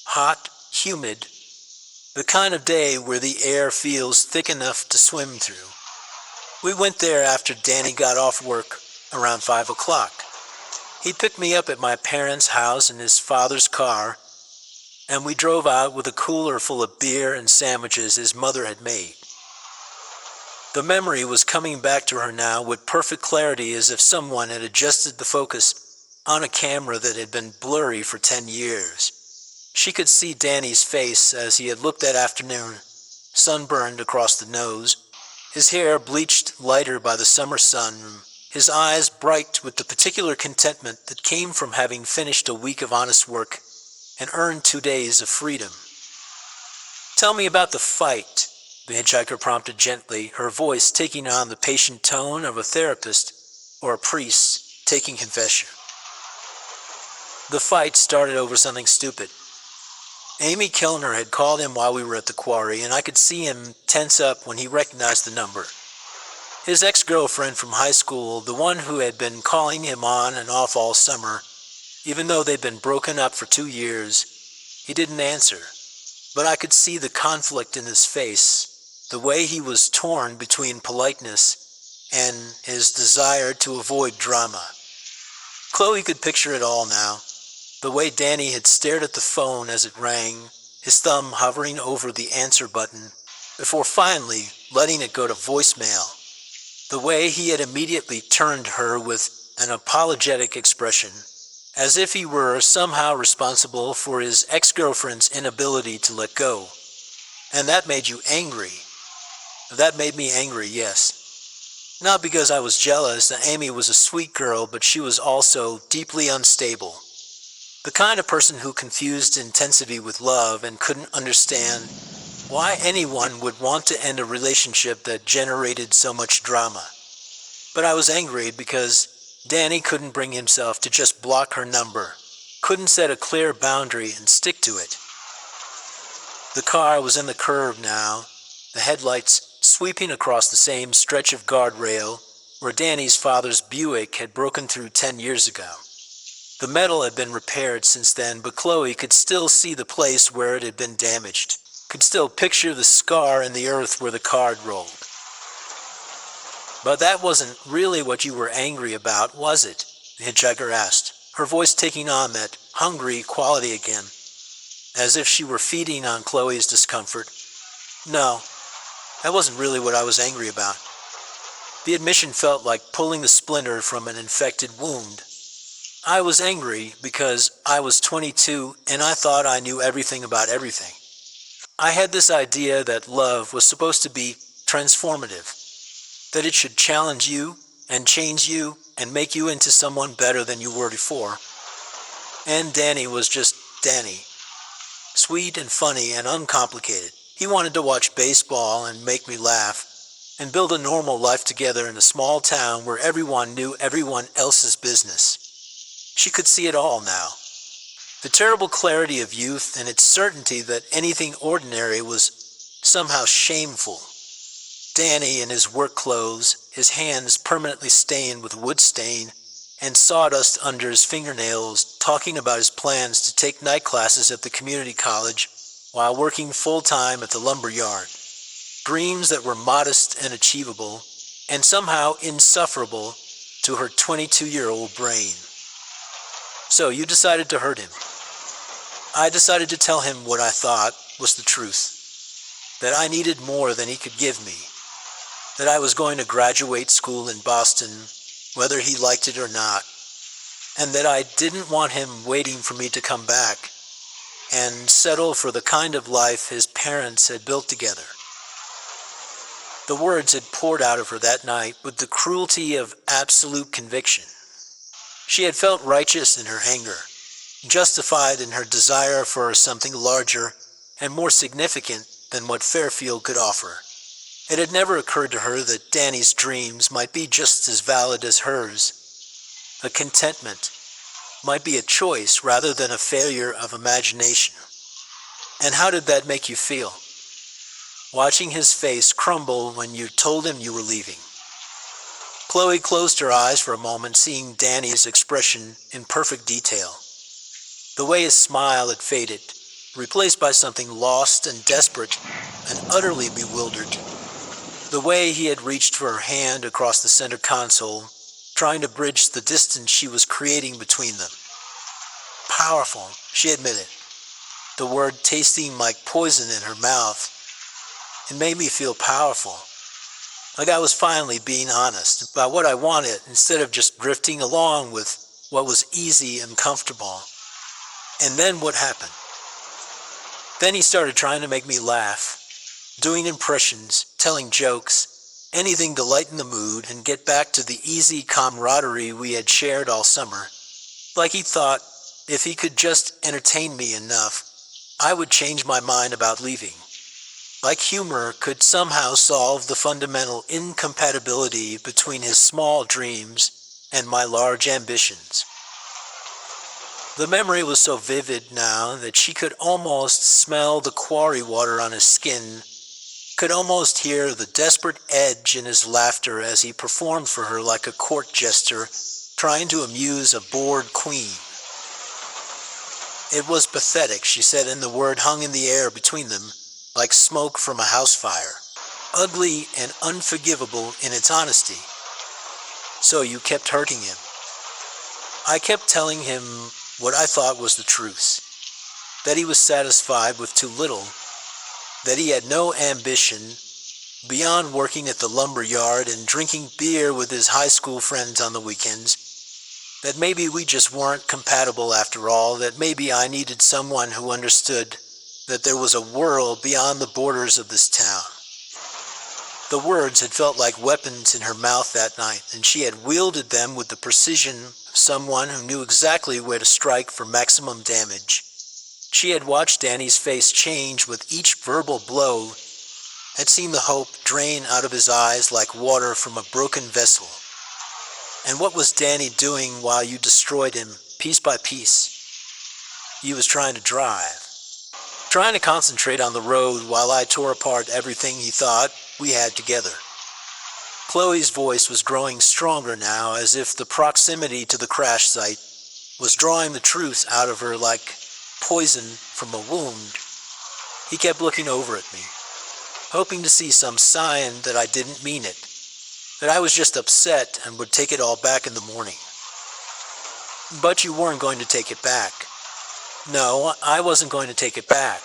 hot, humid. The kind of day where the air feels thick enough to swim through. We went there after Danny got off work around 5 o'clock. He picked me up at my parents' house in his father's car, and we drove out with a cooler full of beer and sandwiches his mother had made. The memory was coming back to her now with perfect clarity, as if someone had adjusted the focus on a camera that had been blurry for 10 years. She could see Danny's face as he had looked that afternoon, sunburned across the nose, his hair bleached lighter by the summer sun, his eyes bright with the particular contentment that came from having finished a week of honest work and earned 2 days of freedom. "Tell me about the fight," the hitchhiker prompted gently, her voice taking on the patient tone of a therapist or a priest taking confession. The fight started over something stupid. Amy Kilner had called him while we were at the quarry, and I could see him tense up when he recognized the number. His ex-girlfriend from high school, the one who had been calling him on and off all summer, even though they'd been broken up for 2 years, he didn't answer. But I could see the conflict in his face, the way he was torn between politeness and his desire to avoid drama. Chloe could picture it all now. The way Danny had stared at the phone as it rang, his thumb hovering over the answer button, before finally letting it go to voicemail. The way he had immediately turned her with an apologetic expression, as if he were somehow responsible for his ex-girlfriend's inability to let go. And that made you angry. That made me angry, yes. Not because I was jealous that Amy was a sweet girl, but she was also deeply unstable. The kind of person who confused intensity with love and couldn't understand why anyone would want to end a relationship that generated so much drama. But I was angry because Danny couldn't bring himself to just block her number, couldn't set a clear boundary and stick to it. The car was in the curve now, the headlights sweeping across the same stretch of guardrail where Danny's father's Buick had broken through 10 years ago. The metal had been repaired since then, but Chloe could still see the place where it had been damaged, could still picture the scar in the earth where the car had rolled. "But that wasn't really what you were angry about, was it?" the hitchhiker asked, her voice taking on that hungry quality again, as if she were feeding on Chloe's discomfort. "No, that wasn't really what I was angry about." The admission felt like pulling the splinter from an infected wound. I was angry because I was 22 and I thought I knew everything about everything. I had this idea that love was supposed to be transformative, that it should challenge you and change you and make you into someone better than you were before. And Danny was just Danny. Sweet and funny and uncomplicated. He wanted to watch baseball and make me laugh and build a normal life together in a small town where everyone knew everyone else's business. She could see it all now. The terrible clarity of youth and its certainty that anything ordinary was somehow shameful. Danny in his work clothes, his hands permanently stained with wood stain and sawdust under his fingernails, talking about his plans to take night classes at the community college while working full-time at the lumber yard. Dreams that were modest and achievable, and somehow insufferable to her 22-year-old brain. So you decided to hurt him. I decided to tell him what I thought was the truth. That I needed more than he could give me. That I was going to graduate school in Boston, whether he liked it or not. And that I didn't want him waiting for me to come back and settle for the kind of life his parents had built together. The words had poured out of her that night with the cruelty of absolute conviction. She had felt righteous in her anger, justified in her desire for something larger and more significant than what Fairfield could offer. It had never occurred to her that Danny's dreams might be just as valid as hers. A contentment might be a choice rather than a failure of imagination. And how did that make you feel? Watching his face crumble when you told him you were leaving. Chloe closed her eyes for a moment, seeing Danny's expression in perfect detail. The way his smile had faded, replaced by something lost and desperate and utterly bewildered. The way he had reached for her hand across the center console, trying to bridge the distance she was creating between them. Powerful, she admitted, the word tasting like poison in her mouth. It made me feel powerful, like I was finally being honest about what I wanted instead of just drifting along with what was easy and comfortable. And then what happened? Then he started trying to make me laugh, doing impressions, telling jokes, anything to lighten the mood and get back to the easy camaraderie we had shared all summer. Like he thought, if he could just entertain me enough, I would change my mind about leaving. Like humor could somehow solve the fundamental incompatibility between his small dreams and my large ambitions. The memory was so vivid now that she could almost smell the quarry water on his skin, could almost hear the desperate edge in his laughter as he performed for her like a court jester trying to amuse a bored queen. It was pathetic, she said, and the word hung in the air between them, like smoke from a house fire, ugly and unforgivable in its honesty. So you kept hurting him. I kept telling him what I thought was the truth, that he was satisfied with too little, that he had no ambition beyond working at the lumber yard and drinking beer with his high school friends on the weekends, that maybe we just weren't compatible after all, that maybe I needed someone who understood that there was a world beyond the borders of this town. The words had felt like weapons in her mouth that night, and she had wielded them with the precision of someone who knew exactly where to strike for maximum damage. She had watched Danny's face change with each verbal blow, had seen the hope drain out of his eyes like water from a broken vessel. And what was Danny doing while you destroyed him, piece by piece? He was trying to drive. Trying to concentrate on the road while I tore apart everything he thought we had together. Chloe's voice was growing stronger now, as if the proximity to the crash site was drawing the truth out of her like poison from a wound. He kept looking over at me, hoping to see some sign that I didn't mean it, that I was just upset and would take it all back in the morning. But you weren't going to take it back. No, I wasn't going to take it back.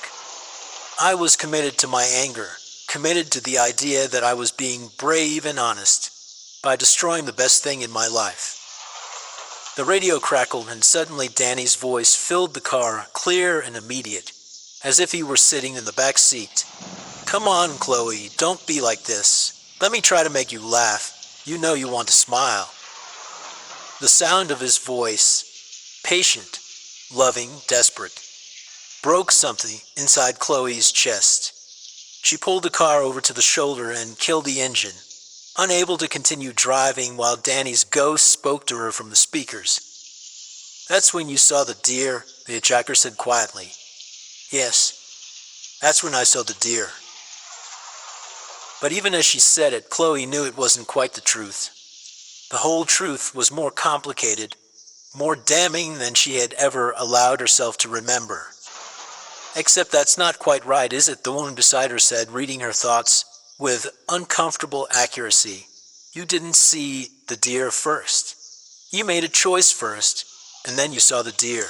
I was committed to my anger, committed to the idea that I was being brave and honest by destroying the best thing in my life. The radio crackled and suddenly Danny's voice filled the car, clear and immediate, as if he were sitting in the back seat. Come on, Chloe, don't be like this. Let me try to make you laugh. You know you want to smile. The sound of his voice, patient, loving, desperate, broke something inside Chloe's chest. She pulled the car over to the shoulder and killed the engine, unable to continue driving while Danny's ghost spoke to her from the speakers. That's when you saw the deer, the hitchhiker said quietly. Yes, that's when I saw the deer. But even as she said it, Chloe knew it wasn't quite the truth. The whole truth was more complicated, more damning than she had ever allowed herself to remember. Except that's not quite right, is it? The woman beside her said, reading her thoughts with uncomfortable accuracy. You didn't see the deer first. You made a choice first, and then you saw the deer.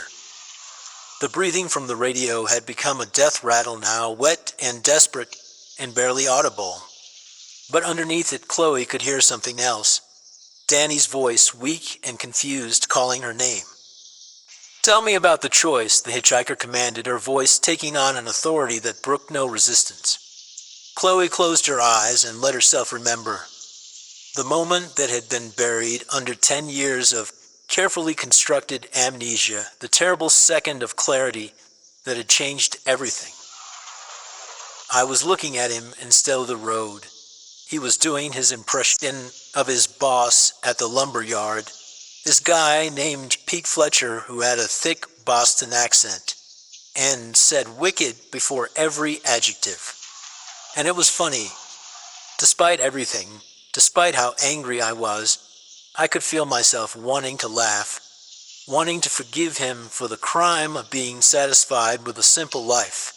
The breathing from the radio had become a death rattle now, wet and desperate and barely audible. But underneath it, Chloe could hear something else. Danny's voice, weak and confused, calling her name. Tell me about the choice, the hitchhiker commanded, her voice taking on an authority that brooked no resistance. Chloe closed her eyes and let herself remember. The moment that had been buried under 10 years of carefully constructed amnesia, the terrible second of clarity that had changed everything. I was looking at him instead of the road. He was doing his impression of his boss at the lumber yard, this guy named Pete Fletcher who had a thick Boston accent and said wicked before every adjective. And it was funny. Despite everything, despite how angry I was, I could feel myself wanting to laugh. wanting to forgive him for the crime of being satisfied with a simple life.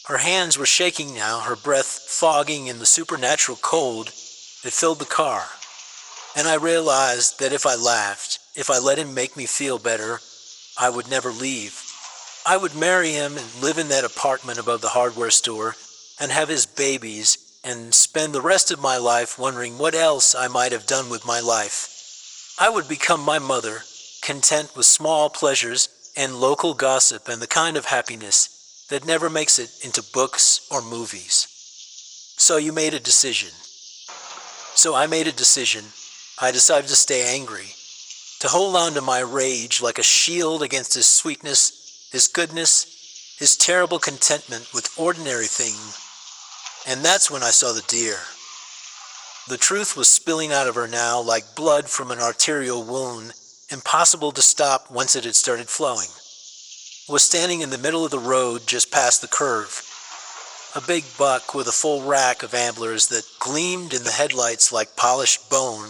Her hands were shaking now, her breath fogging in the supernatural cold that filled the car. And I realized that if I laughed, if I let him make me feel better, I would never leave. I would marry him and live in that apartment above the hardware store and have his babies and spend the rest of my life wondering what else I might have done with my life. I would become my mother, content with small pleasures and local gossip and the kind of happiness that never makes it into books or movies. So you made a decision. So I made a decision. I decided to stay angry, to hold on to my rage like a shield against his sweetness, his goodness, his terrible contentment with ordinary things. And that's when I saw the deer. The truth was spilling out of her now like blood from an arterial wound, impossible to stop once it had started flowing. Was standing in the middle of the road just past the curve. A big buck with a full rack of antlers that gleamed in the headlights like polished bone.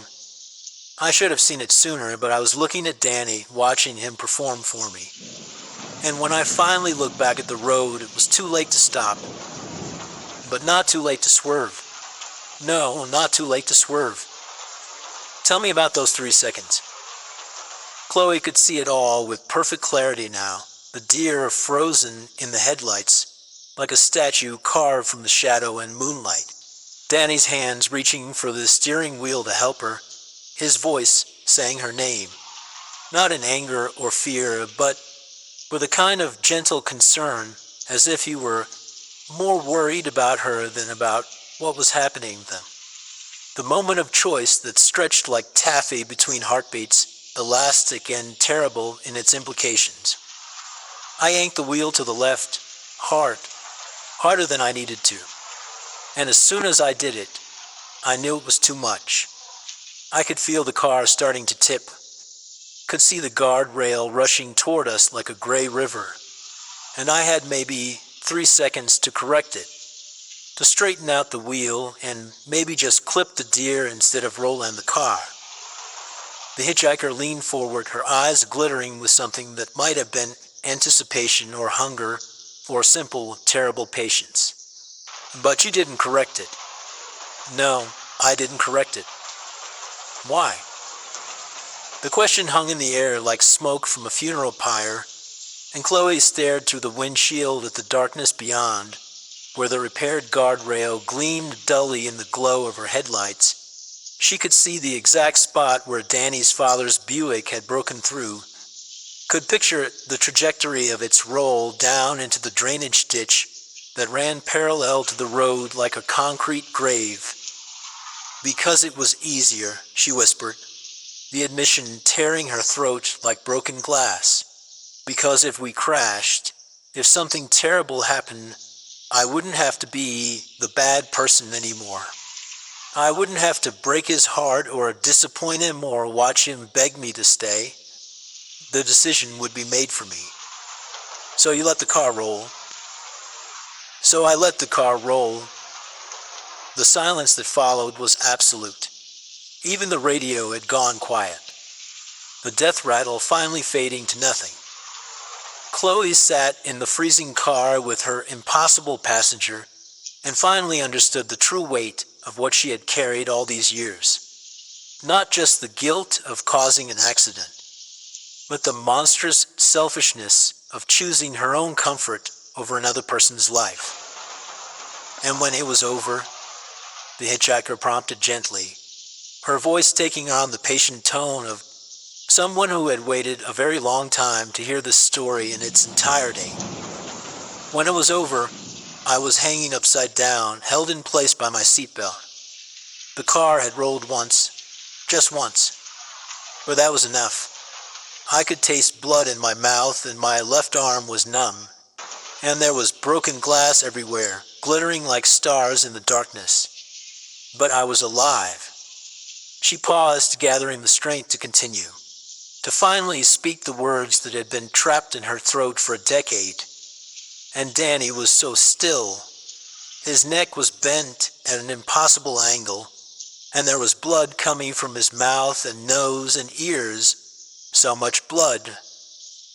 I should have seen it sooner, but I was looking at Danny, watching him perform for me. And when I finally looked back at the road, it was too late to stop. But not too late to swerve. No, not too late to swerve. Tell me about those 3 seconds. Chloe could see it all with perfect clarity now. The deer frozen in the headlights, like a statue carved from the shadow and moonlight. Danny's hands reaching for the steering wheel to help her, his voice saying her name. Not in anger or fear, but with a kind of gentle concern, as if he were more worried about her than about what was happening to them. The moment of choice that stretched like taffy between heartbeats, elastic and terrible in its implications. I yanked the wheel to the left, hard, harder than I needed to. And as soon as I did it, I knew it was too much. I could feel the car starting to tip. Could see the guardrail rushing toward us like a gray river. And I had maybe 3 seconds to correct it, to straighten out the wheel and maybe just clip the deer instead of rolling the car. The hitchhiker leaned forward, her eyes glittering with something that might have been anticipation or hunger or simple, terrible patience. But you didn't correct it. No, I didn't correct it. Why? The question hung in the air like smoke from a funeral pyre, and Chloe stared through the windshield at the darkness beyond, where the repaired guardrail gleamed dully in the glow of her headlights. She could see the exact spot where Danny's father's Buick had broken through, could picture the trajectory of its roll down into the drainage ditch that ran parallel to the road like a concrete grave. Because it was easier, she whispered, the admission tearing her throat like broken glass. Because if we crashed, if something terrible happened, I wouldn't have to be the bad person anymore. I wouldn't have to break his heart or disappoint him or watch him beg me to stay. The decision would be made for me. So you let the car roll. So I let the car roll. The silence that followed was absolute. Even the radio had gone quiet. The death rattle finally fading to nothing. Chloe sat in the freezing car with her impossible passenger and finally understood the true weight of what she had carried all these years. Not just the guilt of causing an accident, but the monstrous selfishness of choosing her own comfort over another person's life. And when it was over, the hitchhiker prompted gently, her voice taking on the patient tone of someone who had waited a very long time to hear the story in its entirety. When it was over, I was hanging upside down, held in place by my seatbelt. The car had rolled once, just once, but that was enough. I could taste blood in my mouth and my left arm was numb, and there was broken glass everywhere, glittering like stars in the darkness. But I was alive. She paused, gathering the strength to continue, to finally speak the words that had been trapped in her throat for a decade. And Danny was so still. His neck was bent at an impossible angle, and there was blood coming from his mouth and nose and ears, So much blood,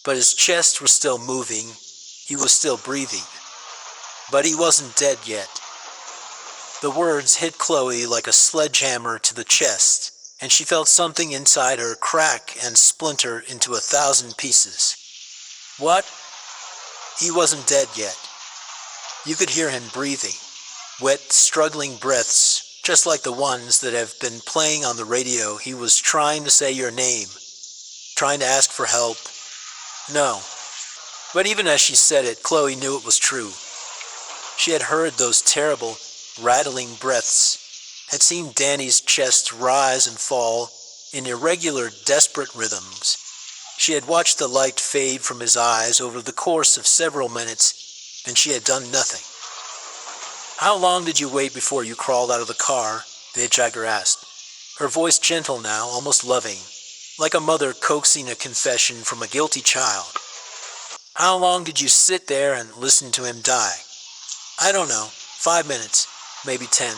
but his chest was still moving, he was still breathing. But he wasn't dead yet. The words hit Chloe like a sledgehammer to the chest, and she felt something inside her crack and splinter into 1,000 pieces. What? He wasn't dead yet. You could hear him breathing, wet, struggling breaths, just like the ones that have been playing on the radio. He was trying to say your name, trying to ask for help. No. But even as she said it, Chloe knew it was true. She had heard those terrible, rattling breaths, had seen Danny's chest rise and fall in irregular, desperate rhythms. She had watched the light fade from his eyes over the course of several minutes, and she had done nothing. How long did you wait before you crawled out of the car? The hitchhiker asked, her voice gentle now, almost loving, like a mother coaxing a confession from a guilty child. How long did you sit there and listen to him die? I don't know, 5 minutes, maybe 10,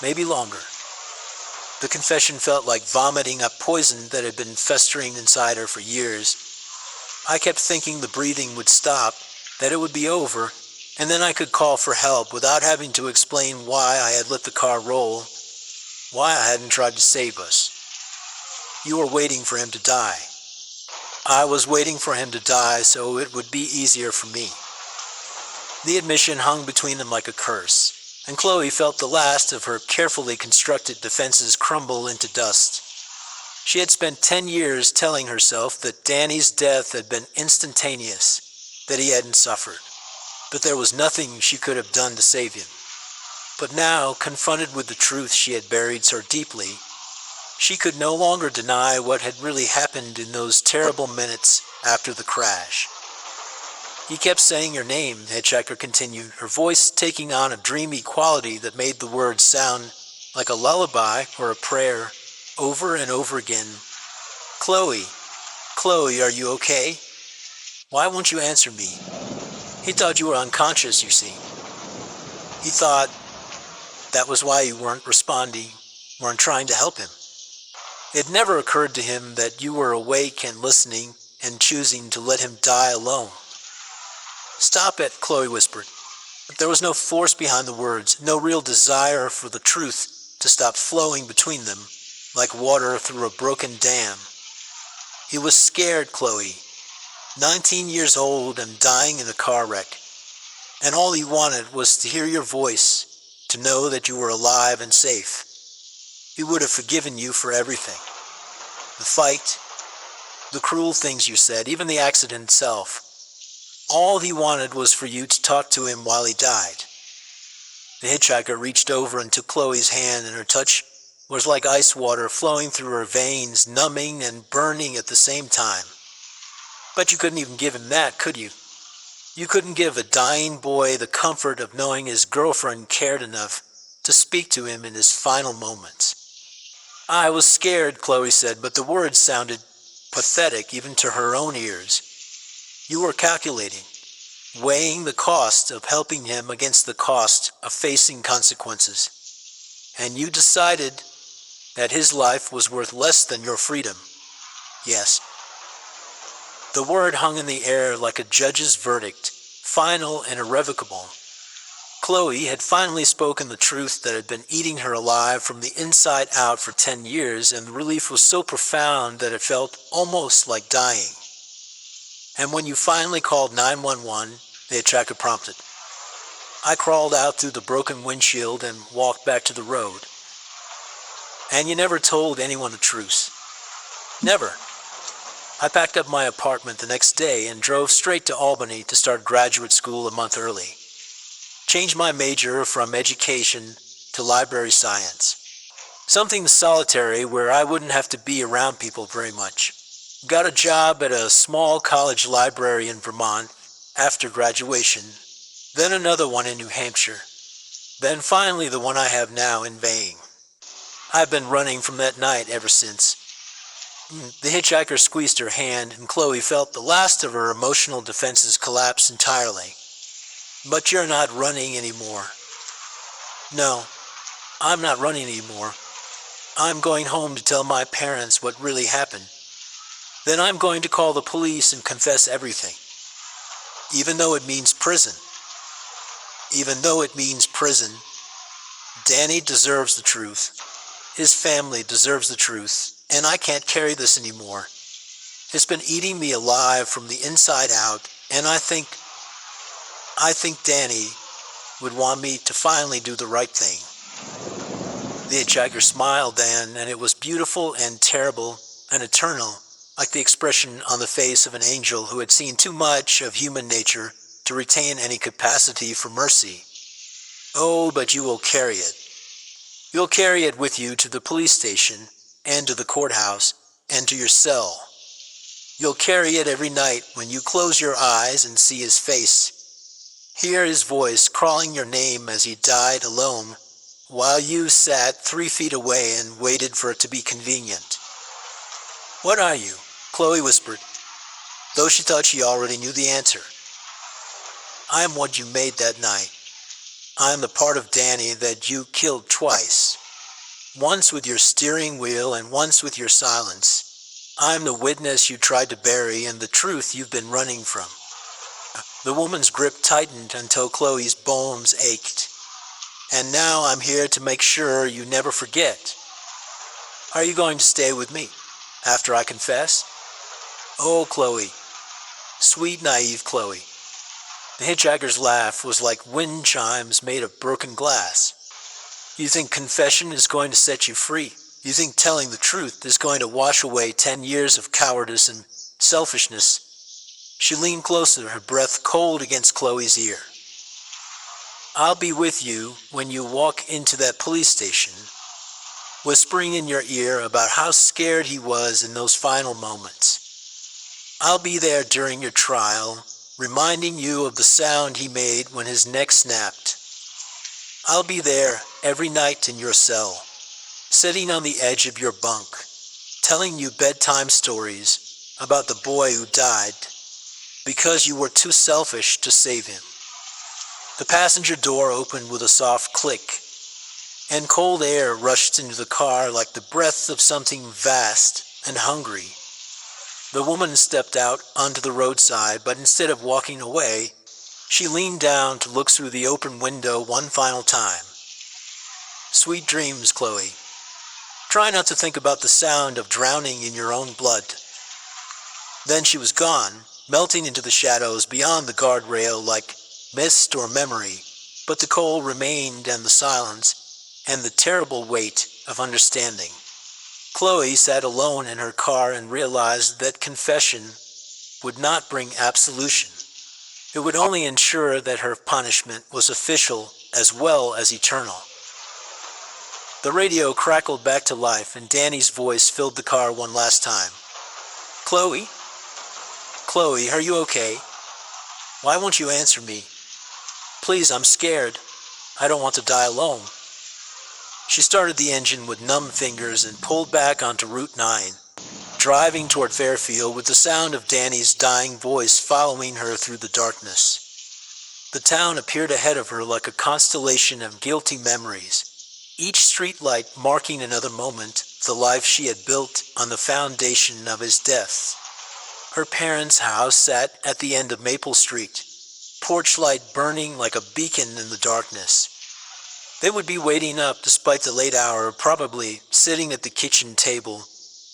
maybe longer. The confession felt like vomiting up poison that had been festering inside her for years. I kept thinking the breathing would stop, that it would be over, and then I could call for help without having to explain why I had let the car roll, why I hadn't tried to save us. You were waiting for him to die. I was waiting for him to die so it would be easier for me. The admission hung between them like a curse, and Chloe felt the last of her carefully constructed defenses crumble into dust. She had spent 10 years telling herself that Danny's death had been instantaneous, that he hadn't suffered, that there was nothing she could have done to save him. But now, confronted with the truth she had buried so deeply, she could no longer deny what had really happened in those terrible minutes after the crash. He kept saying your name, the hitchhiker continued, her voice taking on a dreamy quality that made the words sound like a lullaby or a prayer, over and over again. Chloe, Chloe, are you okay? Why won't you answer me? He thought you were unconscious, you see. He thought that was why you weren't responding, weren't trying to help him. It never occurred to him that you were awake and listening and choosing to let him die alone. Stop it, Chloe whispered. But there was no force behind the words, no real desire for the truth to stop flowing between them, like water through a broken dam. He was scared, Chloe, 19 years old and dying in a car wreck. And all he wanted was to hear your voice, to know that you were alive and safe. He would have forgiven you for everything. The fight, the cruel things you said, even the accident itself. All he wanted was for you to talk to him while he died. The hitchhiker reached over and took Chloe's hand, and her touch was like ice water flowing through her veins, numbing and burning at the same time. But you couldn't even give him that, could you? You couldn't give a dying boy the comfort of knowing his girlfriend cared enough to speak to him in his final moments. I was scared, Chloe said, but the words sounded pathetic even to her own ears. You were calculating, weighing the cost of helping him against the cost of facing consequences. And you decided that his life was worth less than your freedom. Yes. The word hung in the air like a judge's verdict, final and irrevocable. Chloe had finally spoken the truth that had been eating her alive from the inside out for 10 years, and the relief was so profound that it felt almost like dying. And when you finally called 911, the hitchhiker prompted. I crawled out through the broken windshield and walked back to the road. And you never told anyone the truth. Never. I packed up my apartment the next day and drove straight to Albany to start graduate school a month early. Changed my major from education to library science. Something solitary where I wouldn't have to be around people very much. Got a job at a small college library in Vermont after graduation, then another one in New Hampshire, then finally the one I have now in Vane. I've been running from that night ever since. The hitchhiker squeezed her hand, and Chloe felt the last of her emotional defenses collapse entirely. But you're not running anymore. No, I'm not running anymore. I'm going home to tell my parents what really happened. Then I'm going to call the police and confess everything. Even though it means prison. Even though it means prison. Danny deserves the truth. His family deserves the truth, and I can't carry this anymore. It's been eating me alive from the inside out, and I think Danny would want me to finally do the right thing. The hitchhiker smiled then, and it was beautiful and terrible and eternal, like the expression on the face of an angel who had seen too much of human nature to retain any capacity for mercy. Oh, but you will carry it. You'll carry it with you to the police station, and to the courthouse, and to your cell. You'll carry it every night when you close your eyes and see his face. Hear his voice calling your name as he died alone, while you sat 3 feet away and waited for it to be convenient. What are you? Chloe whispered, though she thought she already knew the answer. I am what you made that night. I am the part of Danny that you killed twice. Once with your steering wheel and once with your silence. I am the witness you tried to bury and the truth you've been running from. The woman's grip tightened until Chloe's bones ached. And now I'm here to make sure you never forget. Are you going to stay with me after I confess? Oh, Chloe. Sweet, naive Chloe. The hitchhiker's laugh was like wind chimes made of broken glass. You think confession is going to set you free? You think telling the truth is going to wash away 10 years of cowardice and selfishness? She leaned closer, her breath cold against Chloe's ear. I'll be with you when you walk into that police station, whispering in your ear about how scared he was in those final moments. I'll be there during your trial, reminding you of the sound he made when his neck snapped. I'll be there every night in your cell, sitting on the edge of your bunk, telling you bedtime stories about the boy who died because you were too selfish to save him. The passenger door opened with a soft click, and cold air rushed into the car like the breath of something vast and hungry. The woman stepped out onto the roadside, but instead of walking away, she leaned down to look through the open window one final time. Sweet dreams, Chloe. Try not to think about the sound of drowning in your own blood. Then she was gone, melting into the shadows beyond the guardrail like mist or memory, but the cold remained and the silence, and the terrible weight of understanding. Chloe sat alone in her car and realized that confession would not bring absolution. It would only ensure that her punishment was official as well as eternal. The radio crackled back to life and Danny's voice filled the car one last time. Chloe? Chloe, are you okay? Why won't you answer me? Please, I'm scared. I don't want to die alone. She started the engine with numb fingers and pulled back onto Route 9, driving toward Fairfield with the sound of Danny's dying voice following her through the darkness. The town appeared ahead of her like a constellation of guilty memories, each streetlight marking another moment of the life she had built on the foundation of his death. Her parents' house sat at the end of Maple Street, porch light burning like a beacon in the darkness. They would be waiting up despite the late hour, probably sitting at the kitchen table,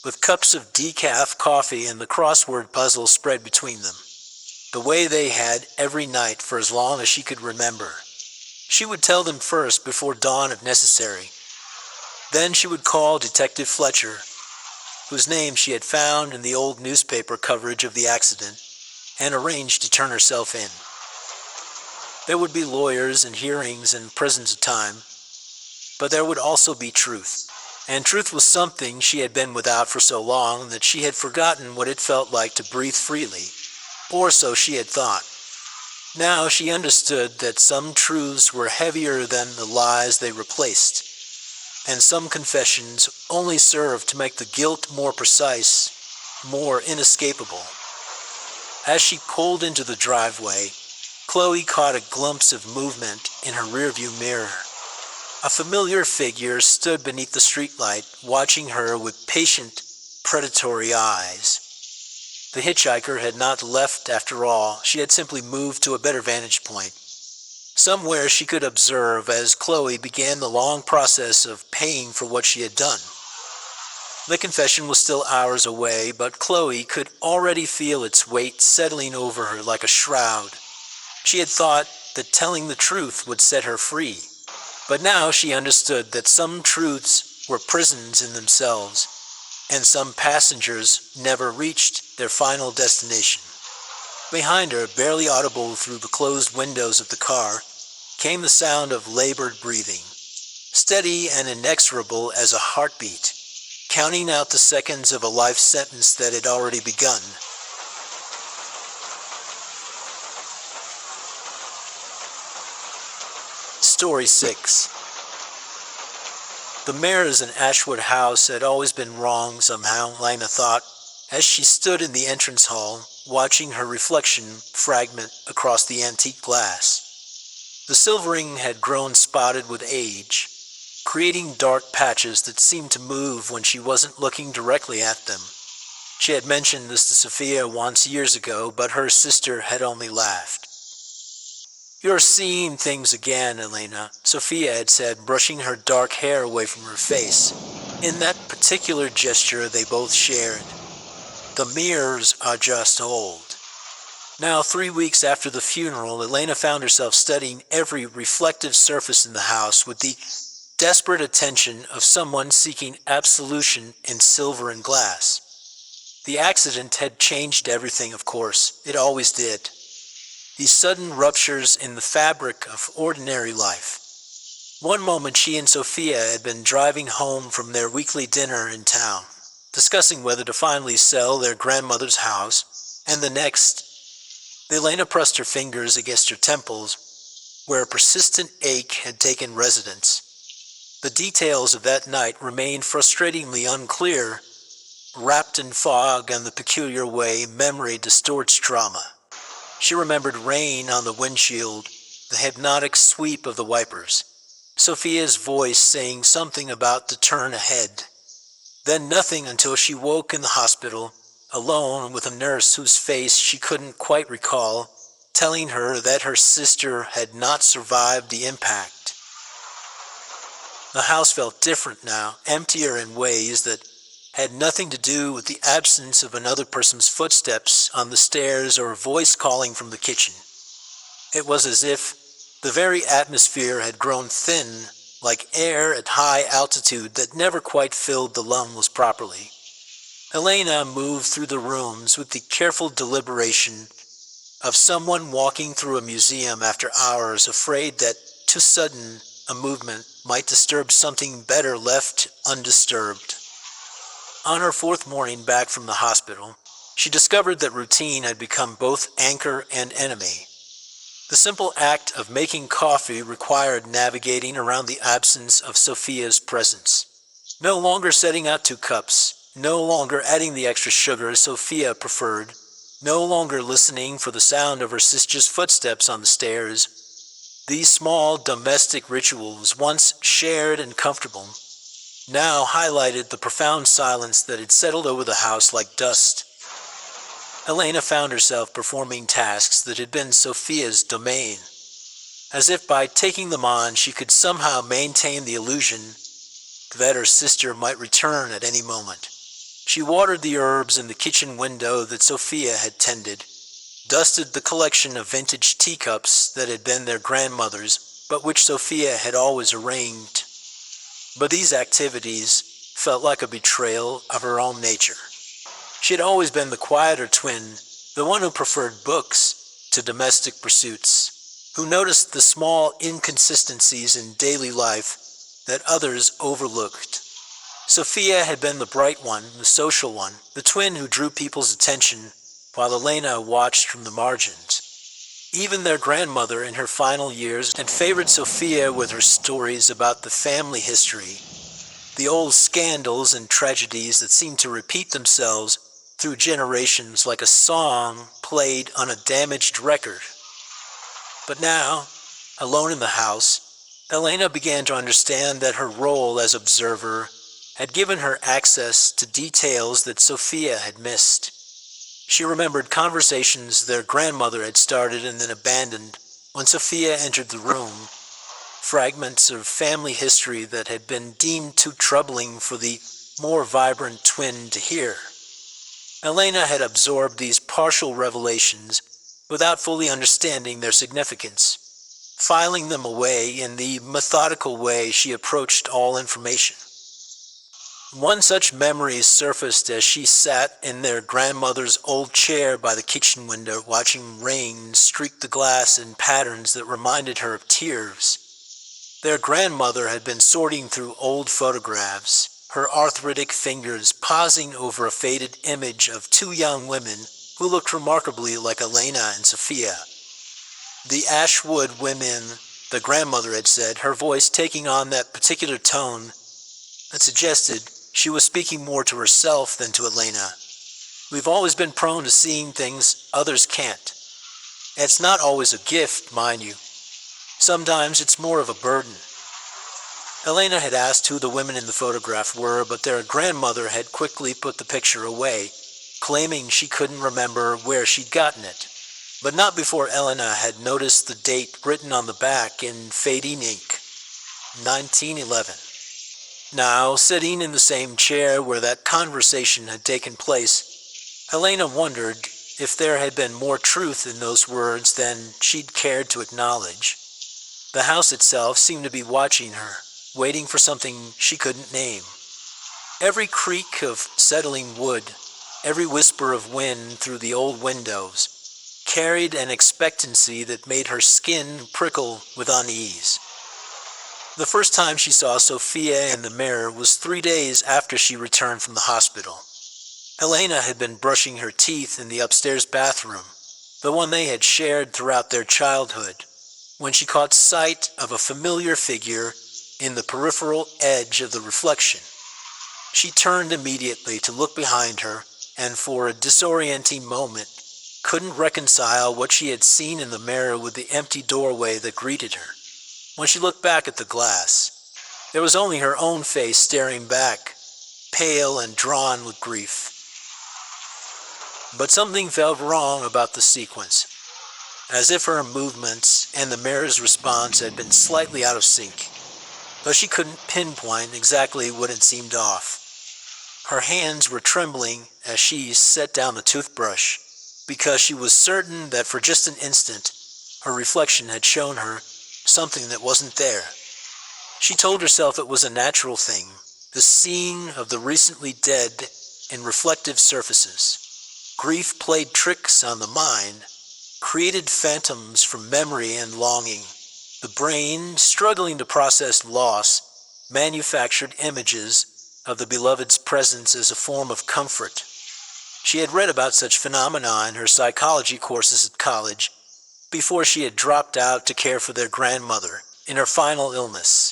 with cups of decaf coffee and the crossword puzzle spread between them, the way they had every night for as long as she could remember. She would tell them first before dawn if necessary. Then she would call Detective Fletcher, whose name she had found in the old newspaper coverage of the accident, and arrange to turn herself in. There would be lawyers and hearings and presence of time, but there would also be truth. And truth was something she had been without for so long that she had forgotten what it felt like to breathe freely, or so she had thought. Now she understood that some truths were heavier than the lies they replaced, and some confessions only served to make the guilt more precise, more inescapable. As she pulled into the driveway, Chloe caught a glimpse of movement in her rearview mirror. A familiar figure stood beneath the streetlight, watching her with patient, predatory eyes. The hitchhiker had not left after all. She had simply moved to a better vantage point. Somewhere she could observe as Chloe began the long process of paying for what she had done. The confession was still hours away, but Chloe could already feel its weight settling over her like a shroud. She had thought that telling the truth would set her free, but now she understood that some truths were prisons in themselves, and some passengers never reached their final destination. Behind her, barely audible through the closed windows of the car, came the sound of labored breathing, steady and inexorable as a heartbeat, counting out the seconds of a life sentence that had already begun. Story 6. The mirrors in Ashwood House had always been wrong somehow, Lena thought, as she stood in the entrance hall, watching her reflection fragment across the antique glass. The silvering had grown spotted with age, creating dark patches that seemed to move when she wasn't looking directly at them. She had mentioned this to Sophia once years ago, but her sister had only laughed. "You're seeing things again, Elena," Sophia had said, brushing her dark hair away from her face. In that particular gesture they both shared. The mirrors are just old. Now, 3 weeks after the funeral, Elena found herself studying every reflective surface in the house with the desperate attention of someone seeking absolution in silver and glass. The accident had changed everything, of course. It always did. These sudden ruptures in the fabric of ordinary life. One moment she and Sophia had been driving home from their weekly dinner in town, discussing whether to finally sell their grandmother's house, and the next, Elena pressed her fingers against her temples, where a persistent ache had taken residence. The details of that night remained frustratingly unclear, wrapped in fog and the peculiar way memory distorts trauma. She remembered rain on the windshield, the hypnotic sweep of the wipers, Sophia's voice saying something about to turn ahead. Then nothing until she woke in the hospital, alone with a nurse whose face she couldn't quite recall, telling her that her sister had not survived the impact. The house felt different now, emptier in ways that had nothing to do with the absence of another person's footsteps on the stairs or a voice calling from the kitchen. It was as if the very atmosphere had grown thin, like air at high altitude that never quite filled the lungs properly. Elena moved through the rooms with the careful deliberation of someone walking through a museum after hours, afraid that too sudden a movement might disturb something better left undisturbed. On her 4th morning back from the hospital, she discovered that routine had become both anchor and enemy. The simple act of making coffee required navigating around the absence of Sophia's presence. No longer setting out 2 cups, no longer adding the extra sugar Sophia preferred, no longer listening for the sound of her sister's footsteps on the stairs. These small domestic rituals, once shared and comfortable, now highlighted the profound silence that had settled over the house like dust. Elena found herself performing tasks that had been Sophia's domain, as if by taking them on she could somehow maintain the illusion that her sister might return at any moment. She watered the herbs in the kitchen window that Sophia had tended, dusted the collection of vintage teacups that had been their grandmother's, but which Sophia had always arranged. But these activities felt like a betrayal of her own nature. She had always been the quieter twin, the one who preferred books to domestic pursuits, who noticed the small inconsistencies in daily life that others overlooked. Sophia had been the bright one, the social one, the twin who drew people's attention, while Elena watched from the margins. Even their grandmother in her final years had favored Sophia with her stories about the family history, the old scandals and tragedies that seemed to repeat themselves through generations like a song played on a damaged record. But now, alone in the house, Elena began to understand that her role as observer had given her access to details that Sophia had missed. She remembered conversations their grandmother had started and then abandoned when Sophia entered the room, fragments of family history that had been deemed too troubling for the more vibrant twin to hear. Elena had absorbed these partial revelations without fully understanding their significance, filing them away in the methodical way she approached all information. One such memory surfaced as she sat in their grandmother's old chair by the kitchen window watching rain streak the glass in patterns that reminded her of tears. Their grandmother had been sorting through old photographs, her arthritic fingers pausing over a faded image of two young women who looked remarkably like Elena and Sophia. The Ashwood women, the grandmother had said, her voice taking on that particular tone that suggested she was speaking more to herself than to Elena. We've always been prone to seeing things others can't. It's not always a gift, mind you. Sometimes it's more of a burden. Elena had asked who the women in the photograph were, but their grandmother had quickly put the picture away, claiming she couldn't remember where she'd gotten it. But not before Elena had noticed the date written on the back in fading ink, 1911. Now, sitting in the same chair where that conversation had taken place, Elena wondered if there had been more truth in those words than she'd cared to acknowledge. The house itself seemed to be watching her, waiting for something she couldn't name. Every creak of settling wood, every whisper of wind through the old windows, carried an expectancy that made her skin prickle with unease. The first time she saw Sophia in the mirror was 3 days after she returned from the hospital. Elena had been brushing her teeth in the upstairs bathroom, the one they had shared throughout their childhood, when she caught sight of a familiar figure in the peripheral edge of the reflection. She turned immediately to look behind her, and for a disorienting moment couldn't reconcile what she had seen in the mirror with the empty doorway that greeted her. When she looked back at the glass, there was only her own face staring back, pale and drawn with grief. But something felt wrong about the sequence, as if her movements and the mirror's response had been slightly out of sync, though she couldn't pinpoint exactly what had seemed off. Her hands were trembling as she set down the toothbrush, because she was certain that for just an instant, her reflection had shown her something that wasn't there. She told herself it was a natural thing, the seeing of the recently dead in reflective surfaces. Grief played tricks on the mind, created phantoms from memory and longing. The brain, struggling to process loss, manufactured images of the beloved's presence as a form of comfort. She had read about such phenomena in her psychology courses at college, before she had dropped out to care for their grandmother in her final illness.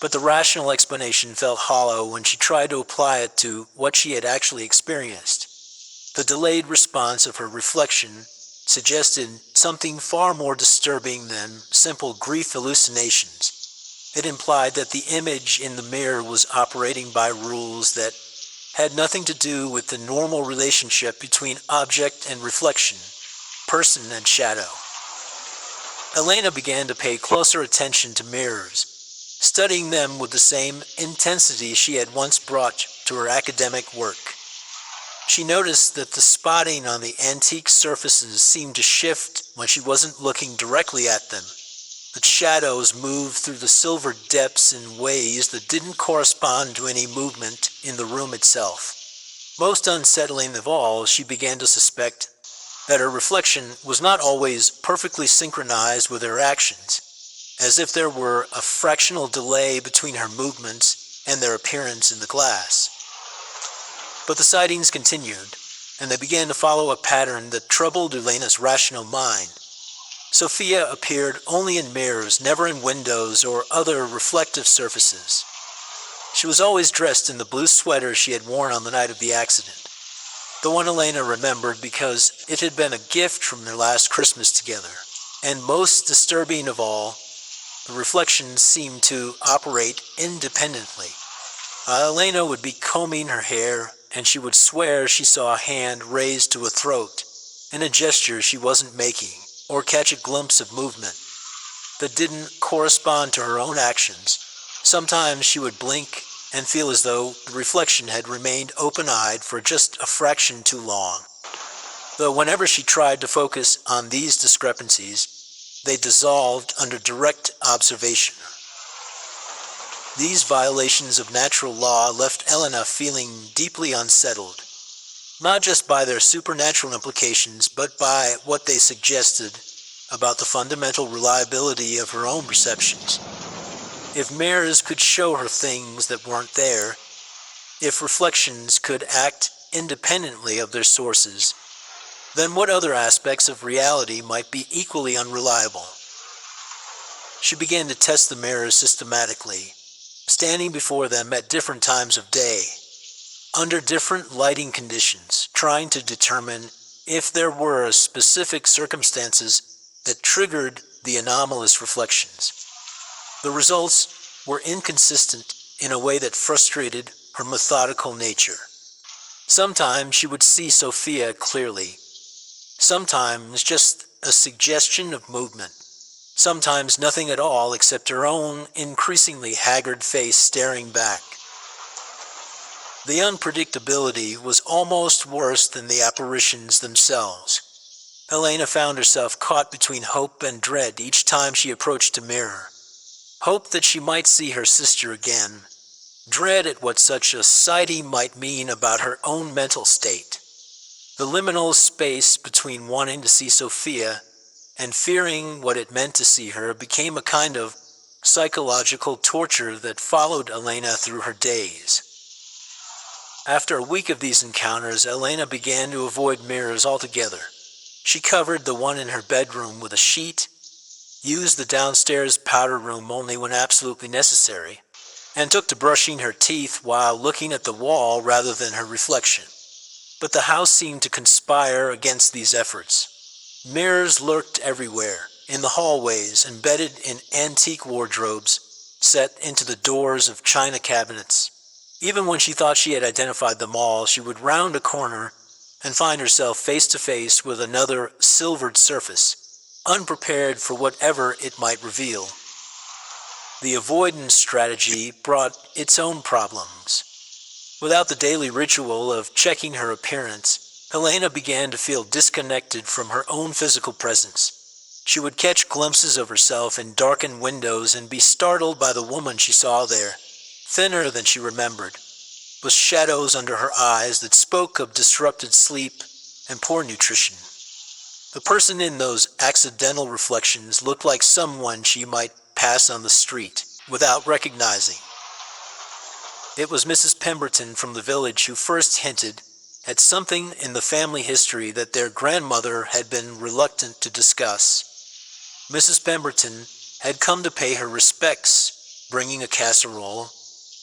But the rational explanation felt hollow when she tried to apply it to what she had actually experienced. The delayed response of her reflection suggested something far more disturbing than simple grief hallucinations. It implied that the image in the mirror was operating by rules that had nothing to do with the normal relationship between object and reflection, person and shadow. Elena began to pay closer attention to mirrors, studying them with the same intensity she had once brought to her academic work. She noticed that the spotting on the antique surfaces seemed to shift when she wasn't looking directly at them, that shadows moved through the silver depths in ways that didn't correspond to any movement in the room itself. Most unsettling of all, she began to suspect that her reflection was not always perfectly synchronized with her actions, as if there were a fractional delay between her movements and their appearance in the glass. But the sightings continued, and they began to follow a pattern that troubled Elena's rational mind. Sophia appeared only in mirrors, never in windows or other reflective surfaces. She was always dressed in the blue sweater she had worn on the night of the accident, the one Elena remembered because it had been a gift from their last Christmas together. And most disturbing of all, the reflections seemed to operate independently. Elena would be combing her hair and she would swear she saw a hand raised to a throat in a gesture she wasn't making, or catch a glimpse of movement that didn't correspond to her own actions. Sometimes she would blink and feel as though the reflection had remained open-eyed for just a fraction too long. Though whenever she tried to focus on these discrepancies, they dissolved under direct observation. These violations of natural law left Elena feeling deeply unsettled, not just by their supernatural implications, but by what they suggested about the fundamental reliability of her own perceptions. If mirrors could show her things that weren't there, if reflections could act independently of their sources, then what other aspects of reality might be equally unreliable? She began to test the mirrors systematically, standing before them at different times of day, under different lighting conditions, trying to determine if there were specific circumstances that triggered the anomalous reflections. The results were inconsistent in a way that frustrated her methodical nature. Sometimes she would see Sophia clearly, sometimes just a suggestion of movement, sometimes nothing at all except her own increasingly haggard face staring back. The unpredictability was almost worse than the apparitions themselves. Elena found herself caught between hope and dread each time she approached a mirror. Hope that she might see her sister again, dread at what such a sighting might mean about her own mental state. The liminal space between wanting to see Sophia and fearing what it meant to see her became a kind of psychological torture that followed Elena through her days. After a week of these encounters, Elena began to avoid mirrors altogether. She covered the one in her bedroom with a sheet, used the downstairs powder room only when absolutely necessary, and took to brushing her teeth while looking at the wall rather than her reflection. But the house seemed to conspire against these efforts. Mirrors lurked everywhere, in the hallways, embedded in antique wardrobes, set into the doors of china cabinets. Even when she thought she had identified them all, she would round a corner and find herself face to face with another silvered surface, unprepared for whatever it might reveal. The avoidance strategy brought its own problems. Without the daily ritual of checking her appearance, Helena began to feel disconnected from her own physical presence. She would catch glimpses of herself in darkened windows and be startled by the woman she saw there, thinner than she remembered, with shadows under her eyes that spoke of disrupted sleep and poor nutrition. The person in those accidental reflections looked like someone she might pass on the street without recognizing. It was Mrs. Pemberton from the village who first hinted at something in the family history that their grandmother had been reluctant to discuss. Mrs. Pemberton had come to pay her respects, bringing a casserole,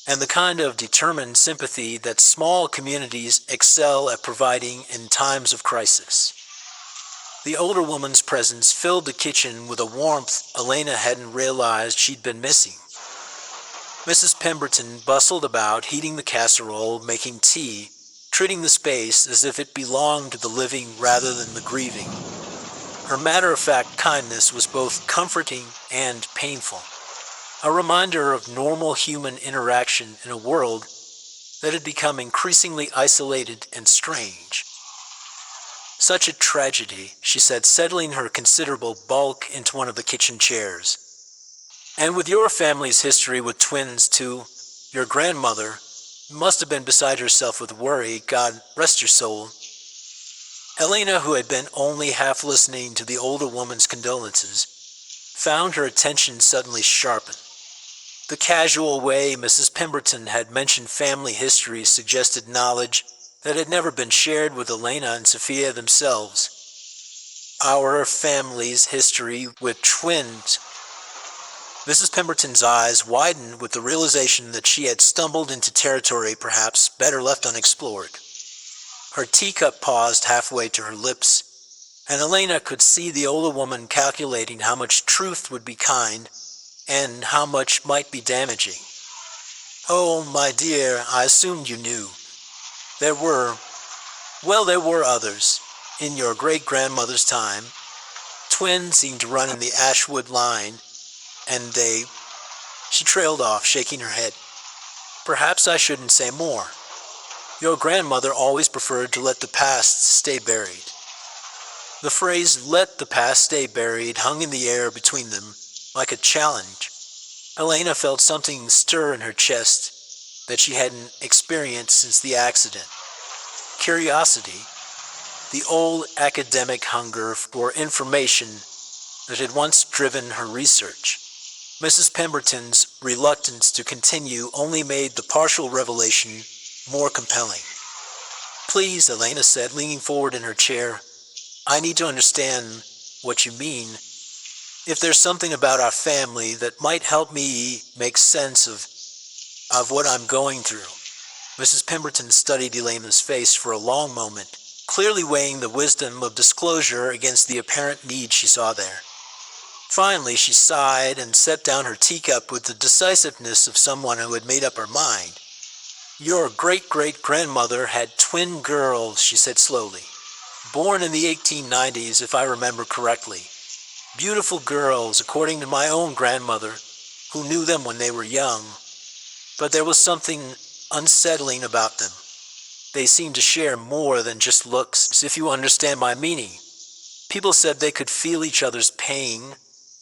and the kind of determined sympathy that small communities excel at providing in times of crisis. The older woman's presence filled the kitchen with a warmth Elena hadn't realized she'd been missing. Mrs. Pemberton bustled about, heating the casserole, making tea, treating the space as if it belonged to the living rather than the grieving. Her matter-of-fact kindness was both comforting and painful, a reminder of normal human interaction in a world that had become increasingly isolated and strange. Such a tragedy, she said, settling her considerable bulk into one of the kitchen chairs. And with your family's history with twins, too, your grandmother must have been beside herself with worry, God rest her soul. Elena, who had been only half listening to the older woman's condolences, found her attention suddenly sharpen. The casual way Mrs. Pemberton had mentioned family history suggested knowledge that had never been shared with Elena and Sophia themselves. Our family's history with twins. Mrs. Pemberton's eyes widened with the realization that she had stumbled into territory perhaps better left unexplored. Her teacup paused halfway to her lips, and Elena could see the older woman calculating how much truth would be kind and how much might be damaging. Oh, my dear, I assumed you knew. There were, there were others. In your great-grandmother's time, twins seemed to run in the Ashwood line, and they... She trailed off, shaking her head. Perhaps I shouldn't say more. Your grandmother always preferred to let the past stay buried. The phrase, let the past stay buried, hung in the air between them like a challenge. Elena felt something stir in her chest that she hadn't experienced since the accident. Curiosity, the old academic hunger for information that had once driven her research. Mrs. Pemberton's reluctance to continue only made the partial revelation more compelling. Please, Elena said, leaning forward in her chair, I need to understand what you mean. If there's something about our family that might help me make sense of what I'm going through. Mrs. Pemberton studied Elena's face for a long moment, clearly weighing the wisdom of disclosure against the apparent need she saw there. Finally, she sighed and set down her teacup with the decisiveness of someone who had made up her mind. Your great-great-grandmother had twin girls, she said slowly. Born in the 1890s, if I remember correctly. Beautiful girls, according to my own grandmother, who knew them when they were young. But there was something unsettling about them. They seemed to share more than just looks, if you understand my meaning. People said they could feel each other's pain,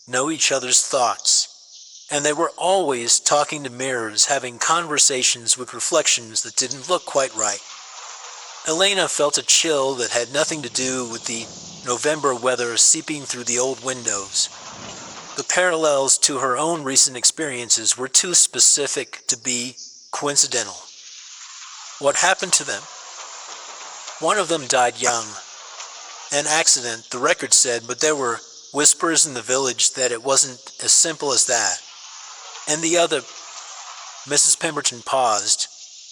know each other's thoughts, and they were always talking to mirrors, having conversations with reflections that didn't look quite right. Elena felt a chill that had nothing to do with the November weather seeping through the old windows. The parallels to her own recent experiences were too specific to be coincidental. What happened to them? One of them died young. An accident, the record said, but there were whispers in the village that it wasn't as simple as that. And the other... Mrs. Pemberton paused,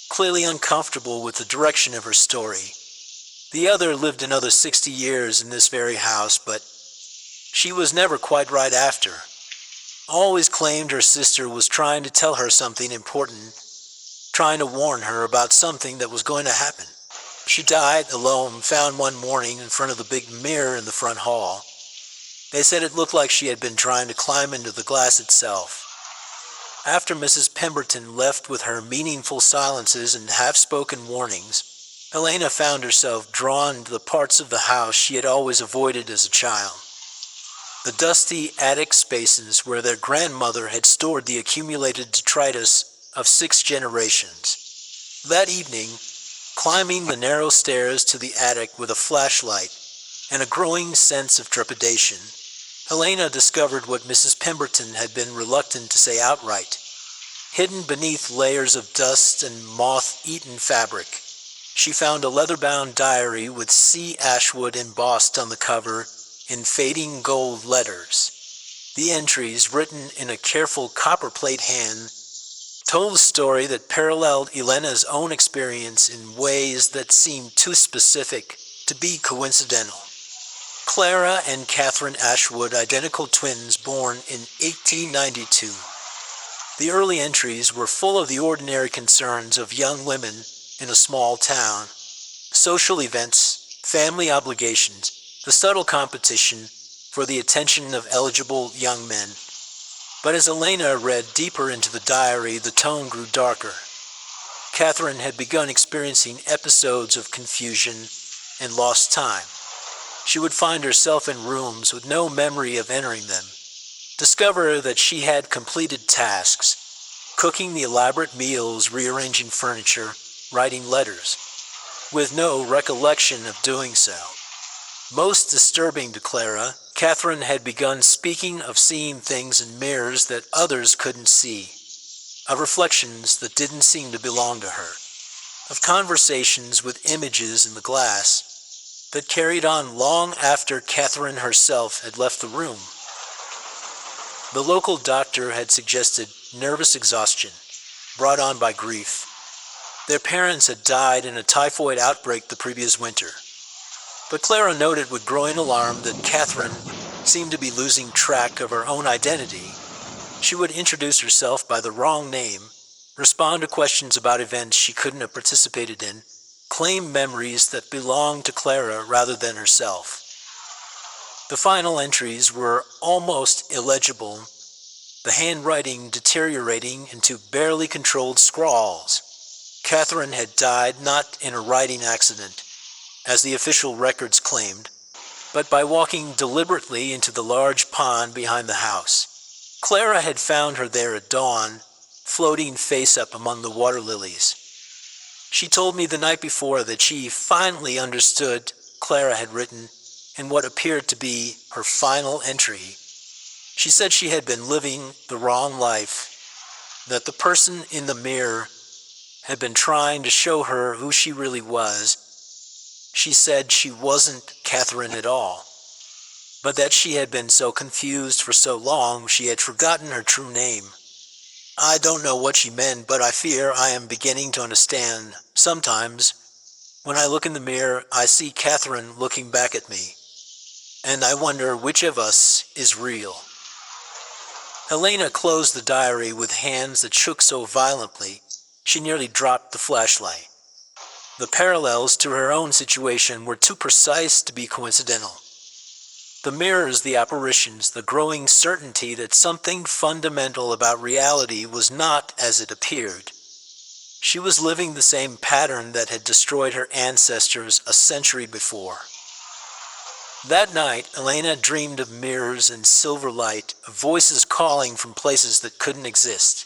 clearly uncomfortable with the direction of her story. The other lived another 60 years in this very house, but she was never quite right after. Always claimed her sister was trying to tell her something important, trying to warn her about something that was going to happen. She died alone, found one morning in front of the big mirror in the front hall. They said it looked like she had been trying to climb into the glass itself. After Mrs. Pemberton left with her meaningful silences and half-spoken warnings, Elena found herself drawn to the parts of the house she had always avoided as a child. The dusty attic spaces where their grandmother had stored the accumulated detritus of 6 generations. That evening, climbing the narrow stairs to the attic with a flashlight and a growing sense of trepidation, Elena discovered what Mrs. Pemberton had been reluctant to say outright. Hidden beneath layers of dust and moth-eaten fabric, she found a leather-bound diary with C. Ashwood embossed on the cover in fading gold letters. The entries, written in a careful copperplate hand, told a story that paralleled Elena's own experience in ways that seemed too specific to be coincidental. Clara and Catherine Ashwood, identical twins born in 1892. The early entries were full of the ordinary concerns of young women in a small town. Social events, family obligations, the subtle competition for the attention of eligible young men. But as Elena read deeper into the diary, the tone grew darker. Catherine had begun experiencing episodes of confusion and lost time. She would find herself in rooms with no memory of entering them, discover that she had completed tasks, cooking the elaborate meals, rearranging furniture, writing letters, with no recollection of doing so. Most disturbing to Clara, Catherine had begun speaking of seeing things in mirrors that others couldn't see, of reflections that didn't seem to belong to her, of conversations with images in the glass that carried on long after Catherine herself had left the room. The local doctor had suggested nervous exhaustion, brought on by grief. Their parents had died in a typhoid outbreak the previous winter. But Clara noted with growing alarm that Catherine seemed to be losing track of her own identity. She would introduce herself by the wrong name, respond to questions about events she couldn't have participated in, claim memories that belonged to Clara rather than herself. The final entries were almost illegible, the handwriting deteriorating into barely controlled scrawls. Catherine had died not in a riding accident, as the official records claimed, but by walking deliberately into the large pond behind the house. Clara had found her there at dawn, floating face up among the water lilies. She told me the night before that she finally understood Clara had written in what appeared to be her final entry. She said she had been living the wrong life, that the person in the mirror had been trying to show her who she really was. She said she wasn't Catherine at all, but that she had been so confused for so long she had forgotten her true name. I don't know what she meant, but I fear I am beginning to understand. Sometimes, when I look in the mirror, I see Catherine looking back at me, and I wonder which of us is real. Helena closed the diary with hands that shook so violently she nearly dropped the flashlight. The parallels to her own situation were too precise to be coincidental. The mirrors, the apparitions, the growing certainty that something fundamental about reality was not as it appeared. She was living the same pattern that had destroyed her ancestors a century before. That night, Elena dreamed of mirrors and silver light, of voices calling from places that couldn't exist.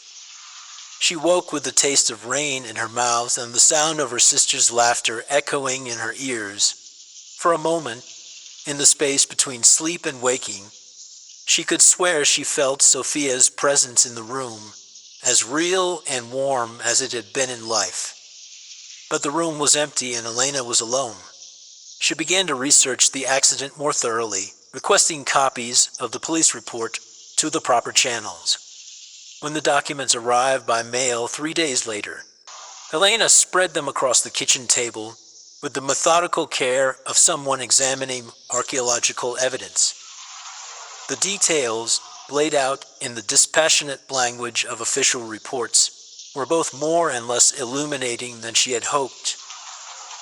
She woke with the taste of rain in her mouth and the sound of her sister's laughter echoing in her ears. For a moment, in the space between sleep and waking, she could swear she felt Sophia's presence in the room, as real and warm as it had been in life. But the room was empty and Elena was alone. She began to research the accident more thoroughly, requesting copies of the police report to the proper channels. When the documents arrived by mail 3 days later, Helena spread them across the kitchen table with the methodical care of someone examining archaeological evidence. The details, laid out in the dispassionate language of official reports, were both more and less illuminating than she had hoped.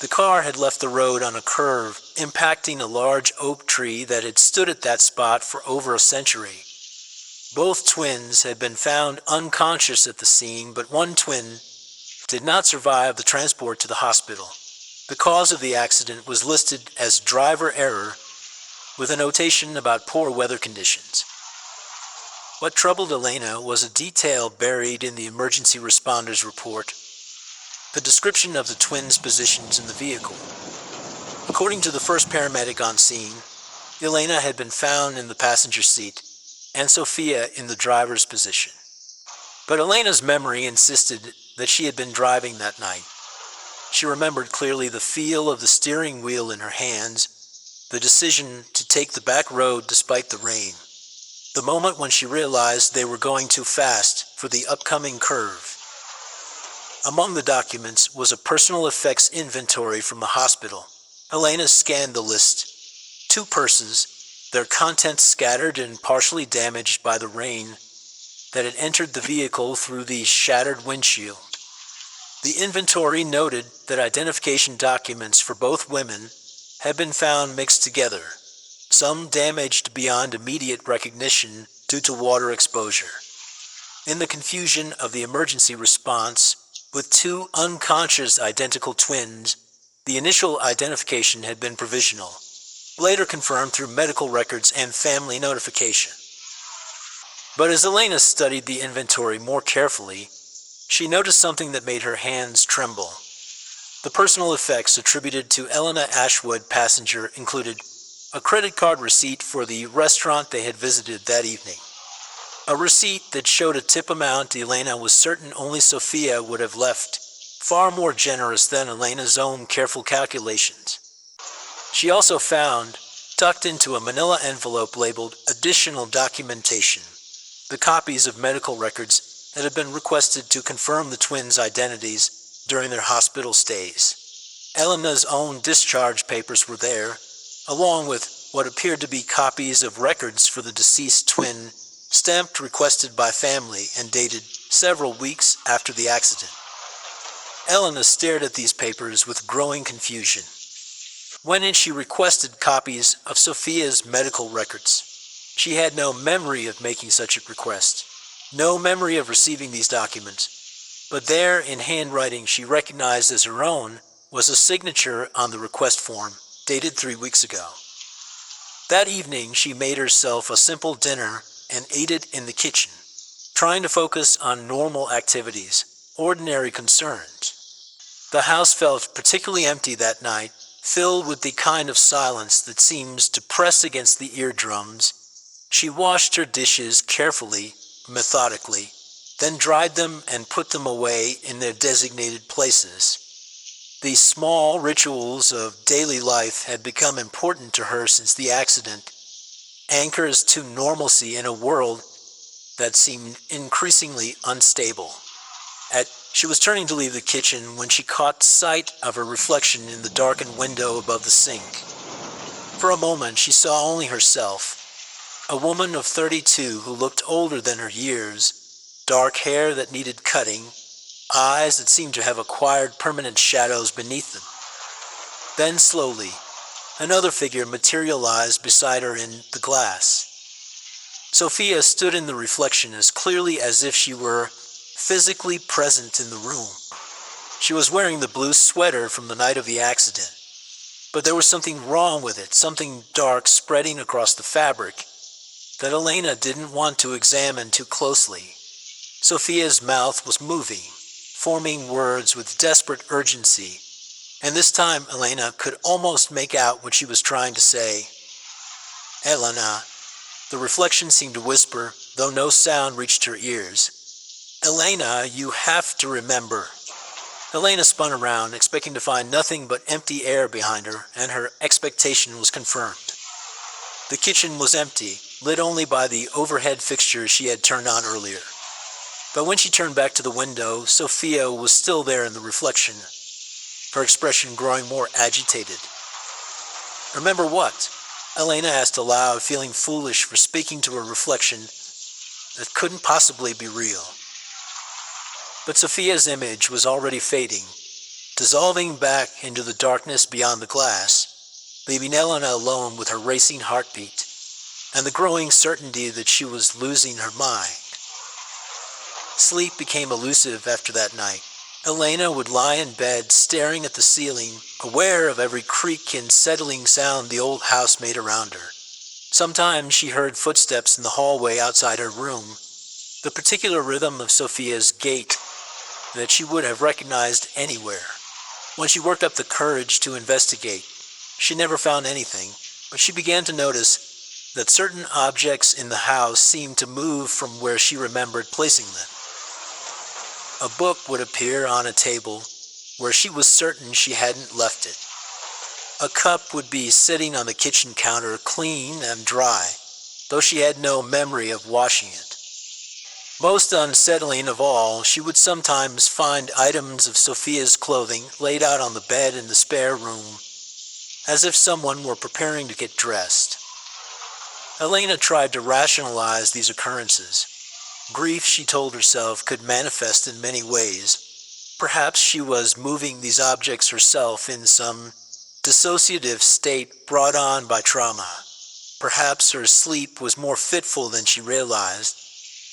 The car had left the road on a curve, impacting a large oak tree that had stood at that spot for over a century. Both twins had been found unconscious at the scene, but one twin did not survive the transport to the hospital. The cause of the accident was listed as driver error, with a notation about poor weather conditions. What troubled Elena was a detail buried in the emergency responders report: the description of the twins' positions in the vehicle. According to the first paramedic on scene, Elena had been found in the passenger seat, and Sophia in the driver's position. But Elena's memory insisted that she had been driving that night. She remembered clearly the feel of the steering wheel in her hands, the decision to take the back road despite the rain, the moment when she realized they were going too fast for the upcoming curve. Among the documents was a personal effects inventory from the hospital. Elena scanned the list. 2 purses, their contents scattered and partially damaged by the rain that had entered the vehicle through the shattered windshield. The inventory noted that identification documents for both women had been found mixed together, some damaged beyond immediate recognition due to water exposure. In the confusion of the emergency response, with 2 unconscious identical twins, the initial identification had been provisional, later confirmed through medical records and family notification. But as Elena studied the inventory more carefully, she noticed something that made her hands tremble. The personal effects attributed to Elena Ashwood passenger included a credit card receipt for the restaurant they had visited that evening, a receipt that showed a tip amount Elena was certain only Sophia would have left, far more generous than Elena's own careful calculations. She also found, tucked into a manila envelope labeled additional documentation, the copies of medical records that had been requested to confirm the twins' identities during their hospital stays. Elena's own discharge papers were there, along with what appeared to be copies of records for the deceased twin, stamped requested by family and dated several weeks after the accident. Elena stared at these papers with growing confusion. When had she requested copies of Sophia's medical records? She had no memory of making such a request, no memory of receiving these documents, but there, in handwriting she recognized as her own, was a signature on the request form, dated 3 weeks ago. That evening she made herself a simple dinner and ate it in the kitchen, trying to focus on normal activities, ordinary concerns. The house felt particularly empty that night, filled with the kind of silence that seems to press against the eardrums. She washed her dishes carefully, methodically, then dried them and put them away in their designated places. These small rituals of daily life had become important to her since the accident, anchors to normalcy in a world that seemed increasingly unstable. She was turning to leave the kitchen when she caught sight of her reflection in the darkened window above the sink. For a moment she saw only herself, a woman of 32 who looked older than her years, dark hair that needed cutting, eyes that seemed to have acquired permanent shadows beneath them. Then slowly, another figure materialized beside her in the glass. Sophia stood in the reflection as clearly as if she were physically present in the room. She was wearing the blue sweater from the night of the accident, but there was something wrong with it, something dark spreading across the fabric that Elena didn't want to examine too closely. Sophia's mouth was moving, forming words with desperate urgency, and this time Elena could almost make out what she was trying to say. Elena, the reflection seemed to whisper, though no sound reached her ears. Elena, you have to remember. Elena spun around, expecting to find nothing but empty air behind her, and her expectation was confirmed. The kitchen was empty, lit only by the overhead fixtures she had turned on earlier. But when she turned back to the window, Sophia was still there in the reflection, her expression growing more agitated. Remember what? Elena asked aloud, feeling foolish for speaking to a reflection that couldn't possibly be real. But Sophia's image was already fading, dissolving back into the darkness beyond the glass, leaving Elena alone with her racing heartbeat and the growing certainty that she was losing her mind. Sleep became elusive after that night. Elena would lie in bed, staring at the ceiling, aware of every creak and settling sound the old house made around her. Sometimes she heard footsteps in the hallway outside her room, the particular rhythm of Sophia's gait that she would have recognized anywhere. When she worked up the courage to investigate, she never found anything, but she began to notice that certain objects in the house seemed to move from where she remembered placing them. A book would appear on a table where she was certain she hadn't left it. A cup would be sitting on the kitchen counter clean and dry, though she had no memory of washing it. Most unsettling of all, she would sometimes find items of Sophia's clothing laid out on the bed in the spare room, as if someone were preparing to get dressed. Elena tried to rationalize these occurrences. Grief, she told herself, could manifest in many ways. Perhaps she was moving these objects herself in some dissociative state brought on by trauma. Perhaps her sleep was more fitful than she realized,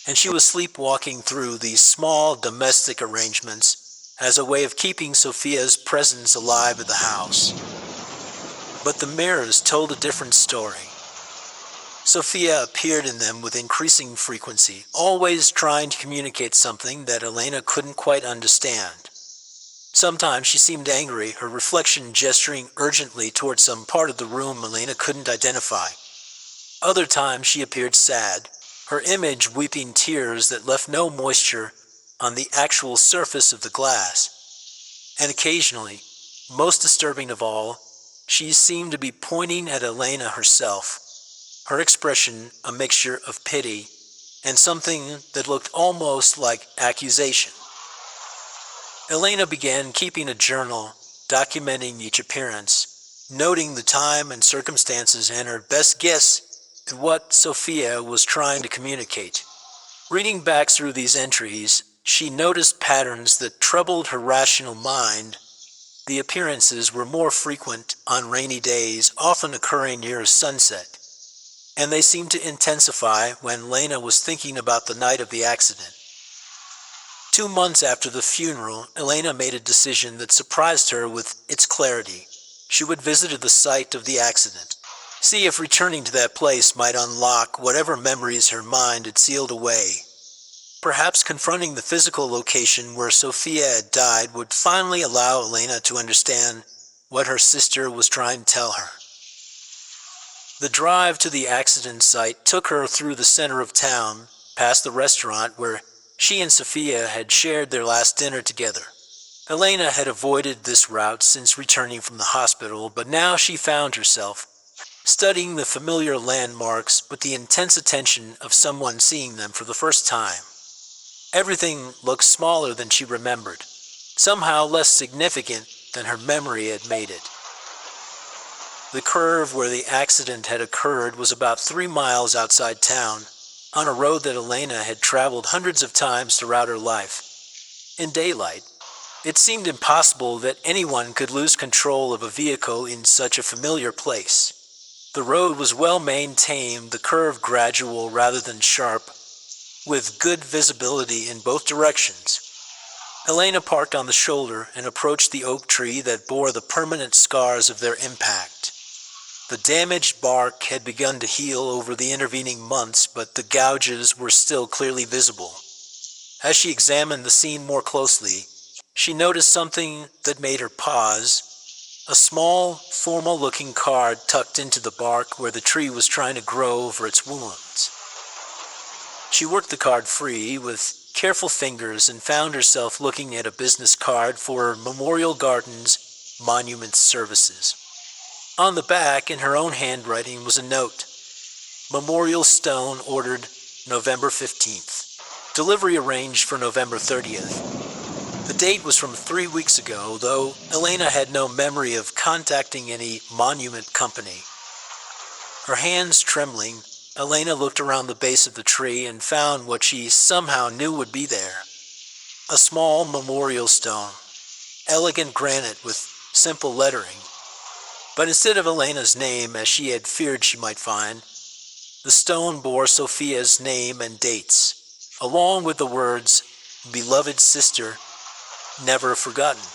and she was sleepwalking through these small domestic arrangements as a way of keeping Sophia's presence alive at the house. But the mirrors told a different story. Sophia appeared in them with increasing frequency, always trying to communicate something that Elena couldn't quite understand. Sometimes she seemed angry, her reflection gesturing urgently toward some part of the room Elena couldn't identify. Other times she appeared sad, her image weeping tears that left no moisture on the actual surface of the glass. And occasionally, most disturbing of all, she seemed to be pointing at Elena herself, her expression a mixture of pity and something that looked almost like accusation. Elena began keeping a journal, documenting each appearance, noting the time and circumstances and her best guess at what Sophia was trying to communicate. Reading back through these entries, She noticed patterns that troubled her rational mind. The appearances were more frequent on rainy days, often occurring near sunset, and they seemed to intensify when Lena was thinking about the night of the accident. 2 months after the funeral, Elena made a decision that surprised her with its clarity. She would visit the site of the accident, see if returning to that place might unlock whatever memories her mind had sealed away. Perhaps confronting the physical location where Sophia had died would finally allow Elena to understand what her sister was trying to tell her. The drive to the accident site took her through the center of town, past the restaurant where she and Sophia had shared their last dinner together. Elena had avoided this route since returning from the hospital, but now she found herself studying the familiar landmarks with the intense attention of someone seeing them for the first time. Everything looked smaller than she remembered, somehow less significant than her memory had made it. The curve where the accident had occurred was about 3 miles outside town, on a road that Elena had traveled hundreds of times throughout her life. In daylight, it seemed impossible that anyone could lose control of a vehicle in such a familiar place. The road was well maintained, the curve gradual rather than sharp, with good visibility in both directions. Elena parked on the shoulder and approached the oak tree that bore the permanent scars of their impact. The damaged bark had begun to heal over the intervening months, but the gouges were still clearly visible. As she examined the scene more closely, she noticed something that made her pause: a small, formal-looking card tucked into the bark where the tree was trying to grow over its wounds. She worked the card free with careful fingers and found herself looking at a business card for Memorial Gardens Monument Services. On the back, in her own handwriting, was a note: Memorial Stone ordered November 15th. Delivery arranged for November 30th. The date was from 3 weeks ago, though Elena had no memory of contacting any monument company. Her hands trembling, Elena looked around the base of the tree and found what she somehow knew would be there: a small memorial stone, elegant granite with simple lettering. But instead of Elena's name, as she had feared she might find, the stone bore Sophia's name and dates, along with the words, "Beloved sister, never forgotten."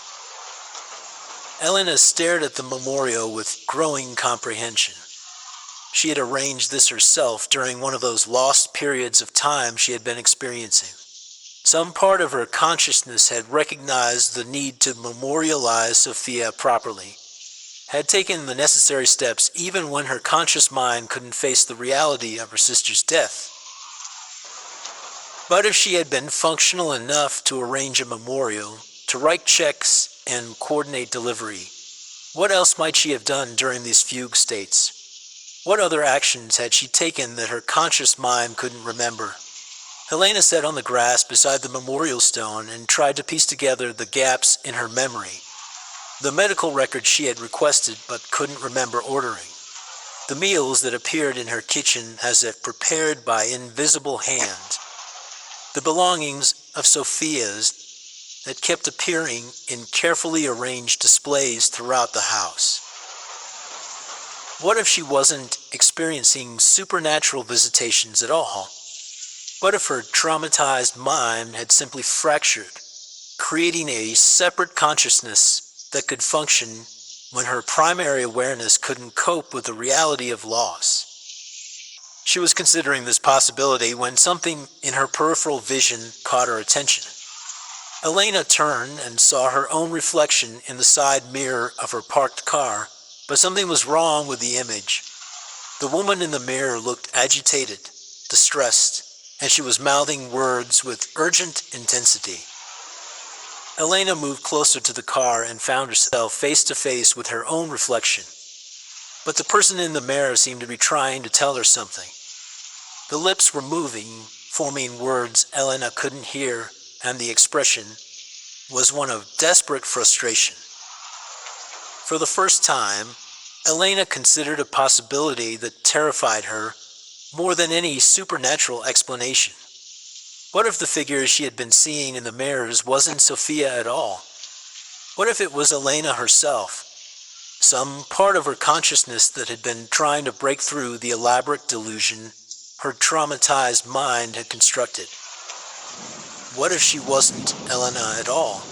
Elena stared at the memorial with growing comprehension. She had arranged this herself during one of those lost periods of time she had been experiencing. Some part of her consciousness had recognized the need to memorialize Sophia properly, had taken the necessary steps even when her conscious mind couldn't face the reality of her sister's death. But if she had been functional enough to arrange a memorial, to write checks and coordinate delivery, what else might she have done during these fugue states? What other actions had she taken that her conscious mind couldn't remember? Helena sat on the grass beside the memorial stone and tried to piece together the gaps in her memory. The medical records she had requested but couldn't remember ordering. The meals that appeared in her kitchen as if prepared by invisible hands. The belongings of Sophia's that kept appearing in carefully arranged displays throughout the house. What if she wasn't experiencing supernatural visitations at all? What if her traumatized mind had simply fractured, creating a separate consciousness that could function when her primary awareness couldn't cope with the reality of loss? She was considering this possibility when something in her peripheral vision caught her attention. Elena turned and saw her own reflection in the side mirror of her parked car, but something was wrong with the image. The woman in the mirror looked agitated, distressed, and she was mouthing words with urgent intensity. Elena moved closer to the car and found herself face to face with her own reflection. But the person in the mirror seemed to be trying to tell her something. The lips were moving, forming words Elena couldn't hear, and the expression was one of desperate frustration. For the first time, Elena considered a possibility that terrified her more than any supernatural explanation. What if the figure she had been seeing in the mirrors wasn't Sophia at all? What if it was Elena herself? Some part of her consciousness that had been trying to break through the elaborate delusion her traumatized mind had constructed. What if she wasn't Elena at all?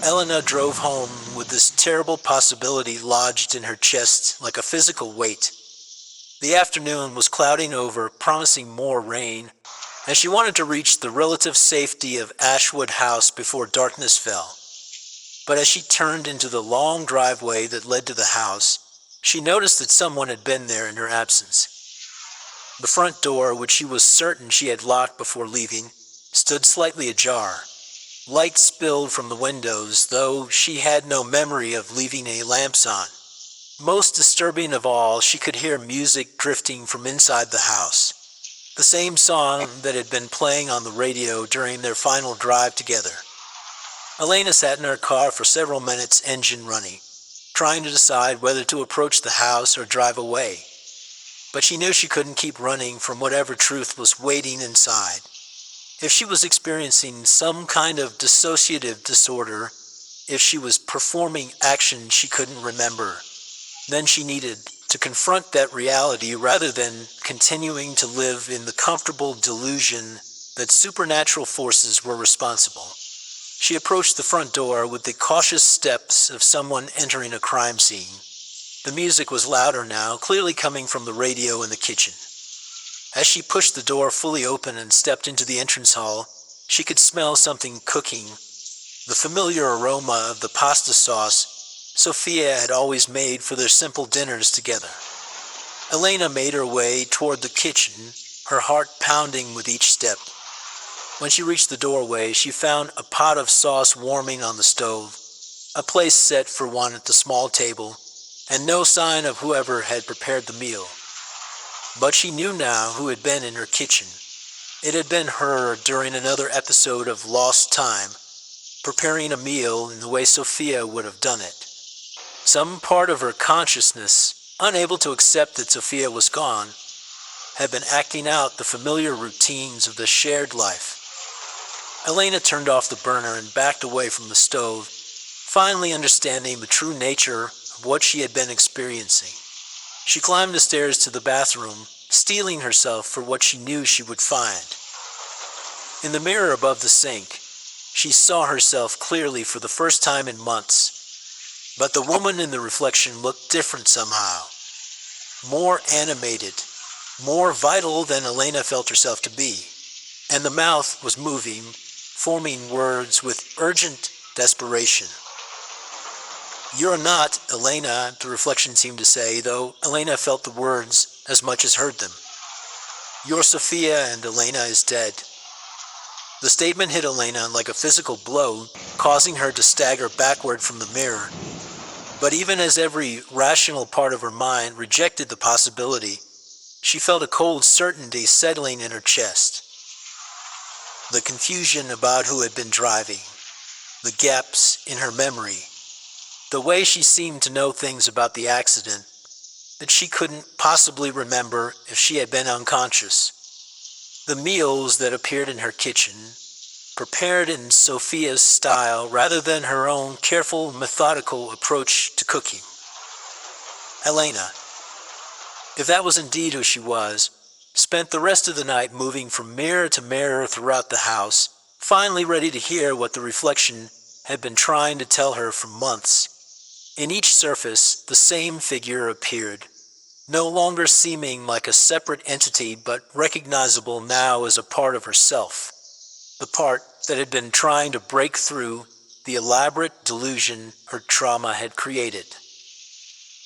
Elena drove home with this terrible possibility lodged in her chest like a physical weight. The afternoon was clouding over, promising more rain, and she wanted to reach the relative safety of Ashwood House before darkness fell. But as she turned into the long driveway that led to the house, she noticed that someone had been there in her absence. The front door, which she was certain she had locked before leaving, stood slightly ajar. Light spilled from the windows, though she had no memory of leaving any lamps on. Most disturbing of all, she could hear music drifting from inside the house. The same song that had been playing on the radio during their final drive together. Elena sat in her car for several minutes, engine running, trying to decide whether to approach the house or drive away. But she knew she couldn't keep running from whatever truth was waiting inside. If she was experiencing some kind of dissociative disorder, if she was performing actions she couldn't remember, then she needed to confront that reality rather than continuing to live in the comfortable delusion that supernatural forces were responsible. She approached the front door with the cautious steps of someone entering a crime scene. The music was louder now, clearly coming from the radio in the kitchen. As she pushed the door fully open and stepped into the entrance hall, she could smell something cooking, the familiar aroma of the pasta sauce Sophia had always made for their simple dinners together. Elena made her way toward the kitchen, her heart pounding with each step. When she reached the doorway, she found a pot of sauce warming on the stove, a place set for one at the small table, and no sign of whoever had prepared the meal. But she knew now who had been in her kitchen. It had been her during another episode of Lost Time, preparing a meal in the way Sophia would have done it. Some part of her consciousness, unable to accept that Sophia was gone, had been acting out the familiar routines of the shared life. Elena turned off the burner and backed away from the stove, finally understanding the true nature of what she had been experiencing. She climbed the stairs to the bathroom, steeling herself for what she knew she would find. In the mirror above the sink, she saw herself clearly for the first time in months. But the woman in the reflection looked different somehow. More animated, more vital than Elena felt herself to be. And the mouth was moving, forming words with urgent desperation. "You're not Elena," the reflection seemed to say, though Elena felt the words as much as heard them. "You're Sophia and Elena is dead." The statement hit Elena like a physical blow, causing her to stagger backward from the mirror. But even as every rational part of her mind rejected the possibility, she felt a cold certainty settling in her chest. The confusion about who had been driving, the gaps in her memory, the way she seemed to know things about the accident that she couldn't possibly remember if she had been unconscious. The meals that appeared in her kitchen, prepared in Sophia's style rather than her own careful, methodical approach to cooking. Elena, if that was indeed who she was, spent the rest of the night moving from mirror to mirror throughout the house, finally ready to hear what the reflection had been trying to tell her for months. In each surface, the same figure appeared, no longer seeming like a separate entity but recognizable now as a part of herself, the part that had been trying to break through the elaborate delusion her trauma had created.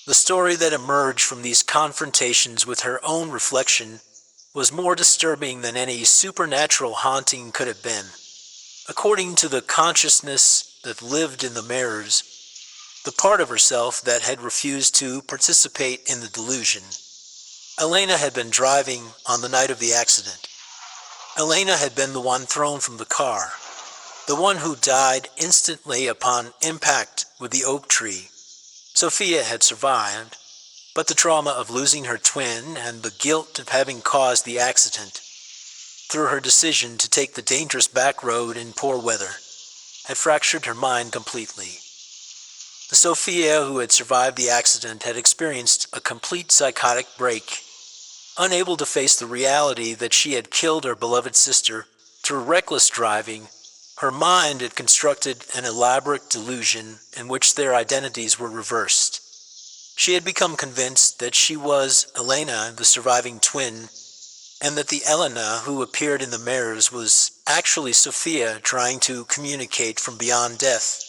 The story that emerged from these confrontations with her own reflection was more disturbing than any supernatural haunting could have been. According to the consciousness that lived in the mirrors, the part of herself that had refused to participate in the delusion, Elena had been driving on the night of the accident. Elena had been the one thrown from the car, the one who died instantly upon impact with the oak tree. Sophia had survived, but the trauma of losing her twin and the guilt of having caused the accident, through her decision to take the dangerous back road in poor weather, had fractured her mind completely. The Sophia who had survived the accident had experienced a complete psychotic break. Unable to face the reality that she had killed her beloved sister through reckless driving, her mind had constructed an elaborate delusion in which their identities were reversed. She had become convinced that she was Elena, the surviving twin, and that the Elena who appeared in the mirrors was actually Sophia trying to communicate from beyond death.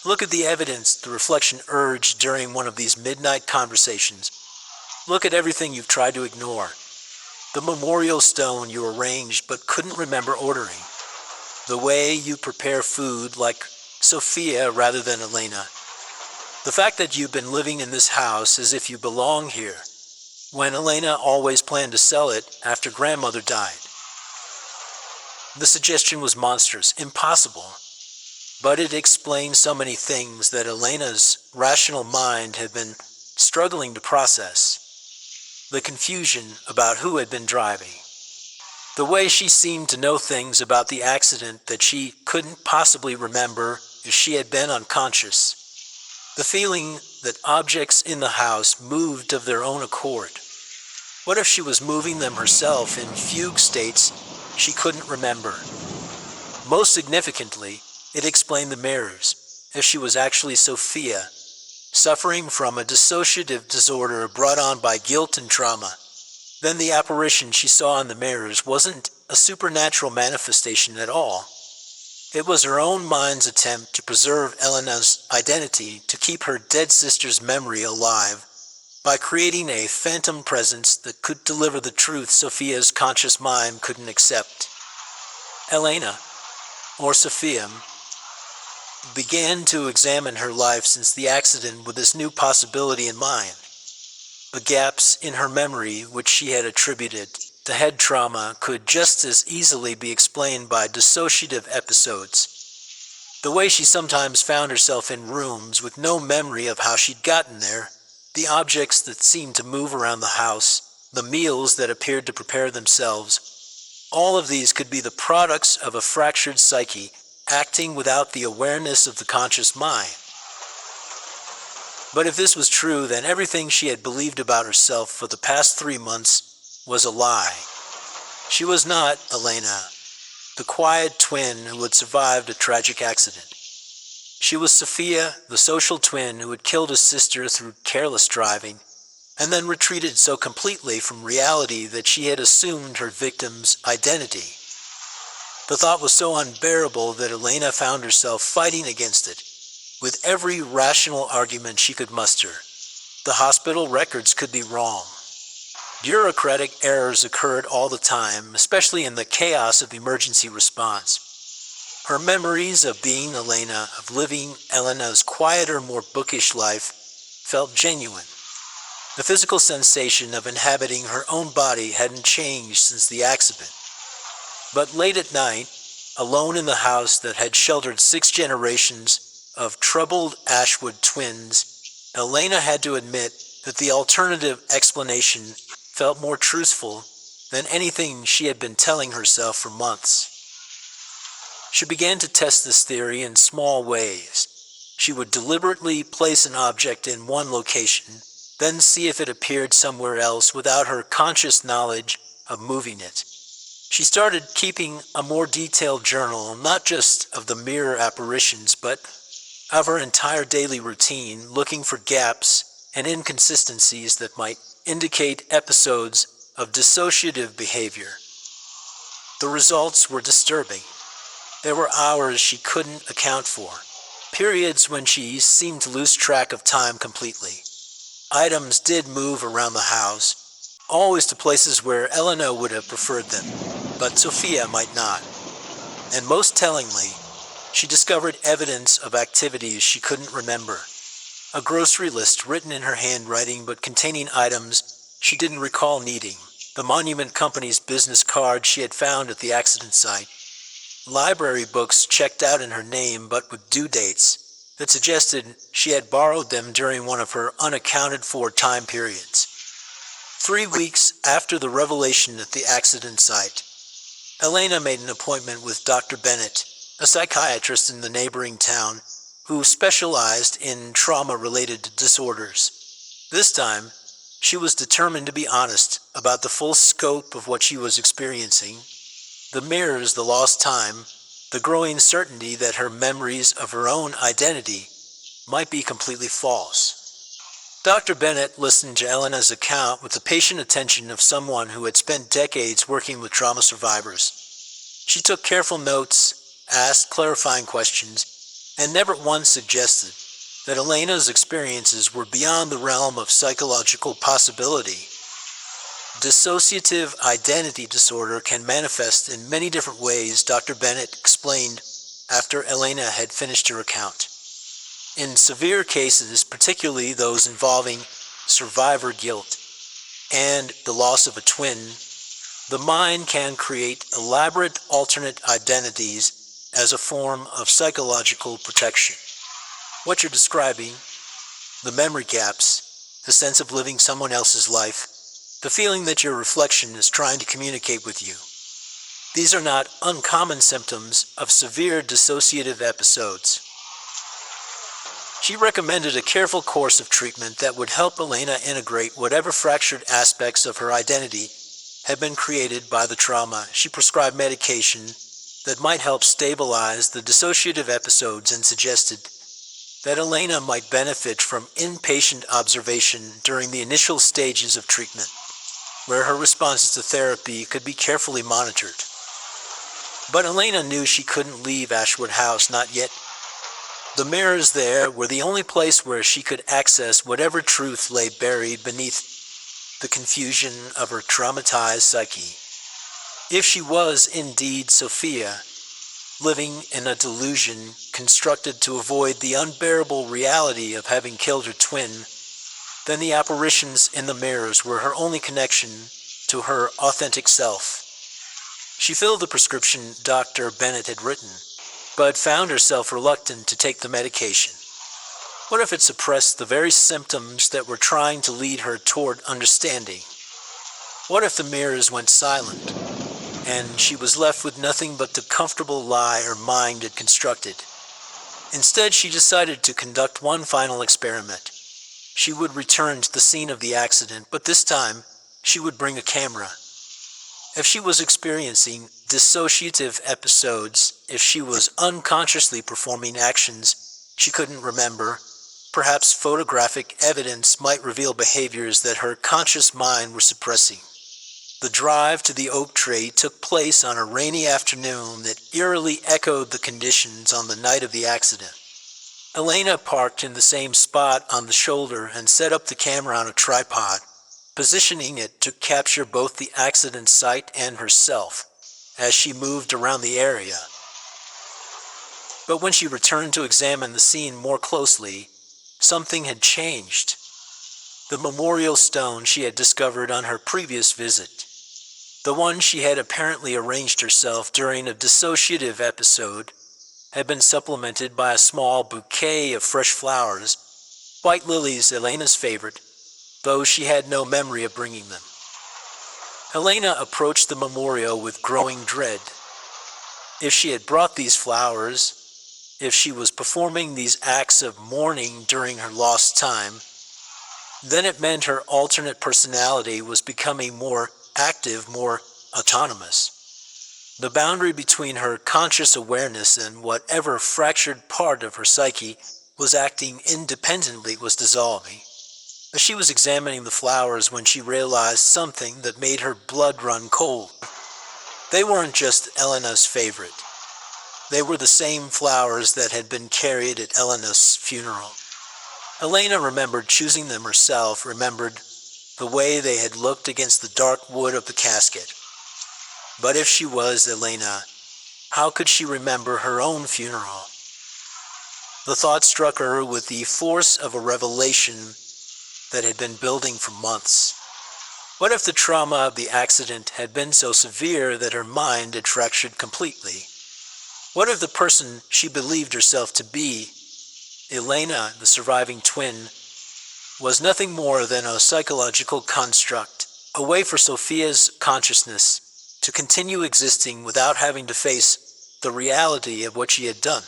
Look at the evidence the reflection urged during one of these midnight conversations. Look at everything you've tried to ignore. The memorial stone you arranged but couldn't remember ordering. The way you prepare food like Sophia rather than Elena. The fact that you've been living in this house as if you belong here, when Elena always planned to sell it after grandmother died. The suggestion was monstrous, impossible, but it explained so many things that Elena's rational mind had been struggling to process. The confusion about who had been driving. The way she seemed to know things about the accident that she couldn't possibly remember if she had been unconscious. The feeling that objects in the house moved of their own accord. What if she was moving them herself in fugue states she couldn't remember? Most significantly, it explained the mirrors, if she was actually Sophia, suffering from a dissociative disorder brought on by guilt and trauma. Then the apparition she saw in the mirrors wasn't a supernatural manifestation at all. It was her own mind's attempt to preserve Elena's identity to keep her dead sister's memory alive by creating a phantom presence that could deliver the truth Sophia's conscious mind couldn't accept. Elena, or Sophia, began to examine her life since the accident with this new possibility in mind. The gaps in her memory which she had attributed to head trauma could just as easily be explained by dissociative episodes. The way she sometimes found herself in rooms with no memory of how she'd gotten there, the objects that seemed to move around the house, the meals that appeared to prepare themselves, all of these could be the products of a fractured psyche acting without the awareness of the conscious mind. But if this was true, then everything she had believed about herself for the past 3 months was a lie. She was not Elena, the quiet twin who had survived a tragic accident. She was Sophia, the social twin who had killed his sister through careless driving, and then retreated so completely from reality that she had assumed her victim's identity. The thought was so unbearable that Elena found herself fighting against it, with every rational argument she could muster. The hospital records could be wrong. Bureaucratic errors occurred all the time, especially in the chaos of emergency response. Her memories of being Elena, of living Elena's quieter, more bookish life, felt genuine. The physical sensation of inhabiting her own body hadn't changed since the accident. But late at night, alone in the house that had sheltered 6 generations of troubled Ashwood twins, Elena had to admit that the alternative explanation felt more truthful than anything she had been telling herself for months. She began to test this theory in small ways. She would deliberately place an object in one location, then see if it appeared somewhere else without her conscious knowledge of moving it. She started keeping a more detailed journal, not just of the mirror apparitions, but of her entire daily routine, looking for gaps and inconsistencies that might indicate episodes of dissociative behavior. The results were disturbing. There were hours she couldn't account for, periods when she seemed to lose track of time completely. Items did move around the house, always to places where Elena would have preferred them, but Sophia might not. And most tellingly, she discovered evidence of activities she couldn't remember. A grocery list written in her handwriting but containing items she didn't recall needing. The monument company's business card she had found at the accident site. Library books checked out in her name but with due dates that suggested she had borrowed them during one of her unaccounted-for time periods. 3 weeks after the revelation at the accident site, Elena made an appointment with Dr. Bennett, a psychiatrist in the neighboring town who specialized in trauma-related disorders. This time, she was determined to be honest about the full scope of what she was experiencing: the mirrors, the lost time, the growing certainty that her memories of her own identity might be completely false. Dr. Bennett listened to Elena's account with the patient attention of someone who had spent decades working with trauma survivors. She took careful notes, asked clarifying questions, and never once suggested that Elena's experiences were beyond the realm of psychological possibility. Dissociative identity disorder can manifest in many different ways, Dr. Bennett explained after Elena had finished her account. In severe cases, particularly those involving survivor guilt and the loss of a twin, the mind can create elaborate alternate identities as a form of psychological protection. What you're describing, the memory gaps, the sense of living someone else's life, the feeling that your reflection is trying to communicate with you, these are not uncommon symptoms of severe dissociative episodes. She recommended a careful course of treatment that would help Elena integrate whatever fractured aspects of her identity had been created by the trauma. She prescribed medication that might help stabilize the dissociative episodes and suggested that Elena might benefit from inpatient observation during the initial stages of treatment, where her responses to therapy could be carefully monitored. But Elena knew she couldn't leave Ashwood House, not yet. The mirrors there were the only place where she could access whatever truth lay buried beneath the confusion of her traumatized psyche. If she was indeed Sophia, living in a delusion constructed to avoid the unbearable reality of having killed her twin, then the apparitions in the mirrors were her only connection to her authentic self. She filled the prescription Dr. Bennett had written, but found herself reluctant to take the medication. What if it suppressed the very symptoms that were trying to lead her toward understanding? What if the mirrors went silent, and she was left with nothing but the comfortable lie her mind had constructed? Instead, she decided to conduct one final experiment. She would return to the scene of the accident, but this time, she would bring a camera. If she was experiencing dissociative episodes, if she was unconsciously performing actions she couldn't remember, perhaps photographic evidence might reveal behaviors that her conscious mind was suppressing. The drive to the oak tree took place on a rainy afternoon that eerily echoed the conditions on the night of the accident. Elena parked in the same spot on the shoulder and set up the camera on a tripod, positioning it to capture both the accident site and herself as she moved around the area. But when she returned to examine the scene more closely, something had changed. The memorial stone she had discovered on her previous visit, the one she had apparently arranged herself during a dissociative episode, had been supplemented by a small bouquet of fresh flowers, white lilies, Elena's favorite, though she had no memory of bringing them. Elena approached the memorial with growing dread. If she had brought these flowers, if she was performing these acts of mourning during her lost time, then it meant her alternate personality was becoming more active, more autonomous. The boundary between her conscious awareness and whatever fractured part of her psyche was acting independently was dissolving. As she was examining the flowers when she realized something that made her blood run cold. They weren't just Elena's favorite. They were the same flowers that had been carried at Elena's funeral. Elena remembered choosing them herself, remembered the way they had looked against the dark wood of the casket. But if she was Elena, how could she remember her own funeral? The thought struck her with the force of a revelation that had been building for months. What if the trauma of the accident had been so severe that her mind had fractured completely? What if the person she believed herself to be, Elena, the surviving twin, was nothing more than a psychological construct, a way for Sophia's consciousness to continue existing without having to face the reality of what she had done.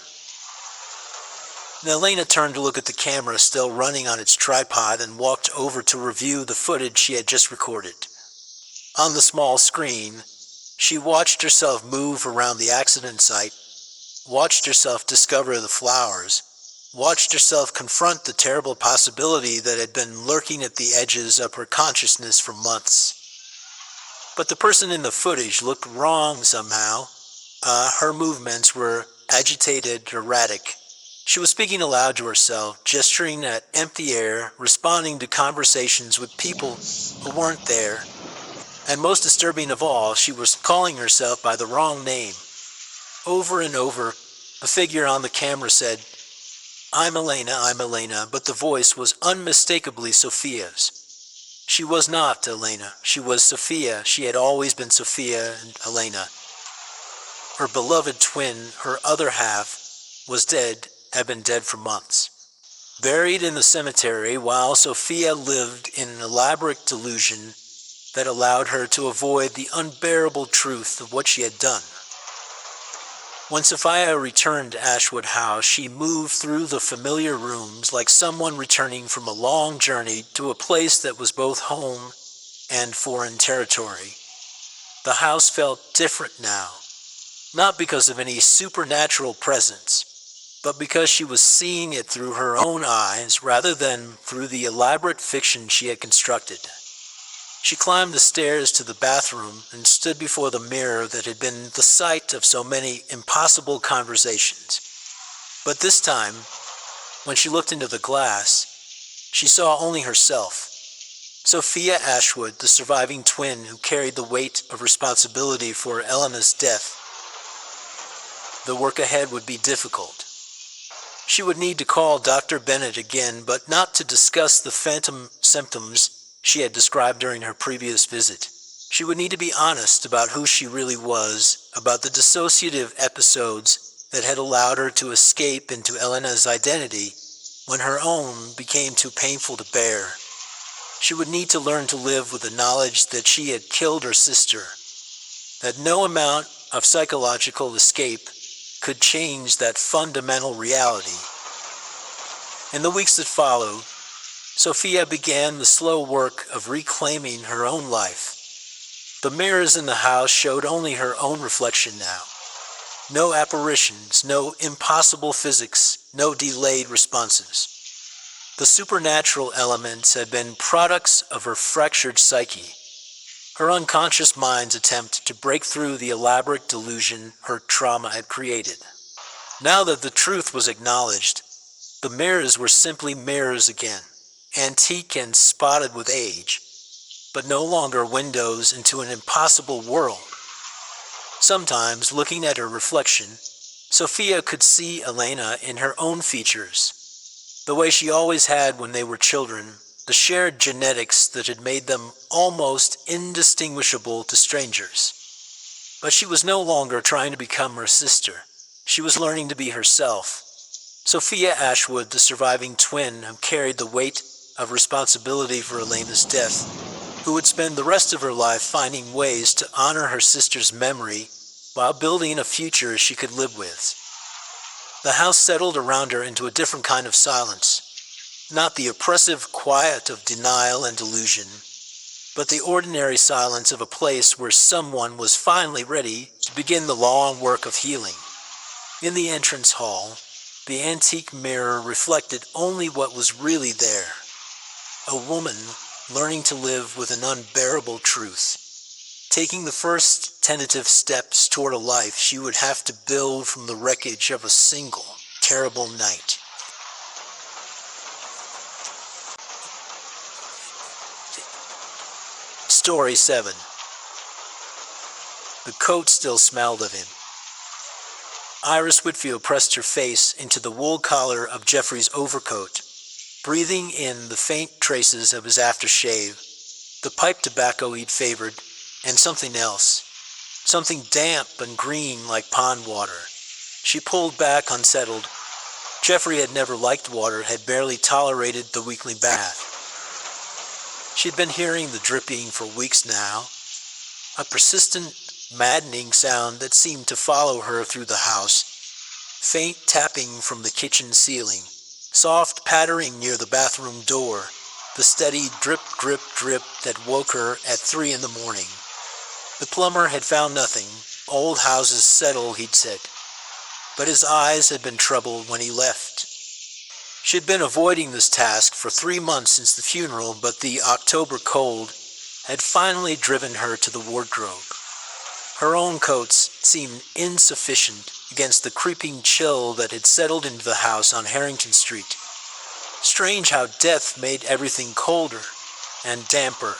And Elena turned to look at the camera still running on its tripod and walked over to review the footage she had just recorded. On the small screen, she watched herself move around the accident site, watched herself discover the flowers, watched herself confront the terrible possibility that had been lurking at the edges of her consciousness for months. But the person in the footage looked wrong somehow. Her movements were agitated, erratic. She was speaking aloud to herself, gesturing at empty air, responding to conversations with people who weren't there. And most disturbing of all, she was calling herself by the wrong name. Over and over, the figure on the camera said, I'm Elena, but the voice was unmistakably Sophia's. She was not Elena. She was Sophia. She had always been Sophia and Elena. Her beloved twin, her other half, was dead, had been dead for months. Buried in the cemetery while Sophia lived in an elaborate delusion that allowed her to avoid the unbearable truth of what she had done. When Sophia returned to Ashwood House, she moved through the familiar rooms like someone returning from a long journey to a place that was both home and foreign territory. The house felt different now, not because of any supernatural presence, but because she was seeing it through her own eyes rather than through the elaborate fiction she had constructed. She climbed the stairs to the bathroom and stood before the mirror that had been the site of so many impossible conversations. But this time, when she looked into the glass, she saw only herself. Sophia Ashwood, the surviving twin who carried the weight of responsibility for Elena's death. The work ahead would be difficult. She would need to call Dr. Bennett again, but not to discuss the phantom symptoms she had described during her previous visit. She would need to be honest about who she really was, about the dissociative episodes that had allowed her to escape into Elena's identity when her own became too painful to bear. She would need to learn to live with the knowledge that she had killed her sister, that no amount of psychological escape could change that fundamental reality. In the weeks that followed, Sophia began the slow work of reclaiming her own life. The mirrors in the house showed only her own reflection now. No apparitions, no impossible physics, no delayed responses. The supernatural elements had been products of her fractured psyche, her unconscious mind's attempt to break through the elaborate delusion her trauma had created. Now that the truth was acknowledged, the mirrors were simply mirrors again, antique and spotted with age, but no longer windows into an impossible world. Sometimes, looking at her reflection, Sophia could see Elena in her own features, the way she always had when they were children, the shared genetics that had made them almost indistinguishable to strangers. But she was no longer trying to become her sister. She was learning to be herself. Sophia Ashwood, the surviving twin who carried the weight of responsibility for Elena's death, who would spend the rest of her life finding ways to honor her sister's memory while building a future she could live with. The house settled around her into a different kind of silence, not the oppressive quiet of denial and delusion, but the ordinary silence of a place where someone was finally ready to begin the long work of healing. In the entrance hall, the antique mirror reflected only what was really there. A woman learning to live with an unbearable truth, taking the first tentative steps toward a life she would have to build from the wreckage of a single, terrible night. Story 7. The coat still smelled of him. Iris Whitfield pressed her face into the wool collar of Jeffrey's overcoat, breathing in the faint traces of his aftershave, the pipe tobacco he'd favored, and something else, something damp and green like pond water. She pulled back, unsettled. Jeffrey had never liked water, had barely tolerated the weekly bath. She'd been hearing the dripping for weeks now, a persistent maddening sound that seemed to follow her through the house. Faint tapping from the kitchen ceiling, soft pattering near the bathroom door, the steady drip, drip, drip that woke her at 3 in the morning. The plumber had found nothing. Old houses settle, he'd said. But his eyes had been troubled when he left. She had been avoiding this task for 3 months since the funeral, but the October cold had finally driven her to the wardrobe. Her own coats seemed insufficient against the creeping chill that had settled into the house on Harrington Street. Strange how death made everything colder and damper.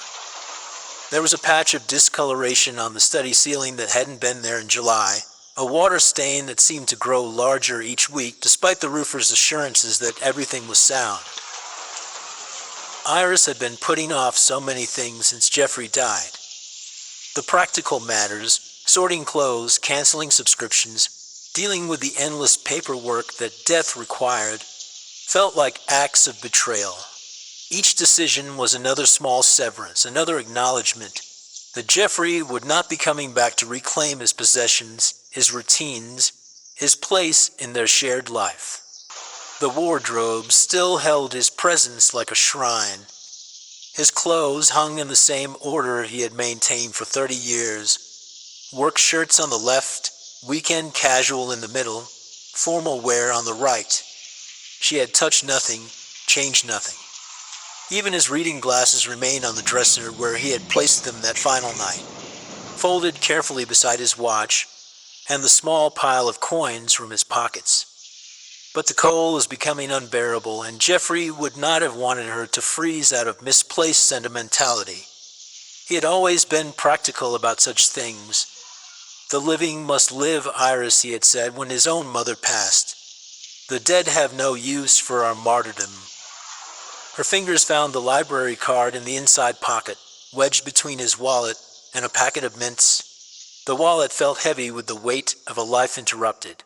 There was a patch of discoloration on the study ceiling that hadn't been there in July, a water stain that seemed to grow larger each week despite the roofer's assurances that everything was sound. Iris had been putting off so many things since Jeffrey died. The practical matters, sorting clothes, canceling subscriptions, dealing with the endless paperwork that death required, felt like acts of betrayal. Each decision was another small severance, another acknowledgement that Jeffrey would not be coming back to reclaim his possessions, his routines, his place in their shared life. The wardrobe still held his presence like a shrine. His clothes hung in the same order he had maintained for 30 years. Work shirts on the left, weekend casual in the middle, formal wear on the right. She had touched nothing, changed nothing. Even his reading glasses remained on the dresser where he had placed them that final night, folded carefully beside his watch and the small pile of coins from his pockets. But the cold was becoming unbearable, and Jeffrey would not have wanted her to freeze out of misplaced sentimentality. He had always been practical about such things. The living must live, Iris, he had said when his own mother passed. The dead have no use for our martyrdom. Her fingers found the library card in the inside pocket, wedged between his wallet and a packet of mints. The wallet felt heavy with the weight of a life interrupted.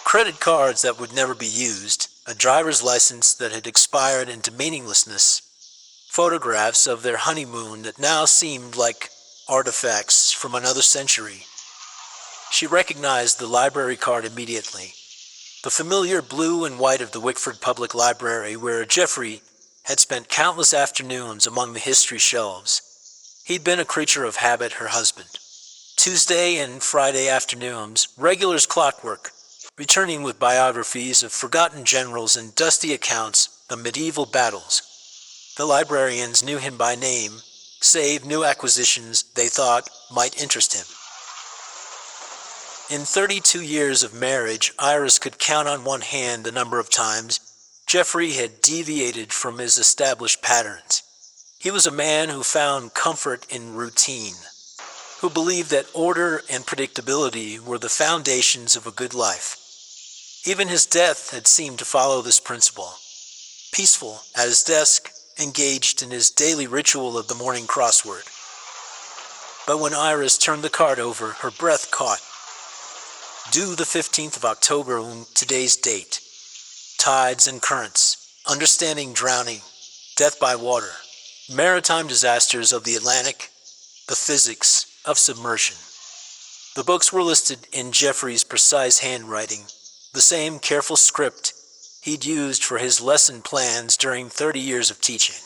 Credit cards that would never be used, a driver's license that had expired into meaninglessness, photographs of their honeymoon that now seemed like artifacts from another century. She recognized the library card immediately. The familiar blue and white of the Whitfield Public Library, where Jeffrey had spent countless afternoons among the history shelves. He'd been a creature of habit, her husband. Tuesday and Friday afternoons, regular as clockwork, returning with biographies of forgotten generals and dusty accounts of medieval battles. The librarians knew him by name, save new acquisitions they thought might interest him. In 32 years of marriage, Iris could count on one hand the number of times Jeffrey had deviated from his established patterns. He was a man who found comfort in routine, who believed that order and predictability were the foundations of a good life. Even his death had seemed to follow this principle. Peaceful at his desk, engaged in his daily ritual of the morning crossword. But when Iris turned the card over, her breath caught. Due the 15th of October on today's date. Tides and currents, understanding drowning, death by water, maritime disasters of the Atlantic, the physics of submersion. The books were listed in Jeffrey's precise handwriting, the same careful script he'd used for his lesson plans during 30 years of teaching.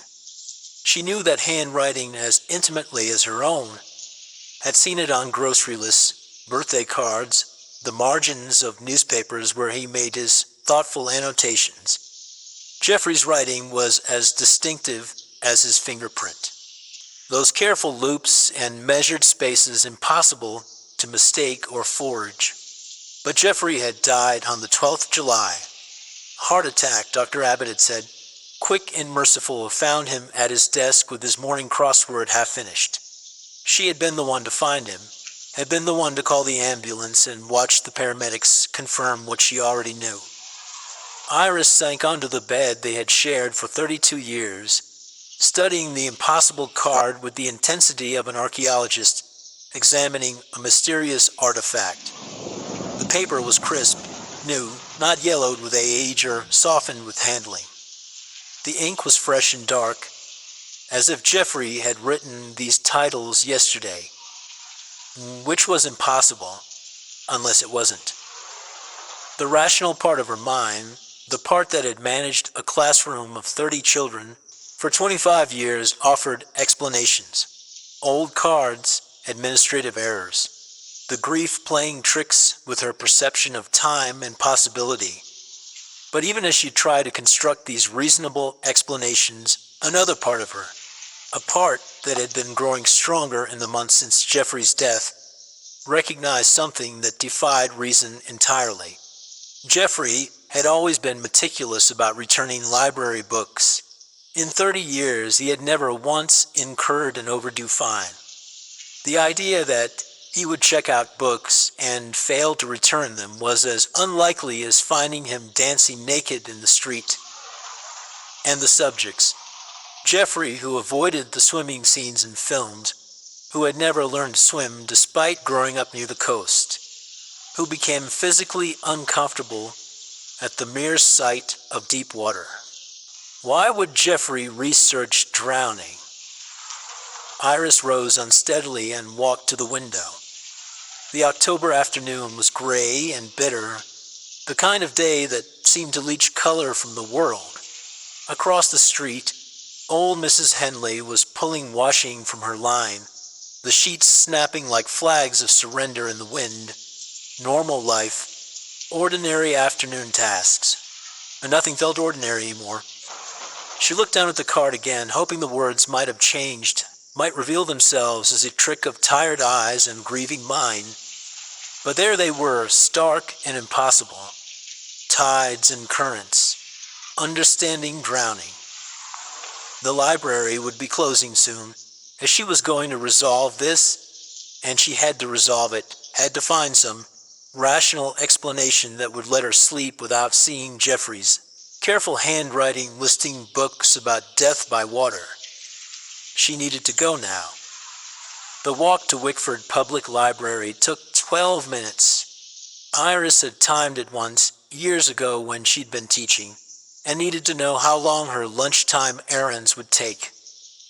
She knew that handwriting as intimately as her own, had seen it on grocery lists, birthday cards, the margins of newspapers where he made his thoughtful annotations. Jeffrey's writing was as distinctive as his fingerprint. Those careful loops and measured spaces impossible to mistake or forge. But Jeffrey had died on the 12th July. Heart attack, Dr. Abbott had said. Quick and merciful, found him at his desk with his morning crossword half finished. She had been the one to find him, had been the one to call the ambulance and watch the paramedics confirm what she already knew. Iris sank onto the bed they had shared for 32 years, studying the impossible card with the intensity of an archaeologist examining a mysterious artifact. The paper was crisp, new, not yellowed with age or softened with handling. The ink was fresh and dark, as if Jeffrey had written these titles yesterday. which was impossible unless it wasn't. The rational part of her mind, the part that had managed a classroom of 30 children for 25 years, offered explanations. Old cards, administrative errors. The grief playing tricks with her perception of time and possibility. But even as she tried to construct these reasonable explanations, another part of her, a part that had been growing stronger in the months since Jeffrey's death, recognized something that defied reason entirely. Jeffrey had always been meticulous about returning library books. In 30 years, he had never once incurred an overdue fine. The idea that he would check out books and fail to return them was as unlikely as finding him dancing naked in the street. And the subjects. Jeffrey, who avoided the swimming scenes in films, who had never learned to swim despite growing up near the coast, who became physically uncomfortable at the mere sight of deep water. Why would Jeffrey research drowning? Iris rose unsteadily and walked to the window. The October afternoon was gray and bitter, the kind of day that seemed to leach color from the world. Across the street, old Mrs. Henley was pulling washing from her line, the sheets snapping like flags of surrender in the wind. Normal life, ordinary afternoon tasks. And nothing felt ordinary anymore. She looked down at the card again, hoping the words might have changed, might reveal themselves as a trick of tired eyes and grieving mind. But there they were, stark and impossible. Tides and currents. Understanding drowning. The library would be closing soon, as she was going to resolve this, and she had to resolve it, had to find some rational explanation that would let her sleep without seeing Jeffrey's careful handwriting listing books about death by water. She needed to go now. The walk to Whitfield Public Library took 12 minutes. Iris had timed it once, years ago when she'd been teaching, and needed to know how long her lunchtime errands would take.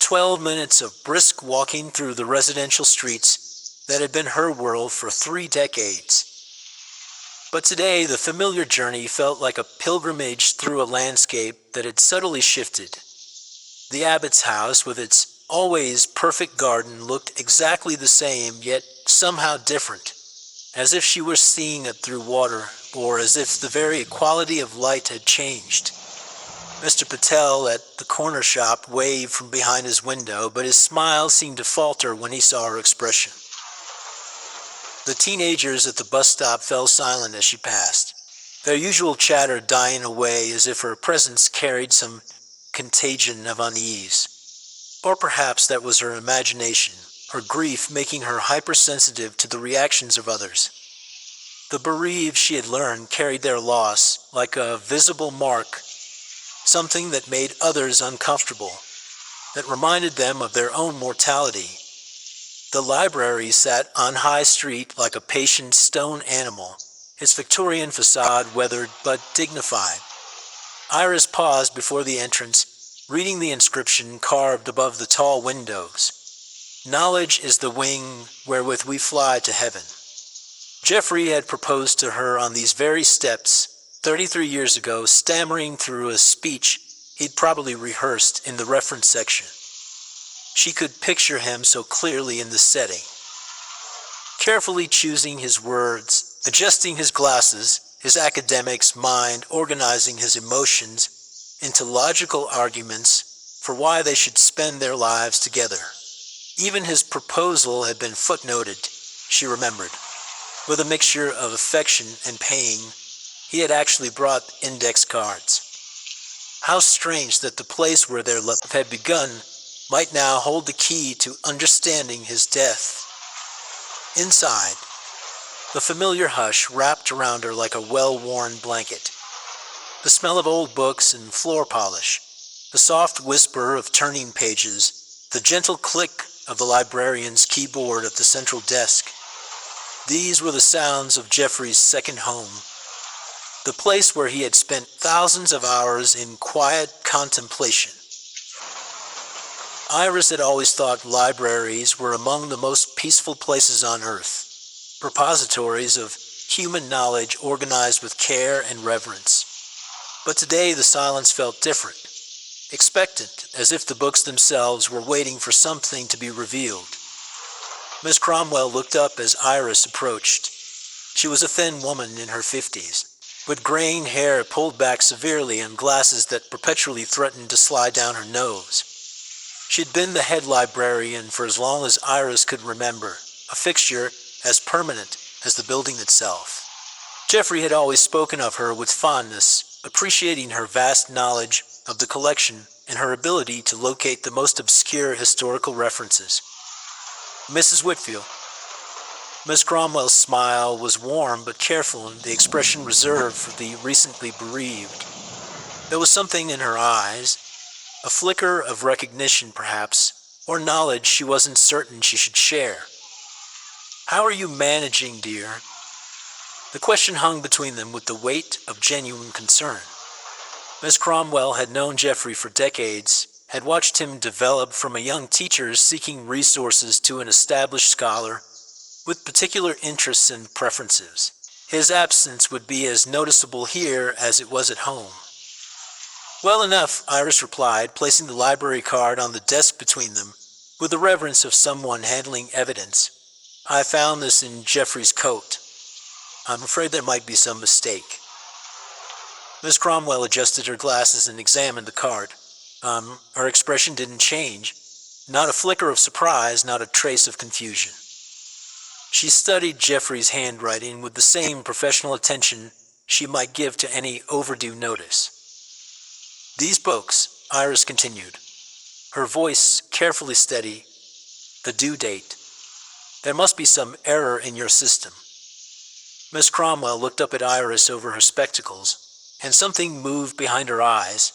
12 minutes of brisk walking through the residential streets that had been her world for 3 decades. But today, the familiar journey felt like a pilgrimage through a landscape that had subtly shifted. The abbot's house, with its always perfect garden, looked exactly the same, yet somehow different, as if she were seeing it through water, or as if the very quality of light had changed. Mr. Patel at the corner shop waved from behind his window, but his smile seemed to falter when he saw her expression. The teenagers at the bus stop fell silent as she passed, their usual chatter dying away as if her presence carried some contagion of unease. Or perhaps that was her imagination, her grief making her hypersensitive to the reactions of others. The bereaved, she had learned, carried their loss like a visible mark, something that made others uncomfortable, that reminded them of their own mortality. The library sat on High Street like a patient stone animal, its Victorian facade weathered but dignified. Iris paused before the entrance, reading the inscription carved above the tall windows. Knowledge is the wing wherewith we fly to heaven. Jeffrey had proposed to her on these very steps 33 years ago, stammering through a speech he'd probably rehearsed in the reference section. She could picture him so clearly in the setting. Carefully choosing his words, adjusting his glasses, his academic's mind organizing his emotions into logical arguments for why they should spend their lives together. Even his proposal had been footnoted, she remembered. With a mixture of affection and pain, he had actually brought index cards. How strange that the place where their love had begun might now hold the key to understanding his death. Inside, the familiar hush wrapped around her like a well-worn blanket. The smell of old books and floor polish, the soft whisper of turning pages, the gentle click of the librarian's keyboard at the central desk. These were the sounds of Jeffrey's second home, the place where he had spent thousands of hours in quiet contemplation. Iris had always thought libraries were among the most peaceful places on earth, repositories of human knowledge organized with care and reverence. But today the silence felt different, expectant, as if the books themselves were waiting for something to be revealed. Miss Cromwell looked up as Iris approached. She was a thin woman in her 50s, with graying hair pulled back severely and glasses that perpetually threatened to slide down her nose. She'd been the head librarian for as long as Iris could remember, a fixture as permanent as the building itself. Jeffrey had always spoken of her with fondness, appreciating her vast knowledge of the collection and her ability to locate the most obscure historical references. Mrs. Whitfield. Miss Cromwell's smile was warm but careful, and the expression reserved for the recently bereaved. There was something in her eyes, a flicker of recognition perhaps, or knowledge she wasn't certain she should share. "How are you managing, dear?" The question hung between them with the weight of genuine concern. Miss Cromwell had known Jeffrey for decades, had watched him develop from a young teacher seeking resources to an established scholar with particular interests and preferences. His absence would be as noticeable here as it was at home. "Well enough," Iris replied, placing the library card on the desk between them with the reverence of someone handling evidence. "I found this in Jeffrey's coat. I'm afraid there might be some mistake." Miss Cromwell adjusted her glasses and examined the card. Her expression didn't change. Not a flicker of surprise, not a trace of confusion. She studied Jeffrey's handwriting with the same professional attention she might give to any overdue notice. "These books," Iris continued, her voice carefully steady, "the due date. There must be some error in your system." Miss Cromwell looked up at Iris over her spectacles, and something moved behind her eyes,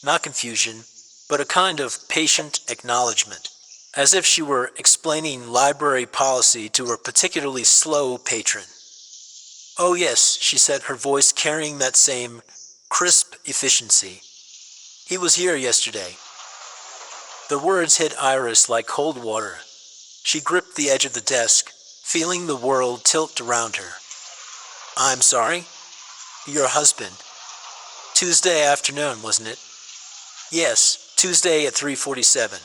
not confusion, but a kind of patient acknowledgement, as if she were explaining library policy to a particularly slow patron. "Oh yes," she said, her voice carrying that same crisp efficiency. "He was here yesterday." The words hit Iris like cold water. She gripped the edge of the desk, feeling the world tilt around her. "I'm sorry? Your husband. Tuesday afternoon, wasn't it?" "Yes, Tuesday at 3:47.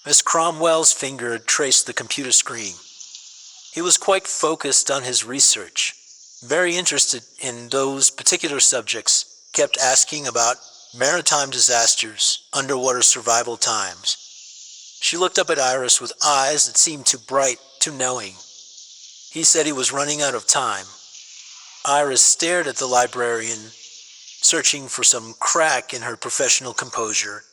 Miss Cromwell's finger traced the computer screen. He was quite focused on his research, very interested in those particular subjects, kept asking about maritime disasters, underwater survival times. She looked up at Iris with eyes that seemed too bright, too knowing. He said he was running out of time. Iris stared at the librarian, searching for some crack in her professional composure,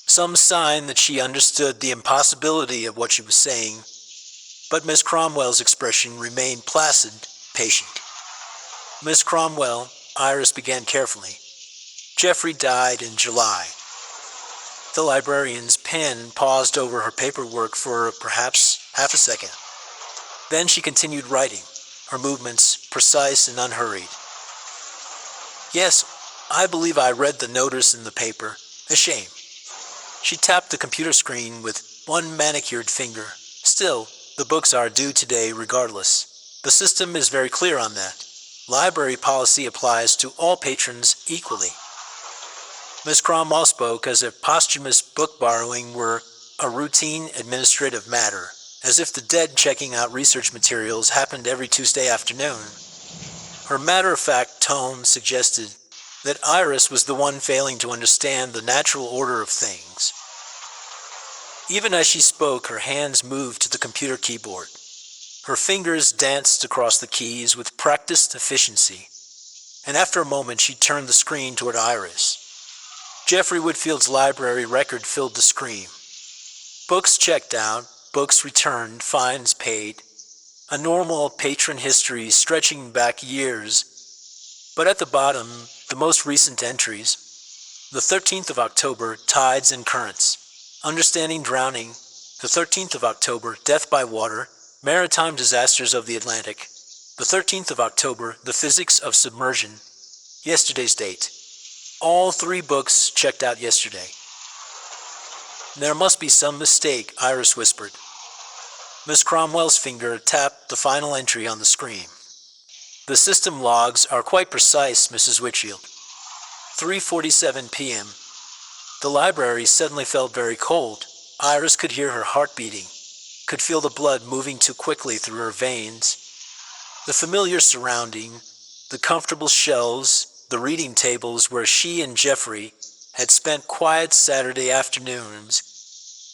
some sign that she understood the impossibility of what she was saying. But Miss Cromwell's expression remained placid, patient. "Miss Cromwell," Iris began carefully, "Jeffrey died in July." The librarian's pen paused over her paperwork for perhaps half a second. Then she continued writing, her movements precise and unhurried. "Yes, I believe I read the notice in the paper. A shame." She tapped the computer screen with one manicured finger. "Still, the books are due today regardless. The system is very clear on that. Library policy applies to all patrons equally." Miss Cromwell spoke as if posthumous book borrowing were a routine administrative matter, as if the dead checking out research materials happened every Tuesday afternoon. Her matter-of-fact tone suggested that Iris was the one failing to understand the natural order of things. Even as she spoke, her hands moved to the computer keyboard. Her fingers danced across the keys with practiced efficiency, and after a moment she turned the screen toward Iris. Jeffrey Whitfield's library record filled the screen. Books checked out, books returned, fines paid. A normal patron history stretching back years. But at the bottom, the most recent entries. The 13th of October, tides and currents. Understanding drowning. The 13th of October, death by water. Maritime disasters of the Atlantic. The 13th of October, the physics of submersion. Yesterday's date. All 3 books checked out yesterday. There must be some mistake, Iris whispered. Miss Cromwell's finger tapped the final entry on the screen. The system logs are quite precise, Mrs. Whitfield. 3:47 p.m. The library suddenly felt very cold. Iris could hear her heart beating, could feel the blood moving too quickly through her veins. The familiar surrounding, the comfortable shelves, the reading tables where she and Jeffrey had spent quiet Saturday afternoons,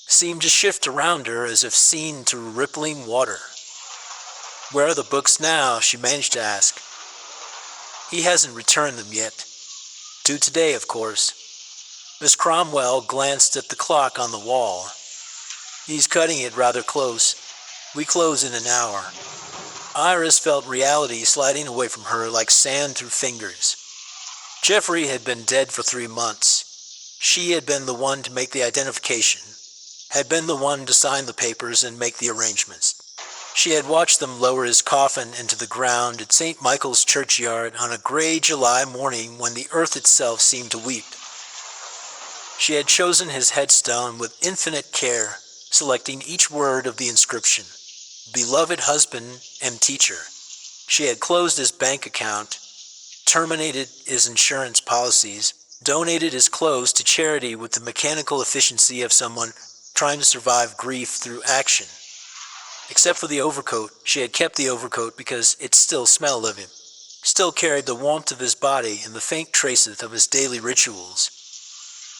seemed to shift around her as if seen through rippling water. "Where are the books now?" she managed to ask. "He hasn't returned them yet. Due today, of course." Miss Cromwell glanced at the clock on the wall. "He's cutting it rather close. We close in an hour." Iris felt reality sliding away from her like sand through fingers. Jeffrey had been dead for 3 months. She had been the one to make the identification, had been the one to sign the papers and make the arrangements. She had watched them lower his coffin into the ground at St. Michael's churchyard on a gray July morning when the earth itself seemed to weep. She had chosen his headstone with infinite care, selecting each word of the inscription. Beloved husband and teacher. She had closed his bank account, terminated his insurance policies, donated his clothes to charity with the mechanical efficiency of someone trying to survive grief through action. Except for the overcoat, she had kept the overcoat because it still smelled of him, still carried the warmth of his body and the faint traces of his daily rituals.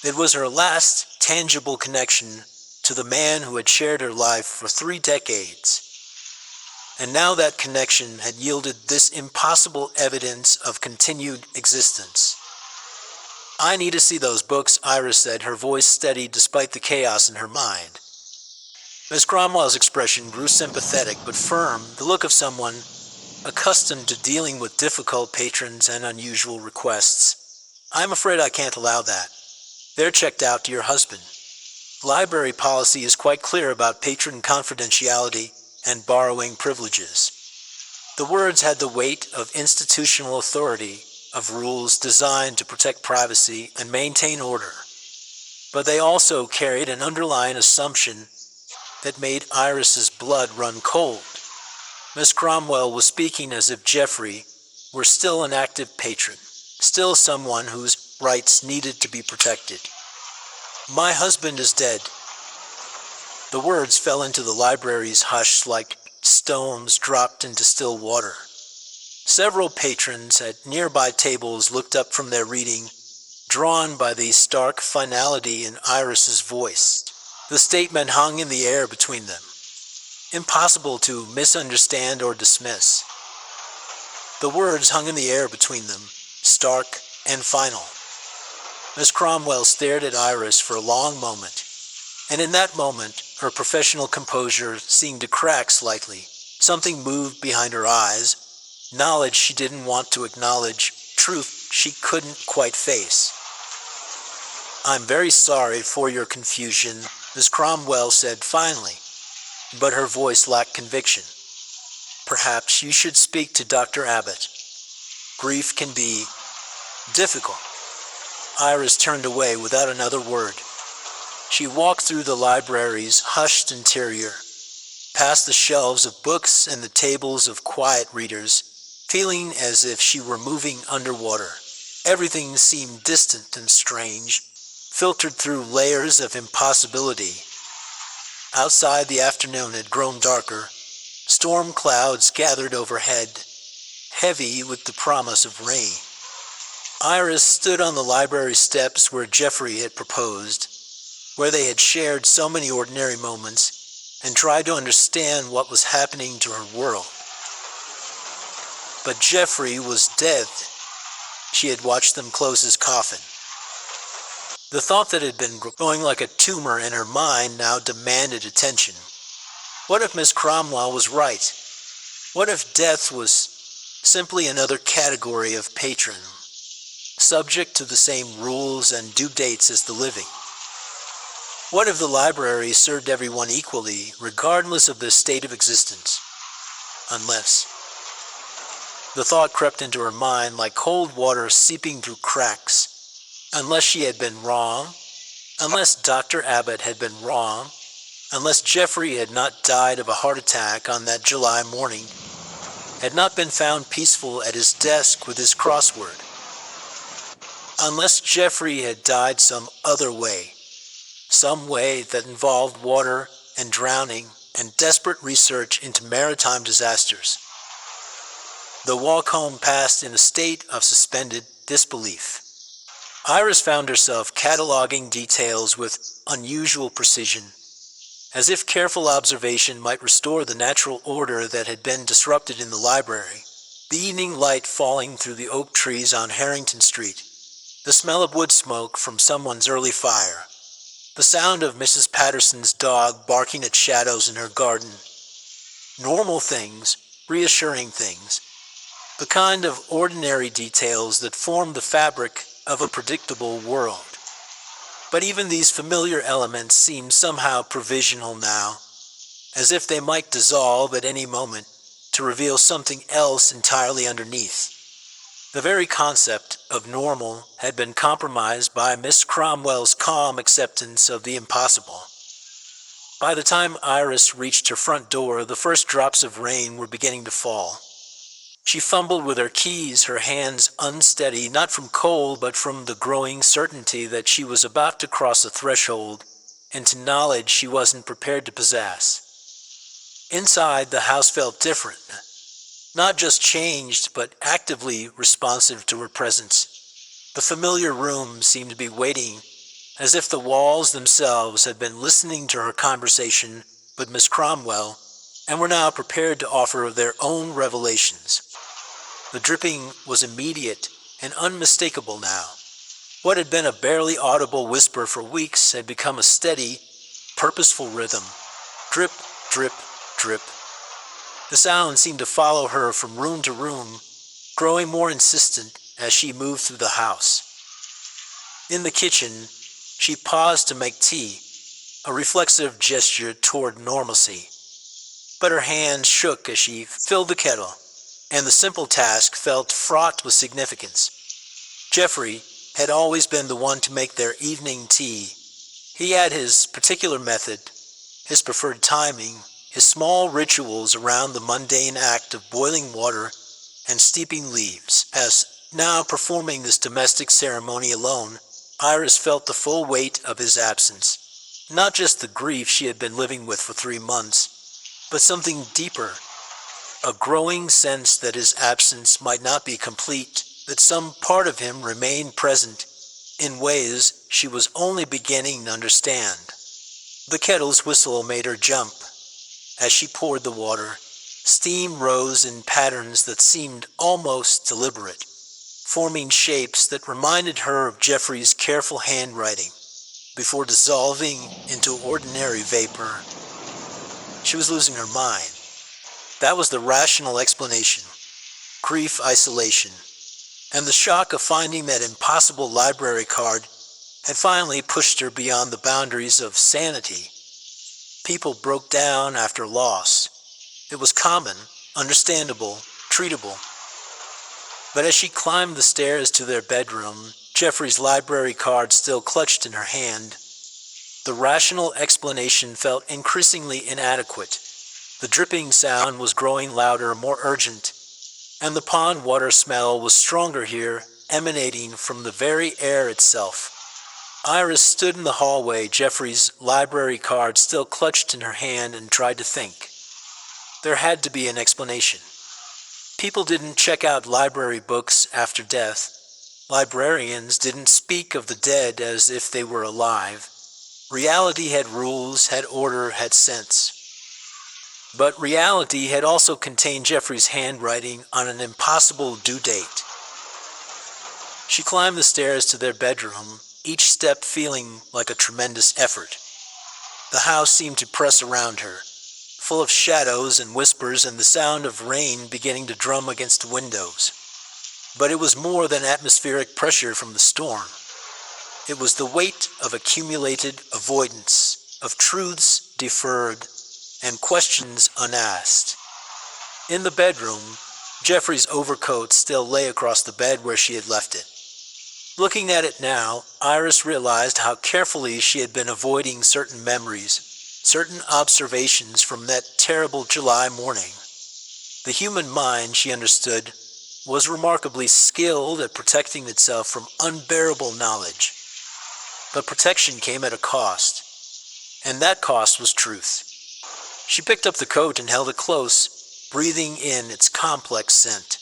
It was her last tangible connection to the man who had shared her life for 3 decades. And now that connection had yielded this impossible evidence of continued existence. "I need to see those books," Iris said, her voice steady despite the chaos in her mind. Miss Cromwell's expression grew sympathetic but firm, the look of someone accustomed to dealing with difficult patrons and unusual requests. "I'm afraid I can't allow that. They're checked out to your husband. Library policy is quite clear about patron confidentiality and borrowing privileges." The words had the weight of institutional authority, of rules designed to protect privacy and maintain order. But they also carried an underlying assumption that made Iris's blood run cold. Miss Cromwell was speaking as if Jeffrey were still an active patron, still someone whose rights needed to be protected. "My husband is dead." The words fell into the library's hush like stones dropped into still water. Several patrons at nearby tables looked up from their reading, drawn by the stark finality in Iris's voice. The statement hung in the air between them, impossible to misunderstand or dismiss. The words hung in the air between them, stark and final. Miss Cromwell stared at Iris for a long moment, and in that moment her professional composure seemed to crack slightly. Something moved behind her eyes, knowledge she didn't want to acknowledge, truth she couldn't quite face. "I'm very sorry for your confusion," Miss Cromwell said finally, but her voice lacked conviction. "Perhaps you should speak to Dr. Abbott. Grief can be difficult." Iris turned away without another word. She walked through the library's hushed interior, past the shelves of books and the tables of quiet readers, feeling as if she were moving underwater. Everything seemed distant and strange, filtered through layers of impossibility. Outside, the afternoon had grown darker. Storm clouds gathered overhead, heavy with the promise of rain. Iris stood on the library steps where Jeffrey had proposed, where they had shared so many ordinary moments, and tried to understand what was happening to her world. But Jeffrey was dead. She had watched them close his coffin. The thought that had been growing like a tumor in her mind now demanded attention. What if Miss Cromwell was right? What if death was simply another category of patron, subject to the same rules and due dates as the living? What if the library served everyone equally, regardless of their state of existence? Unless... The thought crept into her mind like cold water seeping through cracks. Unless she had been wrong, Unless Dr. Abbott had been wrong, unless Jeffrey had not died of a heart attack on that July morning, had not been found peaceful at his desk with his crossword, unless Jeffrey had died some other way, some way that involved water and drowning and desperate research into maritime disasters. The walk home passed in a state of suspended disbelief. Iris found herself cataloging details with unusual precision, as if careful observation might restore the natural order that had been disrupted in the library. The evening light falling through the oak trees on Harrington Street, the smell of wood smoke from someone's early fire, the sound of Mrs. Patterson's dog barking at shadows in her garden. Normal things, reassuring things, the kind of ordinary details that form the fabric of a predictable world. But even these familiar elements seem somehow provisional now, as if they might dissolve at any moment to reveal something else entirely underneath. The very concept of normal had been compromised by Miss Cromwell's calm acceptance of the impossible. By the time Iris reached her front door, the first drops of rain were beginning to fall. She fumbled with her keys, her hands unsteady, not from cold, but from the growing certainty that she was about to cross a threshold into knowledge she wasn't prepared to possess. Inside, the house felt different. Not just changed, but actively responsive to her presence. The familiar room seemed to be waiting, as if the walls themselves had been listening to her conversation with Miss Cromwell and were now prepared to offer their own revelations. The dripping was immediate and unmistakable now. What had been a barely audible whisper for weeks had become a steady, purposeful rhythm. Drip, drip, drip. The sound seemed to follow her from room to room, growing more insistent as she moved through the house. In the kitchen, she paused to make tea, a reflexive gesture toward normalcy. But her hands shook as she filled the kettle, and the simple task felt fraught with significance. Jeffrey had always been the one to make their evening tea. He had his particular method, his preferred timing, his small rituals around the mundane act of boiling water and steeping leaves. As now performing this domestic ceremony alone, Iris felt the full weight of his absence. Not just the grief she had been living with for 3 months, but something deeper. A growing sense that his absence might not be complete, that some part of him remained present in ways she was only beginning to understand. The kettle's whistle made her jump. As she poured the water, steam rose in patterns that seemed almost deliberate, forming shapes that reminded her of Jeffrey's careful handwriting before dissolving into ordinary vapor. She was losing her mind. That was the rational explanation. Grief isolation. And the shock of finding that impossible library card had finally pushed her beyond the boundaries of sanity. People broke down after loss. It was common, understandable, treatable. But as she climbed the stairs to their bedroom, Jeffrey's library card still clutched in her hand, the rational explanation felt increasingly inadequate. The dripping sound was growing louder, more urgent, and the pond water smell was stronger here, emanating from the very air itself. Iris stood in the hallway, Jeffrey's library card still clutched in her hand, and tried to think. There had to be an explanation. People didn't check out library books after death. Librarians didn't speak of the dead as if they were alive. Reality had rules, had order, had sense. But reality had also contained Jeffrey's handwriting on an impossible due date. She climbed the stairs to their bedroom, each step feeling like a tremendous effort. The house seemed to press around her, full of shadows and whispers and the sound of rain beginning to drum against the windows. But it was more than atmospheric pressure from the storm. It was the weight of accumulated avoidance, of truths deferred, and questions unasked. In the bedroom, Jeffrey's overcoat still lay across the bed where she had left it. Looking at it now, Iris realized how carefully she had been avoiding certain memories, certain observations from that terrible July morning. The human mind, she understood, was remarkably skilled at protecting itself from unbearable knowledge. But protection came at a cost, and that cost was truth. She picked up the coat and held it close, breathing in its complex scent.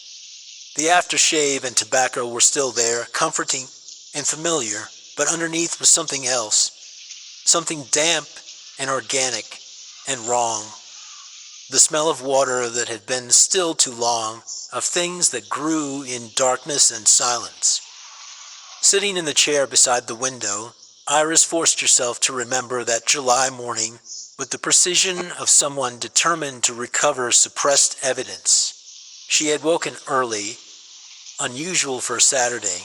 The aftershave and tobacco were still there, comforting and familiar, but underneath was something else, something damp and organic and wrong. The smell of water that had been still too long, of things that grew in darkness and silence. Sitting in the chair beside the window, Iris forced herself to remember that July morning with the precision of someone determined to recover suppressed evidence. She had woken early, unusual for a Saturday,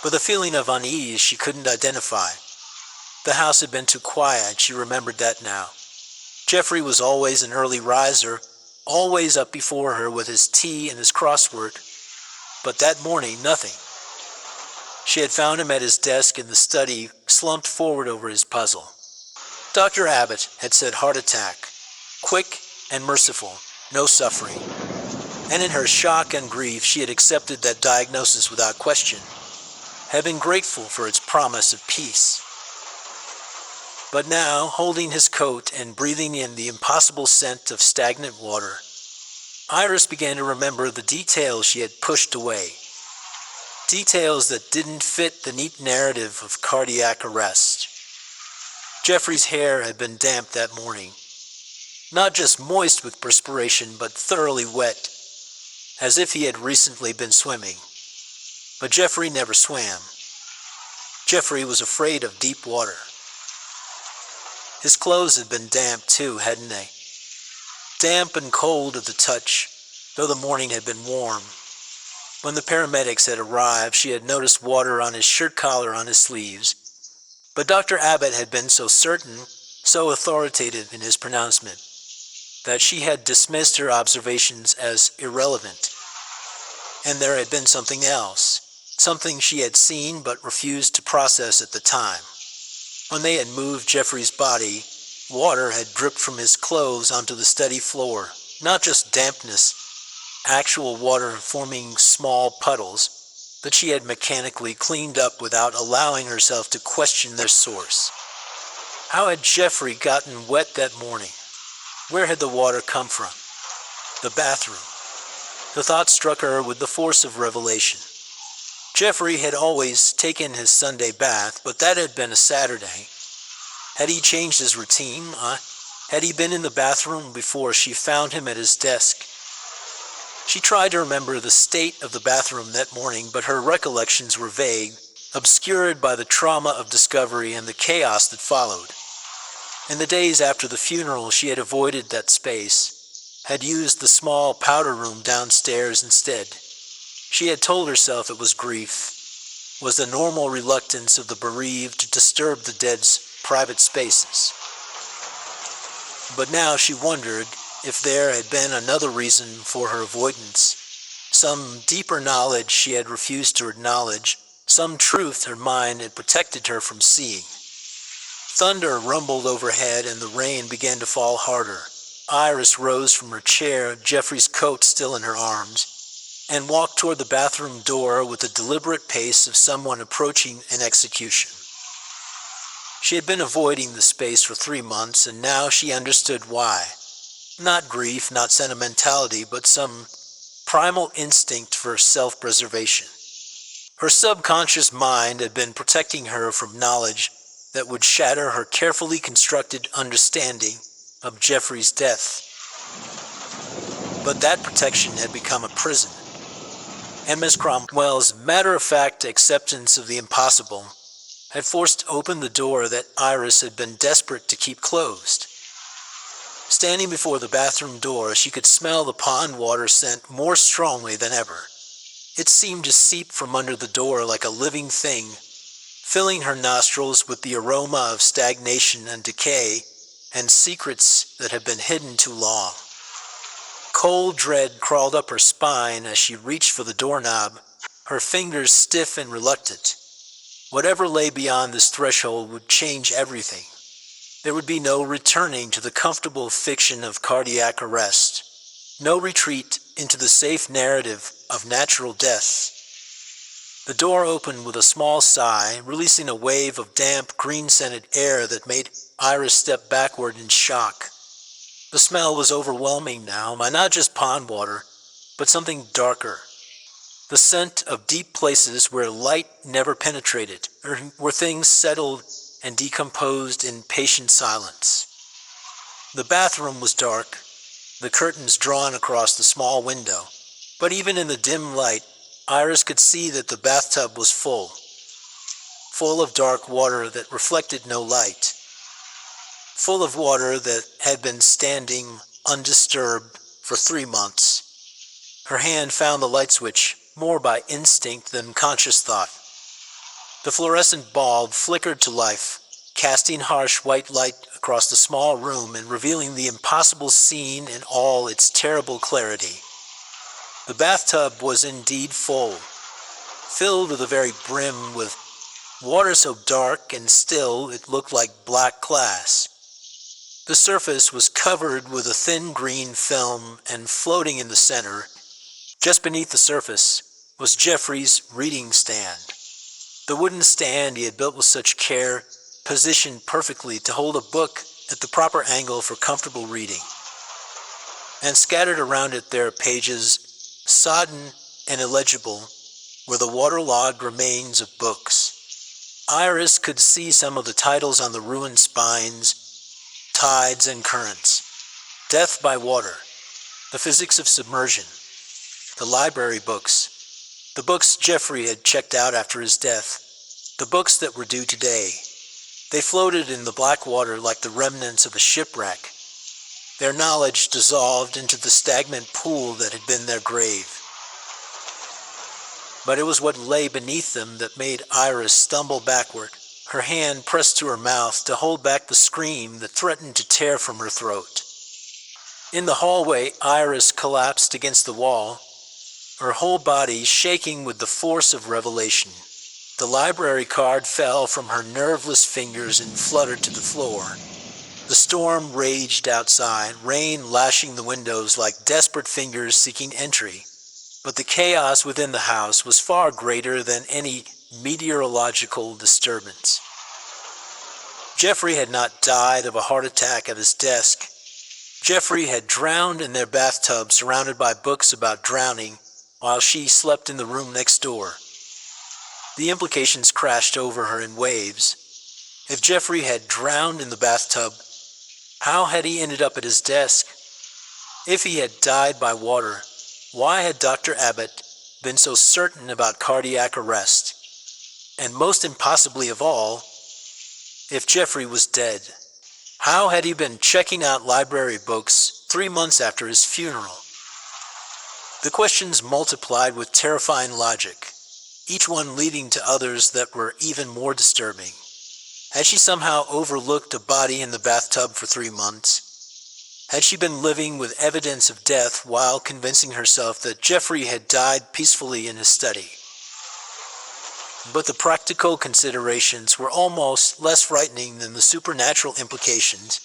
with a feeling of unease she couldn't identify. The house had been too quiet, she remembered that now. Jeffrey was always an early riser, always up before her with his tea and his crossword. But that morning, nothing. She had found him at his desk in the study, slumped forward over his puzzle. Dr. Abbott had said heart attack, quick and merciful, no suffering. And in her shock and grief, she had accepted that diagnosis without question, had been grateful for its promise of peace. But now, holding his coat and breathing in the impossible scent of stagnant water, Iris began to remember the details she had pushed away. Details that didn't fit the neat narrative of cardiac arrest. Jeffrey's hair had been damp that morning. Not just moist with perspiration, but thoroughly wet, as if he had recently been swimming. But Jeffrey never swam. Jeffrey was afraid of deep water. His clothes had been damp too, hadn't they? Damp and cold at the touch, though the morning had been warm. When the paramedics had arrived, she had noticed water on his shirt collar on his sleeves. But Dr. Abbott had been so certain, so authoritative in his pronouncement, that she had dismissed her observations as irrelevant. And there had been something else, something she had seen but refused to process at the time. When they had moved Jeffrey's body, water had dripped from his clothes onto the study floor. Not just dampness, actual water forming small puddles that she had mechanically cleaned up without allowing herself to question their source. How had Jeffrey gotten wet that morning? Where had the water come from? The bathroom. The thought struck her with the force of revelation. Jeffrey had always taken his Sunday bath, but that had been a Saturday. Had he changed his routine? Had he been in the bathroom before she found him at his desk? She tried to remember the state of the bathroom that morning, but her recollections were vague, obscured by the trauma of discovery and the chaos that followed. In the days after the funeral, she had avoided that space, had used the small powder room downstairs instead. She had told herself it was grief, was the normal reluctance of the bereaved to disturb the dead's private spaces. But now she wondered if there had been another reason for her avoidance, some deeper knowledge she had refused to acknowledge, some truth her mind had protected her from seeing. Thunder rumbled overhead and the rain began to fall harder. Iris rose from her chair, Jeffrey's coat still in her arms, and walked toward the bathroom door with the deliberate pace of someone approaching an execution. She had been avoiding the space for 3 months, and now she understood why. Not grief, not sentimentality, but some primal instinct for self-preservation. Her subconscious mind had been protecting her from knowledge that would shatter her carefully constructed understanding of Jeffrey's death. But that protection had become a prison. And Miss Cromwell's matter-of-fact acceptance of the impossible had forced open the door that Iris had been desperate to keep closed. Standing before the bathroom door, she could smell the pond water scent more strongly than ever. It seemed to seep from under the door like a living thing, filling her nostrils with the aroma of stagnation and decay and secrets that had been hidden too long. Cold dread crawled up her spine as she reached for the doorknob, her fingers stiff and reluctant. Whatever lay beyond this threshold would change everything. There would be no returning to the comfortable fiction of cardiac arrest, no retreat into the safe narrative of natural death. The door opened with a small sigh, releasing a wave of damp, green-scented air that made Iris step backward in shock. The smell was overwhelming now, by not just pond water, but something darker. The scent of deep places where light never penetrated, or where things settled and decomposed in patient silence. The bathroom was dark, the curtains drawn across the small window, but even in the dim light, Iris could see that the bathtub was full of dark water that reflected no light, full of water that had been standing undisturbed for 3 months. Her hand found the light switch, more by instinct than conscious thought. The fluorescent bulb flickered to life, casting harsh white light across the small room and revealing the impossible scene in all its terrible clarity. The bathtub was indeed full, filled to the very brim with water so dark and still it looked like black glass. The surface was covered with a thin green film, and floating in the center, just beneath the surface, was Jeffrey's reading stand. The wooden stand he had built with such care, positioned perfectly to hold a book at the proper angle for comfortable reading. And scattered around it there pages, sodden and illegible, were the waterlogged remains of books. Iris could see some of the titles on the ruined spines: Tides and Currents, Death by Water, The Physics of Submersion, the library books, the books Jeffrey had checked out after his death, the books that were due today. They floated in the black water like the remnants of a shipwreck, their knowledge dissolved into the stagnant pool that had been their grave. But it was what lay beneath them that made Iris stumble backward, her hand pressed to her mouth to hold back the scream that threatened to tear from her throat. In the hallway, Iris collapsed against the wall, her whole body shaking with the force of revelation. The library card fell from her nerveless fingers and fluttered to the floor. The storm raged outside, rain lashing the windows like desperate fingers seeking entry. But the chaos within the house was far greater than any meteorological disturbance. Jeffrey had not died of a heart attack at his desk. Jeffrey had drowned in their bathtub, surrounded by books about drowning, while she slept in the room next door. The implications crashed over her in waves. If Jeffrey had drowned in the bathtub, how had he ended up at his desk? If he had died by water, why had Dr. Abbott been so certain about cardiac arrest? And most impossibly of all, if Jeffrey was dead, how had he been checking out library books 3 months after his funeral? The questions multiplied with terrifying logic, each one leading to others that were even more disturbing. Had she somehow overlooked a body in the bathtub for 3 months? Had she been living with evidence of death while convincing herself that Jeffrey had died peacefully in his study? But the practical considerations were almost less frightening than the supernatural implications.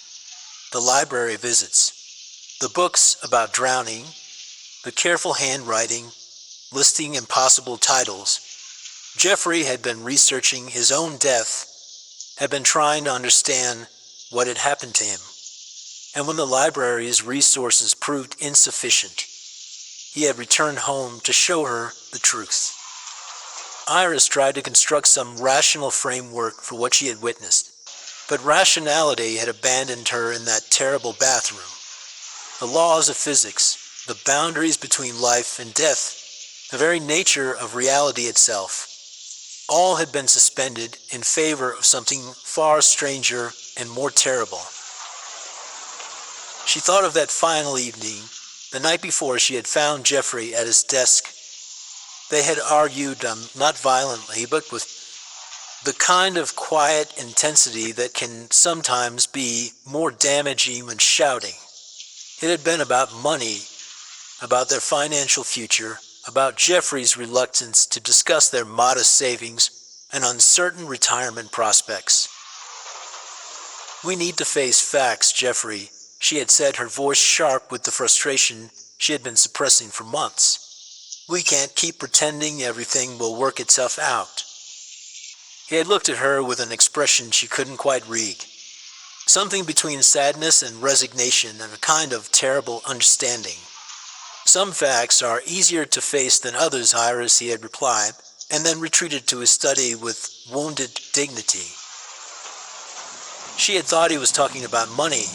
The library visits, the books about drowning, the careful handwriting, listing impossible titles. Jeffrey had been researching his own death, had been trying to understand what had happened to him. And when the library's resources proved insufficient, he had returned home to show her the truth. Iris tried to construct some rational framework for what she had witnessed, but rationality had abandoned her in that terrible bathroom. The laws of physics, the boundaries between life and death, the very nature of reality itself, all had been suspended in favor of something far stranger and more terrible. She thought of that final evening, the night before she had found Jeffrey at his desk. They had argued, not violently, but with the kind of quiet intensity that can sometimes be more damaging when shouting. It had been about money, about their financial future, about Jeffrey's reluctance to discuss their modest savings and uncertain retirement prospects. "We need to face facts, Jeffrey," she had said, her voice sharp with the frustration she had been suppressing for months. "We can't keep pretending everything will work itself out." He had looked at her with an expression she couldn't quite read. Something between sadness and resignation and a kind of terrible understanding. "Some facts are easier to face than others, Iris," he had replied, and then retreated to his study with wounded dignity. She had thought he was talking about money,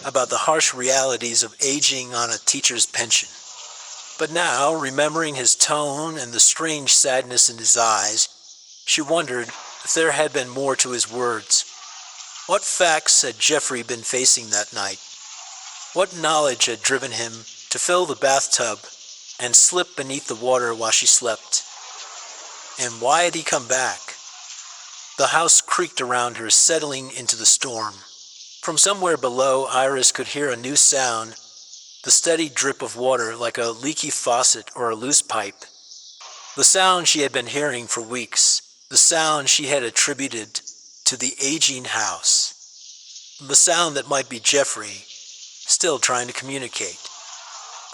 about the harsh realities of aging on a teacher's pension. But now, remembering his tone and the strange sadness in his eyes, she wondered if there had been more to his words. What facts had Jeffrey been facing that night? What knowledge had driven him to fill the bathtub and slip beneath the water while she slept? And why had he come back? The house creaked around her, settling into the storm. From somewhere below, Iris could hear a new sound, the steady drip of water like a leaky faucet or a loose pipe. The sound she had been hearing for weeks, the sound she had attributed to the aging house. The sound that might be Jeffrey, still trying to communicate.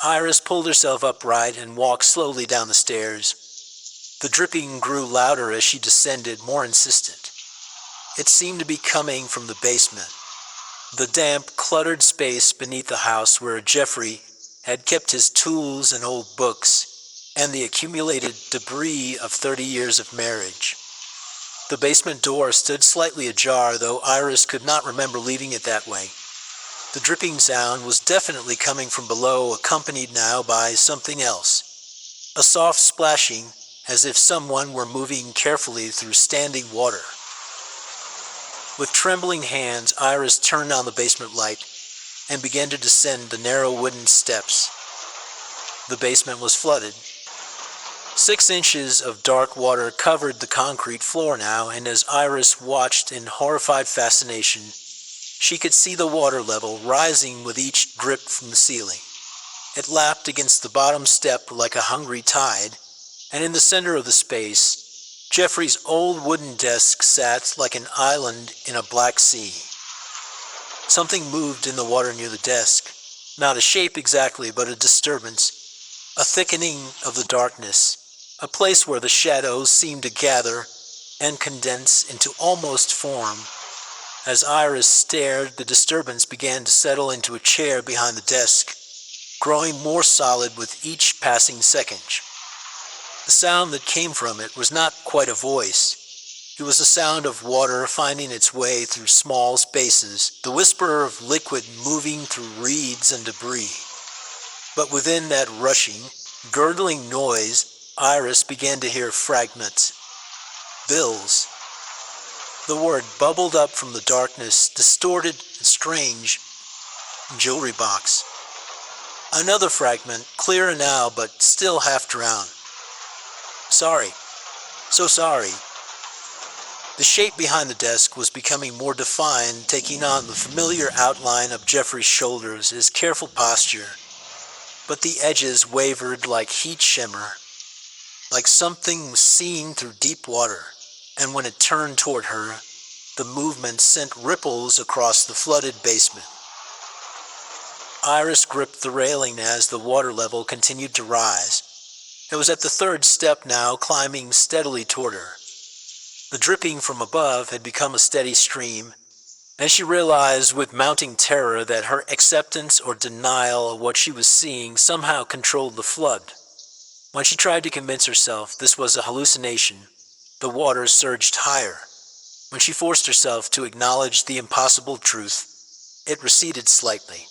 Iris pulled herself upright and walked slowly down the stairs. The dripping grew louder as she descended, more insistent. It seemed to be coming from the basement, the damp, cluttered space beneath the house where Jeffrey had kept his tools and old books, and the accumulated debris of 30 years of marriage. The basement door stood slightly ajar, though Iris could not remember leaving it that way. The dripping sound was definitely coming from below, accompanied now by something else. A soft splashing, as if someone were moving carefully through standing water. With trembling hands, Iris turned on the basement light and began to descend the narrow wooden steps. The basement was flooded. 6 inches of dark water covered the concrete floor now, and as Iris watched in horrified fascination, she could see the water level rising with each drip from the ceiling. It lapped against the bottom step like a hungry tide, and in the center of the space, Jeffrey's old wooden desk sat like an island in a black sea. Something moved in the water near the desk, not a shape exactly, but a disturbance, a thickening of the darkness, a place where the shadows seemed to gather and condense into almost form. As Iris stared, the disturbance began to settle into a chair behind the desk, growing more solid with each passing second. The sound that came from it was not quite a voice. It was the sound of water finding its way through small spaces, the whisper of liquid moving through reeds and debris. But within that rushing, gurgling noise, Iris began to hear fragments. Bills. The word bubbled up from the darkness, distorted and strange. Jewelry box. Another fragment, clearer now but still half drowned. "Sorry. So sorry." The shape behind the desk was becoming more defined, taking on the familiar outline of Jeffrey's shoulders, his careful posture. But the edges wavered like heat shimmer, like something was seen through deep water, and when it turned toward her, the movement sent ripples across the flooded basement. Iris gripped the railing as the water level continued to rise. It was at the 3rd step now, climbing steadily toward her. The dripping from above had become a steady stream, and she realized with mounting terror that her acceptance or denial of what she was seeing somehow controlled the flood. When she tried to convince herself this was a hallucination, the water surged higher. When she forced herself to acknowledge the impossible truth, it receded slightly.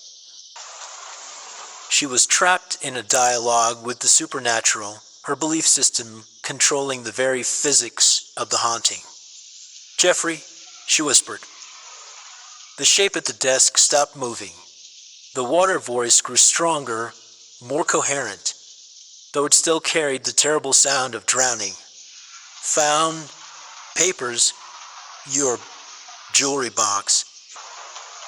She was trapped in a dialogue with the supernatural, her belief system controlling the very physics of the haunting. "Jeffrey," she whispered. The shape at the desk stopped moving. The water voice grew stronger, more coherent, though it still carried the terrible sound of drowning. "Found papers, your jewelry box."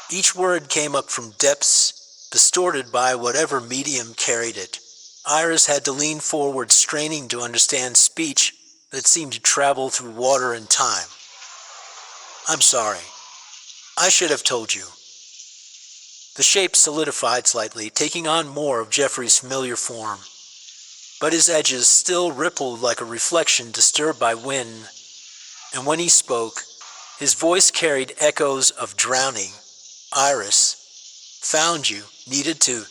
Each word came up from depths distorted by whatever medium carried it. Iris had to lean forward, straining to understand speech that seemed to travel through water and time. I'm sorry. I should have told you. The shape solidified slightly, taking on more of Jeffrey's familiar form, but his edges still rippled like a reflection disturbed by wind, and when he spoke, his voice carried echoes of drowning. Iris, found you, needed to,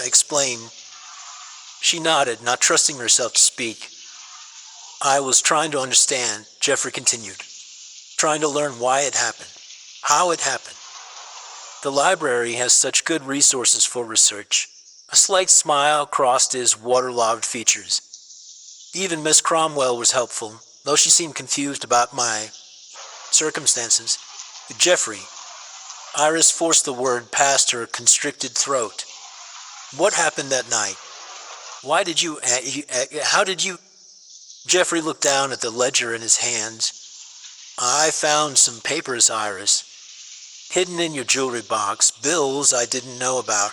explain. She nodded, not trusting herself to speak. I was trying to understand, Jeffrey continued, trying to learn why it happened, how it happened. The library has such good resources for research. A slight smile crossed his waterlogged features. Even Miss Cromwell was helpful, though she seemed confused about my circumstances. Jeffrey, Iris forced the word past her constricted throat. What happened that night? Why did you, how did you... Jeffrey looked down at the ledger in his hands. I found some papers, Iris. Hidden in your jewelry box, bills I didn't know about.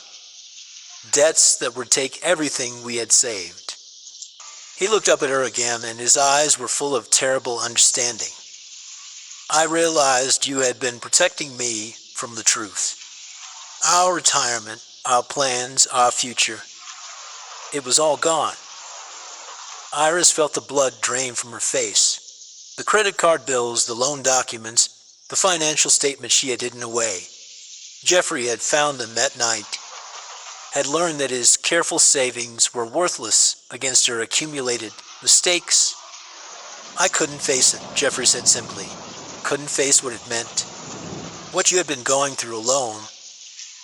Debts that would take everything we had saved. He looked up at her again, and his eyes were full of terrible understanding. I realized you had been protecting me from the truth. Our retirement, our plans, our future. It was all gone. Iris felt the blood drain from her face. The credit card bills, the loan documents, the financial statements she had hidden away. Jeffrey had found them that night, had learned that his careful savings were worthless against her accumulated mistakes. I couldn't face it, Jeffrey said simply. Couldn't face what it meant. What you had been going through alone.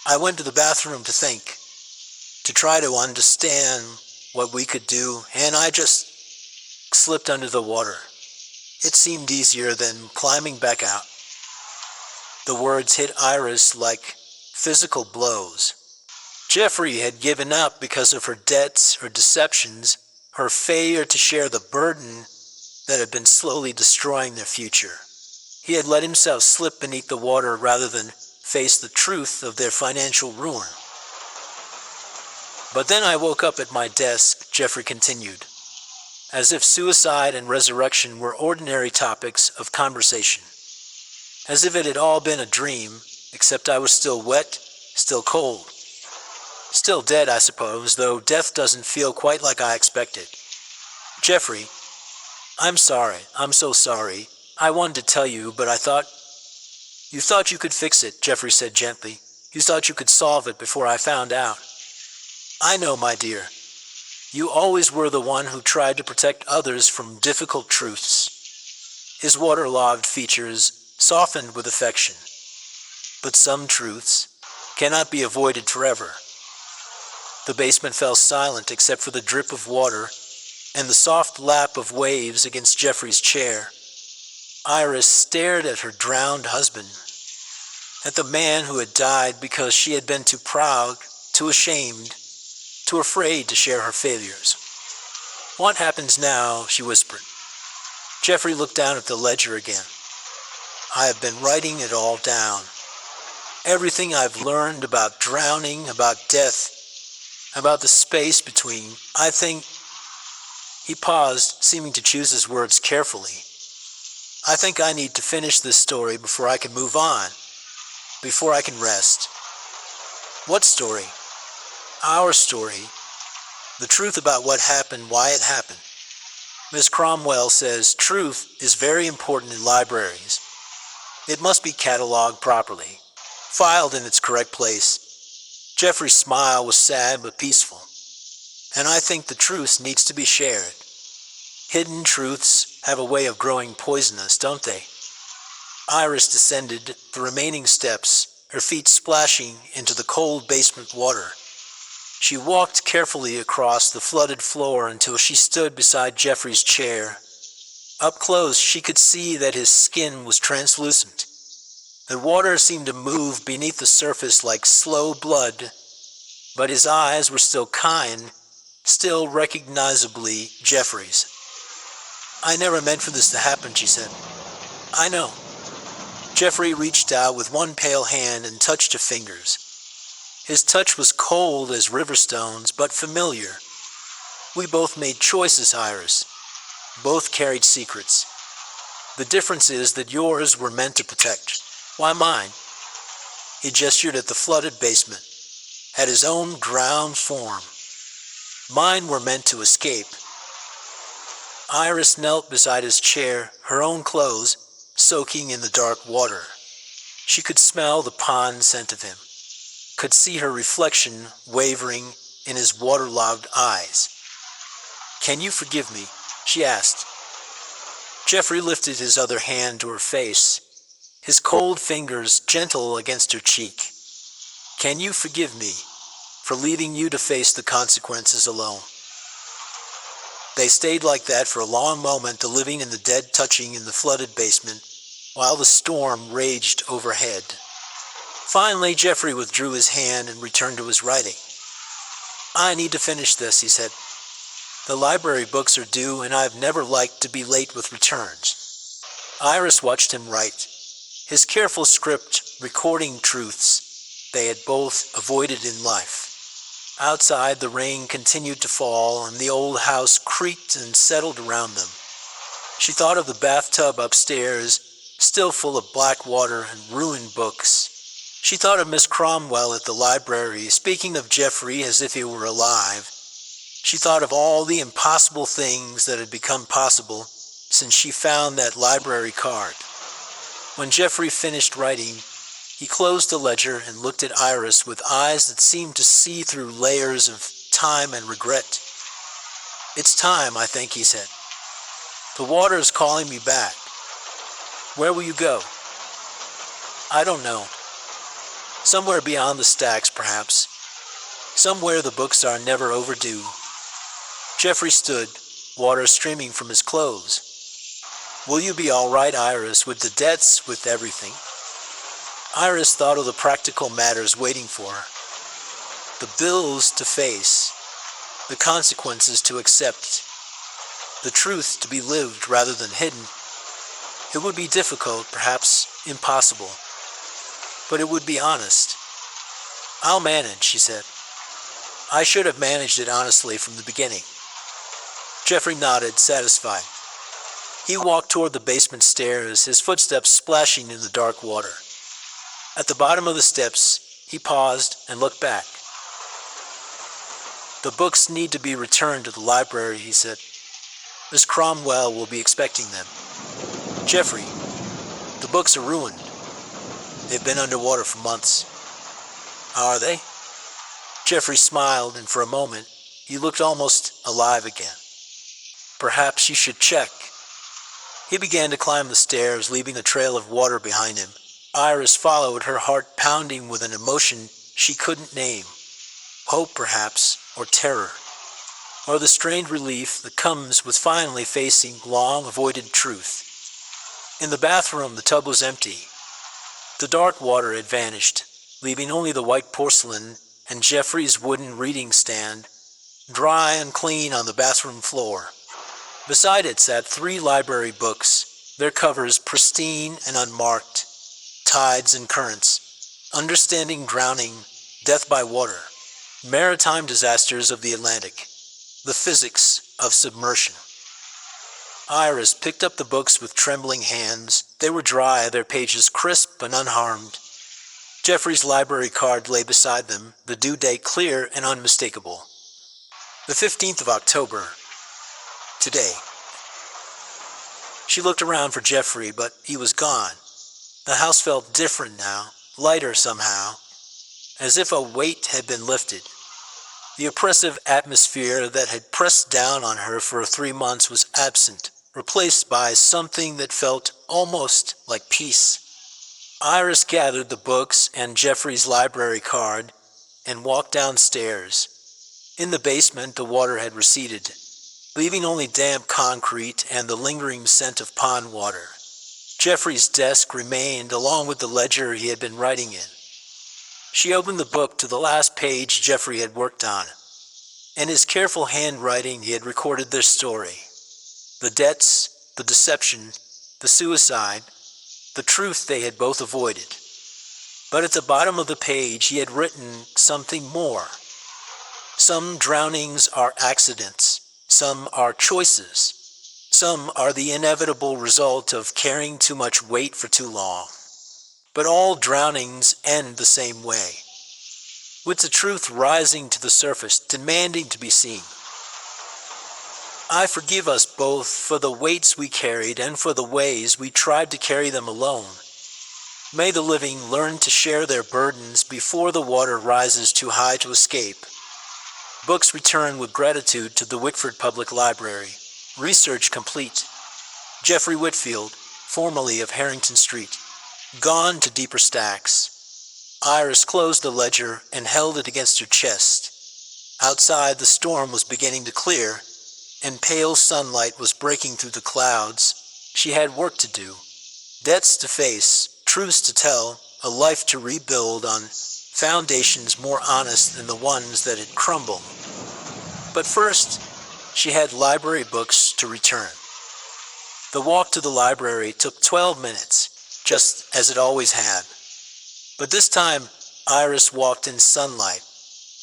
I went to the bathroom to think, to try to understand what we could do, and I just slipped under the water. It seemed easier than climbing back out. The words hit Iris like physical blows. Jeffrey had given up because of her debts, her deceptions, her failure to share the burden that had been slowly destroying their future. He had let himself slip beneath the water rather than face the truth of their financial ruin. But then I woke up at my desk, Jeffrey continued, as if suicide and resurrection were ordinary topics of conversation. As if it had all been a dream, except I was still wet, still cold. Still dead, I suppose, though death doesn't feel quite like I expected. Jeffrey, I'm sorry. I'm so sorry. I wanted to tell you, but I thought... You thought you could fix it, Jeffrey said gently. You thought you could solve it before I found out. I know, my dear. You always were the one who tried to protect others from difficult truths. His waterlogged features softened with affection. But some truths cannot be avoided forever. The basement fell silent except for the drip of water and the soft lap of waves against Jeffrey's chair. Iris stared at her drowned husband, at the man who had died because she had been too proud, too ashamed, too afraid to share her failures. What happens now? She whispered. Jeffrey looked down at the ledger again. I have been writing it all down. Everything I've learned about drowning, about death, about the space between, I think... He paused, seeming to choose his words carefully. I think I need to finish this story before I can move on, before I can rest. What story? Our story. The truth about what happened, why it happened. Miss Cromwell says truth is very important in libraries. It must be cataloged properly, filed in its correct place. Jeffrey's smile was sad but peaceful. And I think the truth needs to be shared. Hidden truths have a way of growing poisonous, don't they? Iris descended the remaining steps, her feet splashing into the cold basement water. She walked carefully across the flooded floor until she stood beside Jeffrey's chair. Up close, she could see that his skin was translucent. The water seemed to move beneath the surface like slow blood, but his eyes were still kind, still recognizably Jeffrey's. I never meant for this to happen, she said. I know. Jeffrey reached out with one pale hand and touched her fingers. His touch was cold as river stones, but familiar, We both made choices, Iris. Both carried secrets. The difference is that yours were meant to protect. Why mine? He gestured at the flooded basement, at his own drowned form. Mine were meant to escape. Iris knelt beside his chair, her own clothes soaking in the dark water. She could smell the pond scent of him, could see her reflection wavering in his waterlogged eyes. "Can you forgive me?" she asked. Jeffrey lifted his other hand to her face, his cold fingers gentle against her cheek. "Can you forgive me for leaving you to face the consequences alone?" They stayed like that for a long moment, the living and the dead touching in the flooded basement, while the storm raged overhead. Finally, Jeffrey withdrew his hand and returned to his writing. "I need to finish this," he said. "The library books are due, and I've never liked to be late with returns." Iris watched him write, his careful script recording truths they had both avoided in life. Outside, the rain continued to fall, and the old house creaked and settled around them. She thought of the bathtub upstairs, still full of black water and ruined books. She thought of Miss Cromwell at the library, speaking of Jeffrey as if he were alive. She thought of all the impossible things that had become possible since she found that library card. When Jeffrey finished writing, he closed the ledger and looked at Iris with eyes that seemed to see through layers of time and regret. "It's time, I think," he said. "The water is calling me back. Where will you go?" "I don't know. Somewhere beyond the stacks, perhaps. Somewhere the books are never overdue." Jeffrey stood, water streaming from his clothes. "Will you be all right, Iris, with the debts, with everything?" Iris thought of the practical matters waiting for her. The bills to face, the consequences to accept, the truth to be lived rather than hidden. It would be difficult, perhaps impossible, but it would be honest. "I'll manage," she said. "I should have managed it honestly from the beginning." Jeffrey nodded, satisfied. He walked toward the basement stairs, his footsteps splashing in the dark water. At the bottom of the steps, he paused and looked back. "The books need to be returned to the library," he said. "Miss Cromwell will be expecting them." "Jeffrey, the books are ruined. They've been underwater for months." "Are they?" Jeffrey smiled, and for a moment, he looked almost alive again. "Perhaps you should check." He began to climb the stairs, leaving a trail of water behind him. Iris followed, her heart pounding with an emotion she couldn't name. Hope, perhaps, or terror, or the strained relief that comes with finally facing long-avoided truth. In the bathroom, the tub was empty. The dark water had vanished, leaving only the white porcelain and Jeffrey's wooden reading stand, dry and clean on the bathroom floor. Beside it sat 3 library books, their covers pristine and unmarked. Tides and Currents, Understanding Drowning, Death by Water, Maritime Disasters of the Atlantic, The Physics of Submersion. Iris picked up the books with trembling hands. They were dry, their pages crisp and unharmed. Jeffrey's library card lay beside them, the due date clear and unmistakable. The 15th of October. Today. She looked around for Jeffrey, but he was gone. The house felt different now, lighter somehow, as if a weight had been lifted. The oppressive atmosphere that had pressed down on her for 3 months was absent, replaced by something that felt almost like peace. Iris gathered the books and Jeffrey's library card and walked downstairs. In the basement, the water had receded, leaving only damp concrete and the lingering scent of pond water. Jeffrey's desk remained, along with the ledger he had been writing in. She opened the book to the last page Jeffrey had worked on. In his careful handwriting, he had recorded their story. The debts, the deception, the suicide, the truth they had both avoided. But at the bottom of the page, he had written something more. Some drownings are accidents. Some are choices. Some are the inevitable result of carrying too much weight for too long. But all drownings end the same way, with the truth rising to the surface, demanding to be seen. I forgive us both for the weights we carried and for the ways we tried to carry them alone. May the living learn to share their burdens before the water rises too high to escape. Books return with gratitude to the Whitfield Public Library. Research complete. Jeffrey Whitfield, formerly of Harrington Street, gone to deeper stacks. Iris closed the ledger and held it against her chest. Outside, the storm was beginning to clear, and pale sunlight was breaking through the clouds. She had work to do, debts to face, truths to tell, a life to rebuild on foundations more honest than the ones that had crumbled. But first, she had library books to return. The walk to the library took 12 minutes, just as it always had. But this time, Iris walked in sunlight,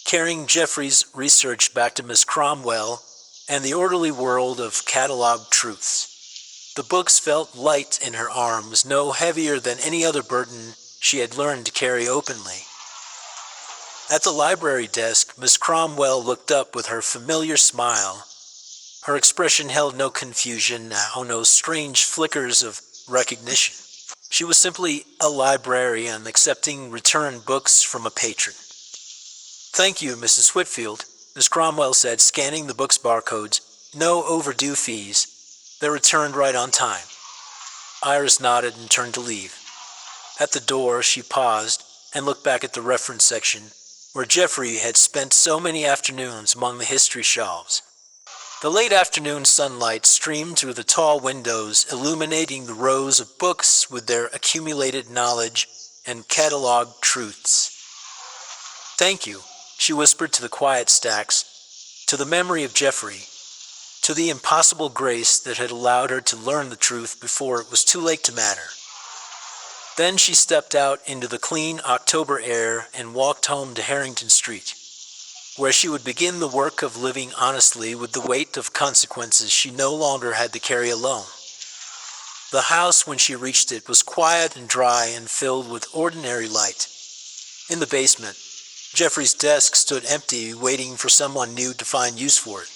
carrying Jeffrey's research back to Miss Cromwell and the orderly world of cataloged truths. The books felt light in her arms, no heavier than any other burden she had learned to carry openly. At the library desk, Miss Cromwell looked up with her familiar smile. Her expression held no confusion now, no strange flickers of recognition. She was simply a librarian accepting returned books from a patron. "Thank you, Mrs. Whitfield," Miss Cromwell said, scanning the book's barcodes. "No overdue fees. They're returned right on time." Iris nodded and turned to leave. At the door, she paused and looked back at the reference section, where Jeffrey had spent so many afternoons among the history shelves. The late afternoon sunlight streamed through the tall windows, illuminating the rows of books with their accumulated knowledge and cataloged truths. "Thank you," she whispered to the quiet stacks, to the memory of Jeffrey, to the impossible grace that had allowed her to learn the truth before it was too late to matter. Then she stepped out into the clean October air and walked home to Harrington Street, where she would begin the work of living honestly with the weight of consequences she no longer had to carry alone. The house, when she reached it, was quiet and dry and filled with ordinary light. In the basement, Jeffrey's desk stood empty, waiting for someone new to find use for it.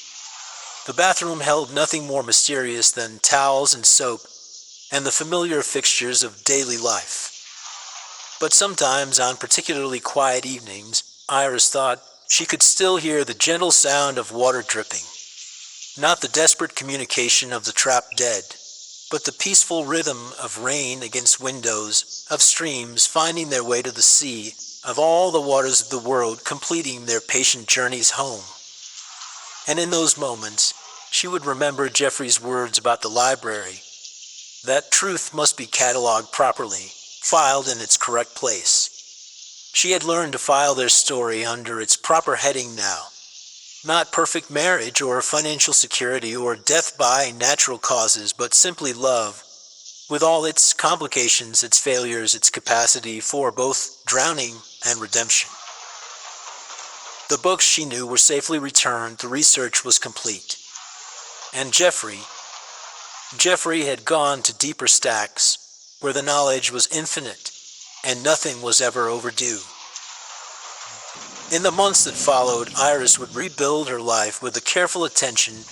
The bathroom held nothing more mysterious than towels and soap and the familiar fixtures of daily life. But sometimes, on particularly quiet evenings, Iris thought she could still hear the gentle sound of water dripping. Not the desperate communication of the trapped dead, but the peaceful rhythm of rain against windows, of streams finding their way to the sea, of all the waters of the world completing their patient journeys home. And in those moments, she would remember Jeffrey's words about the library, that truth must be cataloged properly, filed in its correct place. She had learned to file their story under its proper heading now. Not perfect marriage or financial security or death by natural causes, but simply love, with all its complications, its failures, its capacity for both drowning and redemption. The books, she knew, were safely returned, the research was complete. And Jeffrey had gone to deeper stacks, where the knowledge was infinite, and nothing was ever overdue. In the months that followed, Iris would rebuild her life with the careful attention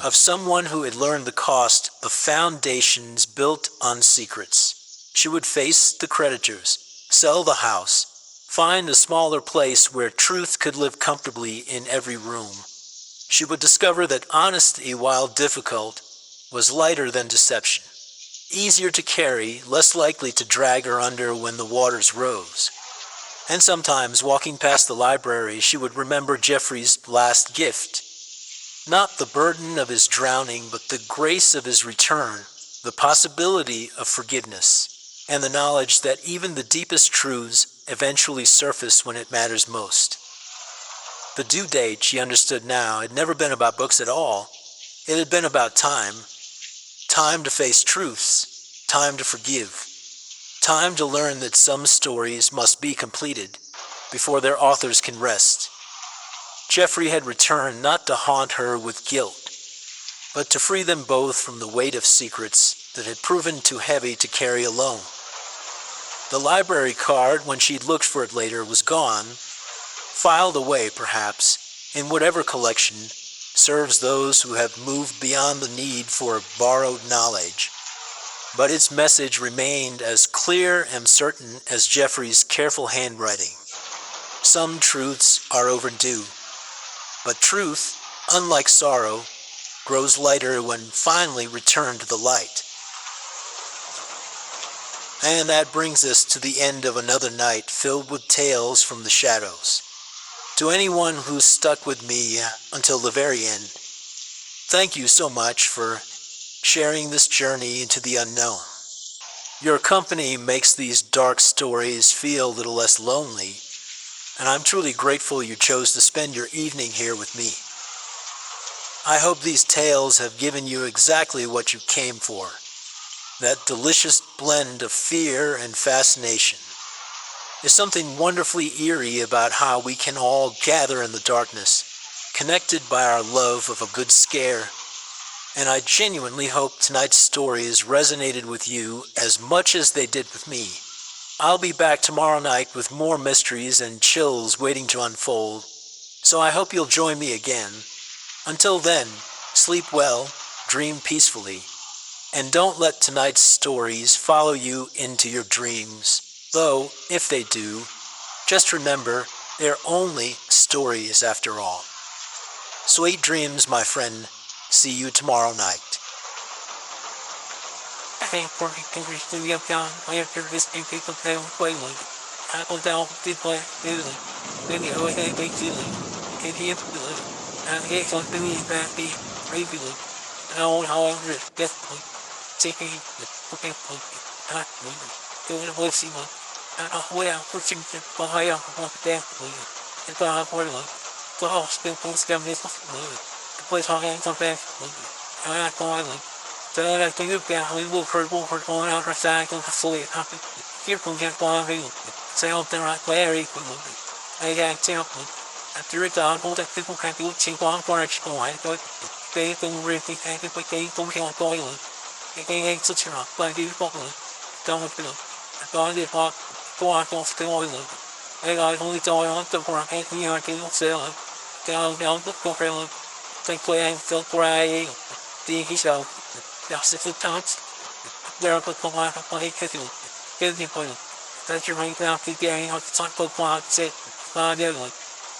of someone who had learned the cost of foundations built on secrets. She would face the creditors, sell the house, find a smaller place where truth could live comfortably in every room. She would discover that honesty, while difficult, was lighter than deception, easier to carry, less likely to drag her under when the waters rose. And sometimes, walking past the library, she would remember Jeffrey's last gift. Not the burden of his drowning, but the grace of his return, the possibility of forgiveness, and the knowledge that even the deepest truths eventually surface when it matters most. The due date, she understood now, had never been about books at all. It had been about time. Time to face truths. Time to forgive. Time to learn that some stories must be completed before their authors can rest. Jeffrey had returned not to haunt her with guilt, but to free them both from the weight of secrets that had proven too heavy to carry alone. The library card, when she'd looked for it later, was gone, filed away perhaps, in whatever collection serves those who have moved beyond the need for borrowed knowledge. But its message remained as clear and certain as Jeffrey's careful handwriting. Some truths are overdue, but truth, unlike sorrow, grows lighter when finally returned to the light. And that brings us to the end of another night filled with tales from the shadows. To anyone who's stuck with me until the very end, thank you so much for sharing this journey into the unknown. Your company makes these dark stories feel a little less lonely, and I'm truly grateful you chose to spend your evening here with me. I hope these tales have given you exactly what you came for, that delicious blend of fear and fascination. There's something wonderfully eerie about how we can all gather in the darkness, connected by our love of a good scare, and I genuinely hope tonight's stories resonated with you as much as they did with me. I'll be back tomorrow night with more mysteries and chills waiting to unfold, so I hope you'll join me again. Until then, sleep well, dream peacefully, and don't let tonight's stories follow you into your dreams. Though, if they do, just remember, they're only stories after all. Sweet dreams, my friend. See you tomorrow night. I think for fingers to be up down, I have to listening people play with Waylon. I go down to play music. Then you always have a feeling. Can hear feeling. And hear something in that be feeling. And I want how I'm just definitely taking the cooking food. Not moving. Doing a voice one. And way I'm pushing the fire on the damn food. And so I'm for like. So I'll spend most of this food. The place I am something. And I'm going like. So I think you've got a little purple for going out outside to the sleep. Here from just one view. Say up there right Larry. I got temple. After it's all that people can do cheap on for a school. I thought they don't really think it, but they don't have toilet. They ain't such a rock, but they don't don't feel. I thought it was go out off the toilet. I got only toilet to work and we are to sell it. Down the corner. Think I'm still crying. The show. That's the touch. There are people like a play to get the point. That's your right now to get out the top of the set.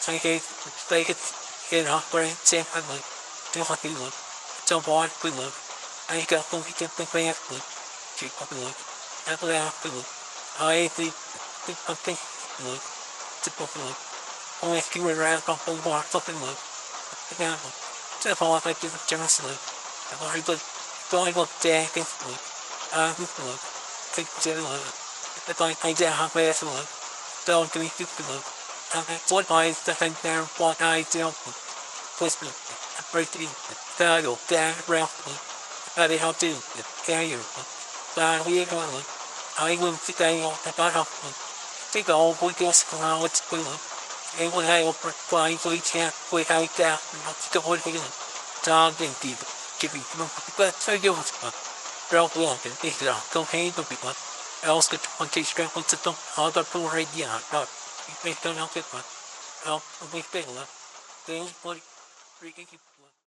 Take it, take it, get off where it's safe and like, do what you look. So bored, we look. I got to get the back look. Keep up and look. Apple out to look. I think, look. Tip up and look. Only if you were around off the bar, something look. Again, look. Tip off like this, just look. I've already looked. Don't look there, look. Look. Think to look. If I down halfway to look. Don't give me look. What I think there, what I do, please me, breaking, title, down, rough, I did how to, carry you, but we are going, I will sit down on the bottom, take all we guess how it's going, and what I will provide for each hand, without that, not the whole feeling, dog and people, giving them, but so you was, drop long, and if you don't hate the people, else get one case strap on the top, other poor idea, not. You don't help it, but I'll make better. Things, but freaking